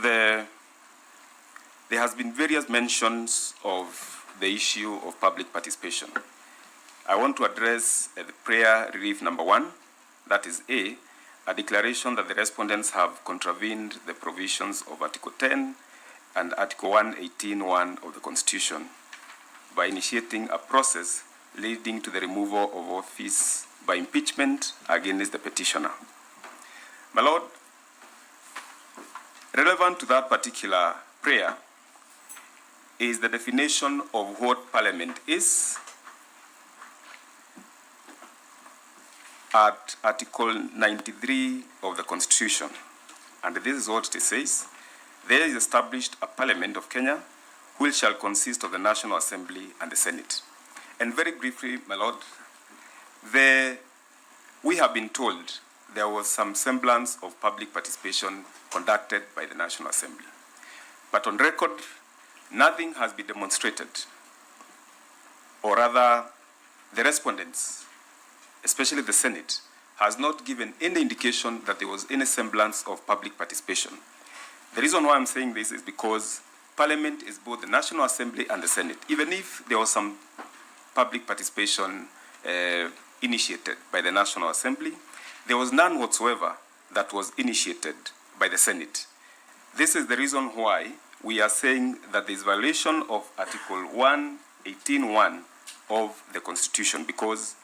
there has been various mentions of the issue of public participation. I want to address the prayer relief number 1, that is A, a declaration that the respondents have contravened the provisions of Article 10 and Article 118(1) of the Constitution by initiating a process leading to the removal of office by impeachment against the petitioner. My Lord, relevant to that particular prayer is the definition of what Parliament is at Article 93 of the Constitution. And this is what it says. There is established a Parliament of Kenya which shall consist of the National Assembly and the Senate. And very briefly, my Lord, we have been told there was some semblance of public participation conducted by the National Assembly. But on record, nothing has been demonstrated, or rather, the respondents, especially the Senate, has not given any indication that there was any semblance of public participation. The reason why I'm saying this is because Parliament is both the National Assembly and the Senate. Even if there was some public participation initiated by the National Assembly, there was none whatsoever that was initiated by the Senate. This is the reason why we are saying that there is violation of Article 118(1) of the Constitution, because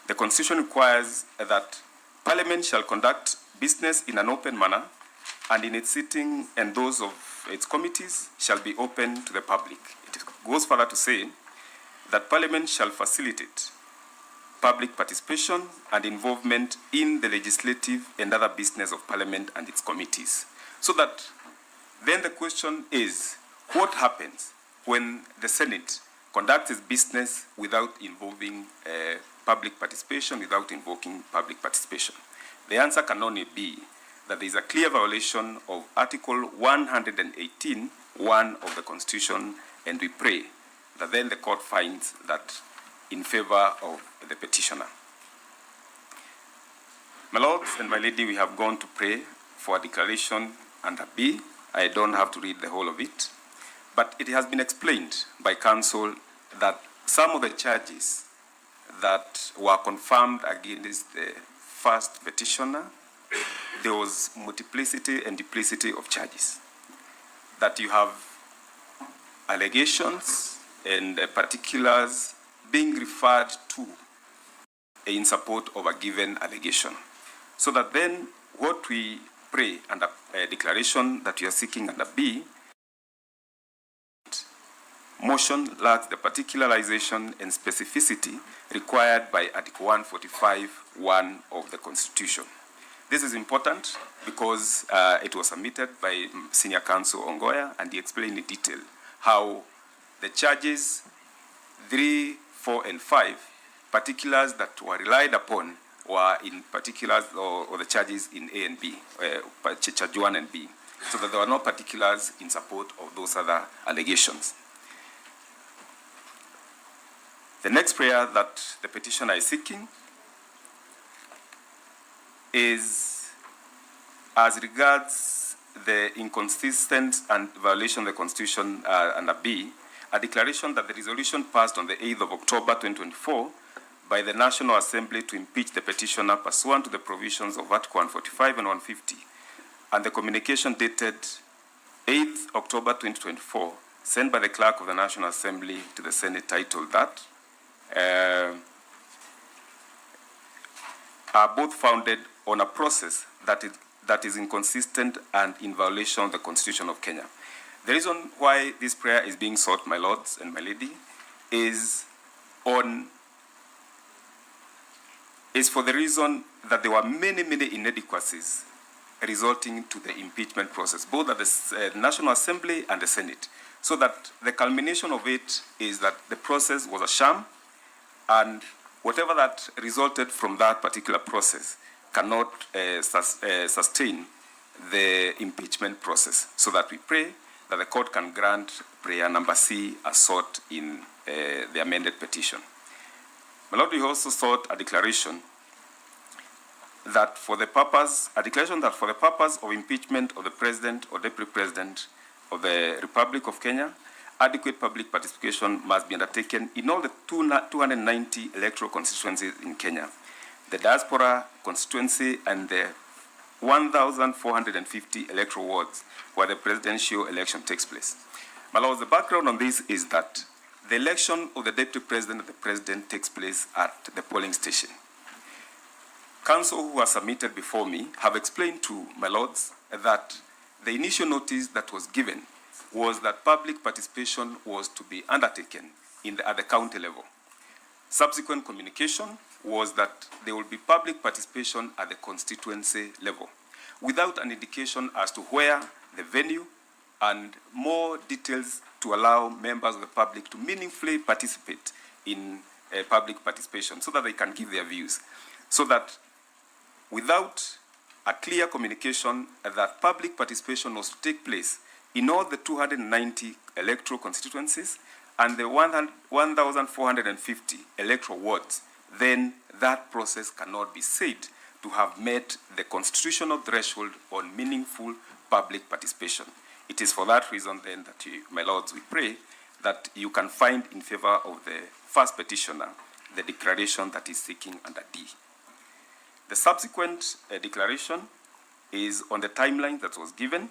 the Constitution requires that Parliament shall conduct business in an open manner, and in its sitting and those of its committees shall be open to the public. It goes further to say that Parliament shall facilitate public participation and involvement in the legislative and other business of Parliament and its committees. So that then the question is, what happens when the Senate conducts its business without involving public participation, without invoking public participation? The answer can only be that there is a clear violation of Article 118(1) of the Constitution, and we pray that then the court finds that in favor of the petitioner. My lords and my lady, we have gone to pray for a declaration under B. I don't have to read the whole of it, but it has been explained by counsel that some of the charges that were confirmed against the first petitioner, there was multiplicity and duplicity of charges. That you have allegations and particulars being referred to in support of a given allegation. So that then what we pray under a declaration that we are seeking under B, motion lacks the particularization and specificity required by Article 145(1) of the Constitution. This is important because it was submitted by Senior Counsel Ongoya, and he explained in detail how the charges 3, 4, and 5, particulars that were relied upon were in particulars, or the charges in A and B, charge 1 and B, so that there were no particulars in support of those other allegations. The next prayer that the petitioner is seeking is as regards the inconsistent and violation of the Constitution under B, a declaration that the resolution passed on the 8th of October 2024 by the National Assembly to impeach the petitioner pursuant to the provisions of Article 145 and 150, and the communication dated 8th October 2024, sent by the Clerk of the National Assembly to the Senate, titled that, are both founded on a process that is inconsistent and in violation of the Constitution of Kenya. The reason why this prayer is being sought, my lords and my lady, is for the reason that there were many inadequacies resulting to the impeachment process, both at the National Assembly and the Senate. So that the culmination of it is that the process was a sham, and whatever that resulted from that particular process cannot sustain the impeachment process. So that we pray that the court can grant prayer number C as sought in the amended petition. My Lord, we also sought a declaration that for the purpose of impeachment of the President or Deputy President of the Republic of Kenya, adequate public participation must be undertaken in all the 290 electoral constituencies in Kenya, the diaspora constituency, and the 1,450 electoral wards where the presidential election takes place. My Lord, the background on this is that the election of the Deputy President and the President takes place at the polling station. Council who has submitted before me have explained to my lords that the initial notice that was given was that public participation was to be undertaken at the county level. Subsequent communication was that there will be public participation at the constituency level, without an indication as to where the venue and more details to allow members of the public to meaningfully participate in public participation so that they can give their views. So that without a clear communication that public participation was to take place in all the 290 electoral constituencies and the 1,450 electoral wards, then that process cannot be said to have met the constitutional threshold on meaningful public participation. It is for that reason then that my lords, we pray that you can find in favor of the first petitioner the declaration that is seeking under D. The subsequent declaration is on the timeline that was given,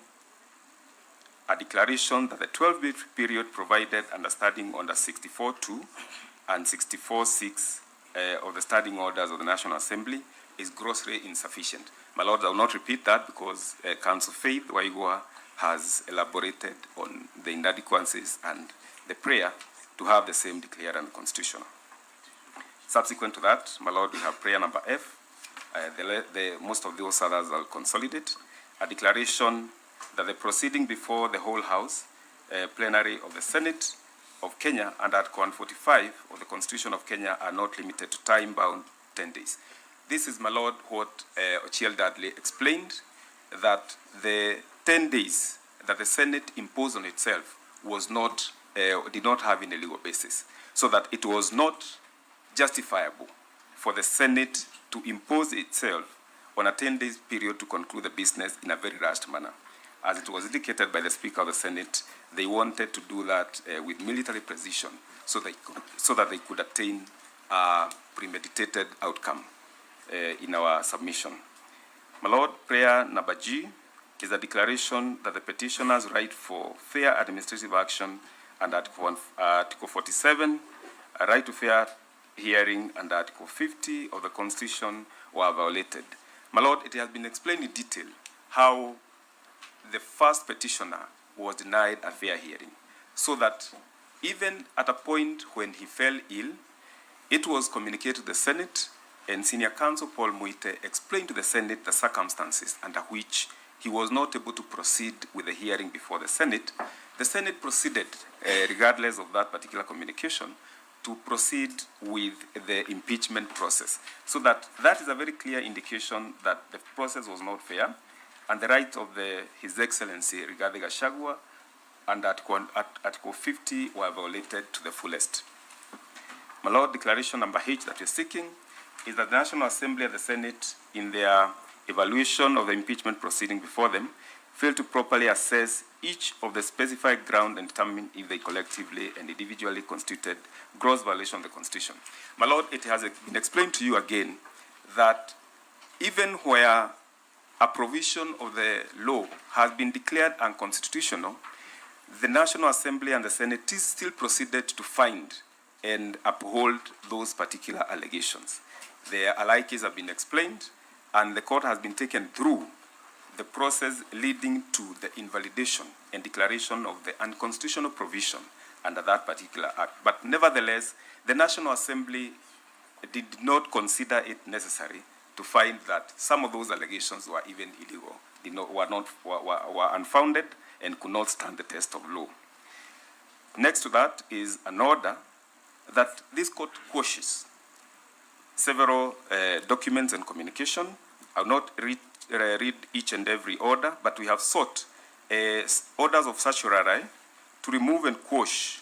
a declaration that the 12-week period provided under standing order 64.2 and 64.6 of the standing orders of the National Assembly is grossly insufficient. My lords, I will not repeat that because Council Faith Waigua has elaborated on the inadequacies and the prayer to have the same declared unconstitutional. Subsequent to that, my lord, we have prayer number F. Most of those others I'll consolidate. A declaration that the proceeding before the whole House plenary of the Senate of Kenya under Article 145 of the Constitution of Kenya are not limited to time-bound 10 days. This is, my lord, what Ochiel Dudley explained, that the 10 days that the Senate imposed on itself was not, did not have any legal basis, so that it was not justifiable for the Senate to impose itself on a 10-day period to conclude the business in a very rushed manner. As it was indicated by the Speaker of the Senate, they wanted to do that with military precision so that they could attain a premeditated outcome in our submission. My lord, prayer number G is a declaration that the petitioner's right for fair administrative action under Article 47, a right to fair hearing under Article 50 of the Constitution were violated. My lord, it has been explained in detail how the first petitioner was denied a fair hearing, so that even at a point when he fell ill, it was communicated to the Senate, and Senior Counsel Paul Muite explained to the Senate the circumstances under which he was not able to proceed with the hearing before the Senate. The Senate proceeded, regardless of that particular communication, to proceed with the impeachment process. So that is a very clear indication that the process was not fair, and the right of His Excellency Rigathi Gachagua and Article 50 were violated to the fullest. My Lord, declaration number H that we're seeking is that the National Assembly and the Senate, in their evaluation of the impeachment proceeding before them, failed to properly assess each of the specified grounds and determine if they collectively and individually constituted gross violation of the Constitution. My Lord, it has been explained to you again that even where a provision of the law has been declared unconstitutional, the National Assembly and the Senate still proceeded to find and uphold those particular allegations. The alike's have been explained, and the court has been taken through the process leading to the invalidation and declaration of the unconstitutional provision under that particular act. But nevertheless, the National Assembly did not consider it necessary to find that some of those allegations were even illegal, were unfounded, and could not stand the test of law. Next to that is an order that this court quashes several documents and communication. I will not read each and every order, but we have sought orders of certiorari to remove and quash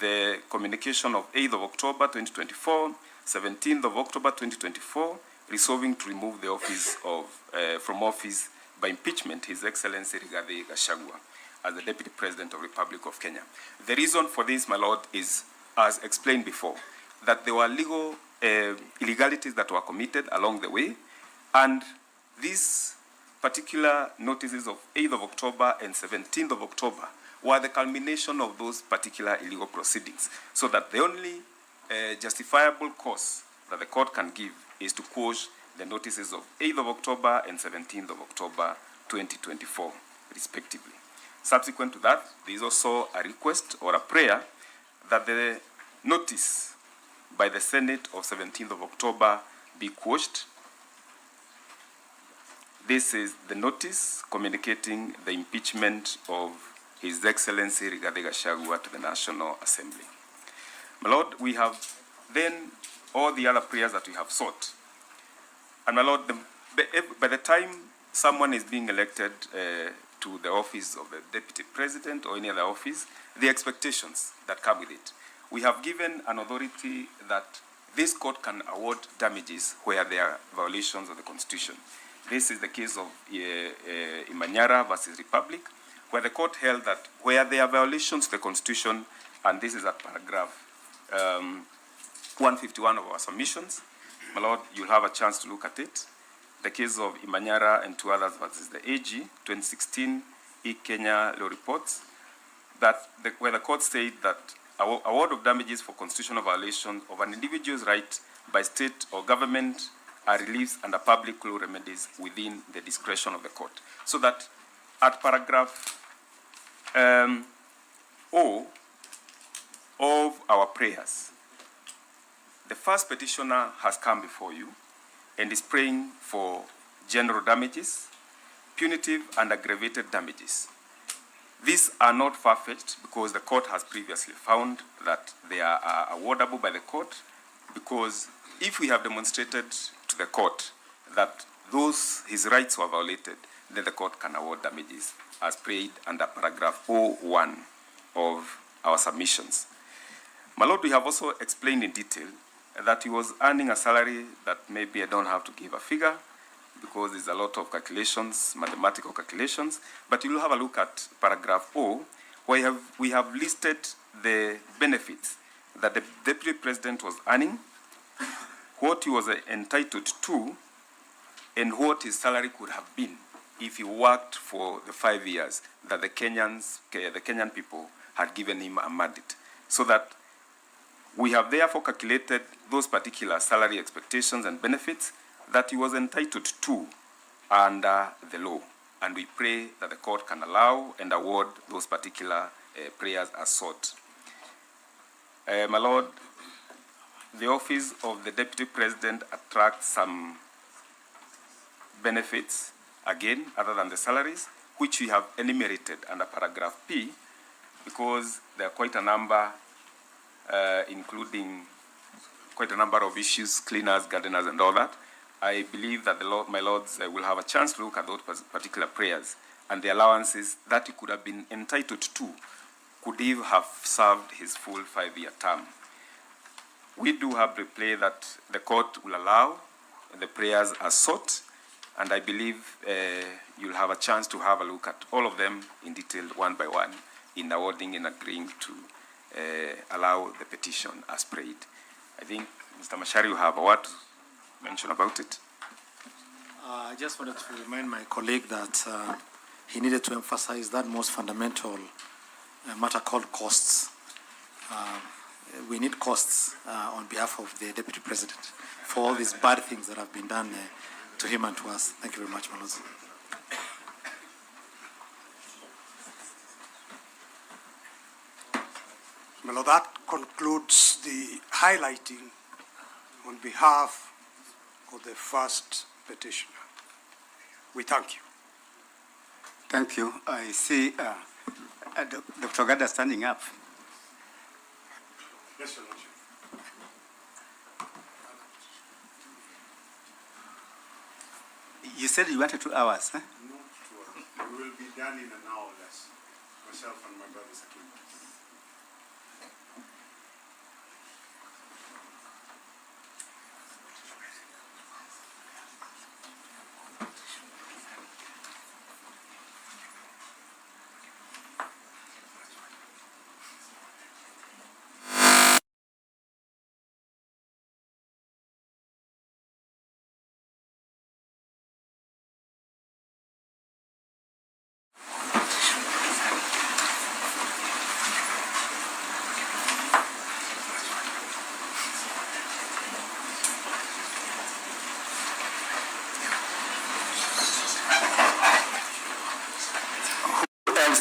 the communication of 8th of October 2024, 17th of October 2024, resolving to remove the office from office by impeachment His Excellency Rigathi Gachagua as the Deputy President of the Republic of Kenya. The reason for this, my Lord, is, as explained before, that there were legal illegalities that were committed along the way, and these particular notices of 8th of October and 17th of October were the culmination of those particular illegal proceedings, so that the only justifiable cause that the court can give is to quash the notices of 8th of October and 17th of October 2024, respectively. Subsequent to that, there is also a request or a prayer that the notice by the Senate of 17th of October be quashed. This is the notice communicating the impeachment of His Excellency Rigathi Gachagua to the National Assembly. My Lord, we have then all the other prayers that we have sought. And my Lord, by the time someone is being elected to the office of the Deputy President or any other office, the expectations that come with it. We have given an authority that this court can award damages where there are violations of the Constitution. This is the case of Imanyara versus Republic, where the court held that where there are violations of the Constitution, and this is at paragraph 151 of our submissions, my Lord, you'll have a chance to look at it. The case of Imanyara and two others versus the AG, 2016 E-Kenya law reports, where the court said that award of damages for constitutional violation of an individual's right by state or government are reliefs under public law remedies within the discretion of the court. So that at paragraph O of our prayers, the first petitioner has come before you and is praying for general damages, punitive and aggravated damages. These are not far-fetched because the court has previously found that they are awardable by the court, because if we have demonstrated to the court that his rights were violated, then the court can award damages as prayed under paragraph 01 of our submissions. My Lord, we have also explained in detail that he was earning a salary that maybe I don't have to give a figure because there's a lot of calculations, mathematical calculations, but you'll have a look at paragraph O, where we have listed the benefits that the Deputy President was earning, what he was entitled to, and what his salary could have been if he worked for the 5 years that the Kenyan people had given him a mandate. So that we have therefore calculated those particular salary expectations and benefits that he was entitled to under the law. And we pray that the court can allow and award those particular prayers as sought. My Lord, the office of the Deputy President attracts some benefits, again, other than the salaries, which we have enumerated under paragraph P, because there are quite a number including quite a number of issues, cleaners, gardeners, and all that. I believe that my lords will have a chance to look at those particular prayers and the allowances that he could have been entitled to could he have served his full 5-year term. We do have the play that the court will allow. The prayers are sought, and I believe you'll have a chance to have a look at all of them in detail, one by one, in awarding and agreeing to allow the petition as prayed. I think, Mr. Mashari, you have a word to mention about it. I just wanted to remind my colleague that he needed to emphasize that most fundamental matter called costs. We need costs on behalf of the Deputy President for all these bad things that have been done to him and to us. Thank you very much, my lords. Well, that concludes the highlighting on behalf of the first petitioner. We thank you. Thank you. I see Dr. Gada standing up. Yes, Your Lordship. You said you wanted 2 hours, huh? Not 2 hours. We will be done in an hour less. Myself and my brothers are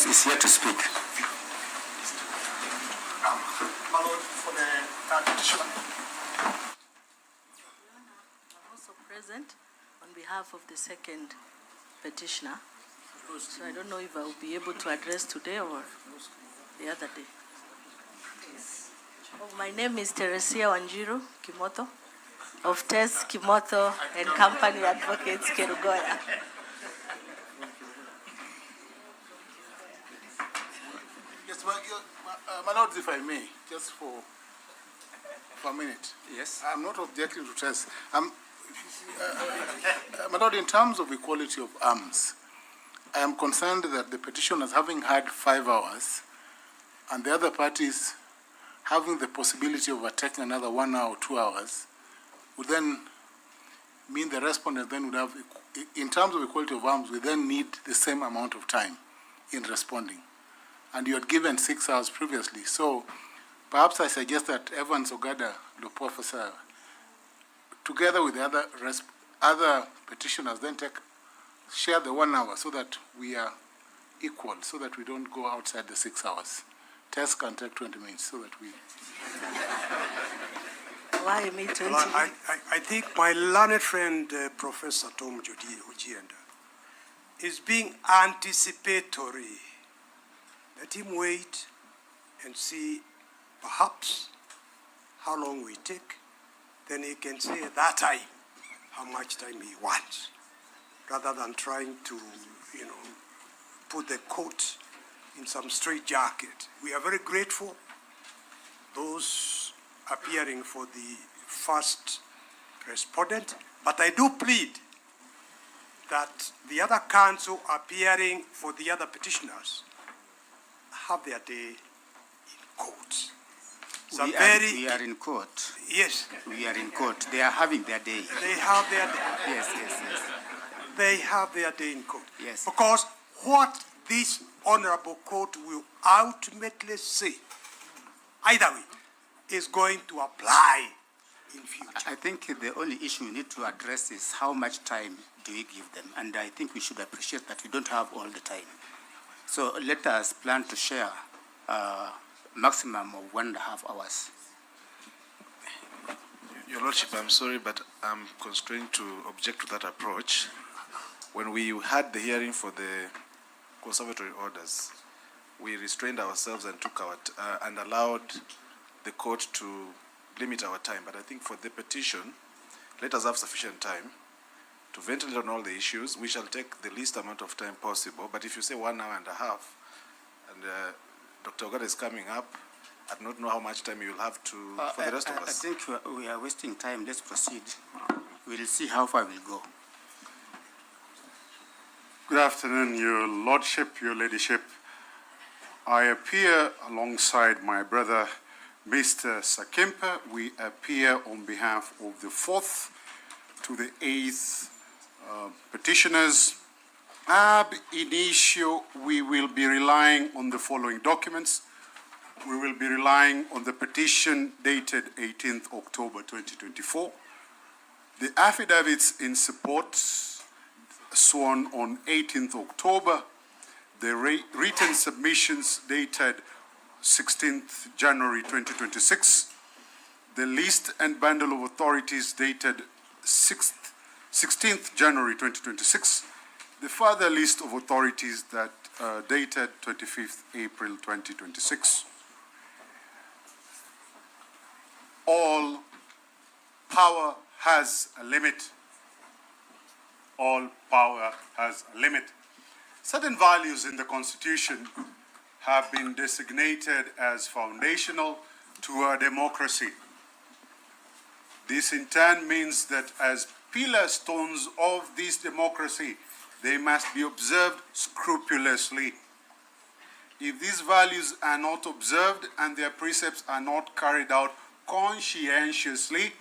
Is here to speak. My lord, for the third petitioner. I'm also present on behalf of the second petitioner. So I don't know if I will be able to address today or the other day. Oh, my name is Teresia Wanjiru Kimoto of Tess Kimoto and Company Advocates Kerugoya. Yes, my lords, if I may, just for a minute. Yes. I'm not objecting to test. My lord, in terms of equality of arms, I am concerned that the petitioners, having had 5 hours, and the other parties having the possibility of attacking another 1 hour or 2 hours, would then mean the respondent then would have, in terms of equality of arms, we then need the same amount of time in responding. And you had given 6 hours previously. So perhaps I suggest that Evans Ogada, the professor, together with the other petitioners, then share the 1 hour so that we are equal, so that we don't go outside the 6 hours. Tess can take 20 minutes so that we... Why me 20 minutes? I think my learned friend, Professor Tom Ojienda, is being anticipatory. Let him wait and see perhaps how long we take. Then he can say at that time how much time he wants, rather than trying to, put the court in some straitjacket. We are very grateful, those appearing for the first respondent, but I do plead that the other counsel appearing for the other petitioners have their day in court. We are in court. Yes. We are in court. They are having their day. They have their day. Yes, yes, yes. They have their day in court. Yes. Because what this honorable court will ultimately say, either way, is going to apply in future. I think the only issue we need to address is how much time do we give them? And I think we should appreciate that we don't have all the time. So let us plan to share maximum of 1.5 hours. Your Lordship, I'm sorry, but I'm constrained to object to that approach. When we had the hearing for the conservatory orders, we restrained ourselves and took and allowed the court to limit our time, but I think for the petition, let us have sufficient time to ventilate on all the issues. We shall take the least amount of time possible, but if you say 1 hour and a half, and Dr. Ogada is coming up, I do not know how much time you will have to for the rest of us. I think we are wasting time. Let's proceed. We'll see how far we'll go. Good afternoon, Your Lordship, Your Ladyship. I appear alongside my brother, Mr. Sakimpa. We appear on behalf of the 4th to the 8th petitioners. Ab initio, we will be relying on the following documents. We will be relying on the petition dated 18th October 2024, the affidavits in support sworn on 18th October, the written submissions dated 16th January 2026, the list and bundle of authorities dated 16th January 2026, the further list of authorities that dated 25th April 2026. All power has a limit. All power has a limit. Certain values in the Constitution have been designated as foundational to our democracy. This in turn means that as pillar stones of this democracy, they must be observed scrupulously. If these values are not observed and their precepts are not carried out conscientiously,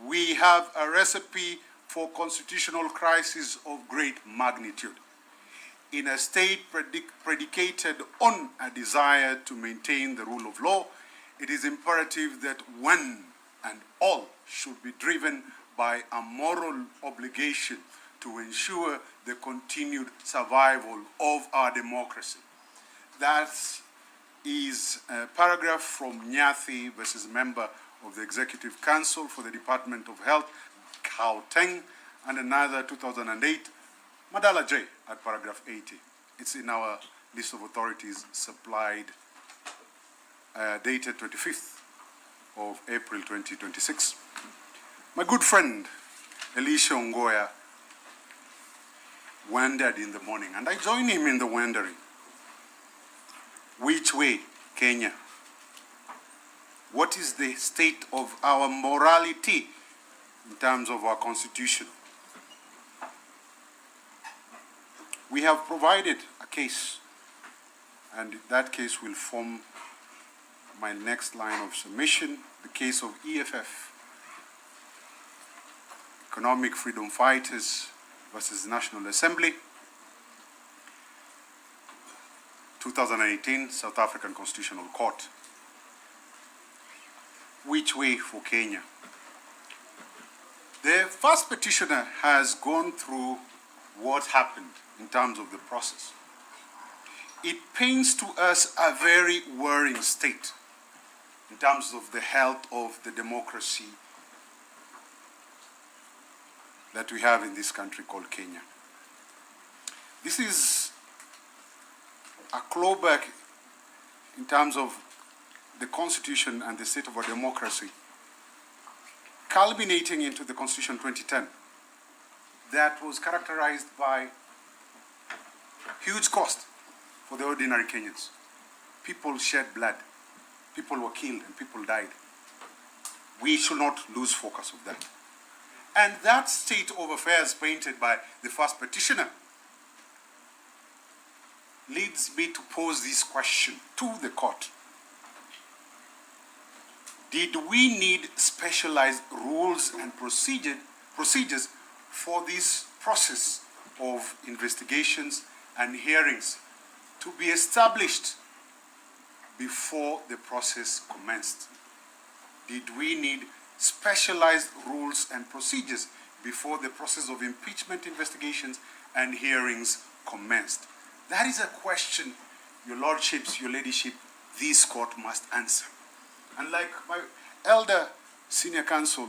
we have a recipe for constitutional crisis of great magnitude. In a state predicated on a desire to maintain the rule of law, it is imperative that one and all should be driven by a moral obligation to ensure the continued survival of our democracy. That is a paragraph from Nyathi versus member of the Executive Council for the Department of Health, Gauteng, and another 2008, Madala J at paragraph 80. It's in our list of authorities supplied, dated 25th of April 2026. My good friend, Elisha Ongoya, wandered in the morning, and I joined him in the wandering. Which way, Kenya? What is the state of our morality in terms of our constitution? We have provided a case, and that case will form my next line of submission, the case of EFF, Economic Freedom Fighters versus National Assembly, 2018 South African Constitutional Court. Which way for Kenya? The first petitioner has gone through what happened in terms of the process. It paints to us a very worrying state in terms of the health of the democracy that we have in this country called Kenya. This is a clawback in terms of the Constitution and the state of our democracy, culminating into the Constitution 2010 that was characterized by huge cost for the ordinary Kenyans. People shed blood, people were killed, and people died. We should not lose focus of that. And that state of affairs painted by the first petitioner leads me to pose this question to the court. Did we need specialized rules and procedures for this process of investigations and hearings to be established before the process commenced? Did we need specialized rules and procedures before the process of impeachment investigations and hearings commenced? That is a question, Your Lordships, Your Ladyship, this court must answer. And like my elder senior counsel,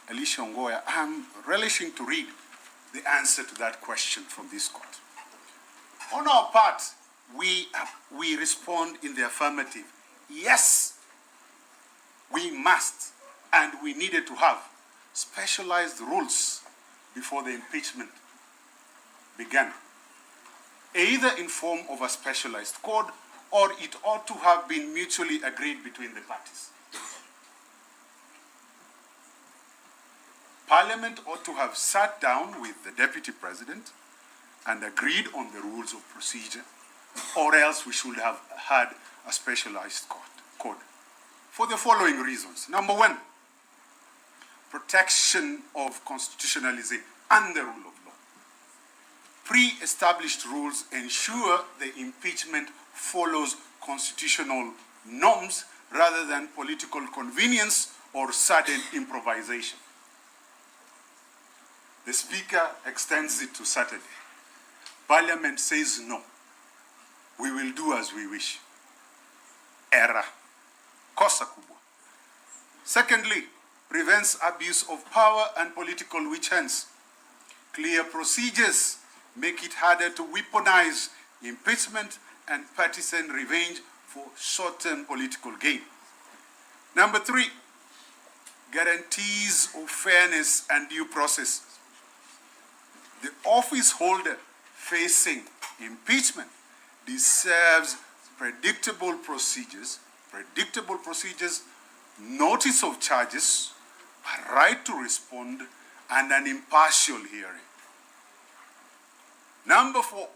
Elisha Ongoya, I'm relishing to read the answer to that question from this court. On our part, we respond in the affirmative. Yes, we must and we needed to have specialized rules before the impeachment began, either in form of a specialized code or it ought to have been mutually agreed between the parties. Parliament ought to have sat down with the Deputy President and agreed on the rules of procedure, or else we should have had a specialized code. For the following reasons. Number one, protection of constitutionalism and the rule of law. Pre-established rules ensure the impeachment follows constitutional norms rather than political convenience or sudden improvisation. The Speaker extends it to Saturday. Parliament says no. We will do as we wish. Error. Kosa kubwa. Secondly, prevents abuse of power and political witch hunts. Clear procedures make it harder to weaponize impeachment and partisan revenge for short-term political gain. Number three, guarantees of fairness and due process. The office holder facing impeachment deserves predictable procedures, notice of charges, a right to respond, and an impartial hearing. Number four,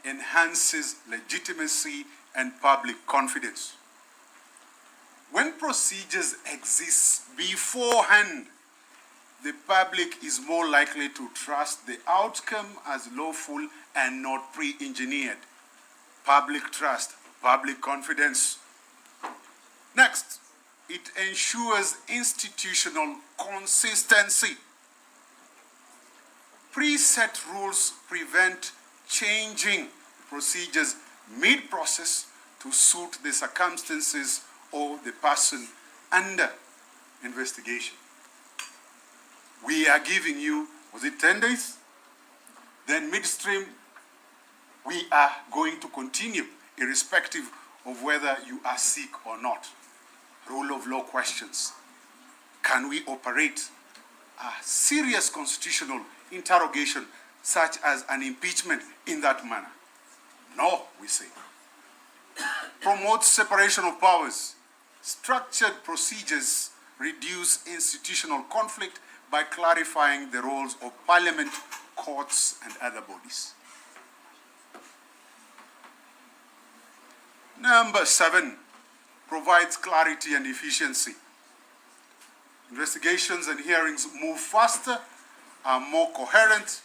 enhances legitimacy and public confidence. When procedures exist beforehand, the public is more likely to trust the outcome as lawful and not pre-engineered. Public trust, public confidence. Next, it ensures institutional consistency. Preset rules prevent changing procedures mid-process to suit the circumstances or the person under investigation. We are giving you, was it 10 days? Then midstream, we are going to continue, irrespective of whether you are sick or not. Rule of law questions. Can we operate a serious constitutional interrogation such as an impeachment in that manner? No, we say. Promotes separation of powers. Structured procedures reduce institutional conflict by clarifying the roles of Parliament, courts, and other bodies. Number 7, provides clarity and efficiency. Investigations and hearings move faster, are more coherent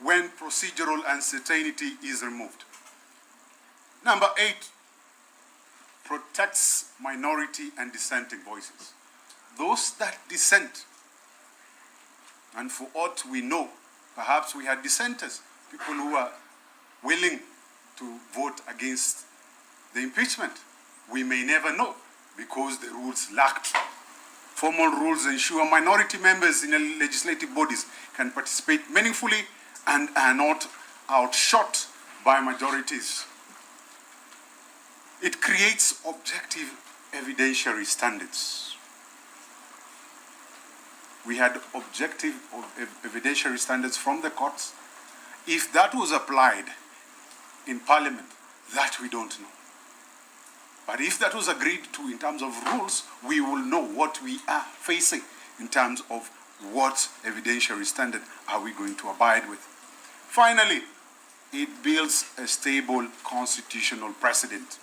when procedural uncertainty is removed. Number 8, protects minority and dissenting voices. Those that dissent, and for aught we know, perhaps we had dissenters, people who are willing to vote against the impeachment. We may never know because the rules lacked. Formal rules ensure minority members in legislative bodies can participate meaningfully and are not outshot by majorities. It creates objective evidentiary standards. We had objective evidentiary standards from the courts. If that was applied in Parliament, that we don't know. But if that was agreed to in terms of rules, we will know what we are facing in terms of what evidentiary standard are we going to abide with. Finally, it builds a stable constitutional precedent.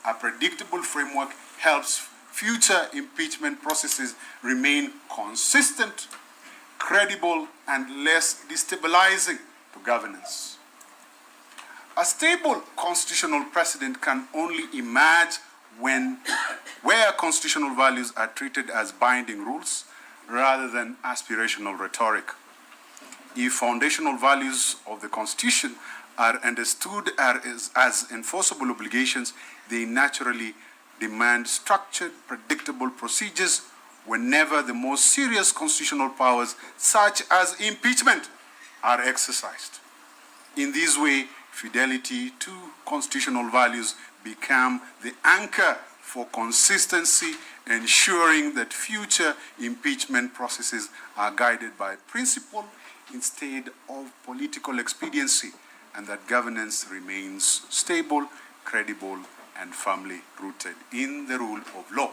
A predictable framework helps future impeachment processes remain consistent, credible, and less destabilizing to governance. A stable constitutional precedent can only emerge where constitutional values are treated as binding rules rather than aspirational rhetoric. If foundational values of the Constitution are understood as enforceable obligations, they naturally demand structured, predictable procedures whenever the most serious constitutional powers, such as impeachment, are exercised. In this way, fidelity to constitutional values become the anchor for consistency, ensuring that future impeachment processes are guided by principle instead of political expediency, and that governance remains stable, credible, and firmly rooted in the rule of law.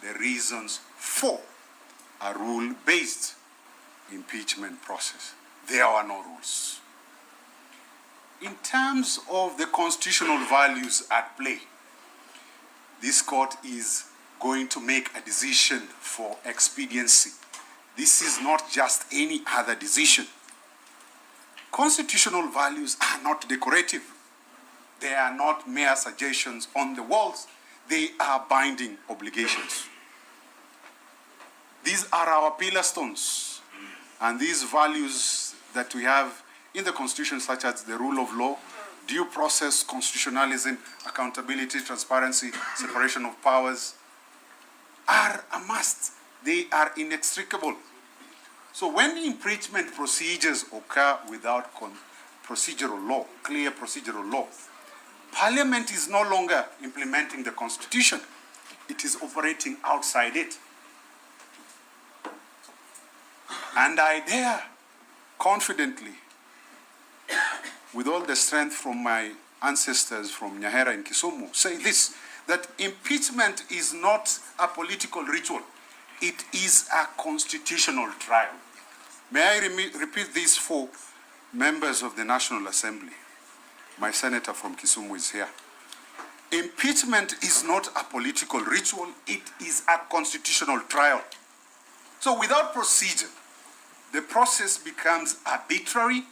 The reasons for a rule-based impeachment process. There are no rules. In terms of the constitutional values at play, this court is going to make a decision for expediency. This is not just any other decision. Constitutional values are not decorative. They are not mere suggestions on the walls. They are binding obligations. These are our pillar stones, and these values that we have in the Constitution, such as the rule of law, due process, constitutionalism, accountability, transparency, separation of powers, are a must. They are inextricable. So when impeachment procedures occur without procedural law, clear procedural law, Parliament is no longer implementing the Constitution. It is operating outside it. And I dare confidently, with all the strength from my ancestors from Nyahera in Kisumu, say this, that impeachment is not a political ritual. It is a constitutional trial. May I repeat this for members of the National Assembly? My senator from Kisumu is here. Impeachment is not a political ritual. It is a constitutional trial. So without procedure, the process becomes arbitrary,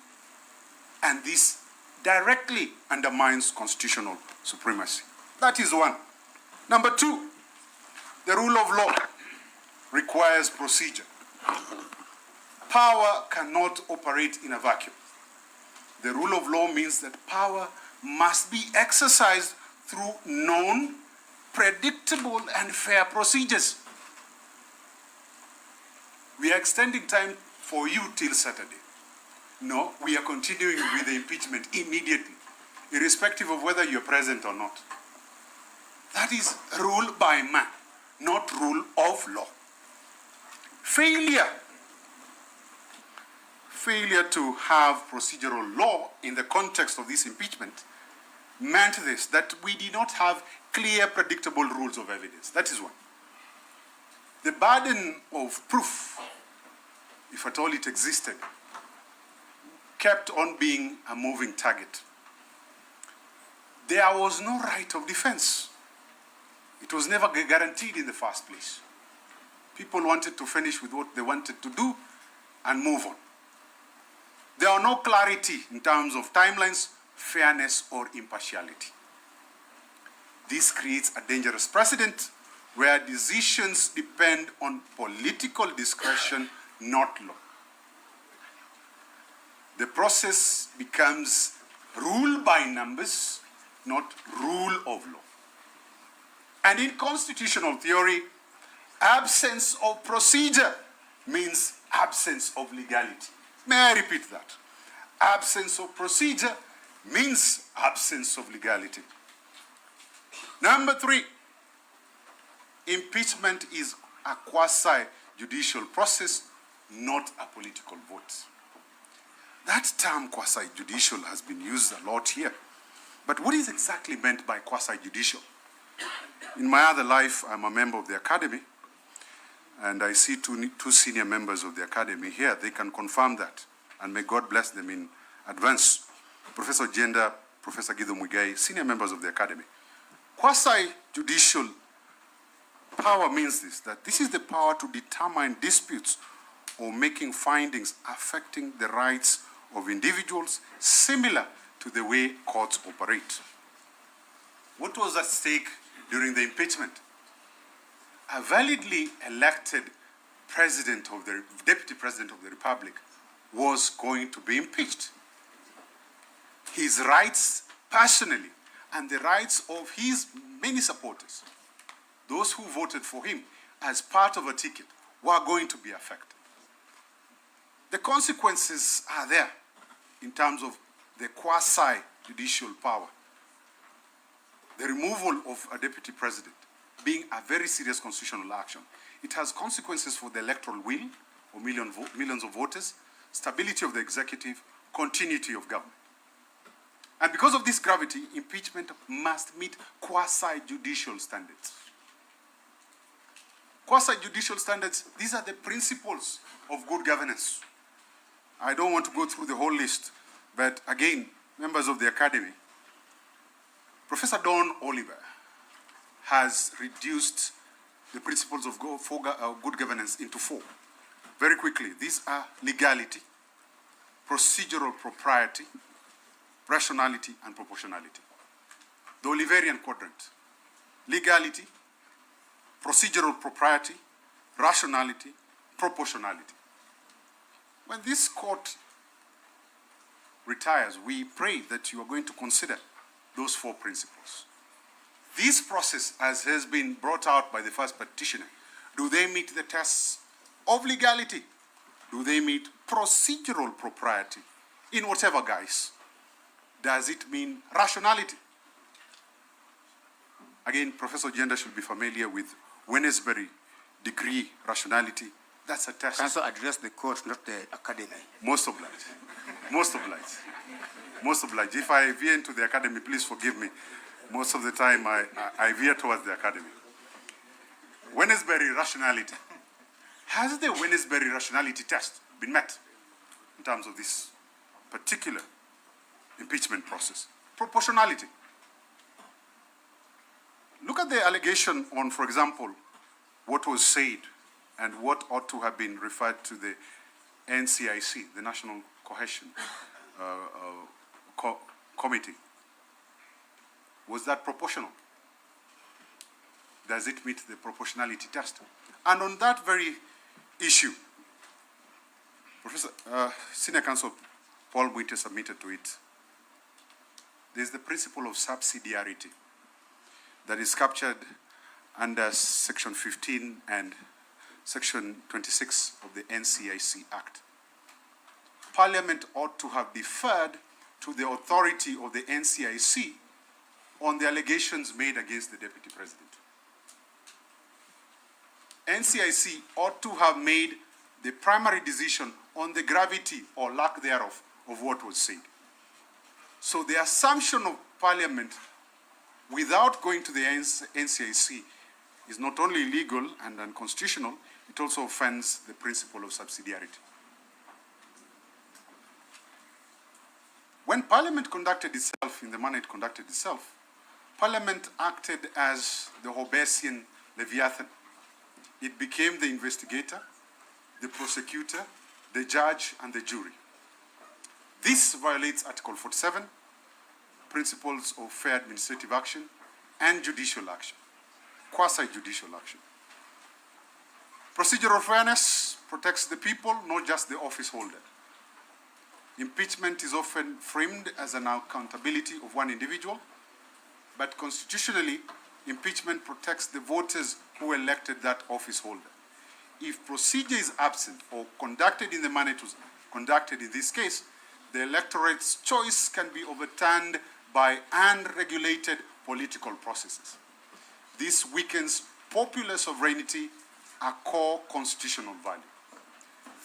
and this directly undermines constitutional supremacy. That is one. Number two, the rule of law requires procedure. Power cannot operate in a vacuum. The rule of law means that power must be exercised through known, predictable, and fair procedures. We are extending time for you till Saturday. No, we are continuing with the impeachment immediately, irrespective of whether you're present or not. That is rule by man, not rule of law. Failure to have procedural law in the context of this impeachment meant this, that we did not have clear, predictable rules of evidence. That is one. The burden of proof, if at all it existed, kept on being a moving target. There was no right of defense. It was never guaranteed in the first place. People wanted to finish with what they wanted to do and move on. There are no clarity in terms of timelines, fairness, or impartiality. This creates a dangerous precedent where decisions depend on political discretion, not law. The process becomes rule by numbers, not rule of law. And in constitutional theory, absence of procedure means absence of legality. May I repeat that? Absence of procedure means absence of legality. Number three, impeachment is a quasi-judicial process, not a political vote. That term quasi-judicial has been used a lot here. But what is exactly meant by quasi-judicial? In my other life, I'm a member of the academy, and I see two senior members of the academy here. They can confirm that, and may God bless them in advance. Professor Jenda, Professor Gido Muigai, senior members of the academy. Quasi-judicial power means this, that this is the power to determine disputes or making findings affecting the rights of individuals, similar to the way courts operate. What was at stake during the impeachment? A validly elected deputy president of the Republic was going to be impeached. His rights personally and the rights of his many supporters, those who voted for him as part of a ticket, were going to be affected. The consequences are there in terms of the quasi-judicial power. the removal of a deputy president being a very serious constitutional action. It has consequences for the electoral will of millions of voters, stability of the executive, continuity of government. And because of this gravity, impeachment must meet quasi-judicial standards. Quasi-judicial standards, these are the principles of good governance. I don't want to go through the whole list, but again, members of the Academy, Professor Don Oliver has reduced the principles of good governance into four. Very quickly, these are legality, procedural propriety, rationality, and proportionality. The Oliverian quadrant: legality, procedural propriety, rationality, proportionality. When this court retires, we pray that you are going to consider those four principles. This process, as has been brought out by the first petitioner, do they meet the tests of legality? Do they meet procedural propriety in whatever guise? Does it mean rationality? Again, Professor Genda should be familiar with Wednesbury degree rationality. That's a test. Counsel, address the court, not the Academy. Most obliged. Most obliged. Most obliged. If I veer into the Academy, please forgive me. Most of the time, I veer towards the Academy. Wednesbury rationality. Has the Wednesbury rationality test been met in terms of this particular impeachment process? Proportionality. Look at the allegation on, for example, what was said and what ought to have been referred to the NCIC, the National Cohesion Committee. Was that proportional? Does it meet the proportionality test? And on that very issue, Senior Counsel Paul Mwite submitted to it. There's the principle of subsidiarity that is captured under Section 15 and Section 26 of the NCIC Act. Parliament ought to have deferred to the authority of the NCIC on the allegations made against the Deputy President. NCIC ought to have made the primary decision on the gravity or lack thereof of what was said. So the assumption of Parliament without going to the NCIC is not only illegal and unconstitutional, it also offends the principle of subsidiarity. When Parliament conducted itself in the manner it conducted itself, Parliament acted as the Hobbesian Leviathan. It became the investigator, the prosecutor, the judge, and the jury. This violates Article 47, principles of fair administrative action, and judicial action, quasi-judicial action. Procedural fairness protects the people, not just the office holder. Impeachment is often framed as an accountability of one individual, but constitutionally, impeachment protects the voters who elected that office holder. If procedure is absent or conducted in the manner it was conducted in this case, the electorate's choice can be overturned by unregulated political processes. This weakens popular sovereignty, a core constitutional value.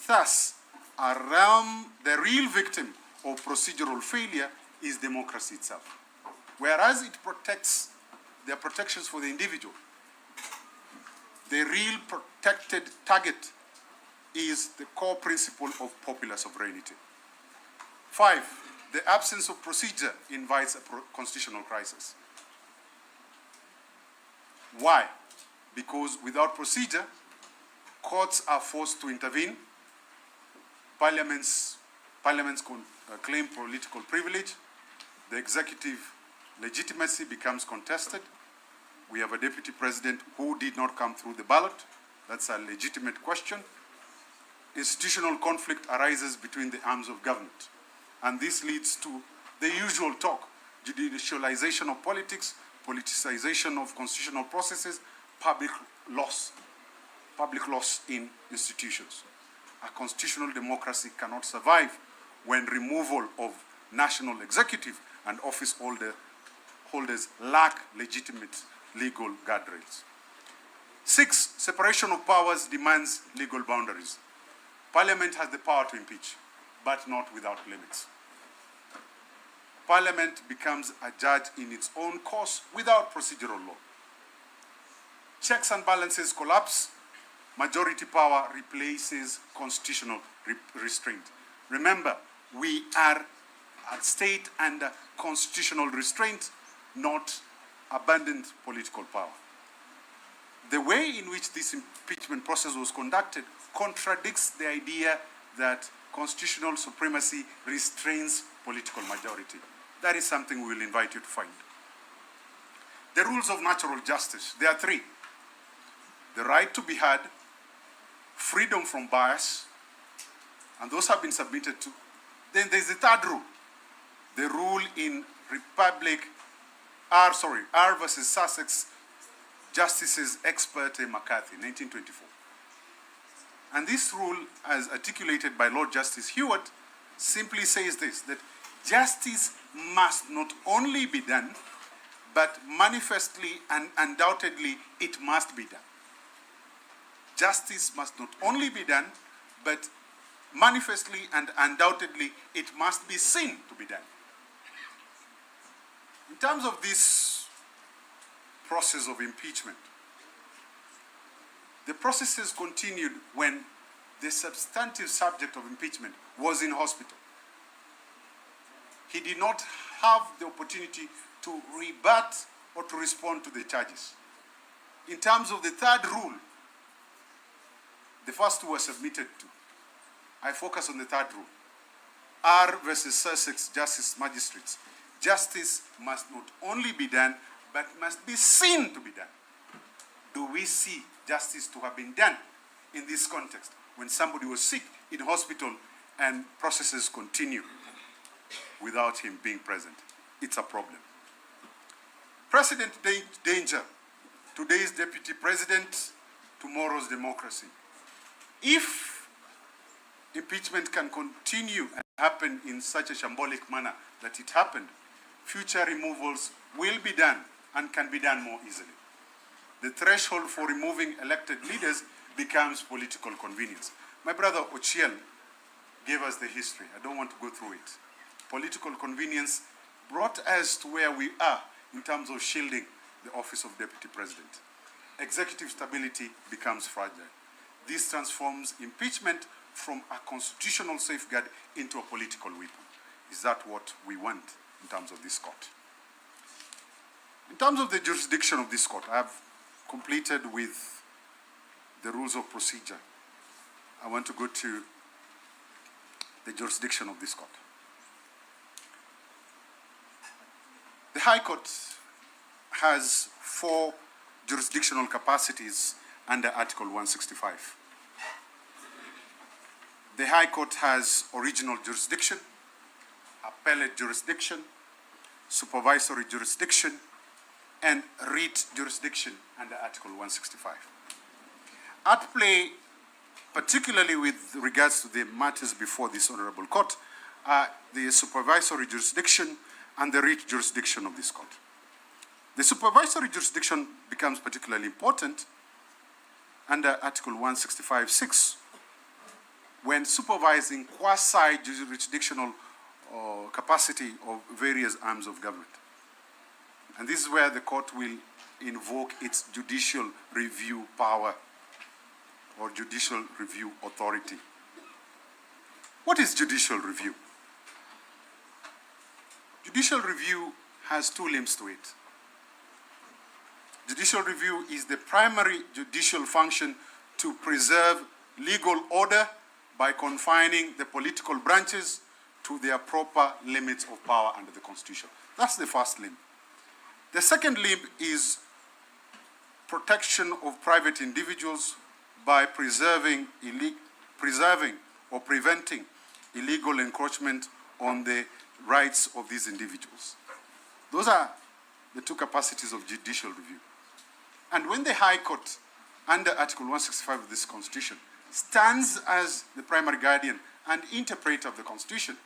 Thus, the real victim of procedural failure is democracy itself. Whereas it protects, there are protections for the individual, the real protected target is the core principle of popular sovereignty. 5, the absence of procedure invites a constitutional crisis. Why? Because without procedure, courts are forced to intervene, parliaments claim political privilege, the executive legitimacy becomes contested. We have a deputy president who did not come through the ballot. That's a legitimate question. Institutional conflict arises between the arms of government. And this leads to the usual talk: judicialization of politics, politicization of constitutional processes, public loss in institutions. A constitutional democracy cannot survive when removal of national executive and office holder holders lack legitimate legal guardrails. 6, separation of powers demands legal boundaries. Parliament has the power to impeach, but not without limits. Parliament becomes a judge in its own course without procedural law. Checks and balances collapse. Majority power replaces constitutional restraint. Remember, we are a state under constitutional restraint, not abundant political power. The way in which this impeachment process was conducted contradicts the idea that constitutional supremacy restrains political majority. That is something we will invite you to find. The rules of natural justice, there are 3. The right to be heard, freedom from bias, and those have been submitted to. Then there's the 3rd rule, the rule in R versus Sussex, Justices Ex parte McCarthy, 1924. And this rule, as articulated by Lord Justice Hewitt, simply says this, that justice must not only be done, but manifestly and undoubtedly it must be done. Justice must not only be done, but manifestly and undoubtedly it must be seen to be done. In terms of this process of impeachment, the process has continued when the substantive subject of impeachment was in hospital. He did not have the opportunity to rebut or to respond to the charges. In terms of the 3rd rule, the first 2 were submitted to. I focus on the 3rd rule. R versus Sussex Justice Magistrates. Justice must not only be done, but must be seen to be done. Do we see justice to have been done in this context when somebody was sick in hospital and processes continue without him being present? It's a problem. Precedent danger. Today's deputy president, tomorrow's democracy. If impeachment can continue and happen in such a shambolic manner that it happened, future removals will be done and can be done more easily. The threshold for removing elected leaders becomes political convenience. My brother Ochiel gave us the history. I don't want to go through it. Political convenience brought us to where we are in terms of shielding the office of deputy president. Executive stability becomes fragile. This transforms impeachment from a constitutional safeguard into a political weapon. Is that what we want in terms of this court? In terms of the jurisdiction of this court, I have completed with the rules of procedure. I want to go to the jurisdiction of this court. The High Court has 4 jurisdictional capacities under Article 165. The High Court has original jurisdiction, appellate jurisdiction, supervisory jurisdiction, and writ jurisdiction under Article 165. At play, particularly with regards to the matters before this Honorable Court, are the supervisory jurisdiction and the writ jurisdiction of this court. The supervisory jurisdiction becomes particularly important under Article 165(6), when supervising quasi-jurisdictional capacity of various arms of government. And this is where the court will invoke its judicial review power or judicial review authority. What is judicial review? Judicial review has 2 limbs to it. Judicial review is the primary judicial function to preserve legal order by confining the political branches to their proper limits of power under the Constitution. That's the first limb. The second limb is protection of private individuals by preserving or preventing illegal encroachment on the rights of these individuals. Those are the 2 capacities of judicial review. And when the High Court, under Article 165 of this Constitution, stands as the primary guardian and interpreter of the Constitution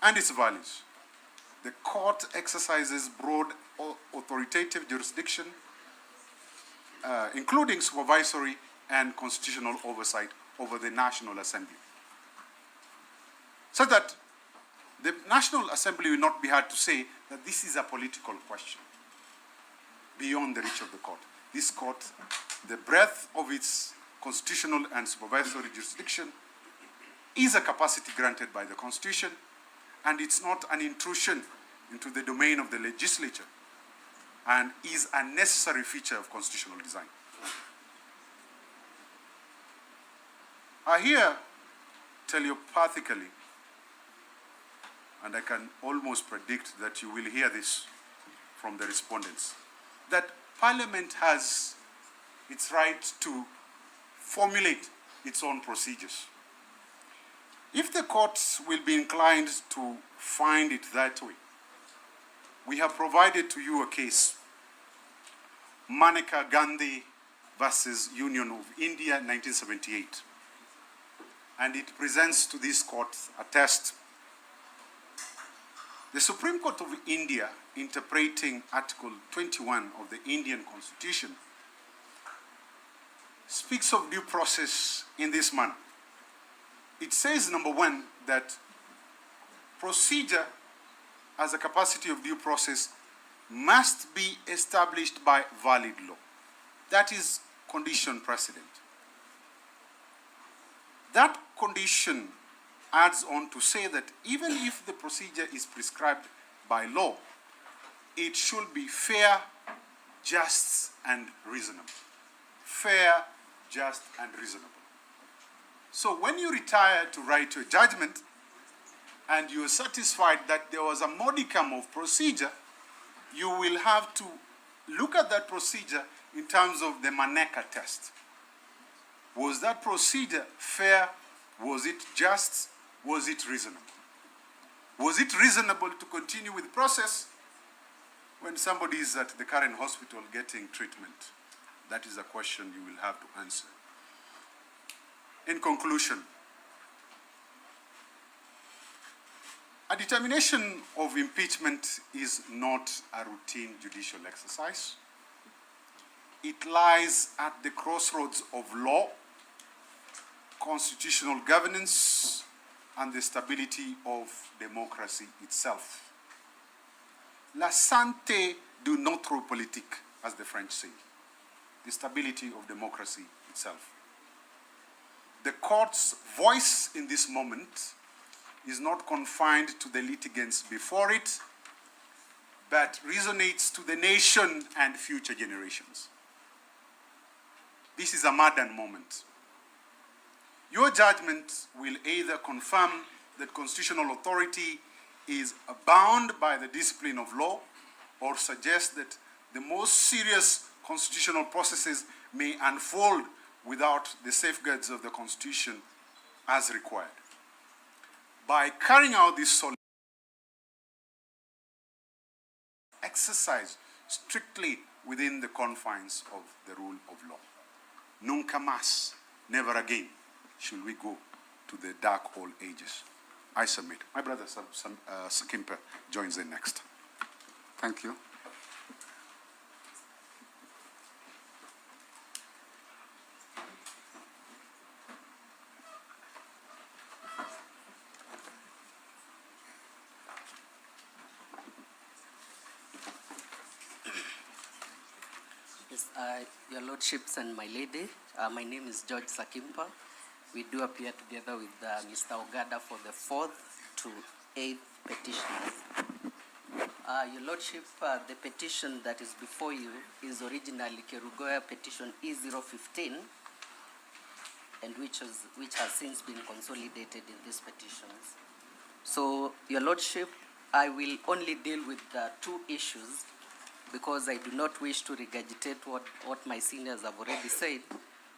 and its values, the court exercises broad authoritative jurisdiction, including supervisory and constitutional oversight over the National Assembly. So that the National Assembly will not be had to say that this is a political question beyond the reach of the court. This court, the breadth of its constitutional and supervisory jurisdiction is a capacity granted by the Constitution, and it's not an intrusion into the domain of the legislature, and is a necessary feature of constitutional design. I hear telepathically, and I can almost predict that you will hear this from the respondents, that Parliament has its right to formulate its own procedures. If the courts will be inclined to find it that way, we have provided to you a case, Maneka Gandhi versus Union of India, 1978. And it presents to this court a test. The Supreme Court of India, interpreting Article 21 of the Indian Constitution, speaks of due process in this manner. It says, number one, that procedure as a capacity of due process must be established by valid law. That is condition precedent. That condition adds on to say that even if the procedure is prescribed by law, it should be fair, just, and reasonable. Fair, just, and reasonable. So when you retire to write your judgment and you are satisfied that there was a modicum of procedure, you will have to look at that procedure in terms of the Maneka test. Was that procedure fair? Was it just? Was it reasonable? Was it reasonable to continue with the process when somebody is at the current hospital getting treatment? That is a question you will have to answer. In conclusion, a determination of impeachment is not a routine judicial exercise. It lies at the crossroads of law, constitutional governance, and the stability of democracy itself. La santé de notre politique, as the French say, the stability of democracy itself. The court's voice in this moment is not confined to the litigants before it, but resonates to the nation and future generations. This is a modern moment. Your judgment will either confirm that constitutional authority is bound by the discipline of law, or suggest that the most serious constitutional processes may unfold without the safeguards of the Constitution as required. By carrying out this solemn exercise strictly within the confines of the rule of law. Nunca más, never again, should we go to the dark old ages. I submit. My brother Sakimpa joins in next. Thank you. Your Lordships and my lady, my name is George Sakimpa. We do appear together with Mr. Ogada for the 4th to 8th petitions. Your Lordship, the petition that is before you is originally Kerugoya petition E015, and which has since been consolidated in these petitions. So, Your Lordship, I will only deal with 2 issues, because I do not wish to regurgitate what my seniors have already said.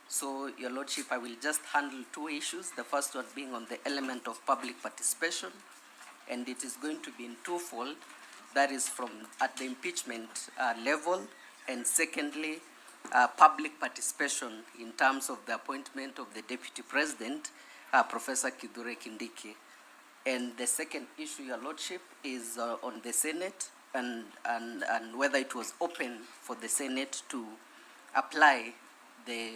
So, Your Lordship, I will just handle 2 issues, the first one being on the element of public participation, and it is going to be in twofold. That is from at the impeachment level, and secondly, public participation in terms of the appointment of the Deputy President, Professor Kithure Kindiki. And the second issue, Your Lordship, is on the Senate and whether it was open for the Senate to apply the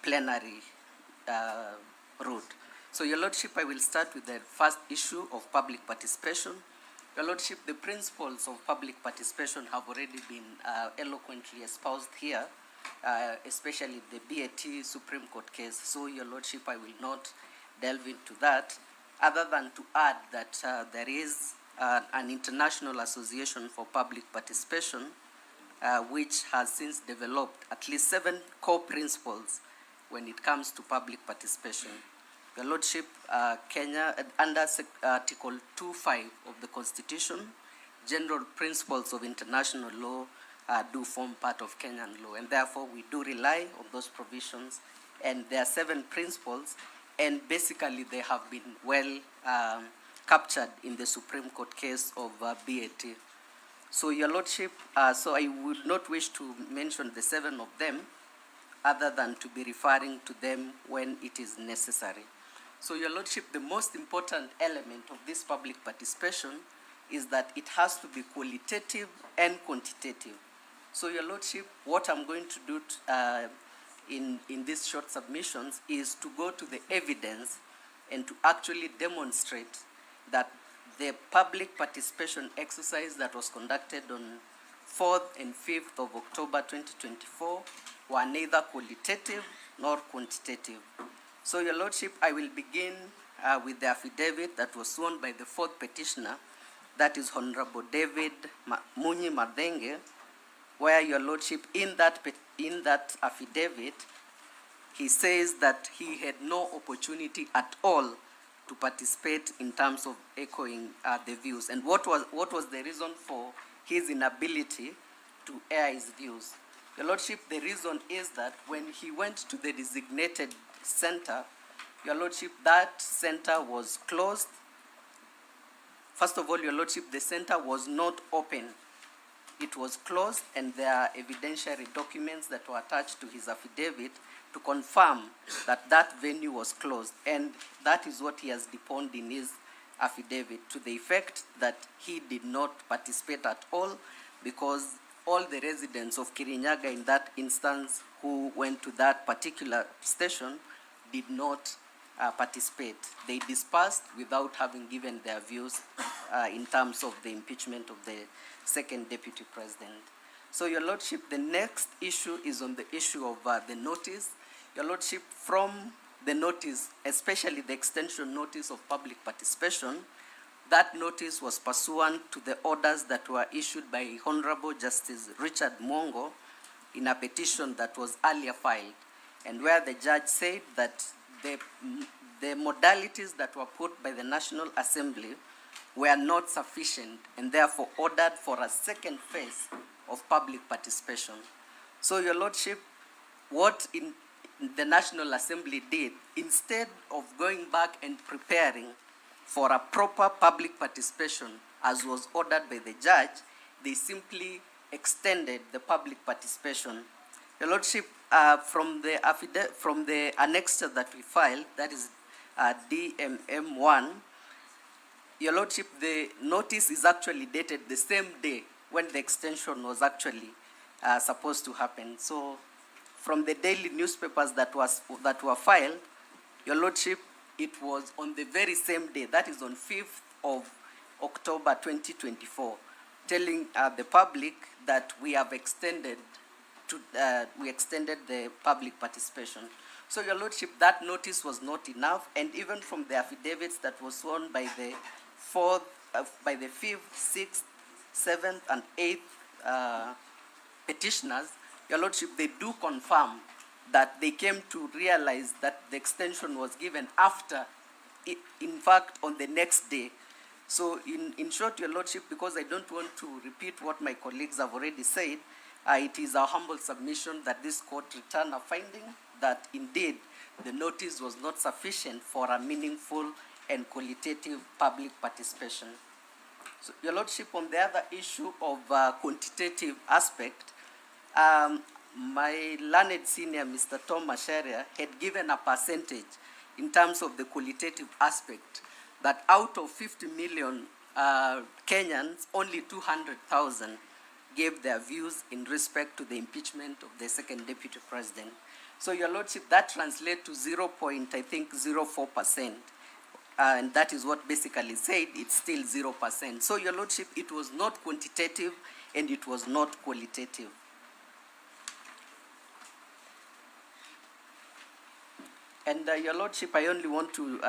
plenary route. So, Your Lordship, I will start with the first issue of public participation. Your Lordship, the principles of public participation have already been eloquently espoused here, especially the BAT Supreme Court case. So, Your Lordship, I will not delve into that, other than to add that there is an international association for public participation, which has since developed at least 7 core principles when it comes to public participation. Your Lordship, Kenya, under Article 2.5 of the Constitution, general principles of international law do form part of Kenyan law, and therefore we do rely on those provisions. And there are 7 principles, and basically they have been well captured in the Supreme Court case of BAT. So, Your Lordship, so I would not wish to mention the 7 of them, other than to be referring to them when it is necessary. So, Your Lordship, the most important element of this public participation is that it has to be qualitative and quantitative. So, Your Lordship, what I'm going to do in these short submissions is to go to the evidence and to actually demonstrate that the public participation exercise that was conducted on 4th and 5th of October 2024 were neither qualitative nor quantitative. So, Your Lordship, I will begin with the affidavit that was sworn by the 4th petitioner, that is Honorable David Munyi Madenge, where, Your Lordship, in that affidavit, he says that he had no opportunity at all to participate in terms of echoing the views. And what was the reason for his inability to air his views? Your Lordship, the reason is that when he went to the designated center, Your Lordship, that center was closed. First of all, Your Lordship, the center was not open. It was closed, and there are evidentiary documents that were attached to his affidavit to confirm that that venue was closed. And that is what he has deponed in his affidavit, to the effect that he did not participate at all, because all the residents of Kirinyaga in that instance who went to that particular station did not participate. They dispersed without having given their views in terms of the impeachment of the second deputy president. So, Your Lordship, the next issue is on the issue of the notice. Your Lordship, from the notice, especially the extension notice of public participation, that notice was pursuant to the orders that were issued by Honorable Justice Richard Mongo in a petition that was earlier filed, and where the judge said that the modalities that were put by the National Assembly were not sufficient, and therefore ordered for a second phase of public participation. So, Your Lordship, what the National Assembly did, instead of going back and preparing for a proper public participation as was ordered by the judge, they simply extended the public participation. Your Lordship, from the annexure that we filed, that is DMM1, Your Lordship, the notice is actually dated the same day when the extension was actually supposed to happen. So, from the daily newspapers that were filed, Your Lordship, it was on the very same day, that is on 5th of October 2024, telling the public that we have extended the public participation. So, Your Lordship, that notice was not enough, and even from the affidavits that was sworn by the 5th, 6th, 7th, and 8th petitioners, Your Lordship, they do confirm that they came to realize that the extension was given after, in fact, on the next day. So, in short, Your Lordship, because I don't want to repeat what my colleagues have already said, it is our humble submission that this court return a finding that indeed the notice was not sufficient for a meaningful and qualitative public participation. So, Your Lordship, on the other issue of quantitative aspect, my learned senior, Mr. Tom Masharia, had given a percentage in terms of the qualitative aspect, that out of 50 million Kenyans, only 200,000 gave their views in respect to the impeachment of the second deputy president. So, Your Lordship, that translates to 0.04%. And that is what basically said it's still 0%. So, Your Lordship, it was not quantitative and it was not qualitative. And Your Lordship, I only want to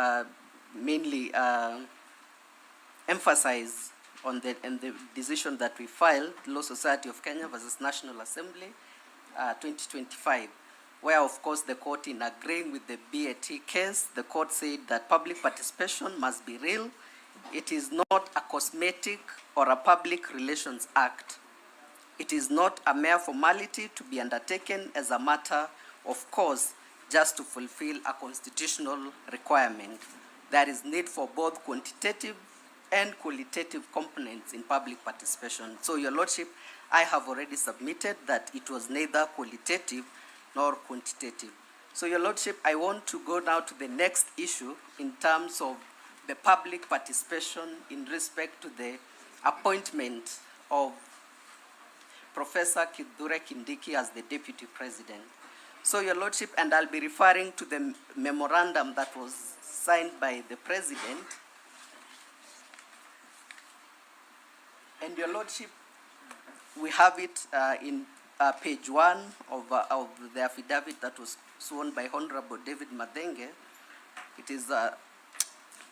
mainly emphasize on the decision that we filed, Law Society of Kenya versus National Assembly, 2025, where, of course, the court, in agreeing with the BAT case, the court said that public participation must be real. It is not a cosmetic or a public relations act. It is not a mere formality to be undertaken as a matter of course just to fulfill a constitutional requirement. There is need for both quantitative and qualitative components in public participation. So, Your Lordship, I have already submitted that it was neither qualitative nor quantitative. So, Your Lordship, I want to go now to the next issue in terms of the public participation in respect to the appointment of Professor Kithure Kindiki as the Deputy President. So, Your Lordship, and I'll be referring to the memorandum that was signed by the President. And Your Lordship, we have it in page 1 of the affidavit that was sworn by Honorable David Madenge. It is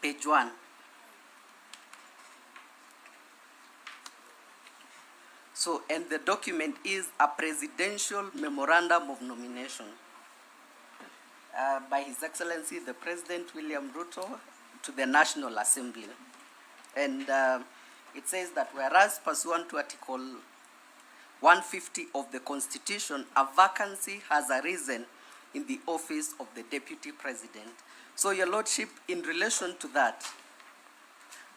page 1. So, and the document is a presidential memorandum of nomination by His Excellency the President William Ruto to the National Assembly. And it says that whereas pursuant to Article 150 of the Constitution, a vacancy has arisen in the office of the Deputy President. So, Your Lordship, in relation to that,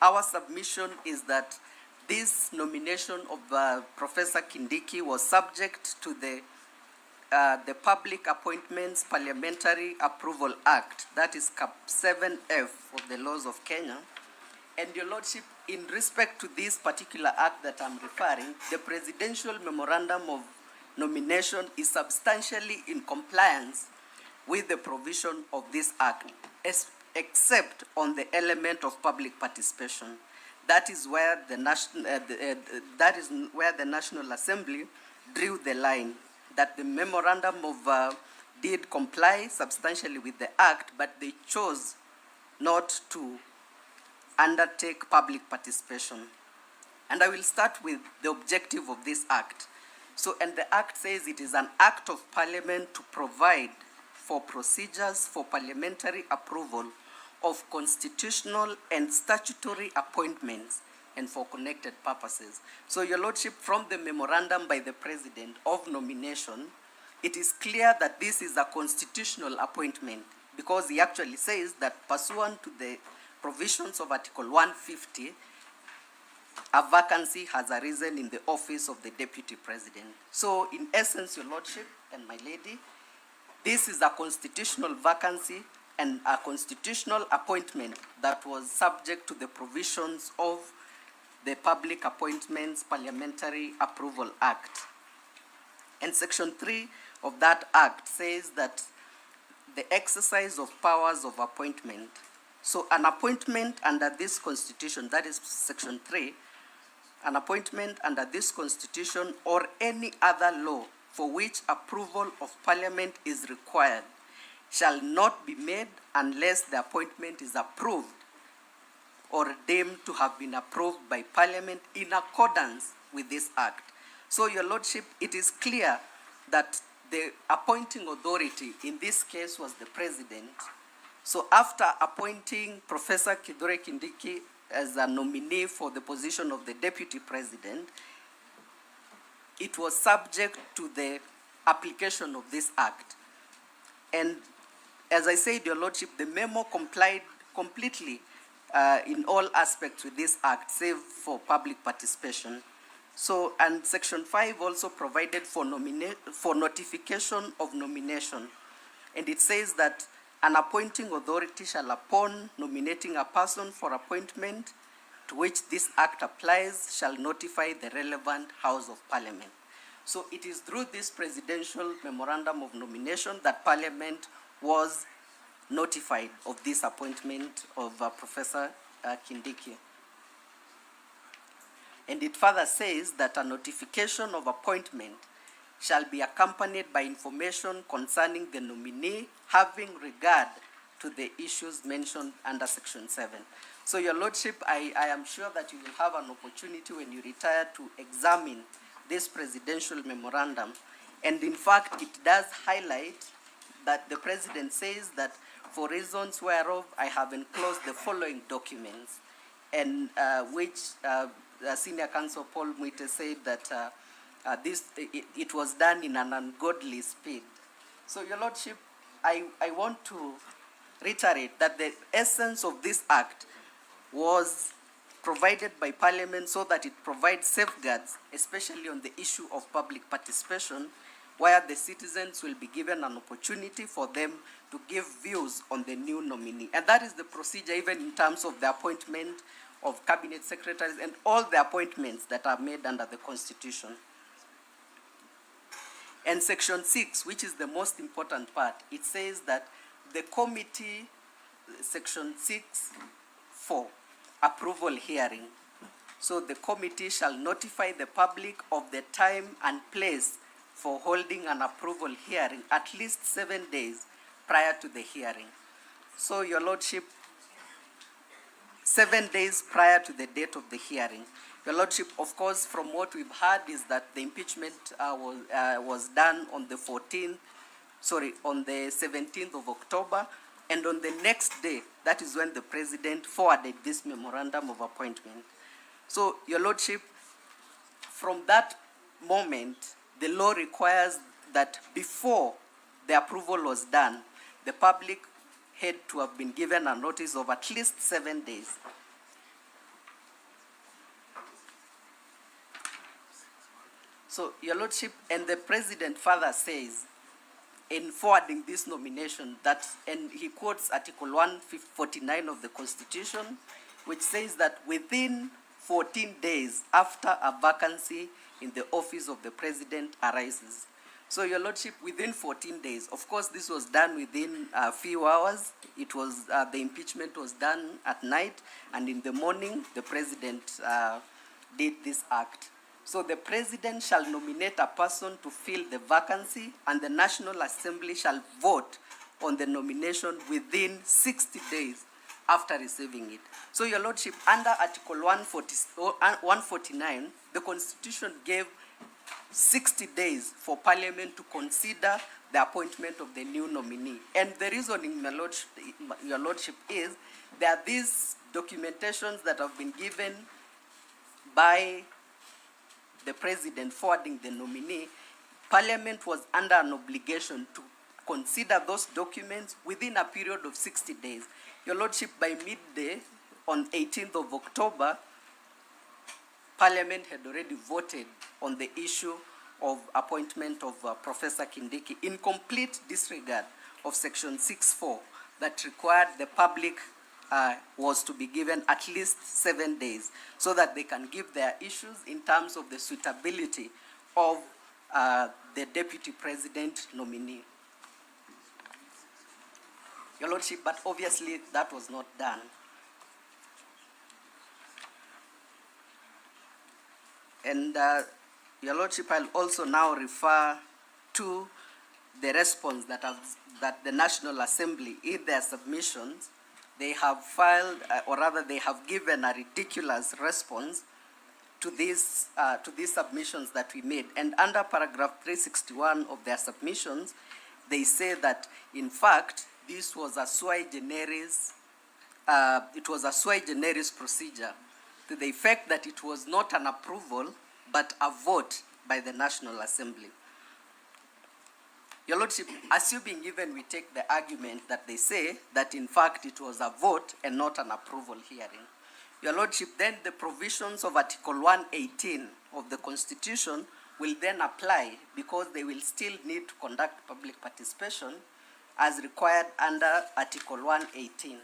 our submission is that this nomination of Professor Kindiki was subject to the Public Appointments Parliamentary Approval Act, that is Cap 7F of the laws of Kenya. And Your Lordship, in respect to this particular act that I'm referring, the Presidential Memorandum of Nomination is substantially in compliance with the provision of this act, except on the element of public participation. That is where the National Assembly drew the line, that the memorandum of did comply substantially with the act, but they chose not to undertake public participation. And I will start with the objective of this act. So, and the act says it is an act of parliament to provide for procedures for parliamentary approval of constitutional and statutory appointments and for connected purposes. So, Your Lordship, from the memorandum by the President of nomination, it is clear that this is a constitutional appointment because he actually says that pursuant to the provisions of Article 150, a vacancy has arisen in the office of the Deputy President. So, in essence, Your Lordship and my lady, this is a constitutional vacancy and a constitutional appointment that was subject to the provisions of the Public Appointments Parliamentary Approval Act. And Section 3 of that Act says that the exercise of powers of appointment. So an appointment under this Constitution, that is Section 3, an appointment under this Constitution or any other law for which approval of Parliament is required shall not be made unless the appointment is approved or deemed to have been approved by Parliament in accordance with this Act. So, Your Lordship, it is clear that the appointing authority in this case was the President. So, after appointing Professor Kithure Kindiki as a nominee for the position of the Deputy President, it was subject to the application of this Act. And as I said, Your Lordship, the memo complied completely in all aspects with this Act, save for public participation. So, and Section 5 also provided for notification of nomination. And it says that an appointing authority shall, upon nominating a person for appointment, to which this act applies shall notify the relevant House of Parliament. So it is through this presidential memorandum of nomination that Parliament was notified of this appointment of Professor Kindiki. And it further says that a notification of appointment shall be accompanied by information concerning the nominee having regard to the issues mentioned under Section 7. So, Your Lordship, I am sure that you will have an opportunity when you retire to examine this presidential memorandum. And in fact, it does highlight that the President says that for reasons whereof I have enclosed the following documents, and which Senior Counsel Paul Muite said that it was done in an ungodly speed. So, Your Lordship, I want to reiterate that the essence of this act was provided by Parliament so that it provides safeguards, especially on the issue of public participation, where the citizens will be given an opportunity for them to give views on the new nominee. And that is the procedure even in terms of the appointment of cabinet secretaries and all the appointments that are made under the Constitution. And Section 6, which is the most important part, it says that the committee, Section 6(4), approval hearing. So the committee shall notify the public of the time and place for holding an approval hearing at least 7 days prior to the hearing. So, Your Lordship, 7 days prior to the date of the hearing. Your Lordship, of course, from what we've heard is that the impeachment was done on the 17th of October, and on the next day, that is when the President forwarded this memorandum of appointment. So, Your Lordship, from that moment, the law requires that before the approval was done, the public had to have been given a notice of at least 7 days. So, Your Lordship, and the President further says, in forwarding this nomination, that, and he quotes Article 149 of the Constitution, which says that within 14 days after a vacancy in the office of the President arises. So, Your Lordship, within 14 days, of course, this was done within a few hours. It was, the impeachment was done at night, and in the morning, the President did this act. So the President shall nominate a person to fill the vacancy, and the National Assembly shall vote on the nomination within 60 days after receiving it. So, Your Lordship, under Article 149, the Constitution gave 60 days for Parliament to consider the appointment of the new nominee. And the reasoning, Your Lordship, is there are these documentations that have been given by the President forwarding the nominee. Parliament was under an obligation to consider those documents within a period of 60 days. Your Lordship, by midday on 18th of October, Parliament had already voted on the issue of appointment of Professor Kindiki in complete disregard of Section 6(4) that required the public was to be given at least 7 days so that they can give their issues in terms of the suitability of the Deputy President nominee. Your Lordship, but obviously that was not done. And Your Lordship, I'll also now refer to the response that the National Assembly, in their submissions, they have filed, or rather they have given a ridiculous response to these submissions that we made. And under paragraph 361 of their submissions, they say that, in fact, this was a sui generis, procedure, to the effect that it was not an approval, but a vote by the National Assembly. Your Lordship, assuming even we take the argument that they say that in fact it was a vote and not an approval hearing, Your Lordship, then the provisions of Article 118 of the Constitution will then apply, because they will still need to conduct public participation as required under Article 118.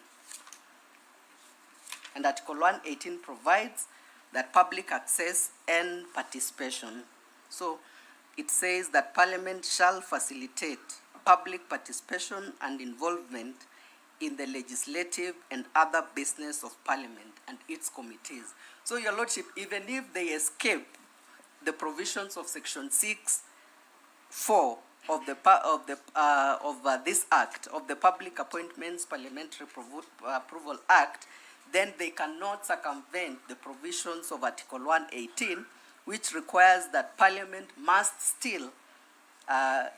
And Article 118 provides that public access and participation. So it says that Parliament shall facilitate public participation and involvement in the legislative and other business of Parliament and its committees. So, Your Lordship, even if they escape the provisions of Section 6(4) of this Act, of the Public Appointments Parliamentary Approval Act, then they cannot circumvent the provisions of Article 118, which requires that Parliament must still,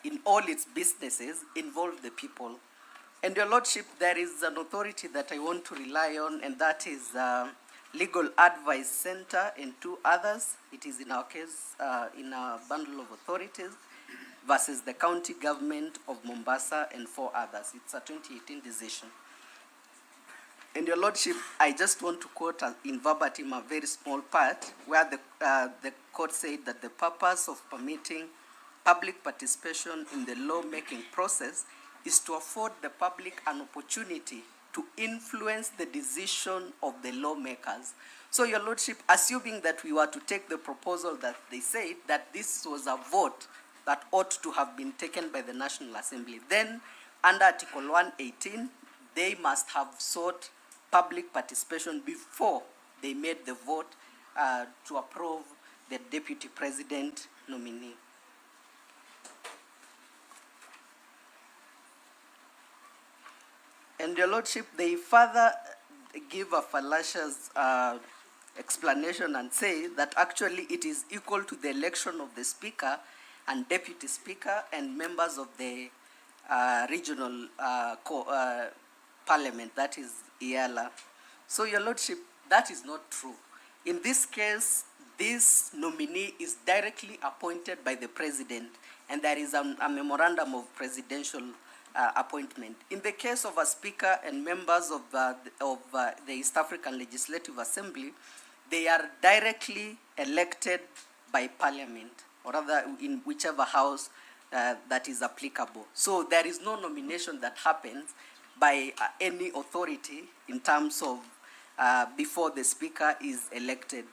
in all its businesses, involve the people. And Your Lordship, there is an authority that I want to rely on, and that is Legal Advice Center and two others. It is in our case, in our bundle of authorities, versus the County Government of Mombasa and four others. It's a 2018 decision. And Your Lordship, I just want to quote in verbatim a very small part where the court said that the purpose of permitting public participation in the law-making process is to afford the public an opportunity to influence the decision of the lawmakers. So, Your Lordship, assuming that we were to take the proposal that they said, that this was a vote that ought to have been taken by the National Assembly, then under Article 118, they must have sought public participation before they made the vote to approve the Deputy President nominee. And Your Lordship, they further give a fallacious explanation and say that actually it is equal to the election of the Speaker and Deputy Speaker and members of the regional parliament, that is IALA. So, Your Lordship, that is not true. In this case, this nominee is directly appointed by the President, and there is a memorandum of presidential appointment. In the case of a Speaker and members of the East African Legislative Assembly, they are directly elected by Parliament, or rather in whichever house that is applicable. So there is no nomination that happens by any authority in terms of before the Speaker is elected.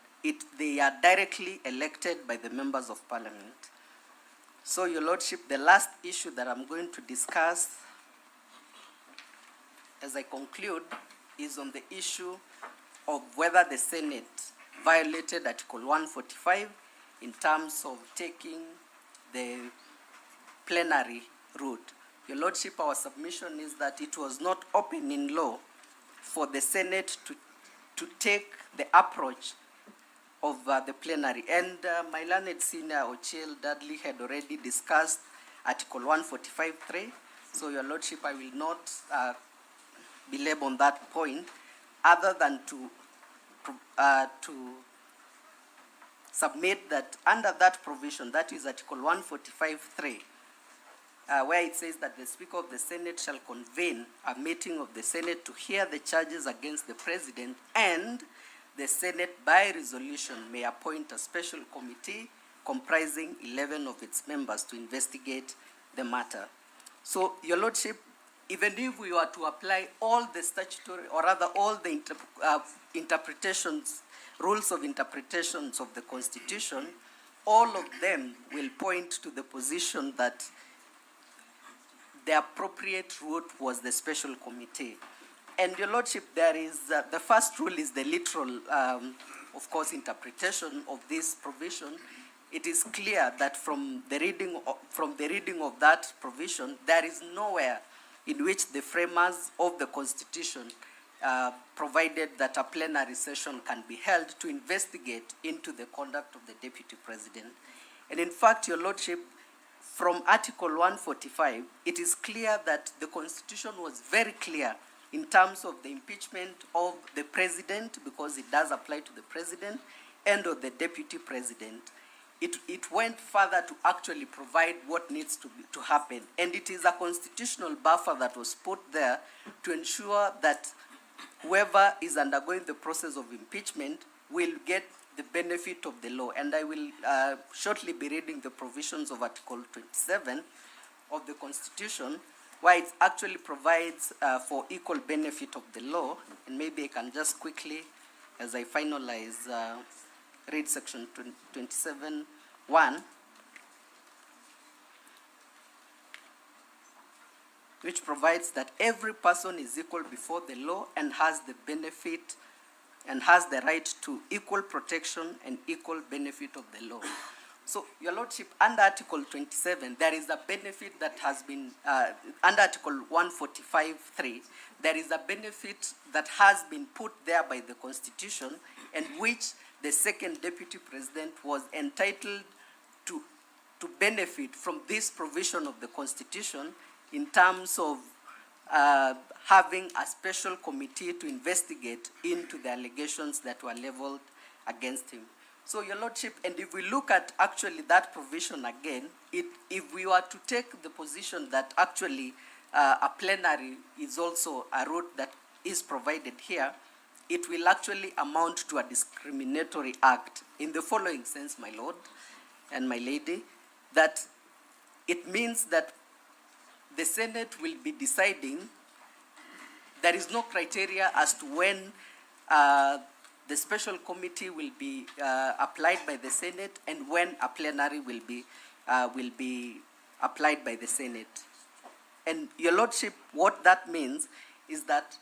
They are directly elected by the members of Parliament. So, Your Lordship, the last issue that I'm going to discuss as I conclude is on the issue of whether the Senate violated Article 145 in terms of taking the plenary route. Your Lordship, our submission is that it was not open in law for the Senate to take the approach of the plenary. And my learned senior Ochiel Dudley had already discussed Article 145(3). So, Your Lordship, I will not belabor on that point, other than to submit that under that provision, that is Article 145(3), where it says that the Speaker of the Senate shall convene a meeting of the Senate to hear the charges against the President, and the Senate by resolution may appoint a special committee comprising 11 of its members to investigate the matter. So, Your Lordship, even if we were to apply all the statutory, or rather all the interpretations, rules of interpretations of the Constitution, all of them will point to the position that the appropriate route was the special committee. And Your Lordship, there is, the first rule is the literal, of course, interpretation of this provision. It is clear that from the reading of that provision, there is nowhere in which the framers of the Constitution provided that a plenary session can be held to investigate into the conduct of the Deputy President. And in fact, Your Lordship, from Article 145, it is clear that the Constitution was very clear in terms of the impeachment of the President, because it does apply to the President, and of the Deputy President. It went further to actually provide what needs to happen. And it is a constitutional buffer that was put there to ensure that whoever is undergoing the process of impeachment will get the benefit of the law. And I will shortly be reading the provisions of Article 27 of the Constitution, where it actually provides for equal benefit of the law. And maybe I can just quickly, as I finalize, read section 27(1), which provides that every person is equal before the law and has the benefit and has the right to equal protection and equal benefit of the law. So, Your Lordship, under Article 27, there is a benefit that has been, under Article 145(3), there is a benefit that has been put there by the Constitution, and which the second Deputy President was entitled to benefit from this provision of the Constitution in terms of having a special committee to investigate into the allegations that were leveled against him. So, Your Lordship, and if we look at actually that provision again, if we were to take the position that actually a plenary is also a route that is provided here, it will actually amount to a discriminatory act in the following sense, my Lord and my Lady, that it means that the Senate will be deciding, there is no criteria as to when the special committee will be applied by the Senate and when a plenary will be applied by the Senate. And Your Lordship, what that means is that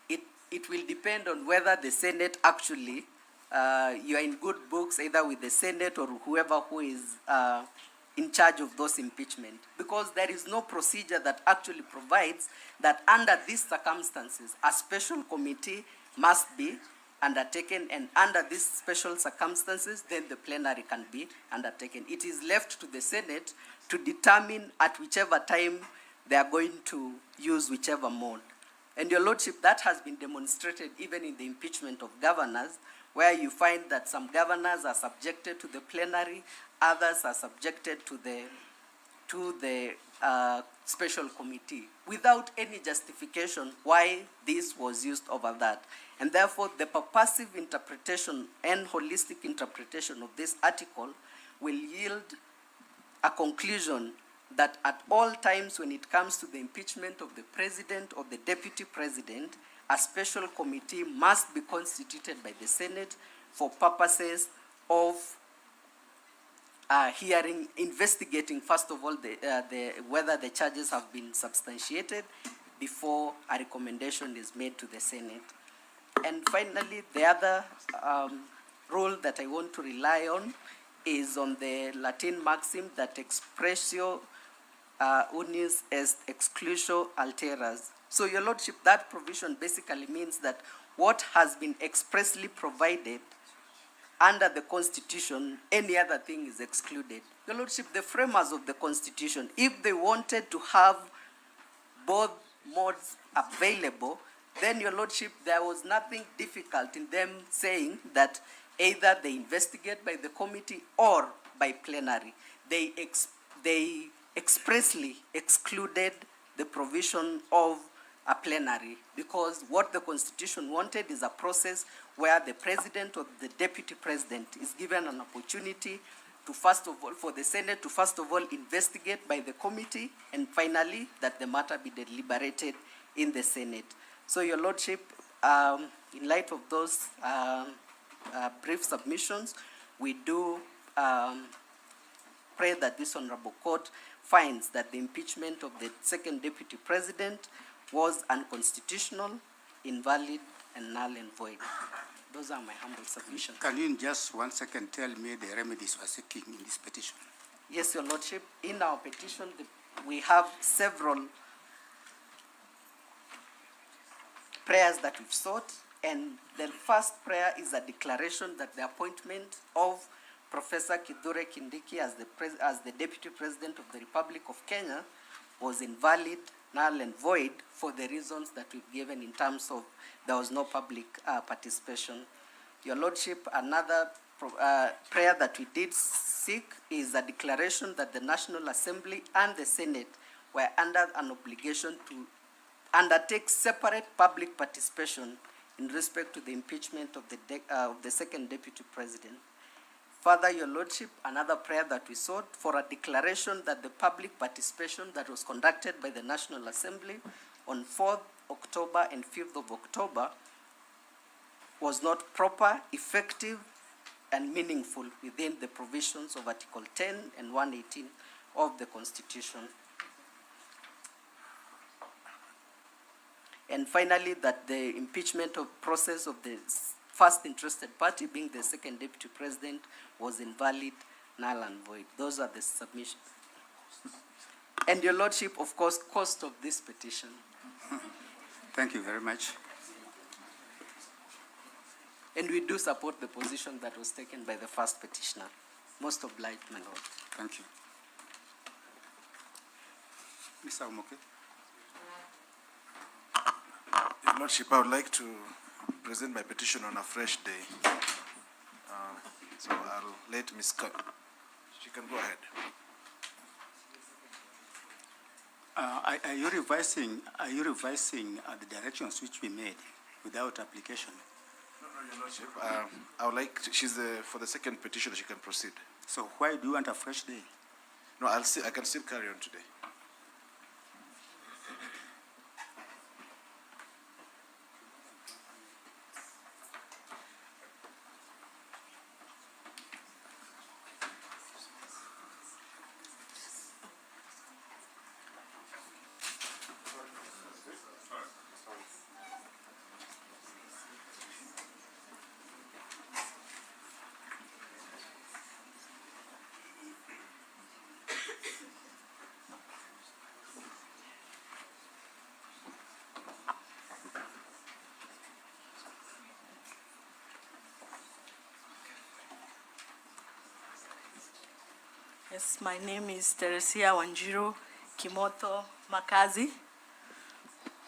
it will depend on whether the Senate actually, you are in good books either with the Senate or whoever who is in charge of those impeachment. Because there is no procedure that actually provides that under these circumstances, a special committee must be undertaken, and under these special circumstances, then the plenary can be undertaken. It is left to the Senate to determine at whichever time they are going to use whichever mode. And Your Lordship, that has been demonstrated even in the impeachment of governors, where you find that some governors are subjected to the plenary, others are subjected to the special committee without any justification why this was used over that. And therefore, the purposive interpretation and holistic interpretation of this article will yield a conclusion that at all times when it comes to the impeachment of the president or the deputy president, a special committee must be constituted by the Senate for purposes of hearing, investigating, first of all, whether the charges have been substantiated before a recommendation is made to the Senate. And finally, the other rule that I want to rely on is on the Latin maxim that expressio unis est exclusio alteras. So, Your Lordship, that provision basically means that what has been expressly provided under the Constitution, any other thing is excluded. Your Lordship, the framers of the Constitution, if they wanted to have both modes available, then, Your Lordship, there was nothing difficult in them saying that either they investigate by the committee or by plenary. They expressly excluded the provision of a plenary, because what the Constitution wanted is a process where the president or the deputy president is given an opportunity to, first of all, for the Senate to first of all investigate by the committee, and finally that the matter be deliberated in the Senate. So, Your Lordship, in light of those brief submissions, we do pray that this Honorable Court finds that the impeachment of the second Deputy President was unconstitutional, invalid, and null and void. Those are my humble submissions. Can you in just 1 second tell me the remedies we're seeking in this petition? Yes, Your Lordship. In our petition, we have several prayers that we've sought, and the first prayer is a declaration that the appointment of Professor Kithure Kindiki as the Deputy President of the Republic of Kenya was invalid, null and void for the reasons that we've given in terms of there was no public participation. Your Lordship, another prayer that we did seek is a declaration that the National Assembly and the Senate were under an obligation to undertake separate public participation in respect to the impeachment of the second Deputy President. Further, Your Lordship, another prayer that we sought for a declaration that the public participation that was conducted by the National Assembly on 4th October and 5th of October was not proper, effective, and meaningful within the provisions of Article 10 and 118 of the Constitution. And finally, that the impeachment process of the first interested party, being the second deputy president, was invalid, null and void. Those are the submissions. And Your Lordship, of course, cost of this petition. Thank you very much. And we do support the position that was taken by the first petitioner. Most obliged, my lord. Thank you. Mr. Omoke. Your Lordship, I would like to present my petition on a fresh day. So I'll let Ms. She can go ahead. Are you revising the directions which we made without application? No, Your Lordship. I would like for the second petition, she can proceed. So why do you want a fresh day? No, I can still carry on today. Yes, my name is Teresia Wanjiru Kimoto Makazi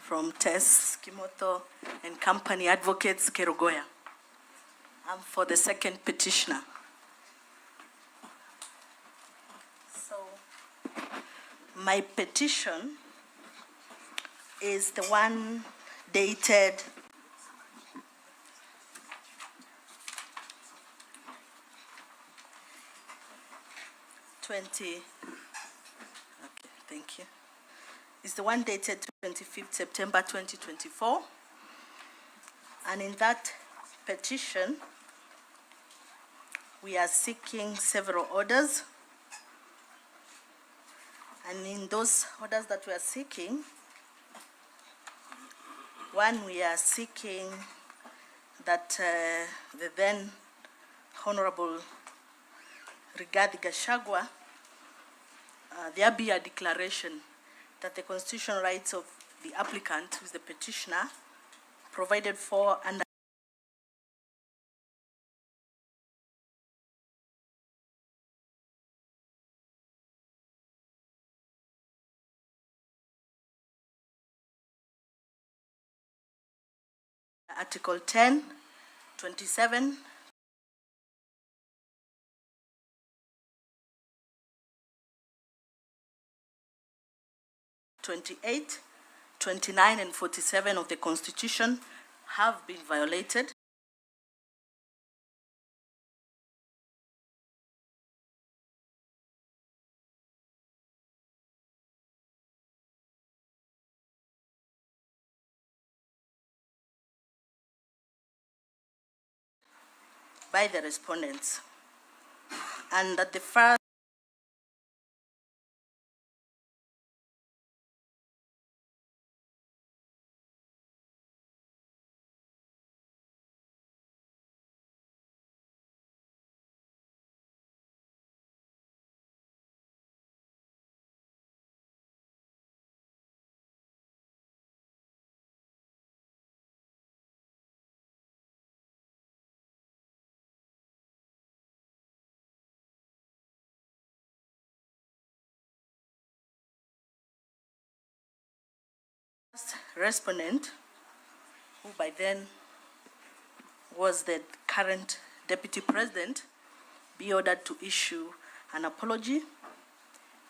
from Tess Kimoto and Company Advocates Kerugoya. I'm for the second petitioner. So my petition is the one dated Okay, thank you. It's the one dated 25th September 2024. And in that petition, we are seeking several orders. And in those orders that we are seeking, one, we are seeking that the then Honorable regarding Gachagua, there be a declaration that the constitutional rights of the applicant, who is the petitioner, provided for under Article 10, 27, 28, 29, and 47 of the Constitution have been violated. By the respondents, and that the first respondent, who by then was the current deputy president, be ordered to issue an apology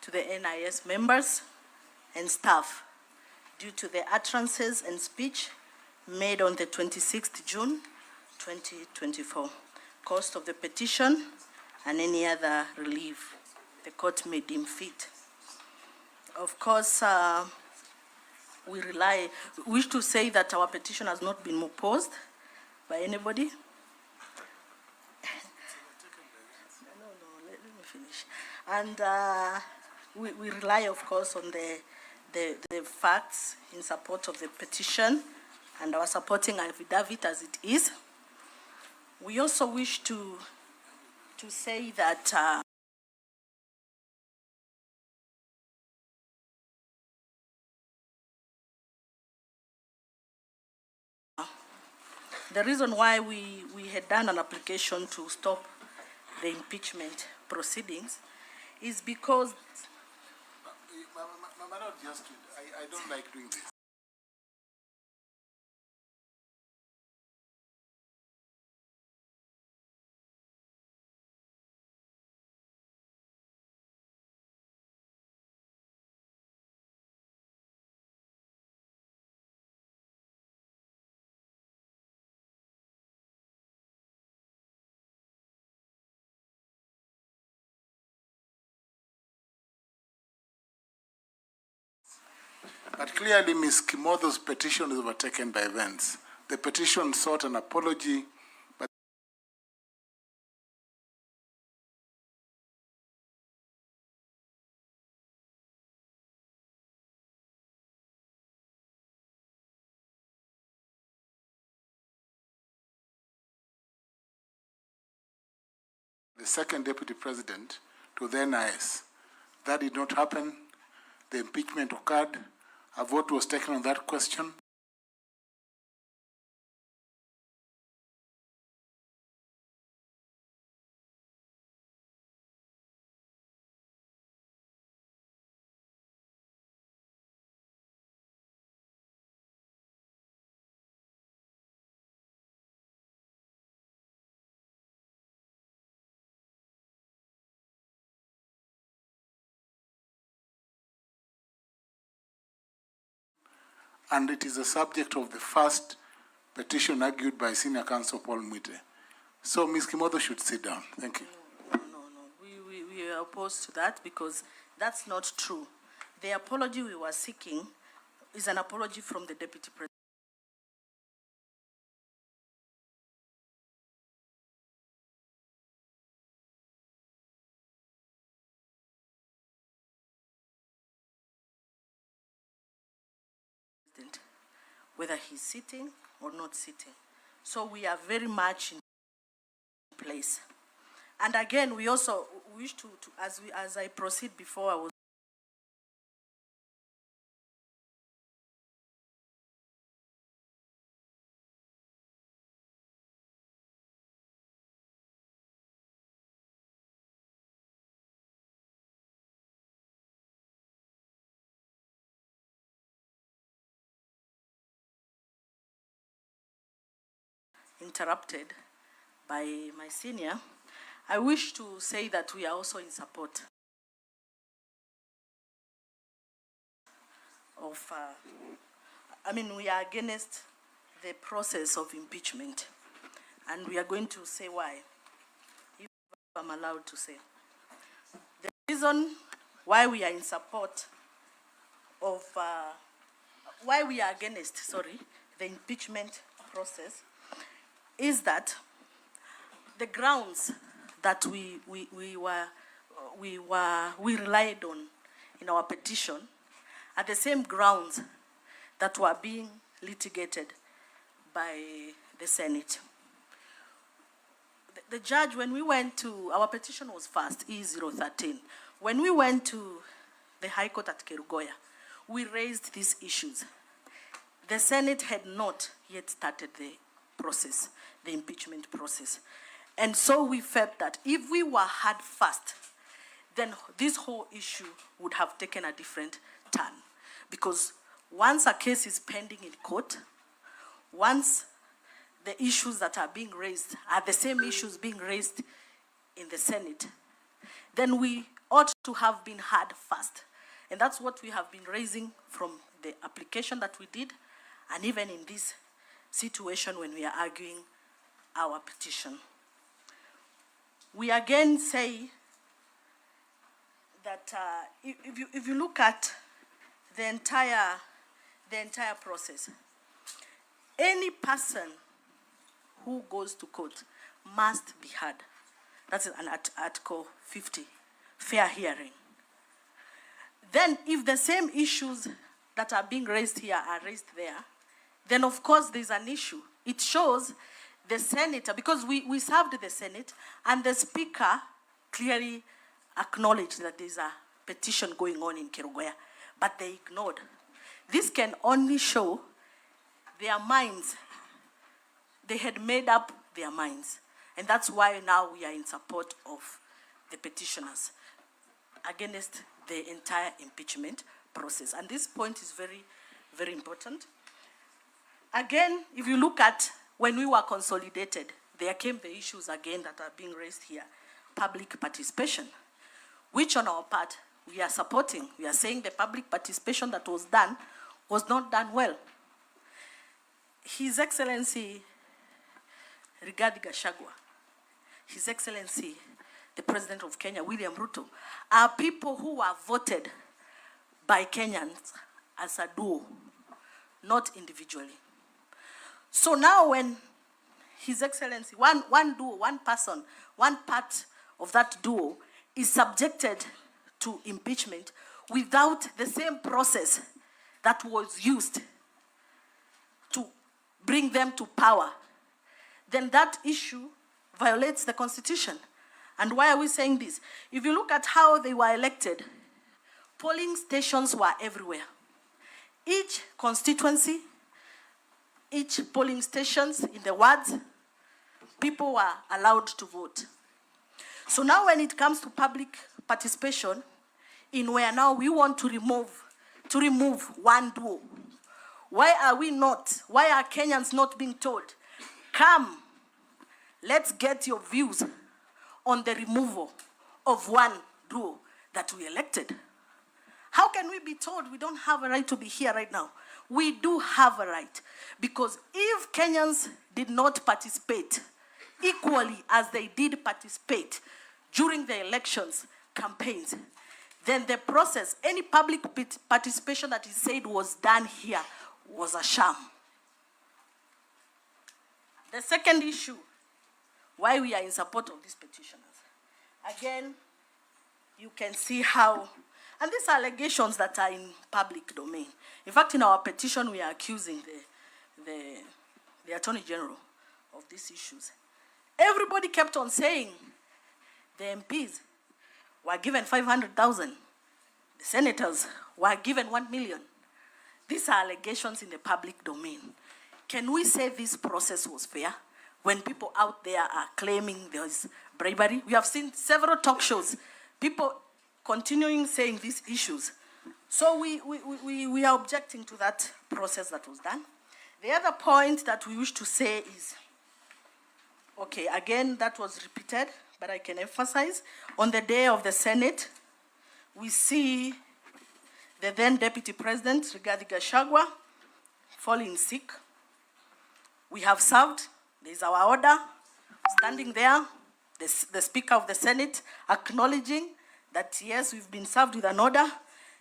to the NIS members and staff due to the utterances and speech made on the 26th June 2024. Cost of the petition and any other relief the court may deem fit. Of course, we wish to say that our petition has not been opposed by anybody. Let me finish. And we rely, of course, on the facts in support of the petition and our supporting affidavit as it is. We also wish to say that the reason why we had done an application to stop the impeachment proceedings is because I don't like doing this. But clearly, Ms. Kimotho's petition is overtaken by events. The petition sought an apology, but the second deputy president to the NIS. That did not happen. The impeachment occurred. A vote was taken on that question. And it is the subject of the first petition argued by Senior Counsel Paul Mwite. So Ms. Kimotho should sit down. Thank you. No. We are opposed to that because that's not true. The apology we were seeking is an apology from the Deputy President. Whether he's sitting or not sitting. So we are very much in place. And again, we also wish to as I proceed before I was interrupted by my senior, I wish to say that we are also in support of, we are against the process of impeachment, and we are going to say why, if I'm allowed to say. The reason why we are in support of, why we are against, the impeachment process is that the grounds that we relied on in our petition are the same grounds that were being litigated by the Senate. The judge, when we went to, our petition was first, E013. When we went to the High Court at Kerugoya, we raised these issues. The Senate had not yet started the process, the impeachment process. And so we felt that if we were hard first, then this whole issue would have taken a different turn. Because once a case is pending in court, once the issues that are being raised are the same issues being raised in the Senate, then we ought to have been hard first. And that's what we have been raising from the application that we did, and even in this situation when we are arguing our petition. we again say that if you look at the entire process, any person who goes to court must be heard. That's an Article 50, fair hearing. Then if the same issues that are being raised here are raised there, then of course there's an issue. It shows the senator, because we served the Senate, and the Speaker clearly acknowledged that there's a petition going on in Kerugoya, but they ignored. This can only show their minds. They had made up their minds. And that's why now we are in support of the petitioners against the entire impeachment process. And this point is very, very important. Again, if you look at when we were consolidated, there came the issues again that are being raised here. Public participation, which on our part, we are supporting. We are saying the public participation that was done was not done well. His Excellency Rigathi Gachagua, His Excellency the President of Kenya, William Ruto, are people who were voted by Kenyans as a duo, not individually. So now when His Excellency, one duo, one person, one part of that duo is subjected to impeachment without the same process that was used to bring them to power, then that issue violates the Constitution. And why are we saying this? If you look at how they were elected, polling stations were everywhere. Each constituency, each polling stations in the wards, people were allowed to vote. So now when it comes to public participation, in where now we want to remove one duo, why are Kenyans not being told, come, let's get your views on the removal of one duo that we elected? How can we be told we don't have a right to be here right now? We do have a right, because if Kenyans did not participate equally as they did participate during the elections campaigns, then the process, any public participation that is said was done here was a sham. The second issue, why we are in support of these petitioners. Again, you can see how, and these are allegations that are in public domain. In fact, in our petition, we are accusing the Attorney General of these issues. Everybody kept on saying the MPs were given 500,000. The senators were given 1 million. These are allegations in the public domain. Can we say this process was fair when people out there are claiming there is bribery? We have seen several talk shows, people continuing saying these issues. So we are objecting to that process that was done. The other point that we wish to say is, okay, again, that was repeated, but I can emphasize, on the day of the Senate, we see the then Deputy President, Rigathi Gachagua, falling sick. We have served, there's our order, standing there, the Speaker of the Senate acknowledging that, yes, we've been served with an order.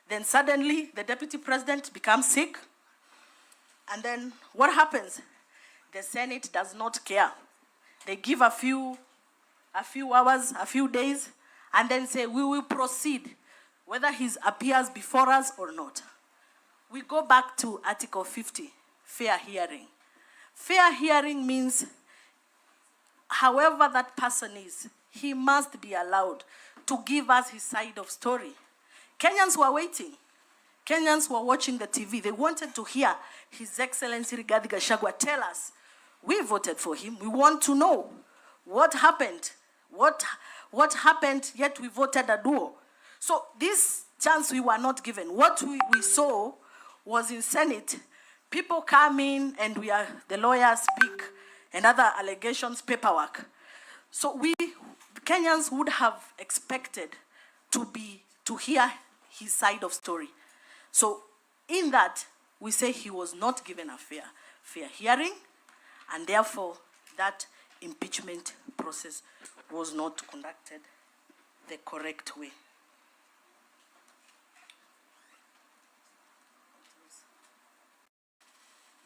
Then suddenly, the Deputy President becomes sick. And then what happens? The Senate does not care. They give a few hours, a few days, and then say, we will proceed, whether he appears before us or not. We go back to Article 50, fair hearing. Fair hearing means, however that person is, he must be allowed to give us his side of story. Kenyans were waiting. Kenyans were watching the TV. They wanted to hear His Excellency Rigathi Gachagua tell us, we voted for him. We want to know what happened. What happened, yet we voted a duo. So this chance we were not given. What we saw was in Senate, people come in and the lawyers speak and other allegations, paperwork. So Kenyans would have expected to hear his side of story. So in that, we say he was not given a fair hearing, and therefore that impeachment process was not conducted the correct way.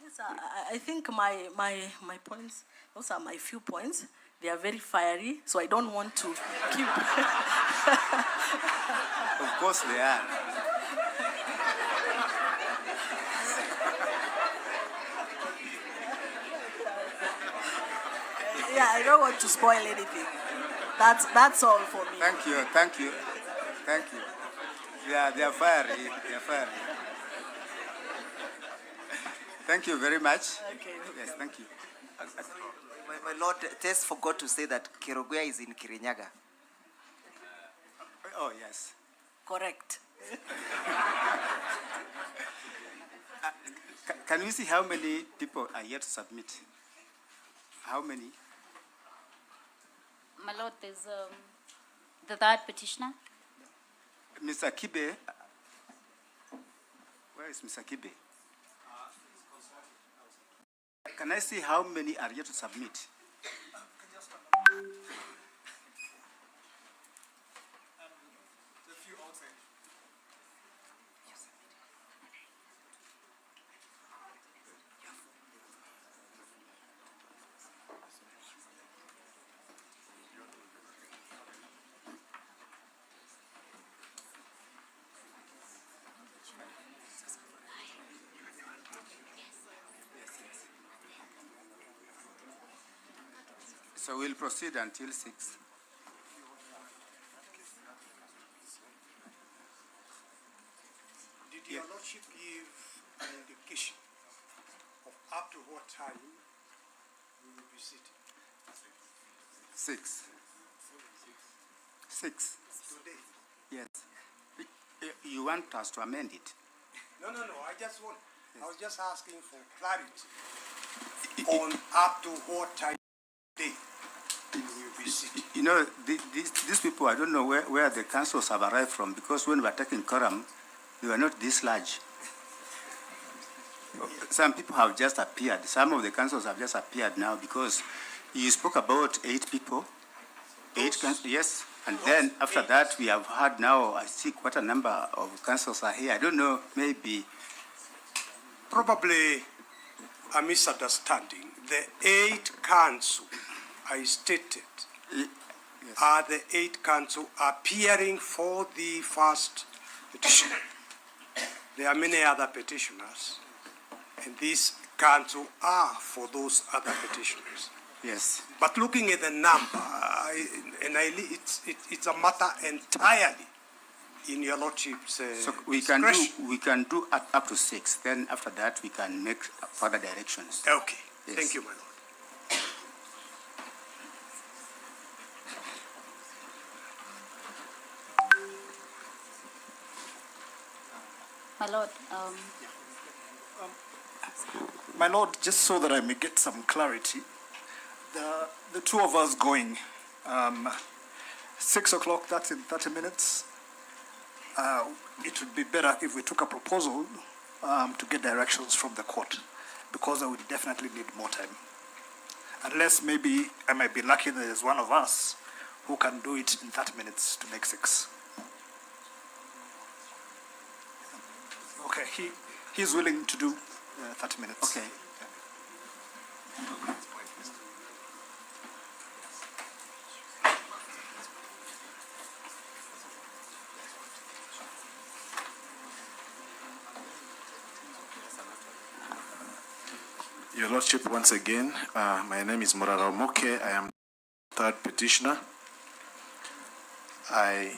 Yes, I think my points, those are my few points. They are very fiery, so I don't want to keep. Of course they are. Yeah, I don't want to spoil anything. That's all for me. Thank you, thank you, thank you. They are fiery, they are fiery. Thank you very much. Okay. Yes, thank you. My lord, Tess forgot to say that Kerogoya is in Kirinyaga. Oh, yes. Correct. Can we see how many people are yet to submit? How many? My lord, there's the third petitioner. Mr. Kibe, where is Mr. Kibe? Can I see how many are yet to submit? So we'll proceed until 6. Did your lordship give an indication of up to what time we will be sitting? 6. 6. Today? Yes. You want us to amend it? No, I was just asking for clarity on up to what time today we will be sitting. You know, these people, I don't know where the councils have arrived from, because when we were taking quorum, they were not this large. Some people have just appeared. Some of the councils have just appeared now, because you spoke about 8 people. 8 councils, yes. And then after that, we have had now, I see quite a number of councils are here. I don't know, maybe. Probably a misunderstanding. The 8 council I stated are the 8 council appearing for the first petition. There are many other petitioners, and these council are for those other petitioners. Yes. But looking at the number, it's a matter entirely in your lordship's So we can do up to 6. Then after that, we can make further directions. Okay. Yes. Thank you, my lord. My lord, My lord, just so that I may get some clarity, the two of us going, 6 o'clock, that's in 30 minutes. It would be better if we took a proposal to get directions from the court, because I would definitely need more time. Unless maybe I might be lucky that there's one of us who can do it in 30 minutes to make 6. Okay, he's willing to do 30 minutes. Okay. Your Lordship, once again, my name is Morara Omoke. I am third petitioner. I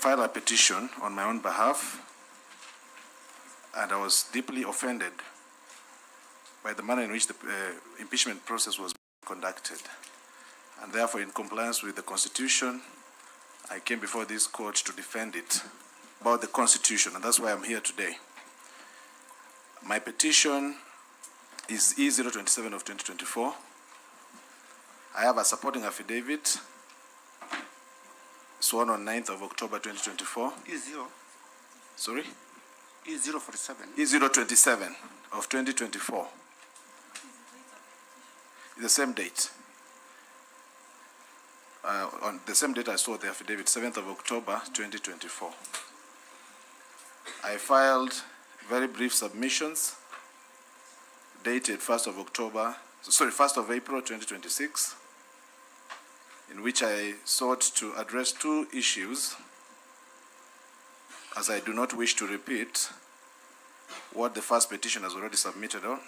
filed a petition on my own behalf, and I was deeply offended by the manner in which the impeachment process was conducted. And therefore, in compliance with the Constitution, I came before this court to defend it about the Constitution, and that's why I'm here today. My petition is E027 of 2024. I have a supporting affidavit sworn on 9th of October 2024. E0. Sorry? E047. E027 of 2024. It's the same date. on the same date I saw the affidavit, 7th of October, 2024. I filed very brief submissions dated 1st of April 2026, in which I sought to address two issues, as I do not wish to repeat what the first petition has already submitted on,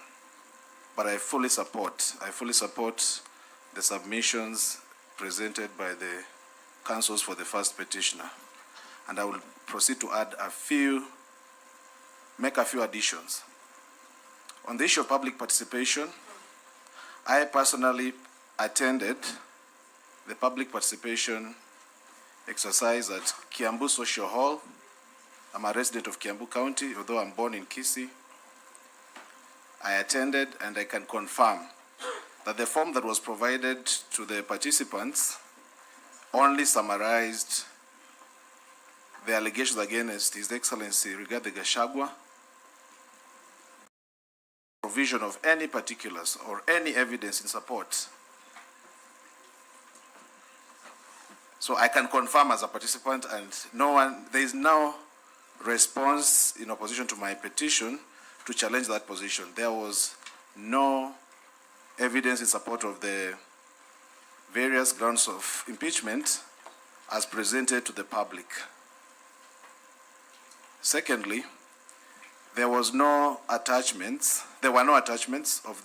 but I fully support the submissions presented by the councils for the first petitioner. And I will proceed to make a few additions. On the issue of public participation, I personally attended the public participation exercise at Kiambu Social Hall. I'm a resident of Kiambu County, although I'm born in Kisii. I attended, and I can confirm that the form that was provided to the participants only summarized the allegations against His Excellency Rigathi Gachagua, provision of any particulars or any evidence in support. So I can confirm as a participant, and there is no response in opposition to my petition to challenge that position. There was no evidence in support of the various grounds of impeachment as presented to the public. Secondly, there were no attachments of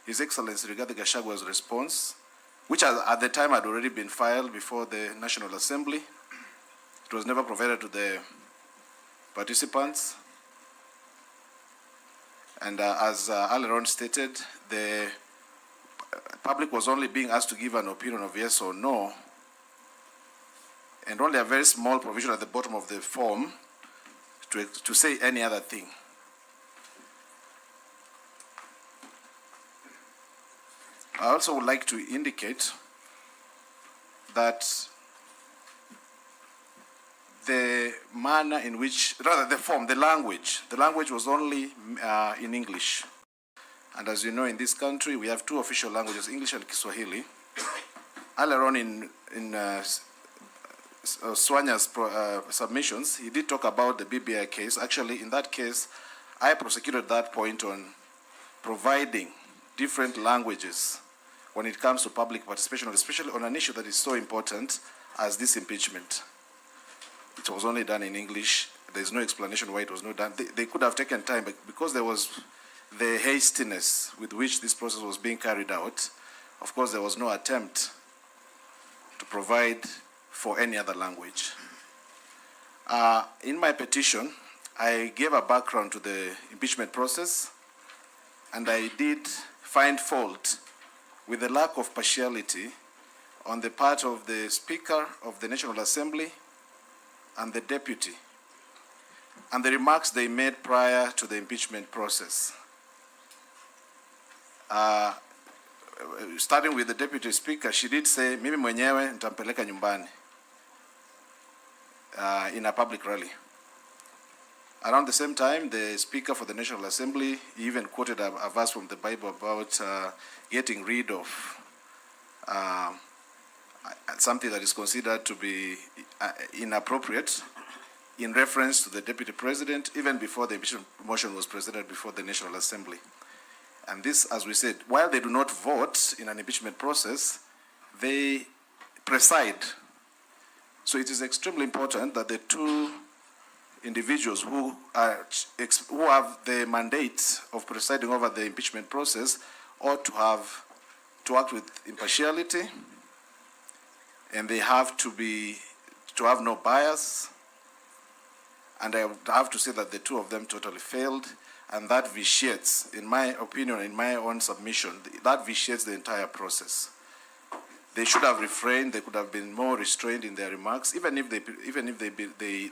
His Excellency Rigathi Gachagua's response, which at the time had already been filed before the National Assembly. It was never provided to the participants. And as Aleron stated, the public was only being asked to give an opinion of yes or no, and only a very small provision at the bottom of the form to say any other thing. I also would like to indicate that the manner in which, rather the form, the language was only in English. And as you know, in this country, we have two official languages, English and Kiswahili. Earlier on in Swanya's submissions, he did talk about the BBI case. Actually, in that case, I prosecuted that point on providing different languages when it comes to public participation, especially on an issue that is so important as this impeachment. It was only done in English. There's no explanation why it was not done. They could have taken time, but because there was the hastiness with which this process was being carried out, of course, there was no attempt to provide for any other language. In my petition, I gave a background to the impeachment process, and I did find fault with the lack of partiality on the part of the Speaker of the National Assembly and the Deputy, and the remarks they made prior to the impeachment process. Starting with the Deputy Speaker, she did say, mimi mwenyewe nitampeleka nyumbani in a public rally. Around the same time, the Speaker for the National Assembly even quoted a verse from the Bible about getting rid of something that is considered to be inappropriate in reference to the Deputy President, even before the impeachment motion was presented before the National Assembly. And this, as we said, while they do not vote in an impeachment process, they preside. So it is extremely important that the two individuals who have the mandate of presiding over the impeachment process ought to act with impartiality, and they have to have no bias. And I would have to say that the two of them totally failed, and that vitiates, in my opinion, in my own submission, that vitiates the entire process. They should have refrained. They could have been more restrained in their remarks, even if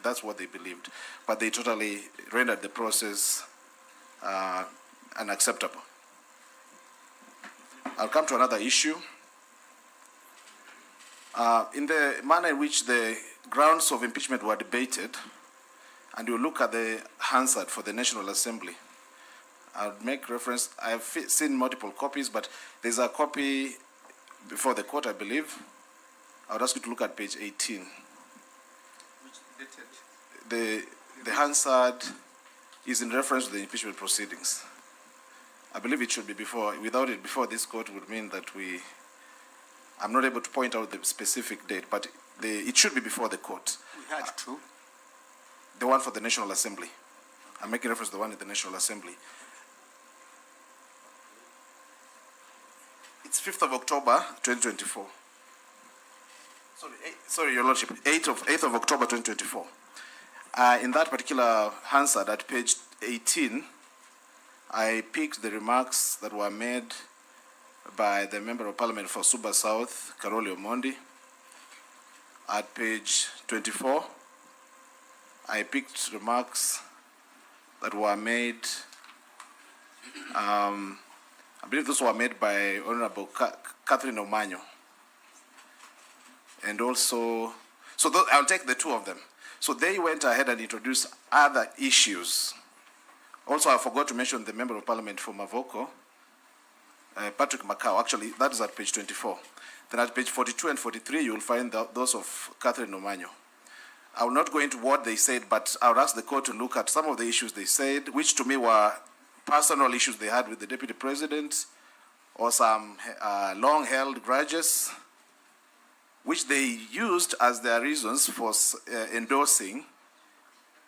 that's what they believed. But they totally rendered the process unacceptable. I'll come to another issue. In the manner in which the grounds of impeachment were debated, and you look at the Hansard for the National Assembly, I'll make reference. I've seen multiple copies, but there's a copy before the court, I believe, I would ask you to look at page 18. The Hansard is in reference to the impeachment proceedings. I believe it should be before. Without it before this court would mean that I'm not able to point out the specific date, but it should be before the court. We had two. The one for the National Assembly. I'm making reference to the one in the National Assembly. It's 5th of October, 2024. Sorry, Your Lordship, 8th of October, 2024. In that particular Hansard at page 18, I picked the remarks that were made by the Member of Parliament for Suba South, Karoli Omondi. At page 24, I picked remarks that were made, I believe those were made by Honorable Catherine Omanyo. And also, I'll take the two of them. So they went ahead and introduced other issues. Also, I forgot to mention the Member of Parliament for Mavoko, Patrick Macau. Actually, that is at page 24. Then at page 42 and 43, you will find those of Catherine Omanyo. I will not go into what they said, but I would ask the court to look at some of the issues they said, which to me were personal issues they had with the Deputy President, or some long-held grudges, which they used as their reasons for endorsing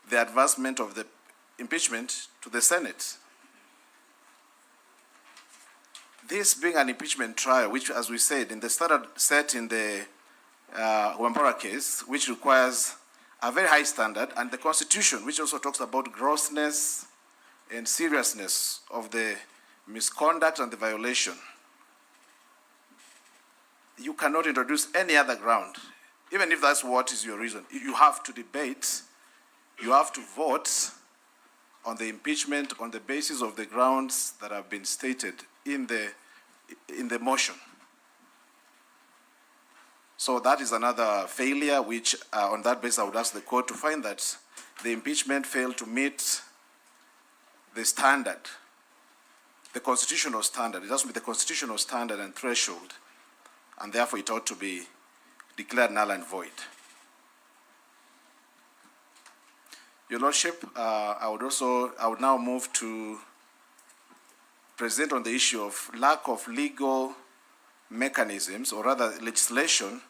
the advancement of the impeachment to the Senate. This being an impeachment trial, which, as we said, in the standard set in the Wampara case, which requires a very high standard, and the Constitution, which also talks about grossness and seriousness of the misconduct and the violation. You cannot introduce any other ground, even if that's what is your reason. You have to debate, you have to vote on the impeachment on the basis of the grounds that have been stated in the motion. So that is another failure, which on that basis I would ask the court to find that the impeachment failed to meet the standard, the constitutional standard. It has to be the constitutional standard and threshold, and therefore it ought to be declared null and void. Your Lordship, I would now move to present on the issue of lack of legal mechanisms, or rather legislation,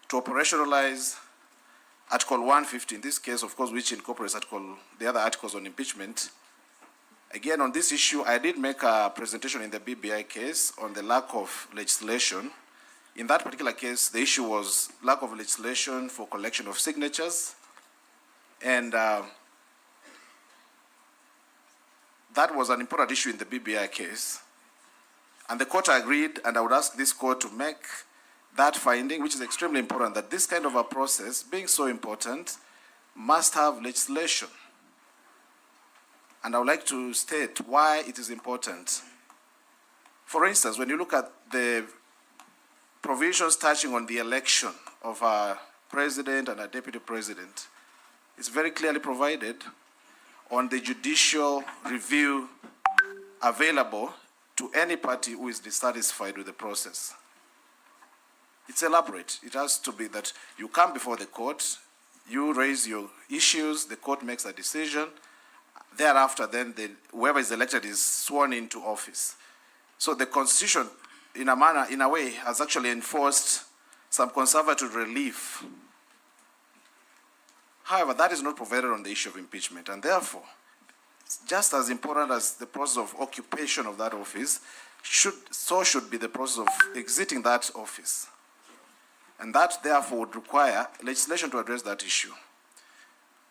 to operationalize Article 150, in this case, of course, which incorporates the other articles on impeachment. Again, on this issue, I did make a presentation in the BBI case on the lack of legislation. In that particular case, the issue was lack of legislation for collection of signatures, and that was an important issue in the BBI case. And the court agreed, and I would ask this court to make that finding, which is extremely important, that this kind of a process, being so important, must have legislation. And I would like to state why it is important. For instance, when you look at the provisions touching on the election of a president and a deputy president, it's very clearly provided on the judicial review available to any party who is dissatisfied with the process. It's elaborate. It has to be that you come before the court, you raise your issues, the court makes a decision. Thereafter, then whoever is elected is sworn into office. So the Constitution, in a way, has actually enforced some conservative relief. However, that is not provided on the issue of impeachment, and therefore, just as important as the process of occupation of that office, so should be the process of exiting that office. And that, therefore, would require legislation to address that issue.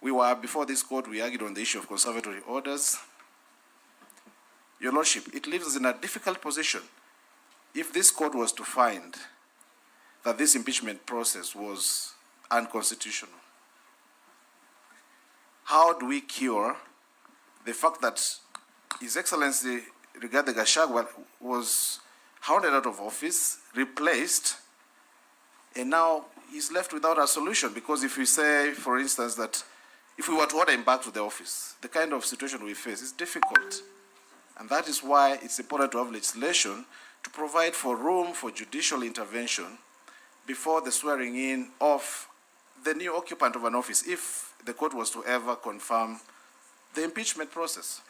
We were before this court, we argued on the issue of conservatory orders. Your Lordship, it leaves us in a difficult position if this court was to find that this impeachment process was unconstitutional. How do we cure the fact that His Excellency Rigathi Gachagua was hounded out of office, replaced, and now he's left without a solution? Because if we say, for instance, that if we were to order him back to the office, the kind of situation we face is difficult. And that is why it's important to have legislation to provide for room for judicial intervention before the swearing in of the new occupant of an office, if the court was to ever confirm the impeachment process.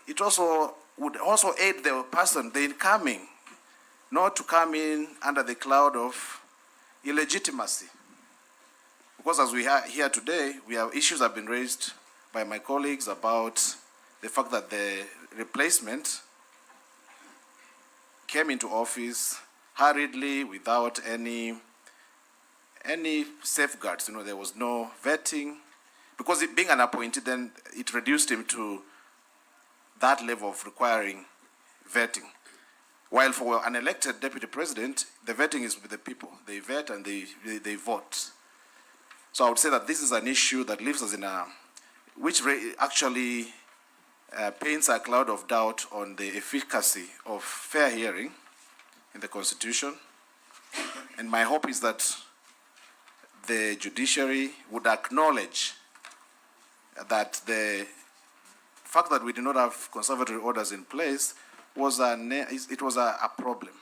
It also would also aid the person, the incoming, not to come in under the cloud of illegitimacy. Because as we are here today, issues have been raised by my colleagues about the fact that the replacement came into office hurriedly without any safeguards. You know, there was no vetting. Because being an appointee, then it reduced him to that level of requiring vetting. While for an elected deputy president, the vetting is with the people. They vet and they vote. So I would say that this is an issue that leaves us in which actually paints a cloud of doubt on the efficacy of fair hearing in the Constitution. And my hope is that the judiciary would acknowledge that the fact that we do not have conservatory orders in place was a problem.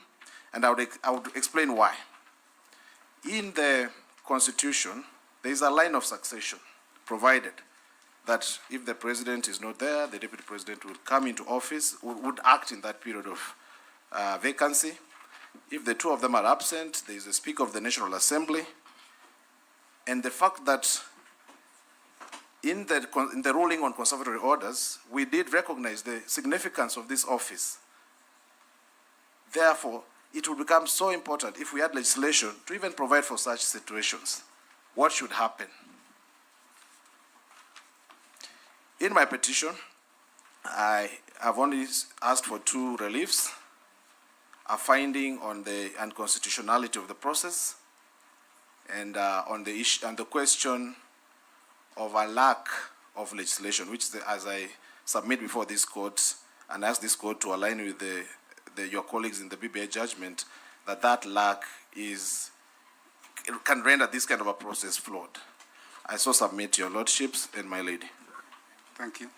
And I would explain why. In the Constitution, there is a line of succession provided that if the president is not there, the deputy president will come into office, would act in that period of vacancy. If the two of them are absent, there is a Speaker of the National Assembly. And the fact that in the ruling on conservatory orders, we did recognize the significance of this office. Therefore, it will become so important if we had legislation to even provide for such situations. What should happen? In my petition, I have only asked for 2 reliefs: a finding on the unconstitutionality of the process, and on the question of a lack of legislation, which, as I submit before this court and ask this court to align with your colleagues in the BBI judgment, that lack can render this kind of a process flawed. I so submit to your lordships and my lady. Thank you.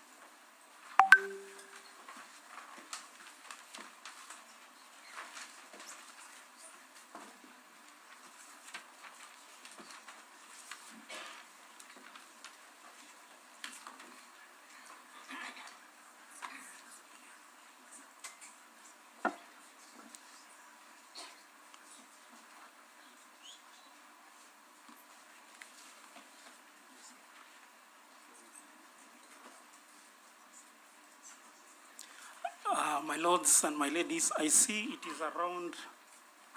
My lords and my ladies, I see it is around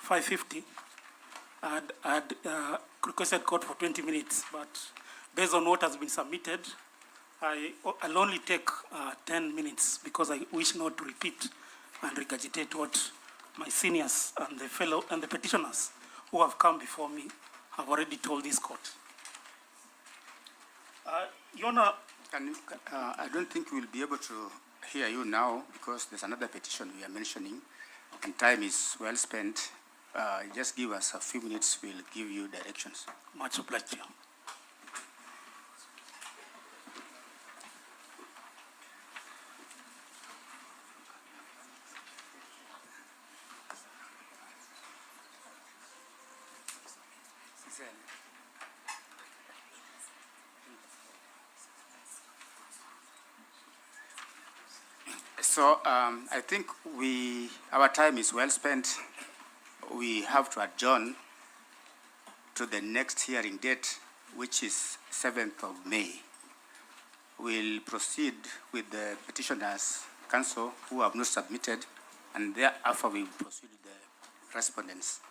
5:50. I'd requested court for 20 minutes, but based on what has been submitted, I'll only take 10 minutes because I wish not to repeat and regurgitate what my seniors and the petitioners who have come before me have already told this court. Your Honor, I don't think we'll be able to hear you now because there's another petition we are mentioning and time is well spent. Just give us a few minutes, we'll give you directions. Much obliged. So I think our time is well spent. We have to adjourn to the next hearing date, which is 7th of May. We'll proceed with the petitioners' counsel who have not submitted, and thereafter we will proceed with the respondents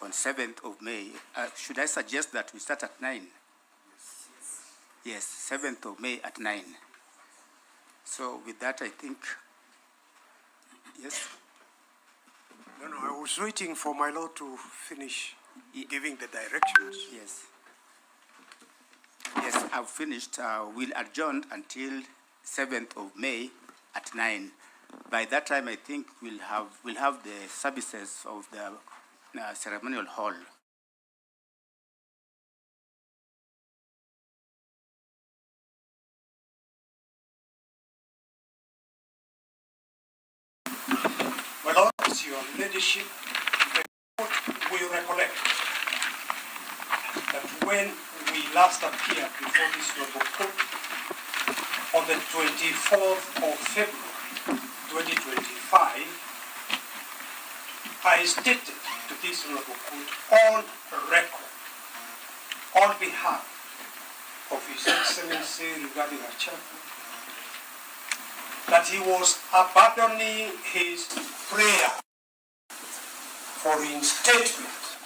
on 7th of May. Should I suggest that we start at 9? Yes, 7th of May at 9. So with that, I think, yes? No, I was waiting for my lord to finish giving the directions. Yes. Yes, I've finished. We'll adjourn until 7th of May at 9. By that time, I think we'll have the services of the ceremonial hall. My lord, your leadership will recollect that when we last appeared before this noble court on the 24th of February 2025, I stated to this noble court on record, on behalf of His Excellency regarding Gachagua, that he was abandoning his prayer for reinstatement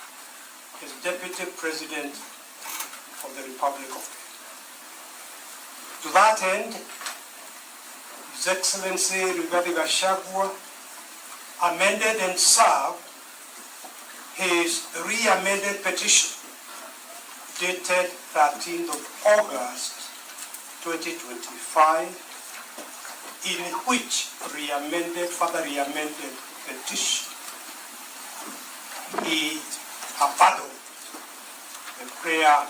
as Deputy President of the Republic of Kenya. To that end, His Excellency regarding Gachagua amended and served his re-amended petition dated 13th of August 2025, in which further re-amended petition, he abandoned the prayer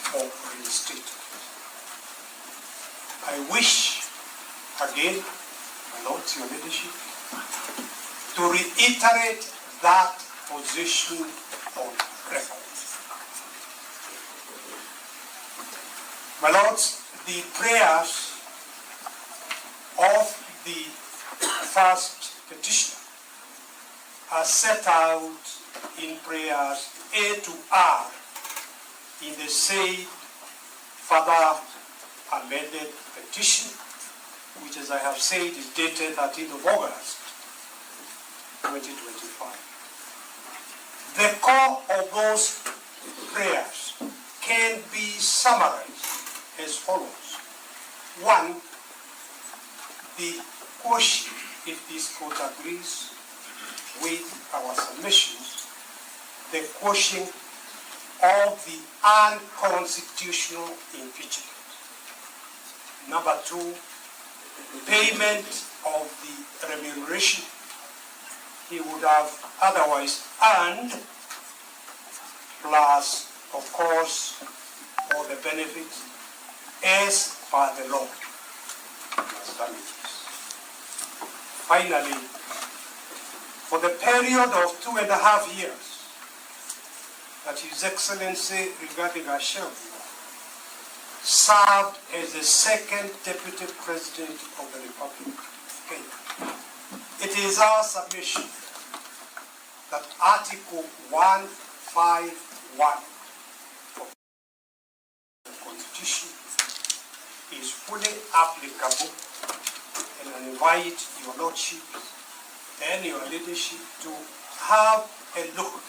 for reinstatement. I wish, again, my Lord, your leadership, to reiterate that position on record. My Lords, the prayers of the first petitioner are set out in prayers A to R in the said further amended petition, which, as I have said, is dated 13th of August 2025. The core of those prayers can be summarized as follows. One, the question, if this court agrees with our submissions, the question of the unconstitutional impeachment. Number two, payment of the remuneration he would have otherwise earned, plus, of course, all the benefits as per the law. Finally, for the period of 2.5 years that His Excellency regarding Gachagua served as the second Deputy President of the Republic of Kenya, it is our submission that Article 151 of the Constitution is fully applicable, and I invite your Lordship and your leadership to have a look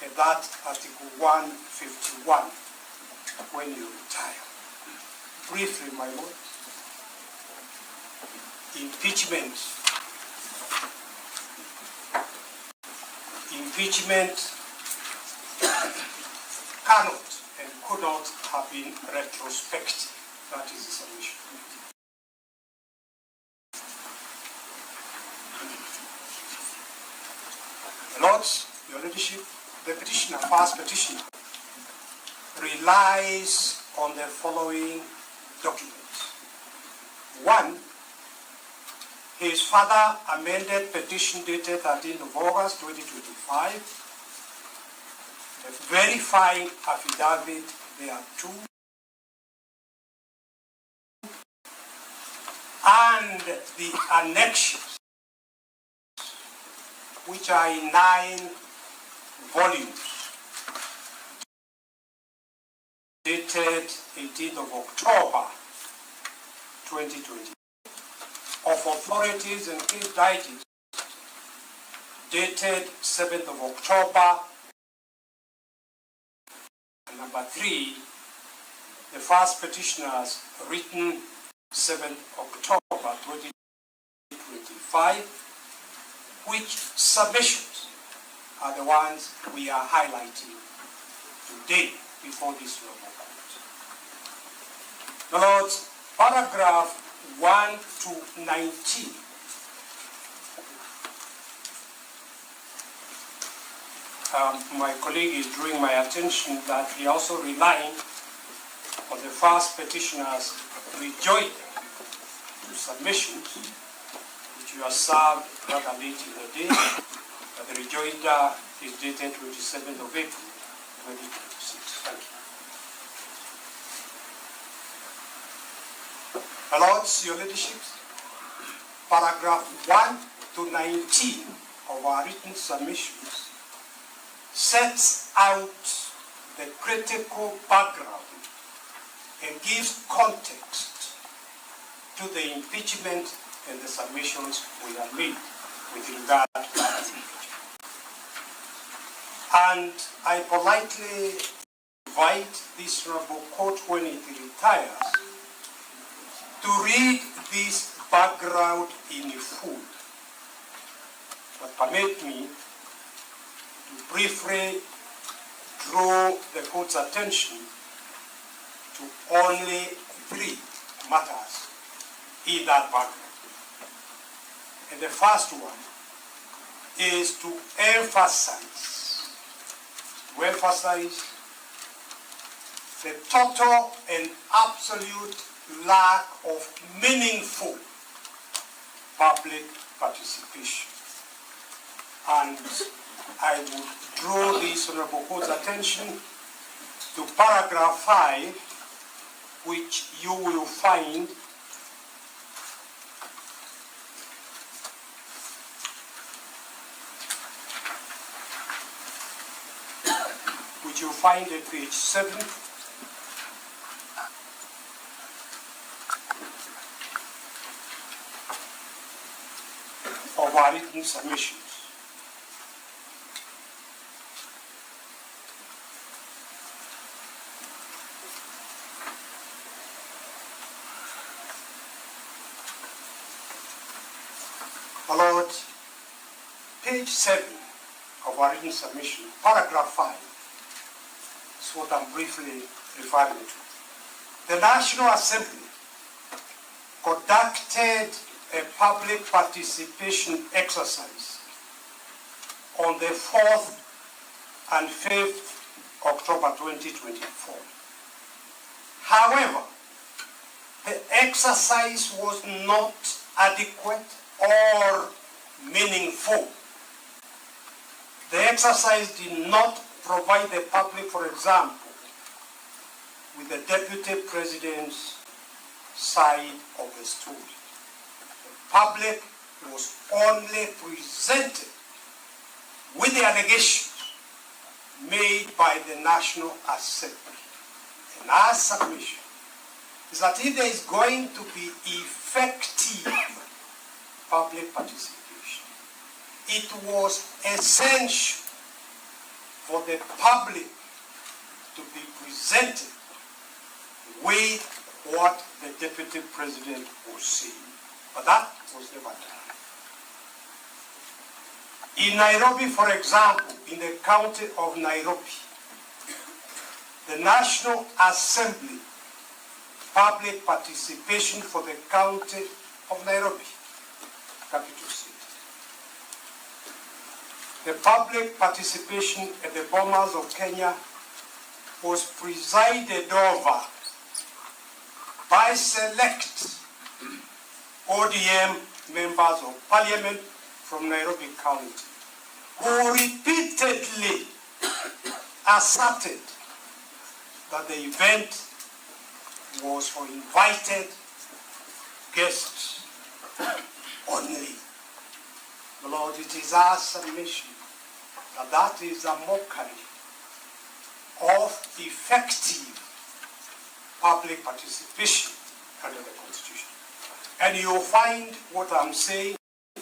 at that Article 151 when you retire. Briefly, my Lord, impeachment cannot and could not have been retrospective. That is the submission. Lords, your leadership, the petitioner, first petitioner, relies on the following documents. One, his further amended petition dated 13th of August 2025, the verifying affidavit thereto, and the annexures, which are in 9 volumes, dated 18th of October 2020, of authorities and case digest, dated 7th of October. And number 3, the first petitioners written 7th October 2025, which submissions are the ones we are highlighting today before this noble court. My Lords, paragraph 1 to 19 my colleague is drawing my attention that he also relying on the first petitioner's rejoinder to submissions, which you are served rather late in the day, but the rejoinder Jointer is dated 27th of April, 2026. Thank you. My Lords, Your Ladyship, paragraph 1 to 19 of our written submissions sets out the critical background and gives context to the impeachment and the submissions we have made with regard to that impeachment. And I politely invite this honorable court when it retires to read this background in full. But permit me to briefly draw the court's attention to only 3 matters in that background. And the first one is to emphasize the total and absolute lack of meaningful public participation. And I would draw this honorable court's attention to paragraph 5, which you will find at page 7 of our written submissions. My Lord, page 7 of our written submission, paragraph 5, is what I'm briefly referring to. The National Assembly conducted a public participation exercise on the 4th and 5th October 2024. However, the exercise was not adequate or meaningful. The exercise did not provide the public, for example, with the Deputy President's side of the story. The public was only presented with the allegations made by the National Assembly. And our submission is that if there is going to be effective public participation, it was essential for the public to be presented with what the Deputy President was saying. But that was never done. In Nairobi, for example, in the county of Nairobi, the National Assembly public participation for the county of Nairobi, capital city. The public participation at the Bomas of Kenya was presided over by select ODM members of parliament from Nairobi County, who repeatedly asserted that the event was for invited guests only. Lord, it is our submission that that is a mockery of effective public participation under the Constitution. And you'll find what I'm saying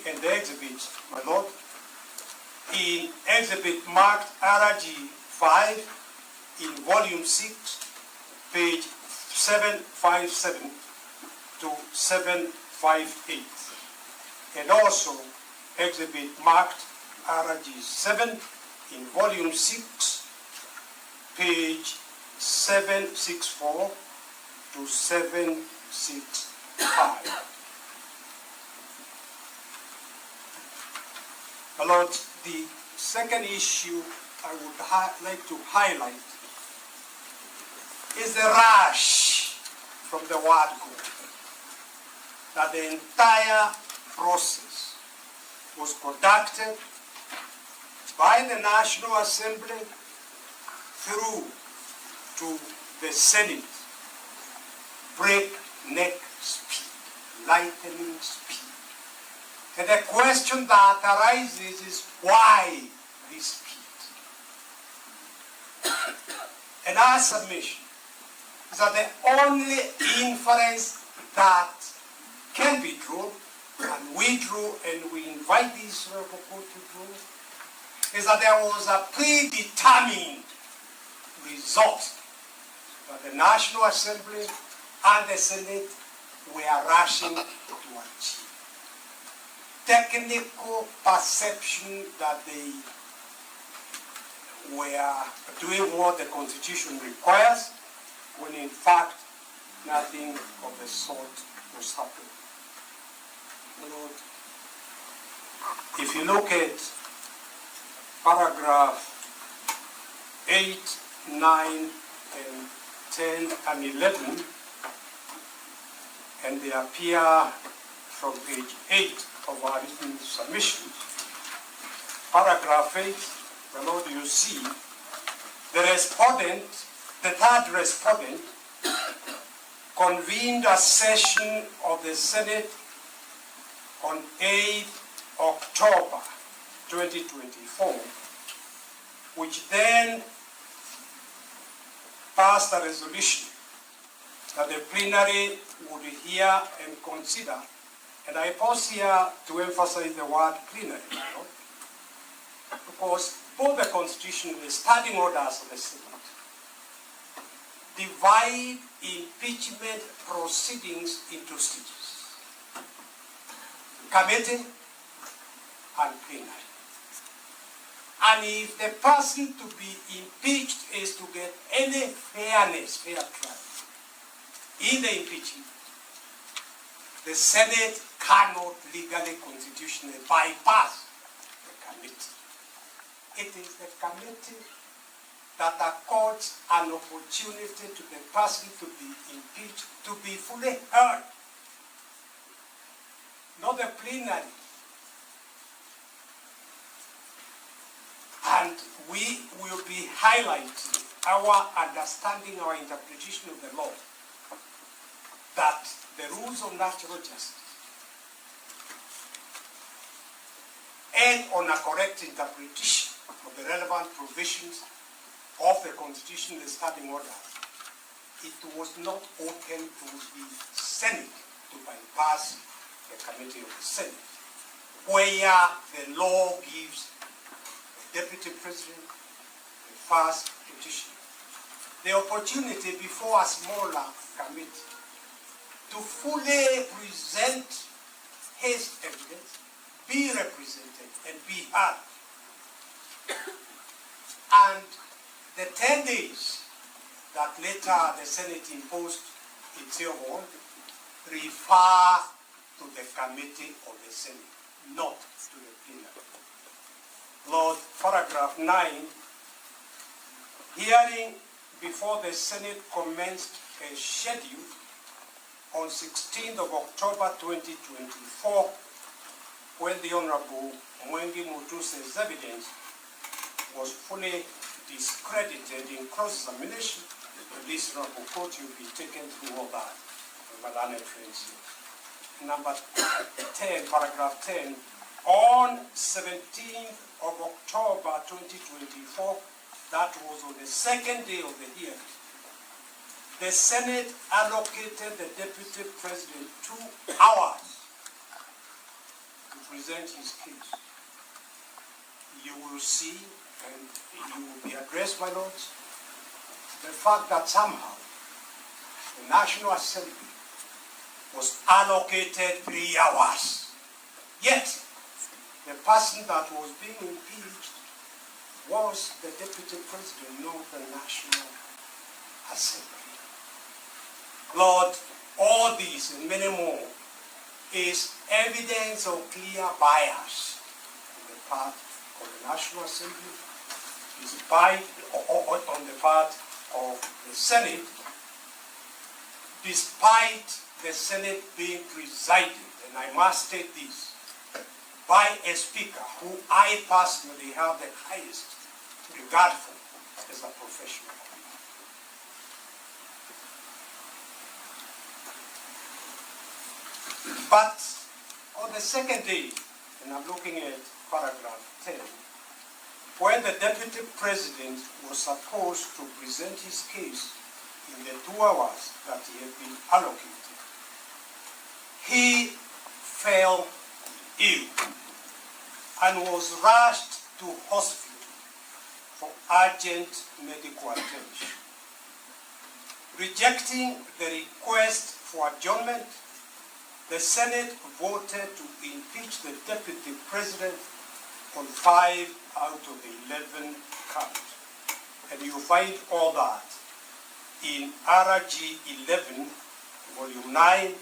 in the exhibit, my Lord, in exhibit marked RG 5 in volume 6, page 757 to 758. And also exhibit marked RG 7 in volume 6, page 764 to 765. My Lord, the second issue I would like to highlight is the rush from the word go, that the entire process was conducted by the National Assembly through to the Senate, breakneck speed, lightning speed. And the question that arises is why this speed? And our submission is that the only inference that can be drawn, and we drew, and we invite the Israel court to draw, is that there was a predetermined result that the National Assembly and the Senate were rushing to achieve. Technical perception that they were doing what the Constitution requires, when in fact nothing of the sort was happening. Lord, if you look at paragraph 8, 9, and 10, and 11, and they appear from page 8 of our written submission. Paragraph 8, the Lord, you see, the respondent, the third respondent, convened a session of the Senate on 8th October 2024, which then passed a resolution that the plenary would hear and consider. And I pause here to emphasize the word plenary, because both the Constitution and the standing orders of the Senate divide impeachment proceedings into stages: committee and plenary. And if the person to be impeached is to get any fair trial in the impeachment, the Senate cannot legally, constitutionally bypass the committee. It is the committee that accords an opportunity to the person to be impeached to be fully heard, not the plenary. And we will be highlighting our understanding, our interpretation of the law, that the rules of natural justice and on a correct interpretation of the relevant provisions of the Constitution and the standing order, it was not open to the Senate to bypass the committee of the Senate, where the law gives the Deputy President, the first petitioner, the opportunity before a smaller committee to fully present his evidence, be represented, and be heard. And the 10 days that later the Senate imposed itself on refer to the committee of the Senate, not to the plenary. Lord, paragraph 9, hearing before the Senate commenced a schedule on 16th of October 2024, when the Honorable Mwengi Mutuse's evidence was fully discredited in cross-examination. This Honorable Court will be taken through all that. Number 10, paragraph 10, on 17th of October 2024, that was on the second day of the hearing, the Senate allocated the Deputy President 2 hours to present his case. You will see, and you will be addressed, my lords, the fact that somehow the National Assembly was allocated 3 hours. Yet, the person that was being impeached was the Deputy President, not the National Assembly. Lord, all this and many more is evidence of clear bias on the part of the National Assembly, despite on the part of the Senate, despite the Senate being presided, and I must state this, by a speaker who I personally have the highest regard for as a professional. But on the second day, and I'm looking at paragraph 10, when the deputy president was supposed to present his case in the 2 hours that he had been allocated, he fell ill and was rushed to hospital for urgent medical attention. Rejecting the request for adjournment, the Senate voted to impeach the deputy president on 5 out of the 11 counts. And you find all that in RG 11, volume 9,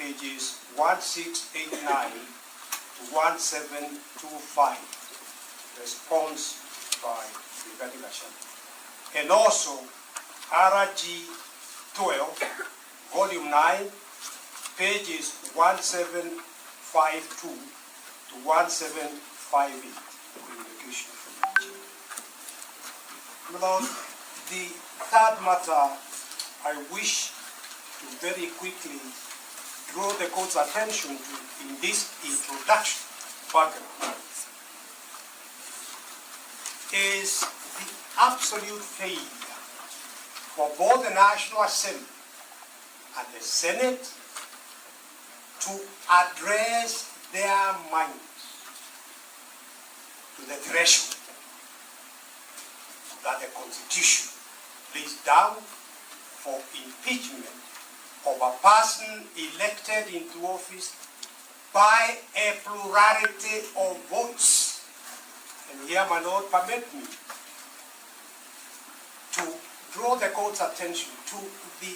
pages 1689 to 1725, response by Gachagua. And also RG 12, volume 9, pages 1752 to 1758, communication from Nigeria. Now, the third matter I wish to very quickly draw the court's attention to in this introduction background is the absolute failure for both the National Assembly and the Senate to address their minds to the threshold that the Constitution lays down for impeachment of a person elected into office by a plurality of votes. And here, my Lord, permit me to draw the court's attention to the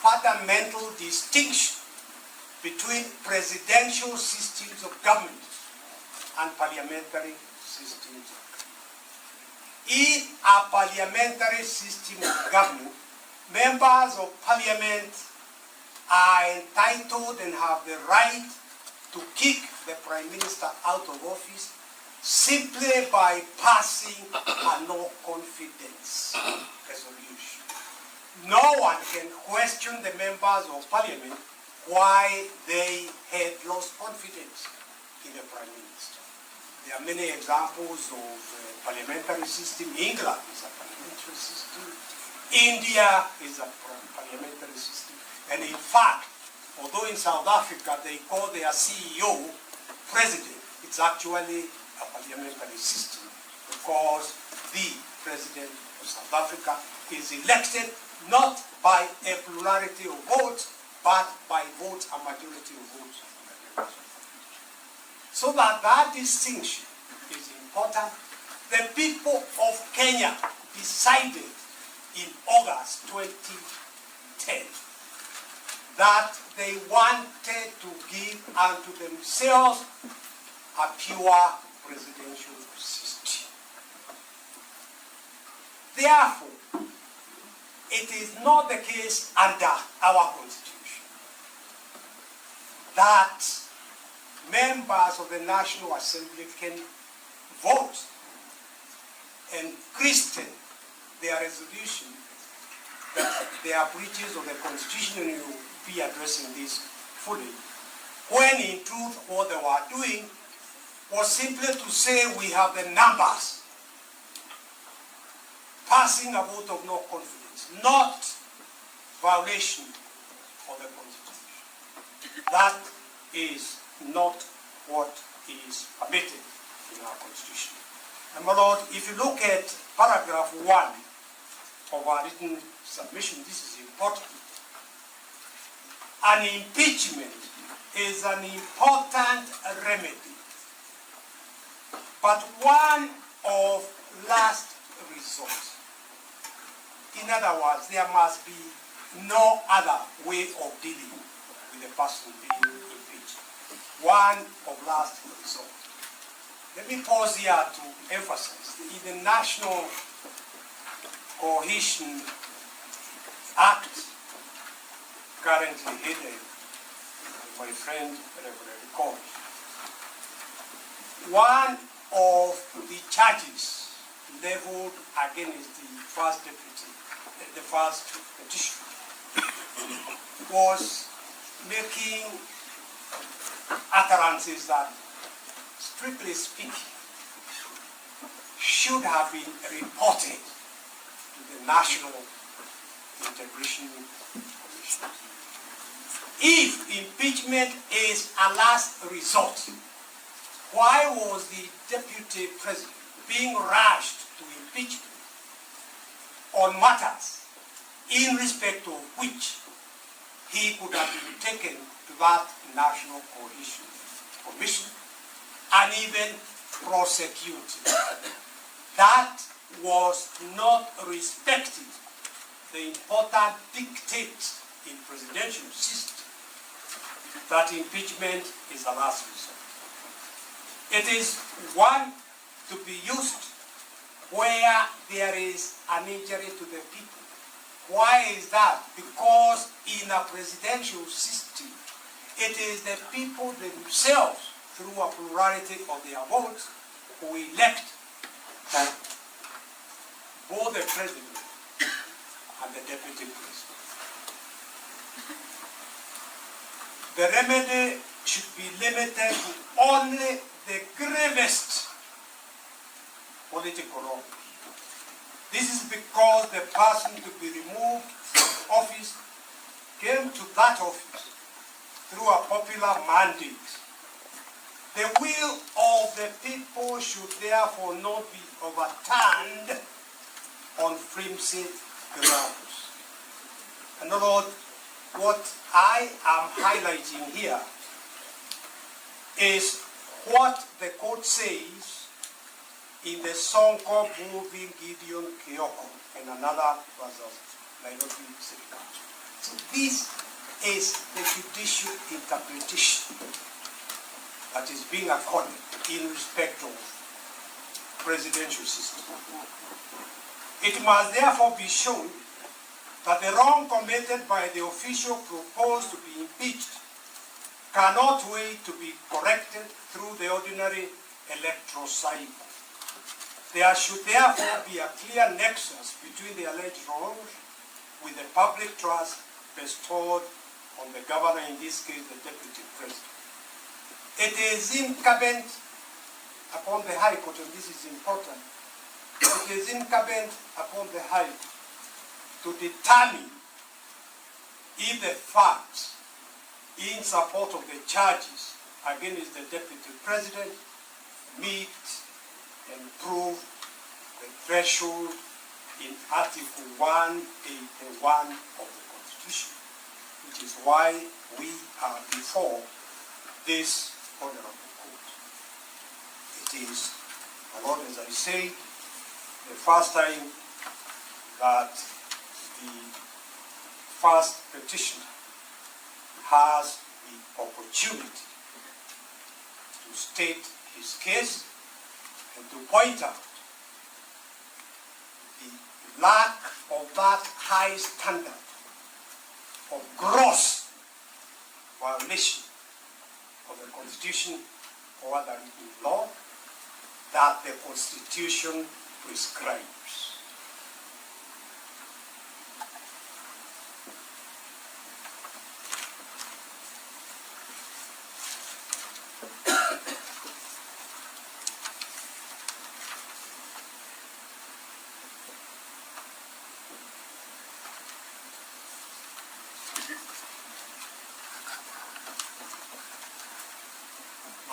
fundamental distinction between presidential systems of government and parliamentary systems of government. In a parliamentary system of government, members of parliament are entitled and have the right to kick the prime minister out of office simply by passing a no confidence resolution. No one can question the members of parliament why they had lost confidence in the prime minister. There are many examples of parliamentary system. England is a parliamentary system. India is a parliamentary system. And in fact, although in South Africa they call their CEO president, it's actually a parliamentary system because the president of South Africa is elected not by a plurality of votes, but by votes, a majority of votes. So that distinction is important. The people of Kenya decided in August 2010 that they wanted to give unto themselves a pure presidential system. Therefore, it is not the case under our Constitution that members of the National Assembly can vote and christen their resolution that they are breaches of the Constitution, and you will be addressing this fully, when in truth what they were doing was simply to say we have the numbers, passing a vote of no confidence, not violation of the Constitution. That is not what is permitted in our Constitution. And my Lord, if you look at paragraph 1 of our written submission, this is important. An impeachment is an important remedy, but one of last resort. In other words, there must be no other way of dealing with the person being impeached. One of last resort. Let me pause here to emphasize in the National Cohesion Act, currently headed by my friend Reverend Combs, one of the charges leveled against the first deputy, the first petition, was making utterances that, strictly speaking, should have been reported to the National Integration Commission. If impeachment is a last resort, why was the deputy president being rushed to impeachment on matters in respect of which he could have been taken to that National Coalition Commission and even prosecuted? That was not respecting the important dictate in presidential system that impeachment is a last resort. It is one to be used where there is an injury to the people. Why is that? Because in a presidential system, it is the people themselves, through a plurality of their votes, who elect both the president and the deputy president. The remedy should be limited to only the gravest political wrongs. This is because the person to be removed from office came to that office through a popular mandate. The will of the people should therefore not be overturned on flimsy grounds. And Lord, what I am highlighting here is what the court says in the song called Moving Gideon Kyoko and another versus Nairobi City Council. So this is the judicial interpretation that is being accorded in respect of presidential system. It must therefore be shown that the wrong committed by the official proposed to be impeached cannot wait to be corrected through the ordinary electoral cycle. There should therefore be a clear nexus between the alleged wrongs with the public trust bestowed on the governor, in this case the deputy president. It is incumbent upon the High Court, and this is important, it is incumbent upon the High Court to determine if the facts in support of the charges against the deputy president meet and prove the threshold in Article 181 of the Constitution, which is why we are before this honorable court. It is, my Lord, as I say, the first time that the first petitioner has the opportunity to state his case and to point out the lack of that high standard of gross violation of the Constitution or other written law that the Constitution prescribes.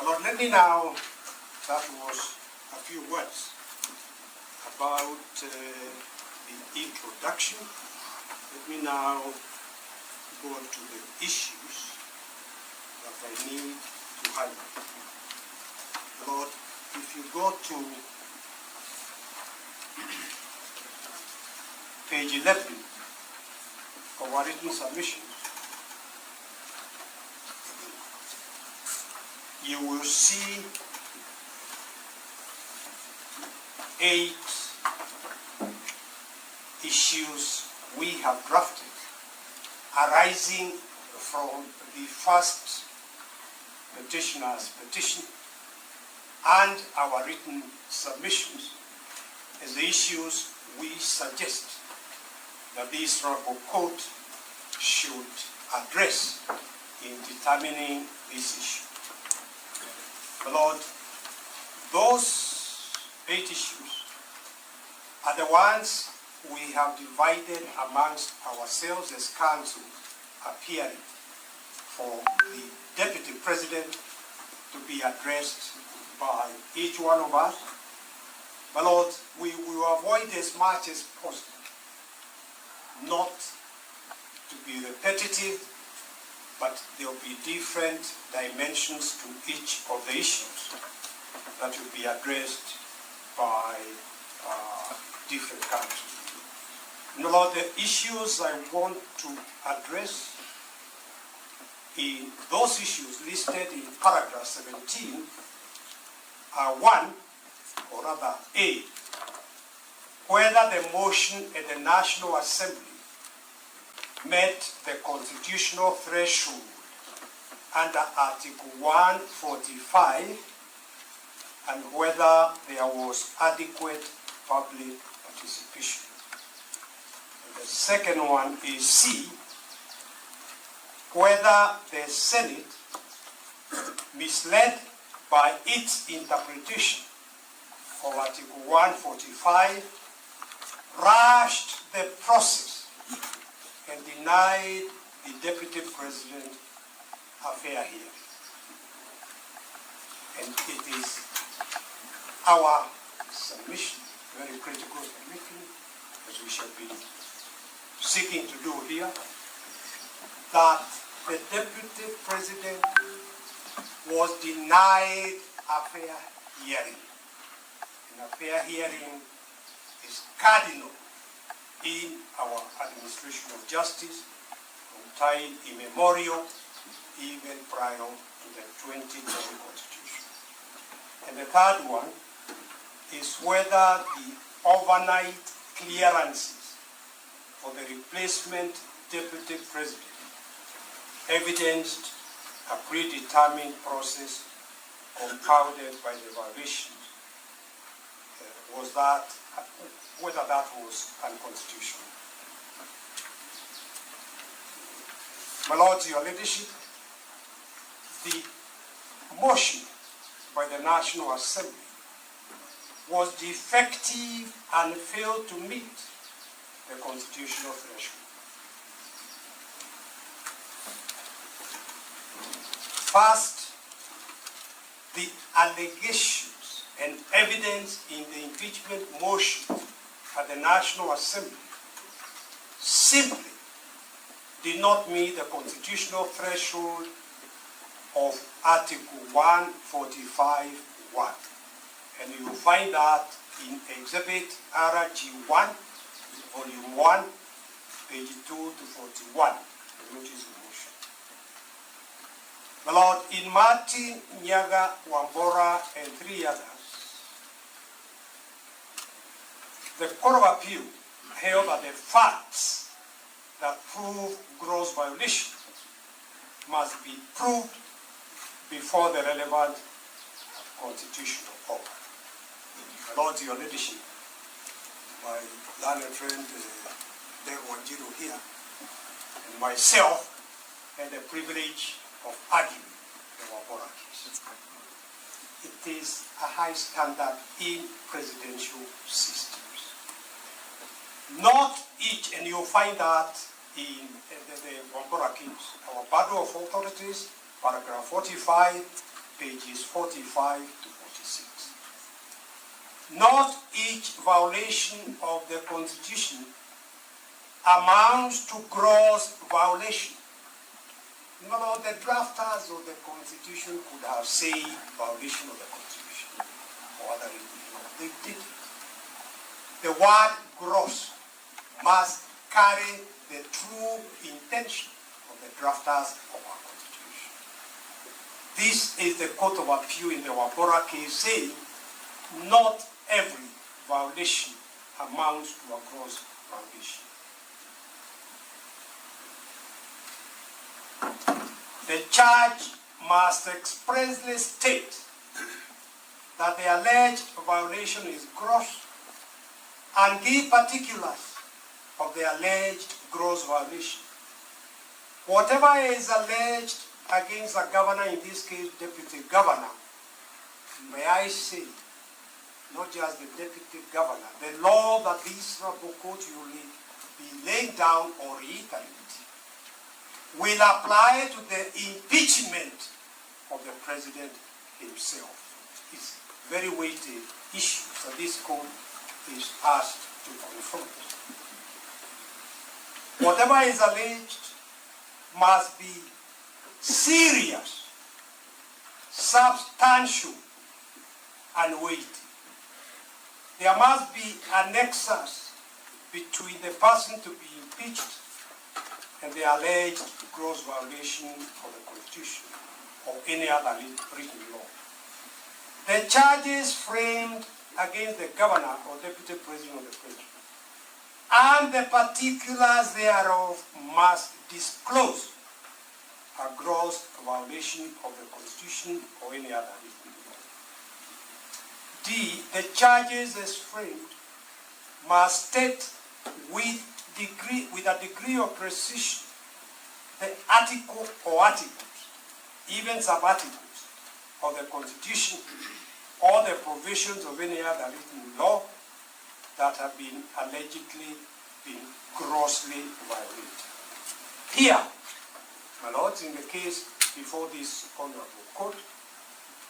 Lord, let me now, that was a few words about the introduction. Let me now go on to the issues that I need to highlight. Lord, if you go to page 11 of our written submissions, you will see 8 issues we have drafted arising from the first petitioner's petition and our written submissions as the issues we suggest that this honorable court should address in determining this issue. My Lord, those 8 issues are the ones we have divided amongst ourselves as council, appearing for the Deputy President to be addressed by each one of us. My Lord, we will avoid as much as possible not to be repetitive, but there will be different dimensions to each of the issues that will be addressed by different countries. My Lord, the issues I want to address in those issues listed in paragraph 17 are 1, or rather A, whether the motion at the National Assembly met the constitutional threshold under Article 145 and whether there was adequate public participation. And the second one is C, whether the Senate, misled by its interpretation of Article 145, rushed the process and denied the Deputy President a fair hearing. And it is our submission, very critical submission, as we shall be seeking to do here, that the Deputy President was denied a fair hearing. And a fair hearing is cardinal in our administration of justice from time immemorial, even prior to the 2020 Constitution. And the third one is whether the overnight clearances for the replacement Deputy President evidenced a predetermined process compounded by the violations, whether that was unconstitutional. My Lords, Your Leadership, the motion by the National Assembly was defective and failed to meet the constitutional threshold. First, the allegations and evidence in the impeachment motion at the National Assembly simply did not meet the constitutional threshold of Article 145(1). And you will find that in Exhibit RG1, Volume 1, page 2 to 41, the notice of motion. My Lord, in Martin, Nyaga, Wambora, and 3 others, the Court of Appeal held that the facts that prove gross violation must be proved before the relevant constitutional court. My Lord, Your Leadership, my learned friend Dave Wanjiru here, and myself had the privilege of arguing the Wabora case. It is a high standard in presidential systems. Not each, and you'll find that in the Wabora case, our Battle of Authorities, paragraph 45, pages 45 to 46. Not each violation of the Constitution amounts to gross violation. You know, the drafters of the Constitution could have said violation of the Constitution, or other, they didn't. The word gross must carry the true intention of the drafters of our Constitution. This is the Court of Appeal in the Wabora case saying not every violation amounts to a gross violation. The charge must expressly state that the alleged violation is gross and give particulars of the alleged gross violation. Whatever is alleged against the governor, in this case deputy governor, may I say, not just the deputy governor, the law that this report will be laid down or reiterated will apply to the impeachment of the president himself. It's a very weighty issue that this court is asked to confront. Whatever is alleged must be serious, substantial, and weighty. There must be a nexus between the person to be impeached and the alleged gross violation of the Constitution or any other written law. The charges framed against the governor or deputy president of the country and the particulars thereof must disclose a gross violation of the Constitution or any other written law. D, the charges as framed must state with a degree of precision the article or articles, even sub-articles of the Constitution or the provisions of any other written law that have been allegedly been grossly violated. Here, my lords, in the case before this honorable court,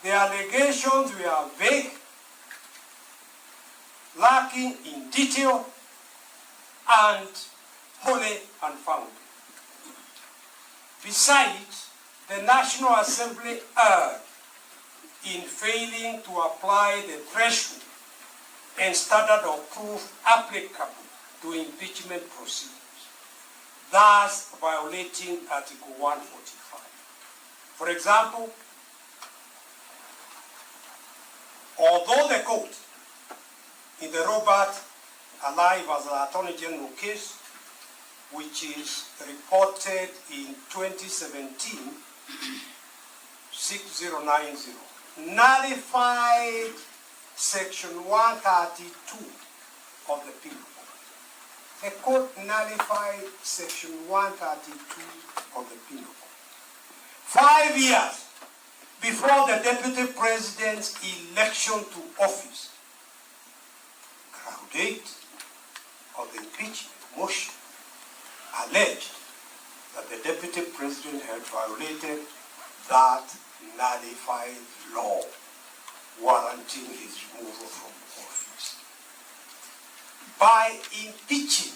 the allegations were vague, lacking in detail, and wholly unfounded. Besides, the National Assembly erred in failing to apply the threshold and standard of proof applicable to impeachment proceedings, thus violating Article 145. For example, although the court in the Robert Alive as the Attorney General case, which is reported in 2017, 6090, nullified Section 132 of the Penal Code. The court nullified Section 132 of the Penal Code. 5 years before the Deputy President's election to office, ground 8 of the impeachment motion alleged that the Deputy President had violated that nullified law warranting his removal from office by impeaching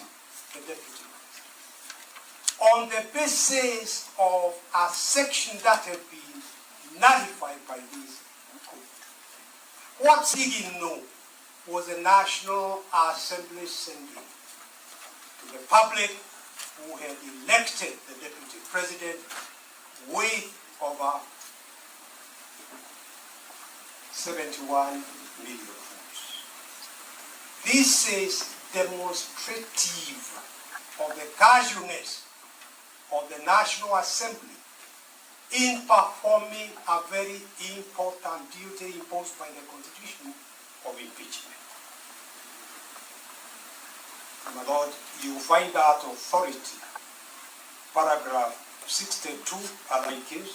the Deputy President on the basis of a section that had been nullified by this court. What he didn't know was the National Assembly sending to the public who had elected the Deputy President with over 71 million votes. This is demonstrative of the casualness of the National Assembly in performing a very important duty imposed by the Constitution of impeachment. My Lord, you find that authority, paragraph 62, case,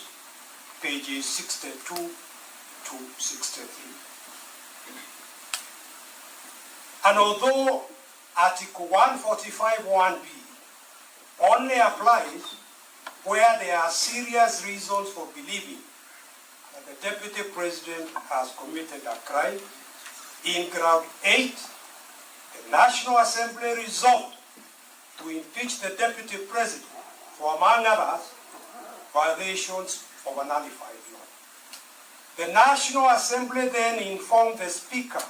pages 62 to 63. And although Article 145(1)(b) only applies where there are serious reasons for believing that the Deputy President has committed a crime, in ground 8, the National Assembly resolved to impeach the Deputy President for, among others, violations of a nullified law. The National Assembly then informed the Speaker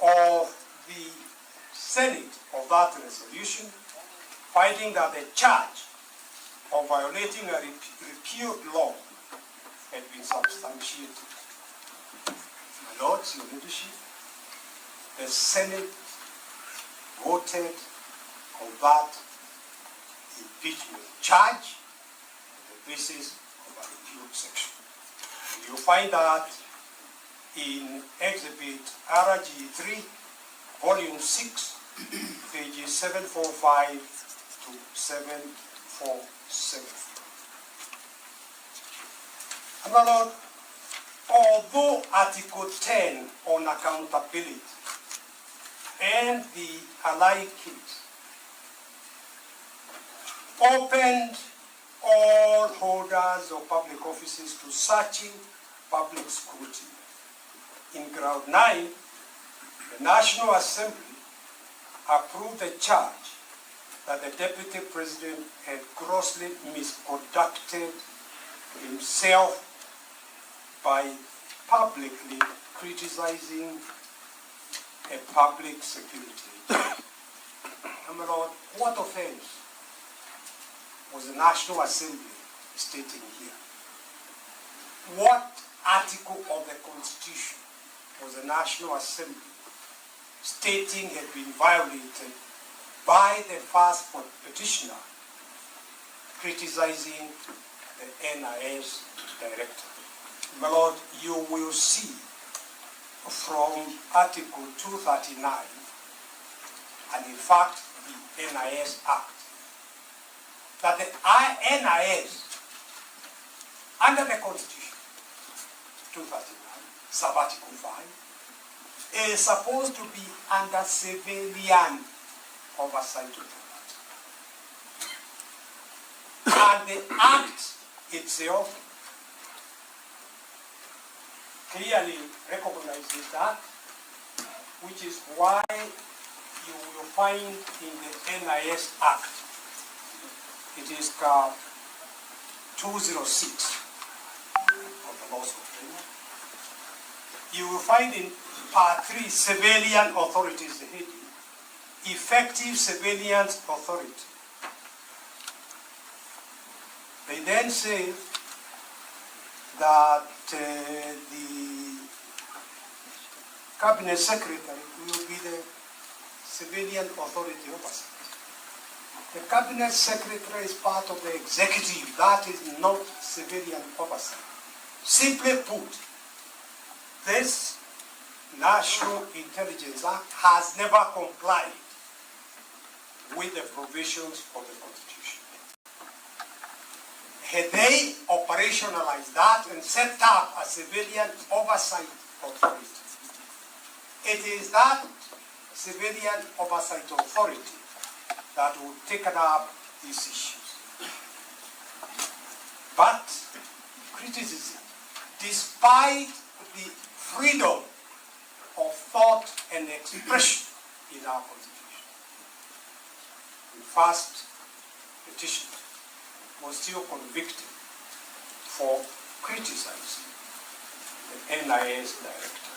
of the Senate of that resolution, finding that the charge of violating a repealed law had been substantiated. My Lords, Your Leadership, the Senate voted on that impeachment charge on the basis of a repealed section. And you find that in Exhibit RG3, Volume 6, pages 745 to 747. And my Lord, although Article 10 on accountability and the allied case opened all holders of public offices to searching public scrutiny, in Ground 9, the National Assembly approved the charge that the Deputy President had grossly misconducted himself by publicly criticizing a public security agent. And my Lord, what offense was the National Assembly stating here? What article of the Constitution was the National Assembly stating had been violated by the first petitioner criticizing the NIS director? My Lord, you will see from Article 239, and in fact the NIS Act, that the NIS, under the Constitution, 239, Sub-Article 5, is supposed to be under civilian oversight of the matter. And the Act itself clearly recognizes that, which is why you will find in the NIS Act, it is 206 of the laws of Kenya. You will find in Part 3, Civilian Authorities, the heading, Effective Surveillance Authority. They then say that the Cabinet Secretary will be the civilian authority oversight. The Cabinet Secretary is part of the executive. That is not civilian oversight. Simply put, this National Intelligence Act has never complied with the provisions of the Constitution. Had they operationalized that and set up a civilian oversight authority, it is that civilian oversight authority that will take up these issues. But criticism, despite the freedom of thought and expression in our Constitution, the first petitioner was still convicted for criticizing the NIS director.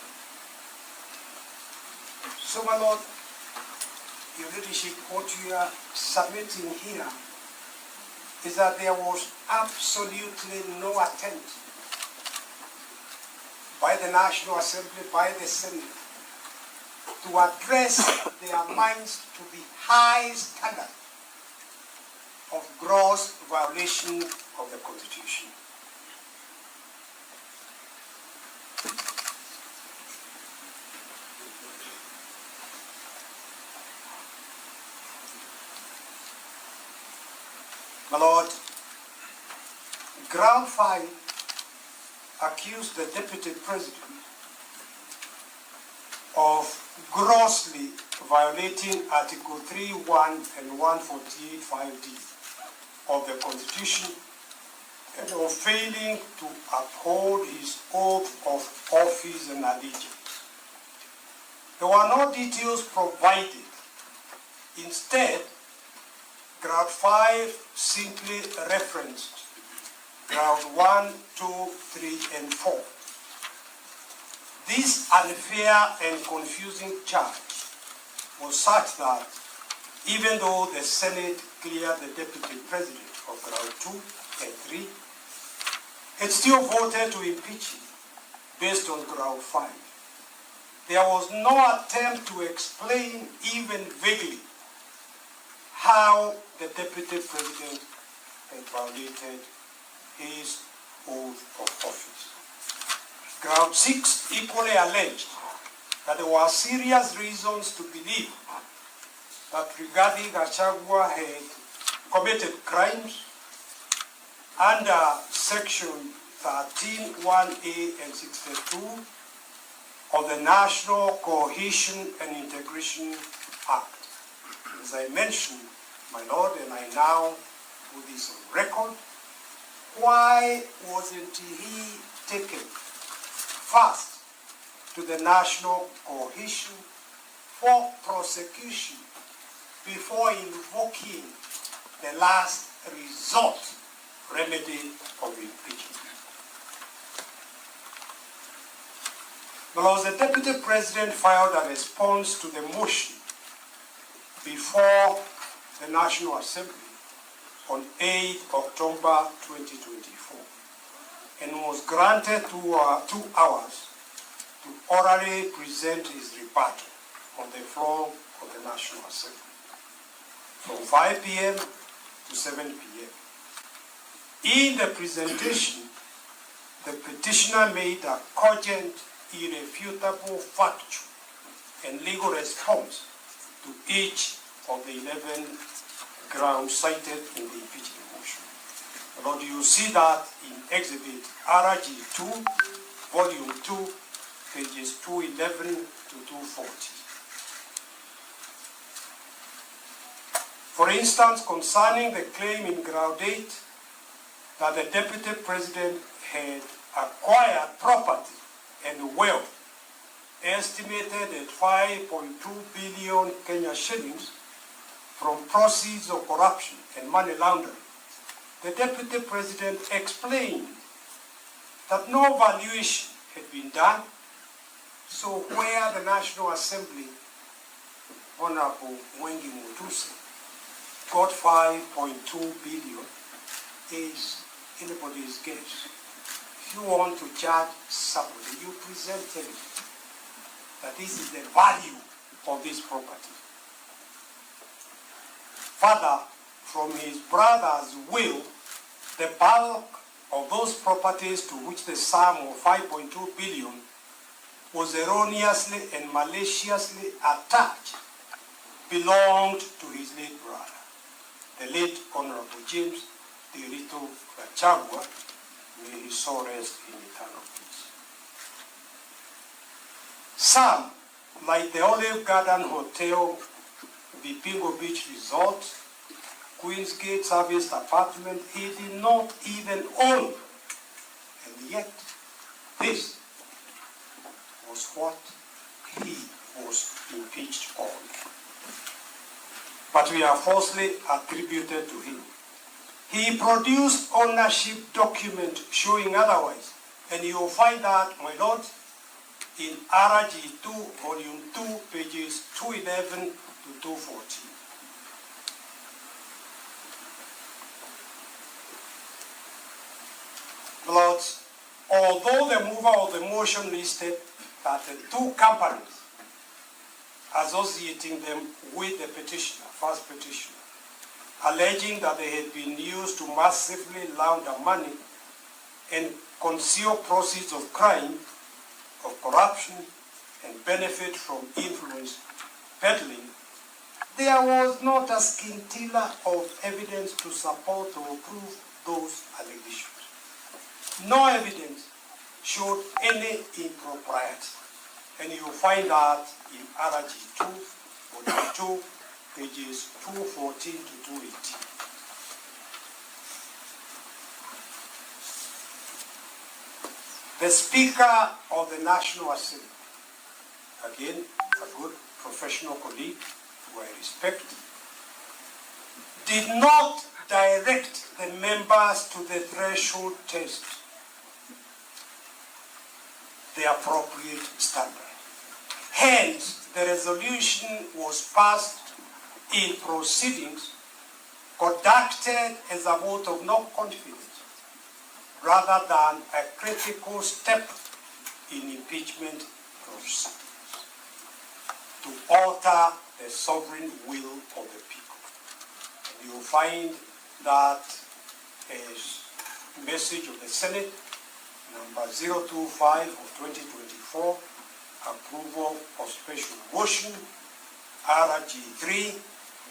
So, my Lord, Your Leadership, what you are submitting here is that there was absolutely no attempt by the National Assembly, by the Senate, to address their minds to the high standard of gross violation of the Constitution. My Lord, Ground 5 accused the Deputy President of grossly violating Article 3(1) and 148(5)(d) of the Constitution and of failing to uphold his oath of office and allegiance. There were no details provided. Instead, Ground 5 simply referenced Ground 1, 2, 3, and 4. This unfair and confusing charge was such that even though the Senate cleared the Deputy President of Ground 2 and 3, it still voted to impeach him based on Ground 5. There was no attempt to explain even vaguely how the Deputy President had violated his oath of office. Ground 6 equally alleged that there were serious reasons to believe that Rigathi Gachagua had committed crimes under Section 13(1)(a) and 62 of the National Cohesion and Integration Act. As I mentioned, my Lord, and I now put this on record, why wasn't he taken first to the National Cohesion for prosecution before invoking the last resort remedy of impeachment? Because the Deputy President filed a response to the motion before the National Assembly on 8 October 2024 and was granted 2 hours to orally present his rebuttal on the floor of the National Assembly from 5 p.m. to 7 p.m. In the presentation, the petitioner made a cogent, irrefutable, factual, and legal response to each of the 11 grounds cited in the impeachment motion. Lord, you see that in Exhibit RG2, Volume 2, pages 211 to 240. For instance, concerning the claim in Ground 8 that the Deputy President had acquired property and wealth estimated at 5.2 billion Kenya shillings from proceeds of corruption and money laundering, the Deputy President explained that no valuation had been done, so where the National Assembly, Honorable Mwengi Mutuse, got 5.2 billion is anybody's guess. If you want to judge somebody, you present evidence that this is the value of this property. Further, from his brother's will, the bulk of those properties to which the sum of 5.2 billion was erroneously and maliciously attached belonged to his late brother, the late Honorable James Dirito Gachagua. May his soul rest in eternal peace. Some, like the Olive Garden Hotel, Vipingo Beach Resort, Queen's Gate Serviced Apartment, he did not even own. And yet, this was what he was impeached on. But we are falsely attributed to him. He produced ownership document showing otherwise, and you will find that, my Lord, in RG2, Volume 2, pages 211 to 214. Lord, although the mover of the motion listed that the 2 companies associating them with the petitioner, first petitioner, alleging that they had been used to massively launder money and conceal proceeds of crime, of corruption, and benefit from influence peddling, there was not a scintilla of evidence to support or prove those allegations. No evidence showed any impropriety, and you will find that in RG2, Volume 2, pages 214 to 218. The Speaker of the National Assembly, again, a good professional colleague who I respect, did not direct the members to the threshold test, the appropriate standard. Hence, the resolution was passed in proceedings conducted as a vote of no confidence rather than a critical step in impeachment proceedings to alter the sovereign will of the people. And you will find that as message of the Senate, number 025 of 2024, approval of special motion, RG3,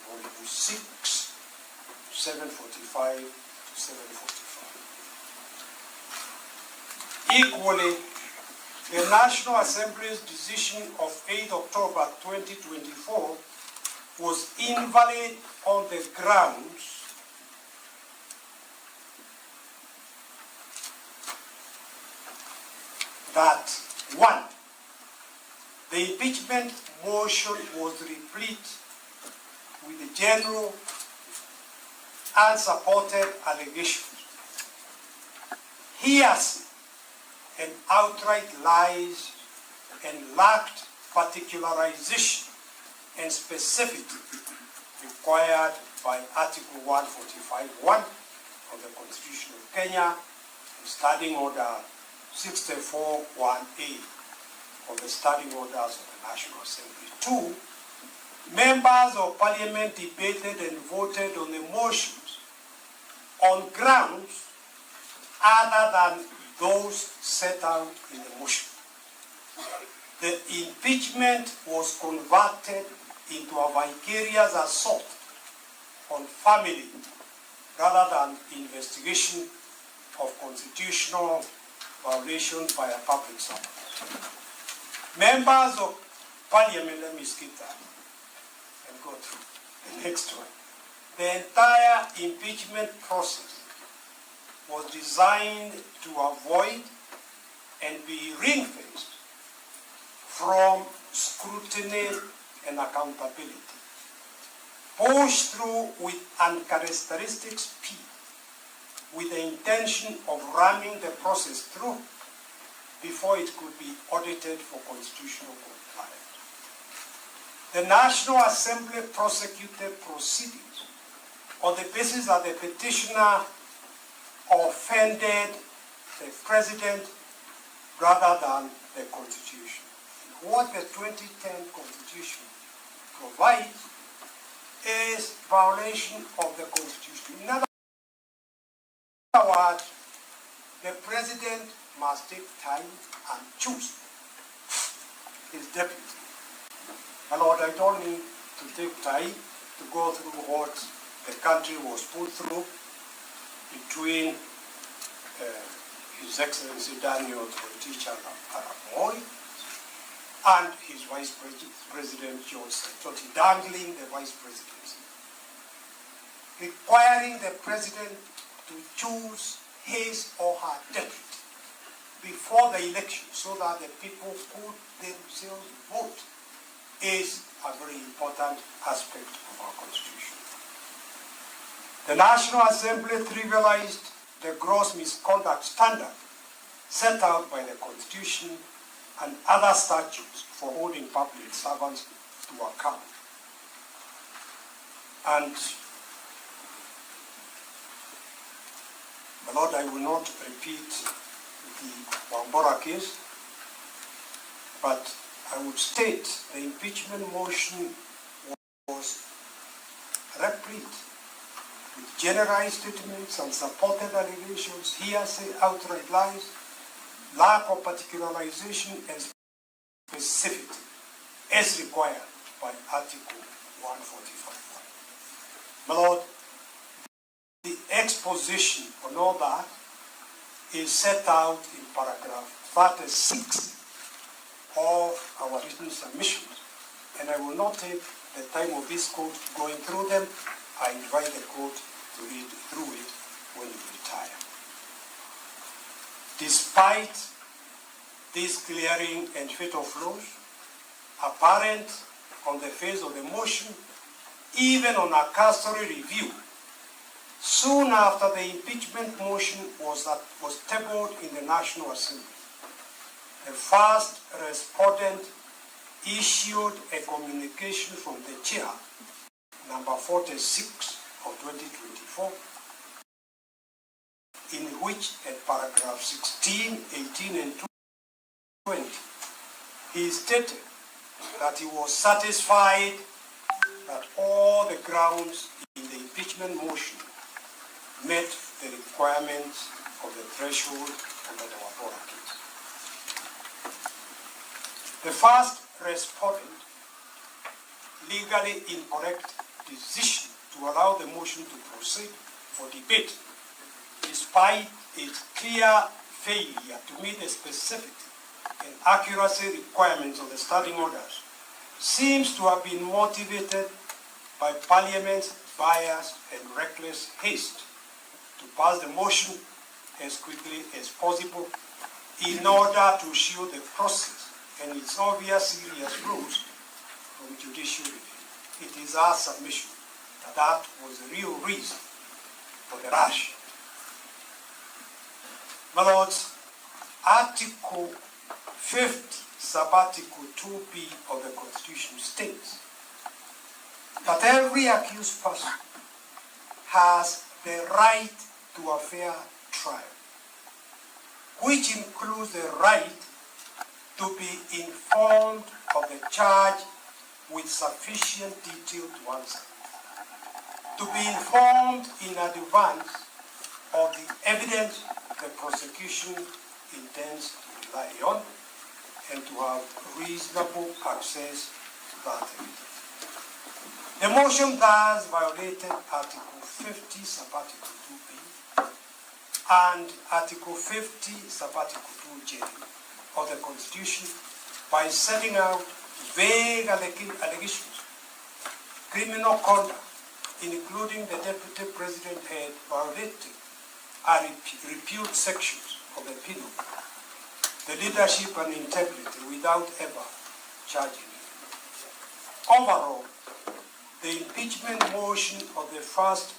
volume 6, 745 to 745. Equally, the National Assembly's decision of 8 October 2024 was invalid on the grounds that, one, the impeachment motion was replete with the general unsupported allegations, hearsay, and outright lies, and lacked particularization and specificity required by Article 145(1) of the Constitution of Kenya and Standing Order 64(1)A of the Standing Orders of the National Assembly. 2, members of Parliament debated and voted on the motions on grounds other than those set out in the motion. The impeachment was converted into a vicarious assault on family rather than investigation of constitutional violations by a public servant. Members of Parliament, let me skip that and go through the next one. The entire impeachment process was designed to avoid and be ring-fenced from scrutiny and accountability, pushed through with uncharacteristic speed, with the intention of ramming the process through before it could be audited for constitutional compliance. The National Assembly prosecuted proceedings on the basis that the petitioner offended the President rather than the Constitution. What the 2010 Constitution provides is violation of the Constitution. In other words, the President must take time and choose his deputy. My Lord, I don't need to take time to go through what the country was put through between His Excellency Daniel Toroitich Arap Moi and his Vice President George Saitoti, dangling the Vice Presidency, requiring the President to choose his or her deputy before the election so that the people could themselves vote is a very important aspect of our Constitution. The National Assembly trivialized the gross misconduct standard set out by the Constitution and other statutes for holding public servants to account. And, my Lord, I will not repeat the Wambora case, but I would state the impeachment motion was replete with generalized statements, unsupported allegations, hearsay, outright lies, lack of particularization and specificity as required by Article 145. My Lord, the exposition on all that is set out in paragraph 36 of our written submissions, and I will not take the time of this court going through them. I invite the court to read through it when you retire. Despite these glaring and fatal flaws, apparent on the face of the motion, even on a cursory review, soon after the impeachment motion was tabled in the National Assembly, the first respondent issued a communication from the chair, number 46 of 2024, in which at paragraph 16, 18, and 20, he stated that he was satisfied that all the grounds in the impeachment motion met the requirements of the threshold under the Wabora case. The first respondent legally incorrect decision to allow the motion to proceed for debate, despite its clear failure to meet the specificity and accuracy requirements of the standing orders, seems to have been motivated by Parliament's bias and reckless haste to pass the motion as quickly as possible in order to shield the process and its obvious serious flaws from judicial review. It is our submission that that was the real reason for the rush. My Lords, Article 50, Sub-Article 2B of the Constitution states that every accused person has the right to a fair trial, which includes the right to be informed of the charge with sufficient detail to answer, to be informed in advance of the evidence the prosecution intends to rely on, and to have reasonable access to that evidence. The motion thus violated Article 50, Sub-Article 2B, and Article 50, Sub-Article 2J of the Constitution by setting out vague allegations, criminal conduct, including the Deputy President had violated and repealed sections of the penal, the leadership and integrity without ever charging it. Overall, the impeachment motion of the first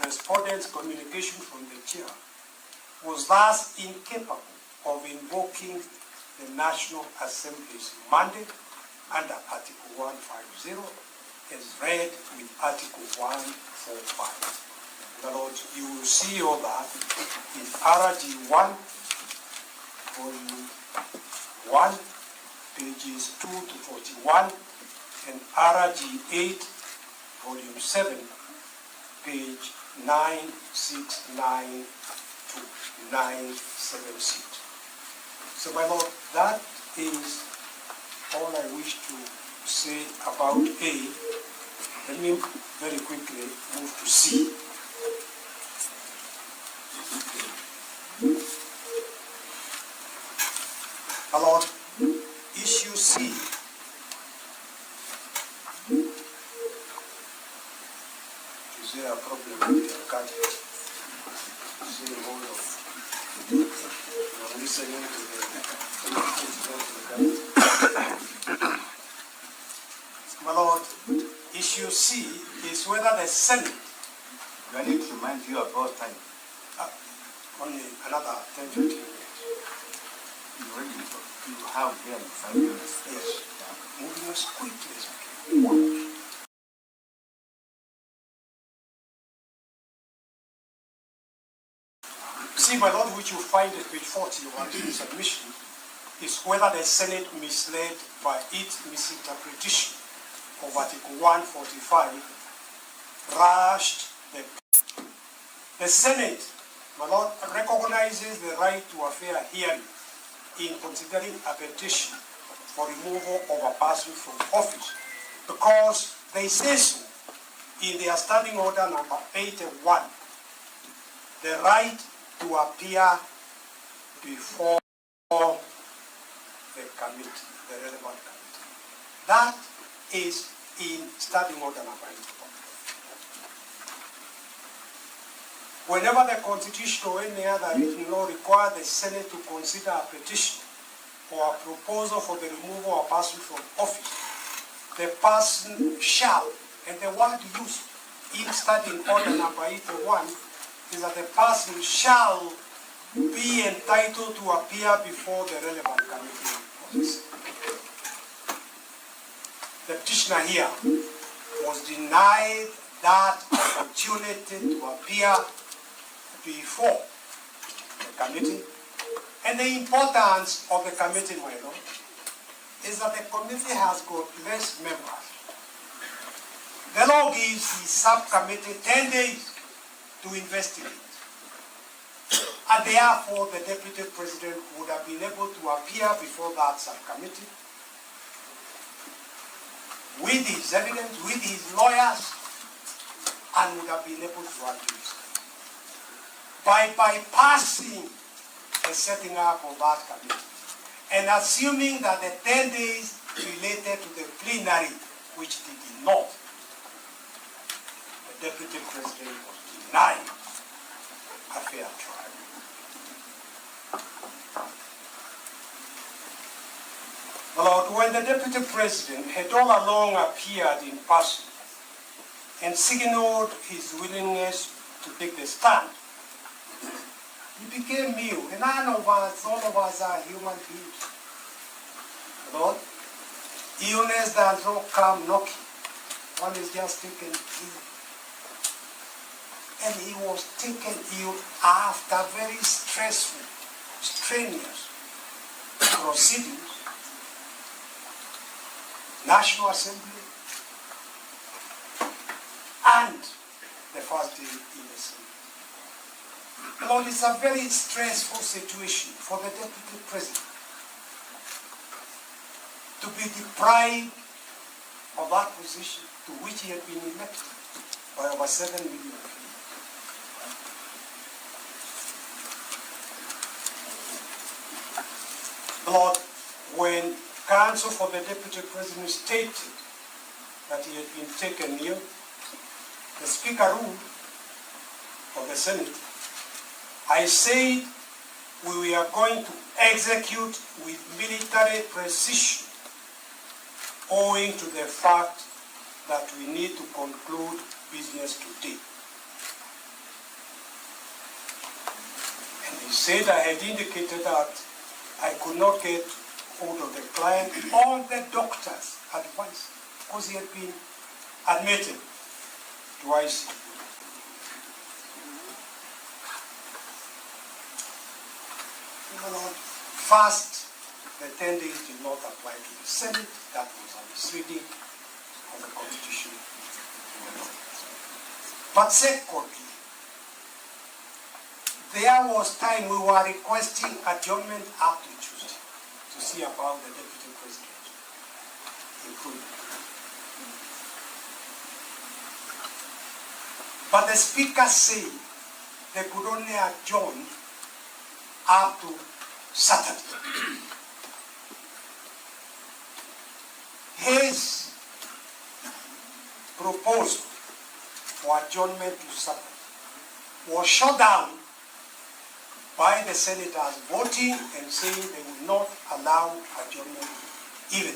respondent's communication from the chair was thus incapable of invoking the National Assembly's mandate under Article 150 as read with Article 145. My Lord, you will see all that in RG 1, Volume 1, pages 2 to 41, and RG 8, Volume 7, page 969 to 976. So, my Lord, that is all I wish to say about A. Let me very quickly move to C. My Lord, issue C is there a problem with your card? Is there a hold of you're listening to the My Lord, issue C is whether the Senate. Do I need to remind you about time? Only another 10-15 minutes. You have them 5 minutes. Yes. Moving as quickly as we can. See, my Lord, which you find at page 40 of our submission, is whether the Senate misled by its misinterpretation of Article 145, rushed the Senate, my Lord, recognizes the right to a fair hearing in considering a petition for removal of a person from office, because they say so in their standing order number 81, the right to appear before the committee, the relevant committee. That is in standing order number 81. Whenever the Constitution or any other written law require the Senate to consider a petition or a proposal for the removal of a person from office, the person shall, and the word used in standing order number 81 is that the person shall be entitled to appear before the relevant committee of the Senate. The petitioner here was denied that opportunity to appear before the committee, and the importance of the committee, my Lord, is that the committee has got less members. The law gives the subcommittee 10 days to investigate. And therefore, the Deputy President would have been able to appear before that subcommittee with his evidence, with his lawyers, and would have been able to argue it. By bypassing the setting up of that committee and assuming that the 10 days related to the plenary, which they did not, the Deputy President was denied a fair trial. Lord, when the Deputy President had all along appeared in person and signaled his willingness to take the stand, he became mute. And none of us, all of us are human beings. Lord, illness does not come knocking. One is just taken ill. And he was taken ill after very stressful, strenuous proceedings. National Assembly and the first day in the Senate. Lord, it's a very stressful situation for the Deputy President to be deprived of that position to which he had been elected by over 7 million people. Lord, when Counsel for the Deputy President stated that he had been taken ill, the Speaker ruled of the Senate, I said we were going to execute with military precision owing to the fact that we need to conclude business today. And he said I had indicated that I could not get hold of the client or the doctor's advice because he had been admitted to ICU. First, the 10 days did not apply to the Senate. That was a misreading of the Constitution. But secondly, there was time we were requesting adjournment up to Tuesday to see about the Deputy President improvement. But the Speaker said they could only adjourn up to Saturday. His proposal for adjournment to Saturday was shut down by the senators voting and saying they will not allow adjournment even.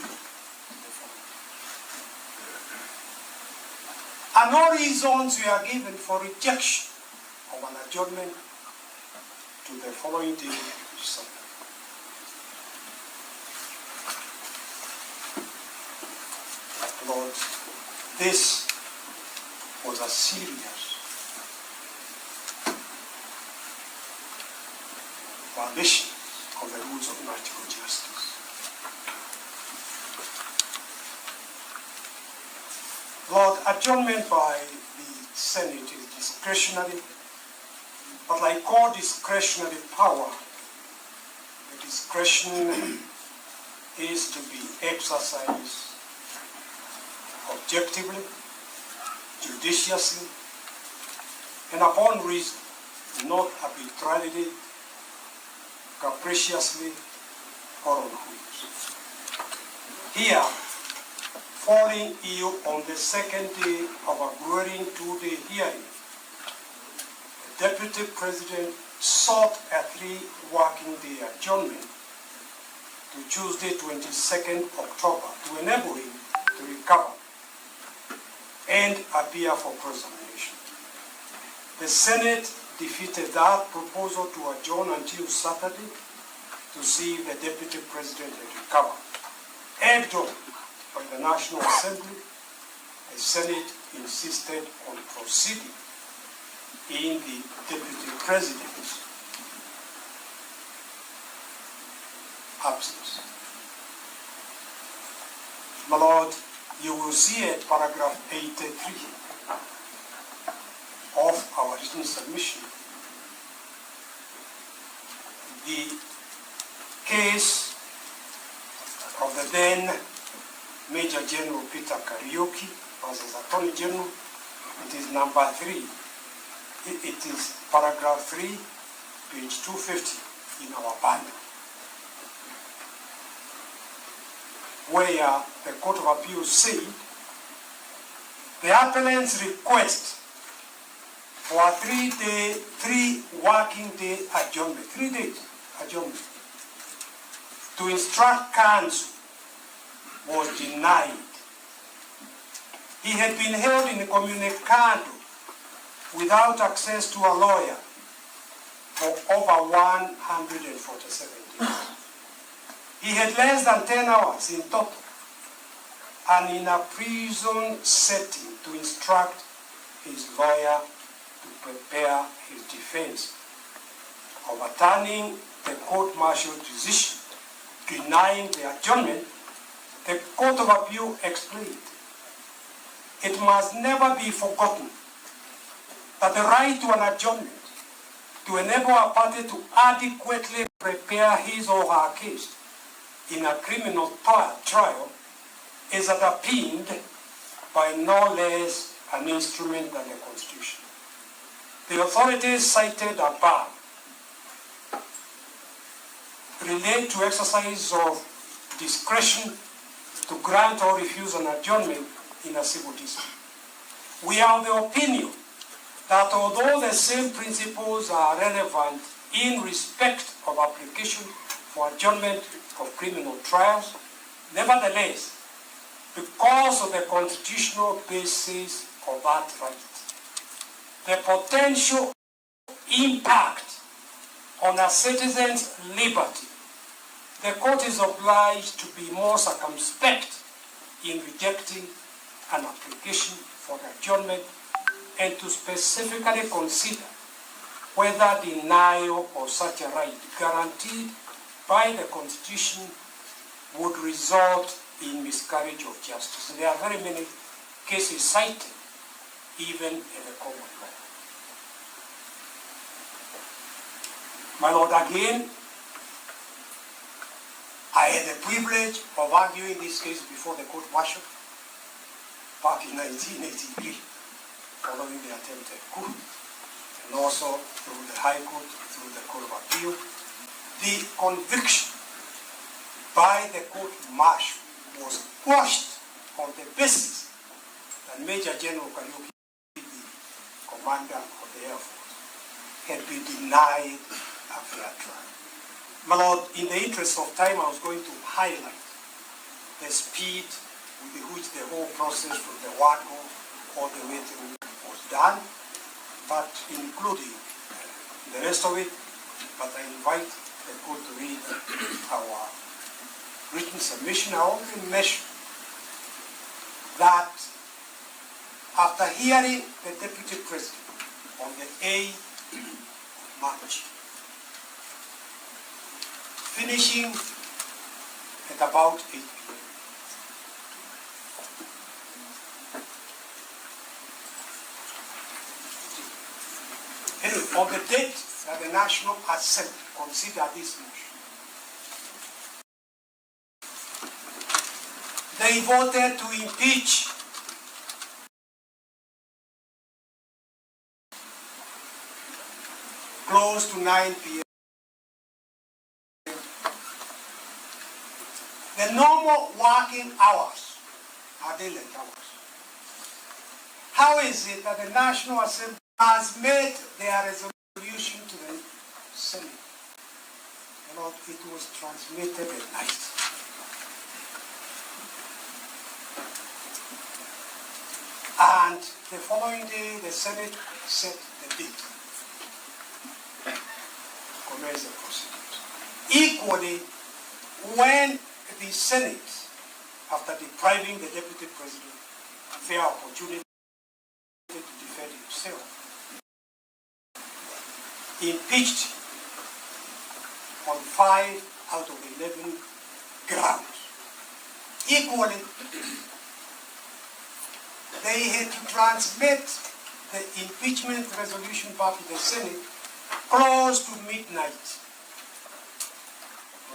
And no reasons were given for rejection of an adjournment to the following day, Sunday. Lord, this was a serious violation of the rules of natural justice. Lord, adjournment by the Senate is discretionary, but like all discretionary power, the discretion is to be exercised objectively, judiciously, and upon reason, not arbitrarily, capriciously, or on whims. Here, falling ill on the second day of a grueling two-day hearing, the Deputy President sought a 3-working-day adjournment to Tuesday, 22nd October, to enable him to recover and appear for cross-examination. The Senate defeated that proposal to adjourn until Saturday to see if the Deputy President had recovered. Egged on by the National Assembly, the Senate insisted on proceeding in the Deputy President's absence. My Lord, you will see at paragraph 83 of our written submission the case of the then Major General Peter Kariuki versus Attorney General. It is number 3. It is paragraph 3, page 250 in our banner, where the Court of Appeal said the appellant's request for a 3 working day adjournment, 3 days adjournment, to instruct counsel was denied. He had been held incommunicado without access to a lawyer for over 147 days. He had less than 10 hours in total, and in a prison setting to instruct his lawyer to prepare his defense. Overturning the court-martial decision denying the adjournment, the Court of Appeal explained, it must never be forgotten that the right to an adjournment to enable a party to adequately prepare his or her case in a criminal trial is underpinned by no less an instrument than the Constitution. The authorities cited above relate to exercise of discretion to grant or refuse an adjournment in a civil dispute. We are of the opinion that although the same principles are relevant in respect of application for adjournment of criminal trials, nevertheless, because of the constitutional basis of that right, the potential impact on a citizen's liberty, the court is obliged to be more circumspect in rejecting an application for adjournment and to specifically consider whether denial of such a right guaranteed by the Constitution would result in miscarriage of justice. There are very many cases cited, even in the common law. My Lord, again, I had the privilege of arguing this case before the court-martial back in 1983, following the attempted coup, and also through the High Court, through the Court of Appeal. The conviction by the court-martial was quashed on the basis that Major General Kariuki, the commander of the Air Force, had been denied a fair trial. My Lord, in the interest of time, I was going to highlight the speed with which the whole process from the word-go all the way through was done, but including the rest of it. But I invite the court to read our written submission. I only mention that after hearing the Deputy President on the 8th of March, finishing at about 8 p.m. Anyway, on the date that the National Assembly considered this motion, they voted to impeach close to 9 p.m. The normal working hours are daylight hours. How is it that the National Assembly has made their resolution to the Senate? You know, it was transmitted at night. And the following day, the Senate set the date to commence the proceedings. Equally, when the Senate, after depriving the Deputy President a fair opportunity to defend himself, impeached on 5 out of 11 grounds. Equally, they had to transmit the impeachment resolution back to the Senate close to midnight.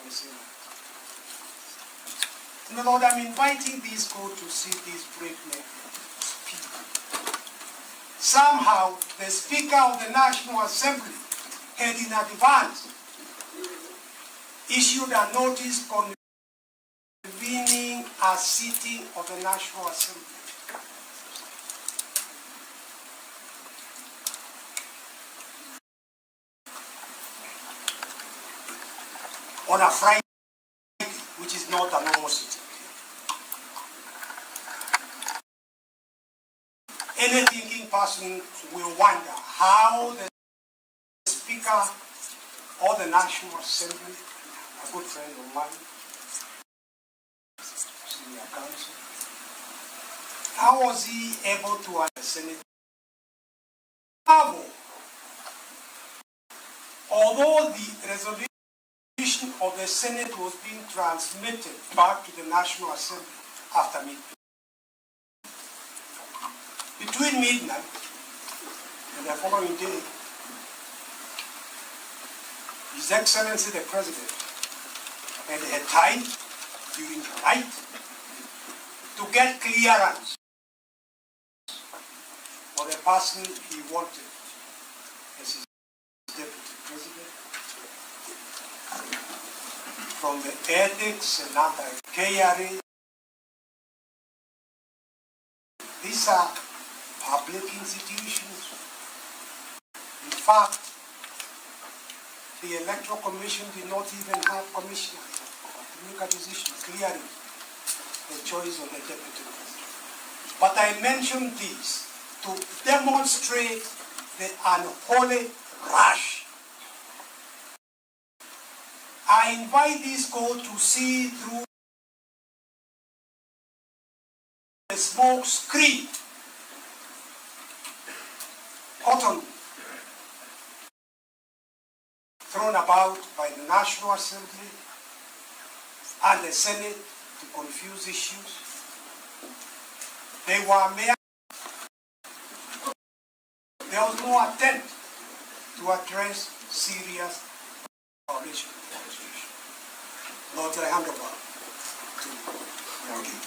the Senate. My Lord, I'm inviting this court to see this breakneck speed. Somehow, the Speaker of the National Assembly had in advance issued a notice convening a sitting of the National Assembly. On a Friday, which is not a normal sitting. Any thinking person will wonder how the Speaker of the National Assembly, a good friend of mine, senior counsel, how was he able to understand it? Although the resolution of the Senate was being transmitted back to the National Assembly after midnight. Between midnight and the following day, His Excellency the President had time during the night to get clearance for the person he wanted as his Deputy President from the ethics and anti-KRA. These are public institutions. In fact, the Electoral Commission did not even have commissioners to make a decision clearing the choice of the Deputy President. But I mention this to demonstrate the unholy rush. I invite this court to see through the smoke screen, cotton thrown about by the National Assembly and the Senate to confuse issues. They were mere. There was no attempt to address serious violations of the Constitution. Lord, I hand over to Rangi.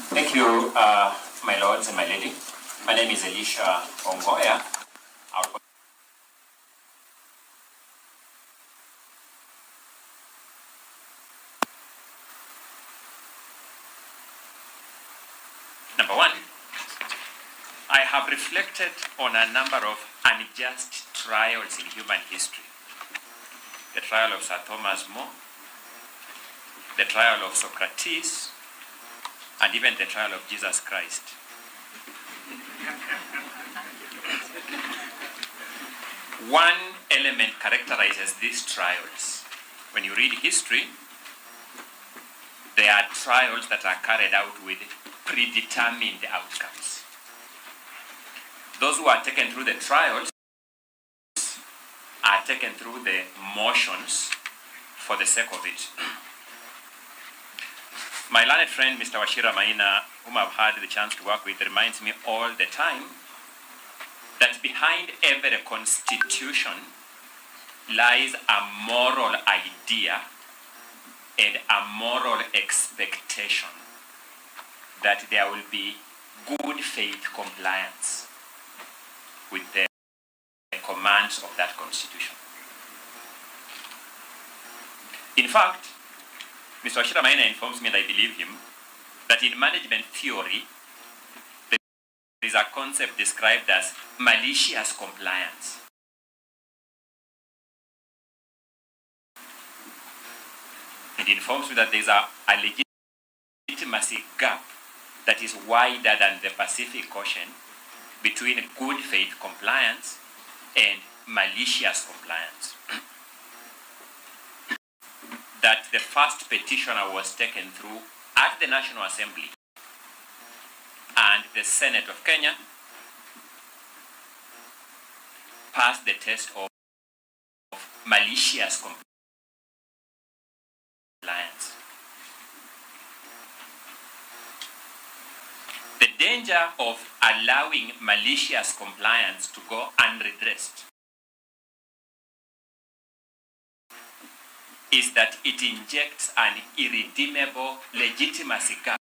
Thank you, my lords and my lady. My name is Elisha Ongoya. Number one, I have reflected on a number of unjust trials in human history. The trial of Sir Thomas More, the trial of Socrates, and even the trial of Jesus Christ. One element characterizes these trials. When you read history, they are trials that are carried out with predetermined outcomes. Those who are taken through the trials are taken through the motions for the sake of it. My learned friend, Mr. Wachira Maina, whom I've had the chance to work with, reminds me all the time that behind every constitution lies a moral idea and a moral expectation that there will be good faith compliance with the commands of that constitution. In fact, Mr. Wachira Maina informs me, and I believe him, that in management theory, there is a concept described as malicious compliance. It informs me that there is a legitimacy gap that is wider than the Pacific Ocean between good faith compliance and malicious compliance. that the first petitioner was taken through at the National Assembly and the Senate of Kenya passed the test of malicious compliance. The danger of allowing malicious compliance to go unredressed is that it injects an irredeemable legitimacy gap.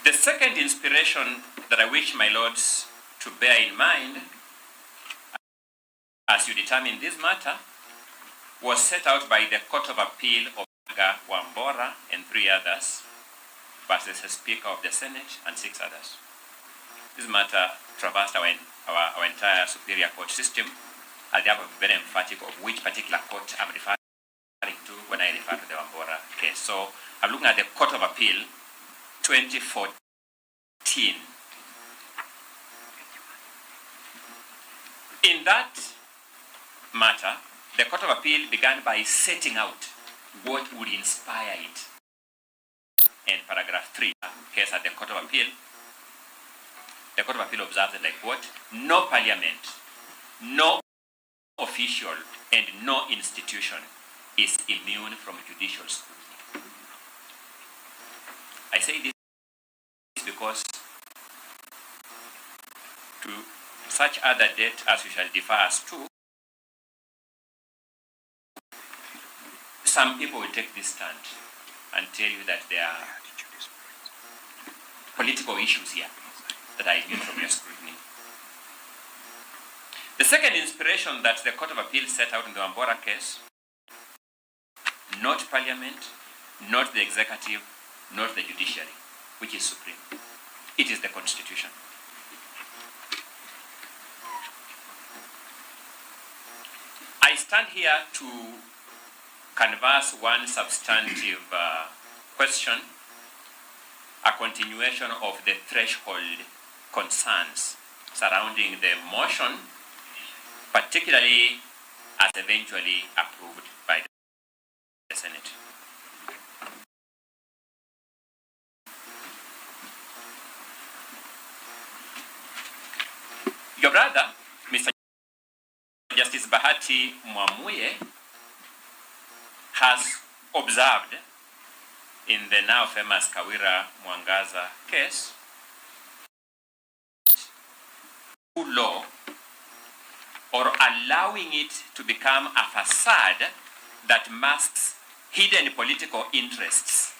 The second inspiration that I wish my lords to bear in mind as you determine this matter was set out by the Court of Appeal of Wambora and 3 others versus the Speaker of the Senate and 6 others. This matter traversed our entire Superior Court system. I'll be very emphatic of which particular court I'm referring to when I refer to the Wambora case. So I'm looking at the Court of Appeal 2014. In that matter, the Court of Appeal began by setting out what would inspire it. In paragraph 3, case at the Court of Appeal, the Court of Appeal observes that, like what? No parliament, no official, and no institution is immune from judicial scrutiny. I say this because to such other debt as we shall defer us to, some people will take this stand and tell you that there are political issues here that are immune from your scrutiny. The second inspiration that the Court of Appeal set out in the Wambora case, not parliament, not the executive, not the judiciary, which is supreme. It is the Constitution. I stand here to canvass one substantive question, a continuation of the threshold concerns surrounding the motion, particularly as eventually approved by the Senate. Your brother, Mr. Justice Bahati Mwamuye, has observed in the now famous Kawira Mwangaza case, law or allowing it to become a facade that masks hidden political interests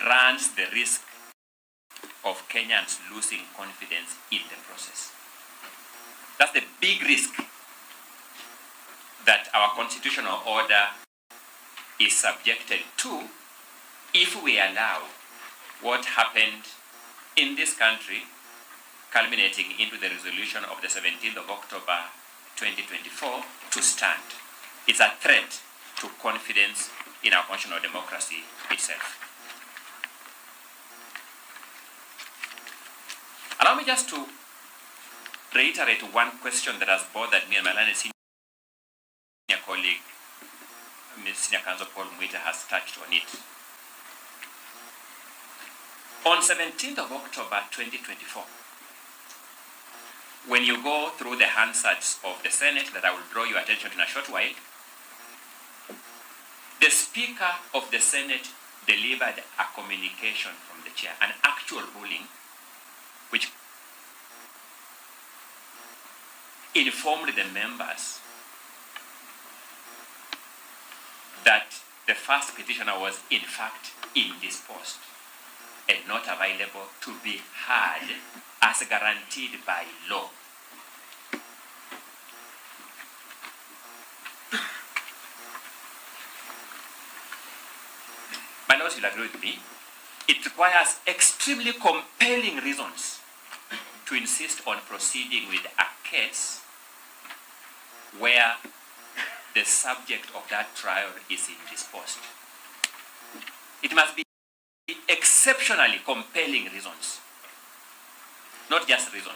runs the risk of Kenyans losing confidence in the process. That's the big risk that our constitutional order is subjected to if we allow what happened in this country, culminating into the resolution of the 17th of October 2024, to stand. It's a threat to confidence in our constitutional democracy itself. Allow me just to reiterate one question that has bothered me and my learned senior colleague, Senior Counsel Paul Mwita, has touched on it. On 17th of October 2024, when you go through the Hansards of the Senate that I will draw your attention to in a short while, the Speaker of the Senate delivered a communication from the chair, an actual ruling, which informed the members that the first petitioner was in fact indisposed and not available to be heard as guaranteed by law. My lords will agree with me. It requires extremely compelling reasons to insist on proceeding with a case where the subject of that trial is indisposed. It must be exceptionally compelling reasons. not just reasons.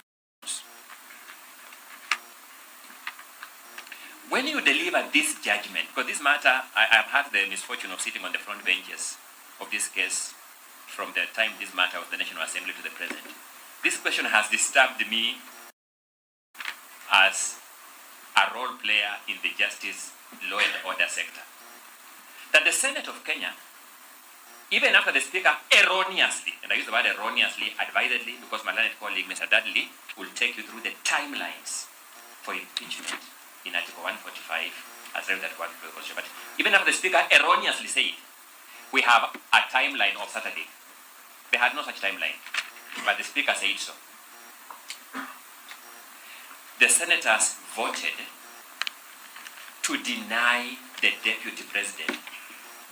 When you deliver this judgment, because this matter, I have had the misfortune of sitting on the front benches of this case from the time this matter of the National Assembly to the present. This question has disturbed me as a role player in the justice, law and order sector. That the Senate of Kenya, even after the Speaker erroneously, and I use the word erroneously, advisedly, because my learned colleague, Mr. Dudley, will take you through the timelines for impeachment in Article 145, as read that one for the Constitution. But even after the Speaker erroneously said, we have a timeline of Saturday. They had no such timeline, but the Speaker said so. The senators voted to deny the Deputy President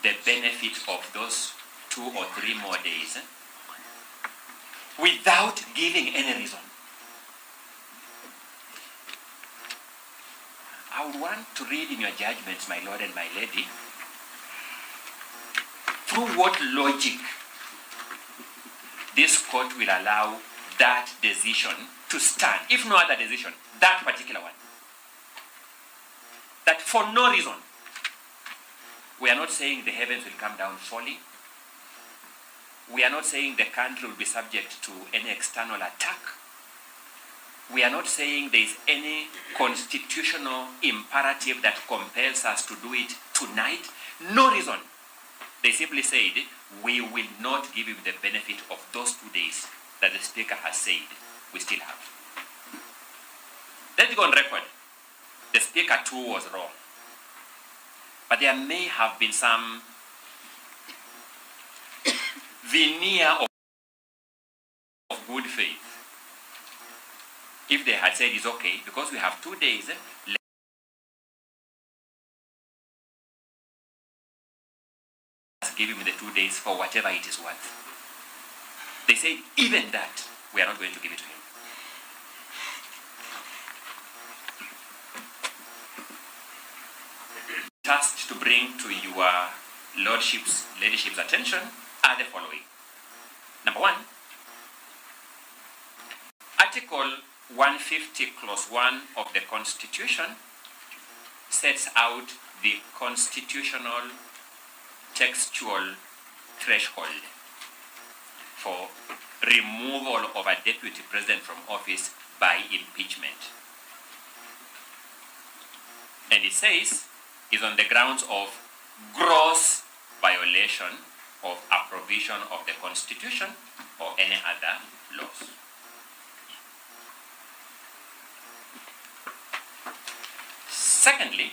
the benefit of those 2 or 3 more days without giving any reason. I would want to read in your judgments, my lord and my lady, through what logic this court will allow that decision to stand, if no other decision, that particular one. That for no reason, we are not saying the heavens will come down falling. We are not saying the country will be subject to any external attack. We are not saying there is any constitutional imperative that compels us to do it tonight. No reason. They simply said, we will not give you the benefit of those 2 days that the Speaker has said we still have. Let's go on record. The Speaker too was wrong. But there may have been some veneer of good faith. If they had said it's okay, because we have 2 days, let's give him the 2 days for whatever it is worth. They said, even that, we are not going to give it to him. Tasked to bring to your lordship's, ladyship's attention are the following. Number 1, Article 150 clause 1 of the Constitution sets out the constitutional textual threshold for removal of a deputy president from office by impeachment. And it says, is on the grounds of gross violation of a provision of the Constitution or any other laws. Secondly,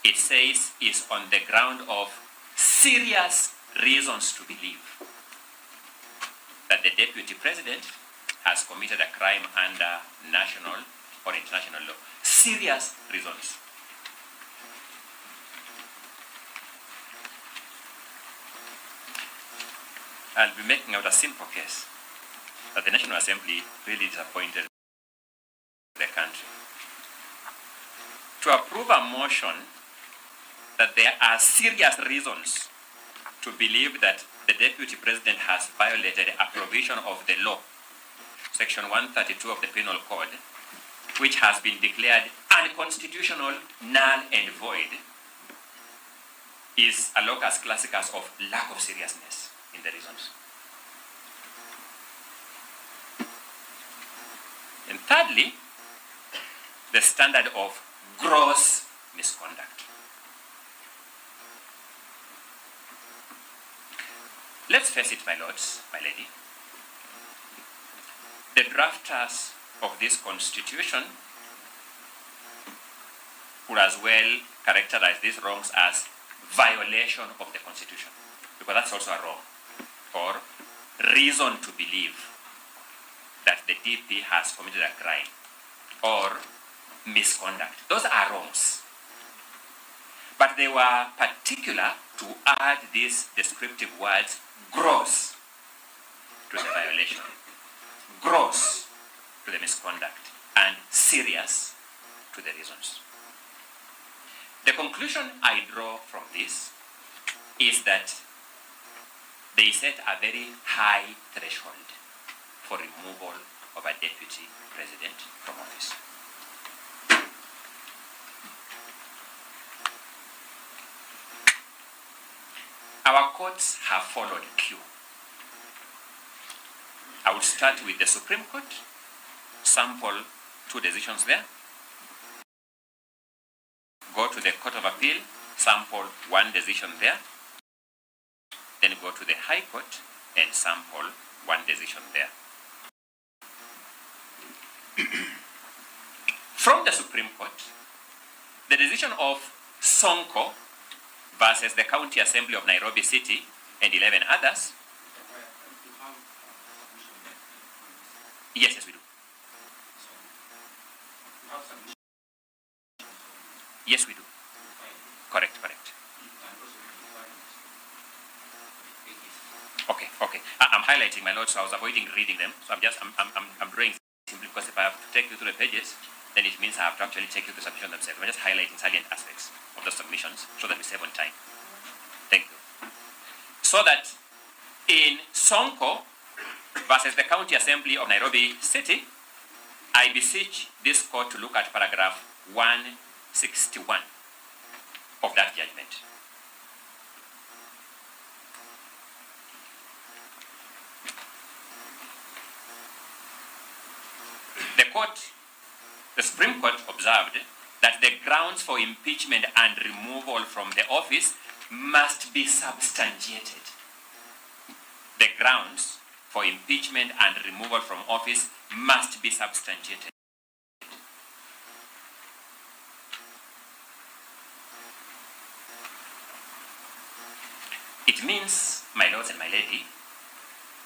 it says is on the ground of serious reasons to believe that the Deputy President has committed a crime under national or international law. Serious reasons. I'll be making out a simple case that the National Assembly really disappointed the country. To approve a motion that there are serious reasons to believe that the Deputy President has violated a provision of the law, Section 132 of the Penal Code, which has been declared unconstitutional, null and void, is a locus classicus of lack of seriousness in the reasons. And thirdly, the standard of gross misconduct. Let's face it, my lords, my lady. The drafters of this constitution could as well characterize these wrongs as violation of the Constitution, because that's also a wrong, or reason to believe that the DP has committed a crime, or misconduct. Those are wrongs. But they were particular to add these descriptive words, gross, to the violation, gross to the misconduct, and serious to the reasons. The conclusion I draw from this is that they set a very high threshold for removal of a deputy president from office. Our courts have followed queue. I will start with the Supreme Court, sample 2 decisions there. Go to the Court of Appeal, sample 1 decision there. Then go to the High Court and sample 1 decision there. From the Supreme Court, the decision of Sonko versus the County Assembly of Nairobi City and 11 others. Yes, we do. Yes, we do. Correct. Okay. I'm highlighting, my lord, so I was avoiding reading them. So I'm drawing simply because if I have to take you through the pages, then it means I have to actually take you through the submission themselves. I'm just highlighting salient aspects of the submissions so that we save on time. Thank you. So that in Sonko versus the County Assembly of Nairobi City, I beseech this court to look at paragraph 161 of that judgment. The Supreme Court observed that the grounds for impeachment and removal from the office must be substantiated. The grounds for impeachment and removal from office must be substantiated. It means, my lords and my lady,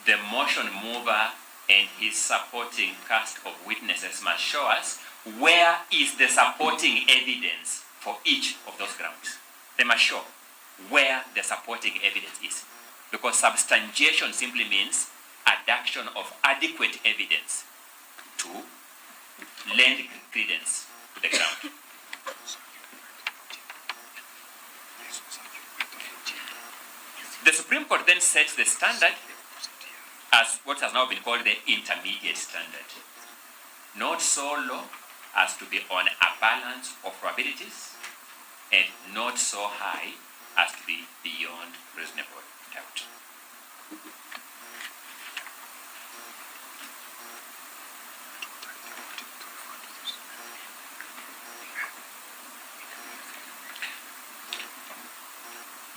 the motion mover and his supporting cast of witnesses must show us where is the supporting evidence for each of those grounds. They must show where the supporting evidence is. Because substantiation simply means adduction of adequate evidence to lend credence to the ground. The Supreme Court then sets the standard as what has now been called the intermediate standard. Not so low as to be on a balance of probabilities, and not so high as to be beyond reasonable doubt.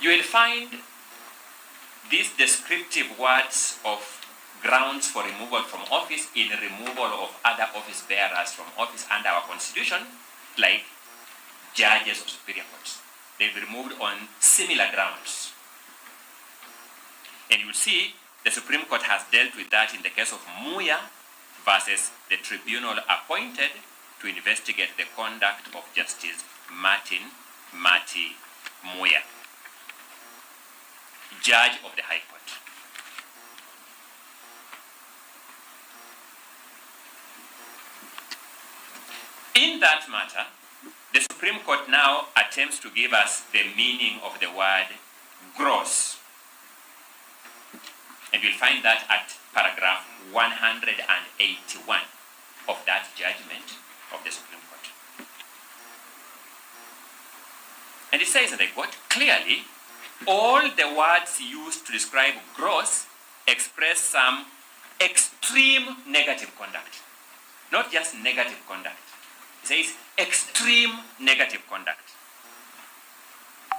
You will find these descriptive words of grounds for removal from office in removal of other office bearers from office under our constitution, like judges of superior courts. They'll be removed on similar grounds. And you will see the Supreme Court has dealt with that in the case of Muya versus the tribunal appointed to investigate the conduct of Justice Martin Mati Muya, Judge of the High Court. In that matter, the Supreme Court now attempts to give us the meaning of the word gross. And you'll find that at paragraph 181 of that judgment of the Supreme Court. And it says, and I quote, clearly, all the words used to describe gross express some extreme negative conduct. Not just negative conduct. It says extreme negative conduct.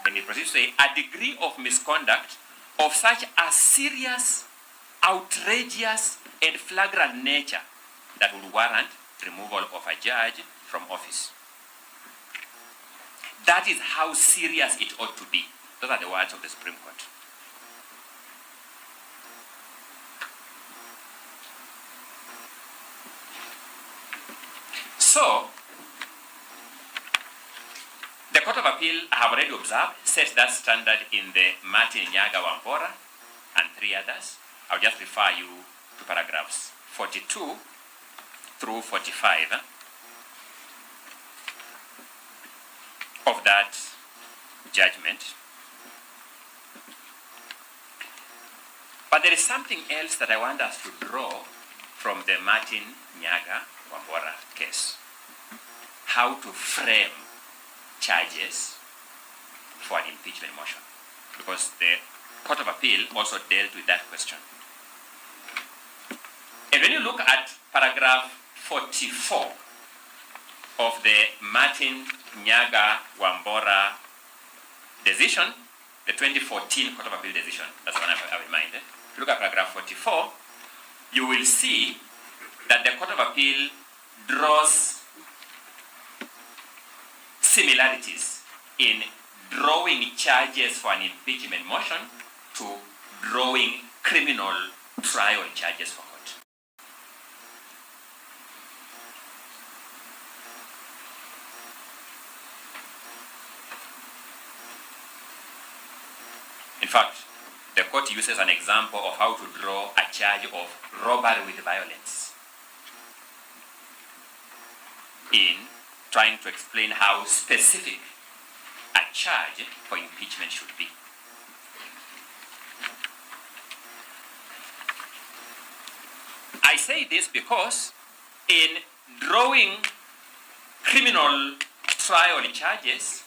And it proceeds to say a degree of misconduct of such a serious, outrageous, and flagrant nature that would warrant removal of a judge from office. That is how serious it ought to be. Those are the words of the Supreme Court. So, the Court of Appeal, I have already observed, sets that standard in the Martin Nyaga Wampora and 3 others. I'll just refer you to paragraphs 42 through 45 of that judgment. But there is something else that I want us to draw from the Martin Nyaga Wambora case. How to frame charges for an impeachment motion. Because the Court of Appeal also dealt with that question. And when you look at paragraph 44 of the Martin Nyaga Wambora decision, the 2014 Court of Appeal decision, that's one I have in mind. If you look at paragraph 44, you will see that the Court of Appeal draws similarities in drawing charges for an impeachment motion to drawing criminal trial charges for court. In fact, the court uses an example of how to draw a charge of robbery with violence in trying to explain how specific a charge for impeachment should be. I say this because in drawing criminal trial charges,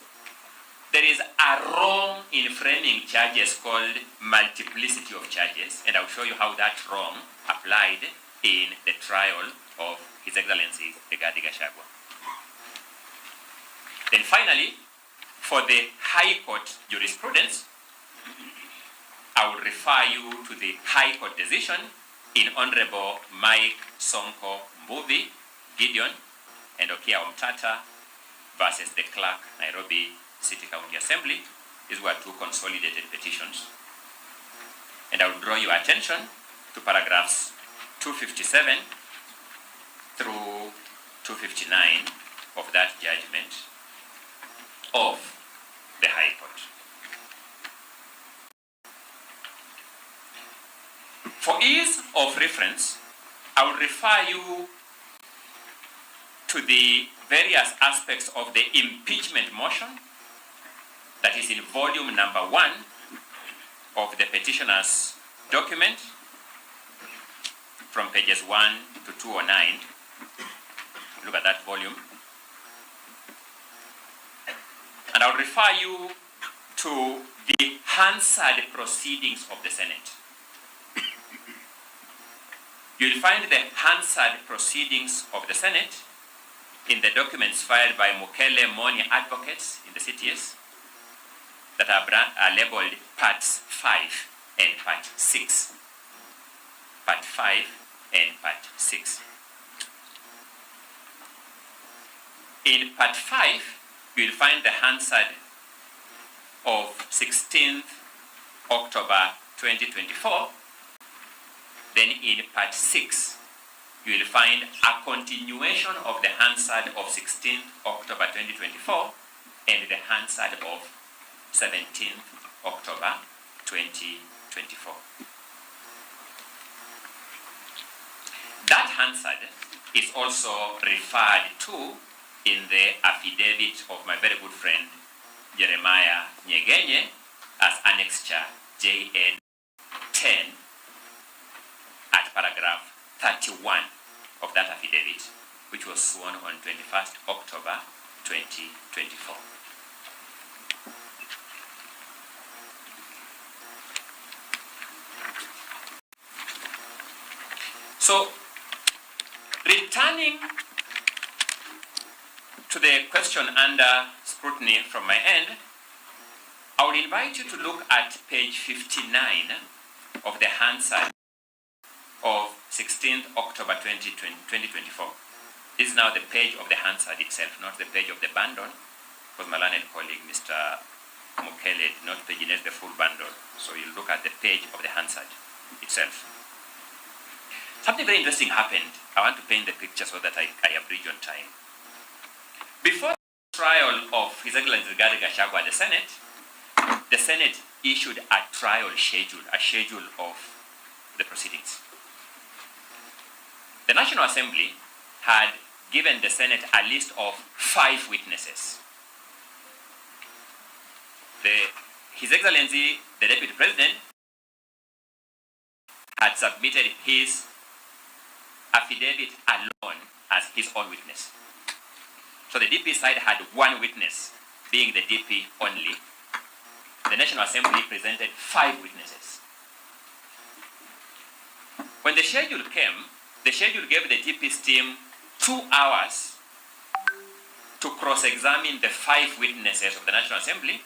there is a wrong in framing charges called multiplicity of charges, and I'll show you how that wrong applied in the trial of His Excellency Rigathi Gachagua. Then finally, for the High Court jurisprudence, I will refer you to the High Court decision in Honorable Mike Sonko Mbuvi, Gideon, and Okia Omtata versus the Clerk, Nairobi City County Assembly. These were two consolidated petitions. And I will draw your attention to paragraphs 257 through 259 of that judgment of the High Court. For ease of reference, I will refer you to the various aspects of the impeachment motion that is in volume number 1 of the petitioner's document from pages 1 to 209. Look at that volume. And I'll refer you to the Hansard proceedings of the Senate. You'll find the Hansard proceedings of the Senate in the documents filed by Mukele Moni advocates in the CTS that are labeled Parts 5 and Part 6. Part 5 and Part 6. In Part 5, you will find the Hansard of 16th October 2024. Then in Part 6, you will find a continuation of the Hansard of 16th October 2024 and the Hansard of 17th October 2024. That Hansard is also referred to in the affidavit of my very good friend Jeremiah Nyegenye as Annexure JN 10 at paragraph 31 of that affidavit, which was sworn on 21st October 2024. So, returning to the question under scrutiny from my end, I would invite you to look at page 59 of the Hansard of 16th October 2024. This is now the page of the Hansard itself, not the page of the bundle, because my learned colleague, Mr. Mukele, did not paginate the full bundle. So you look at the page of the Hansard itself. Something very interesting happened. I want to paint the picture so that I abridge on time. Before the trial of His Excellency Rigathi Gachagua at the Senate issued a trial schedule, a schedule of the proceedings. The National Assembly had given the Senate a list of 5 witnesses. His Excellency, the Deputy President, had submitted his affidavit alone as his own witness. So the DP side had one witness, being the DP only. The National Assembly presented 5 witnesses. When the schedule came, the schedule gave the DP's team 2 hours to cross-examine the 5 witnesses of the National Assembly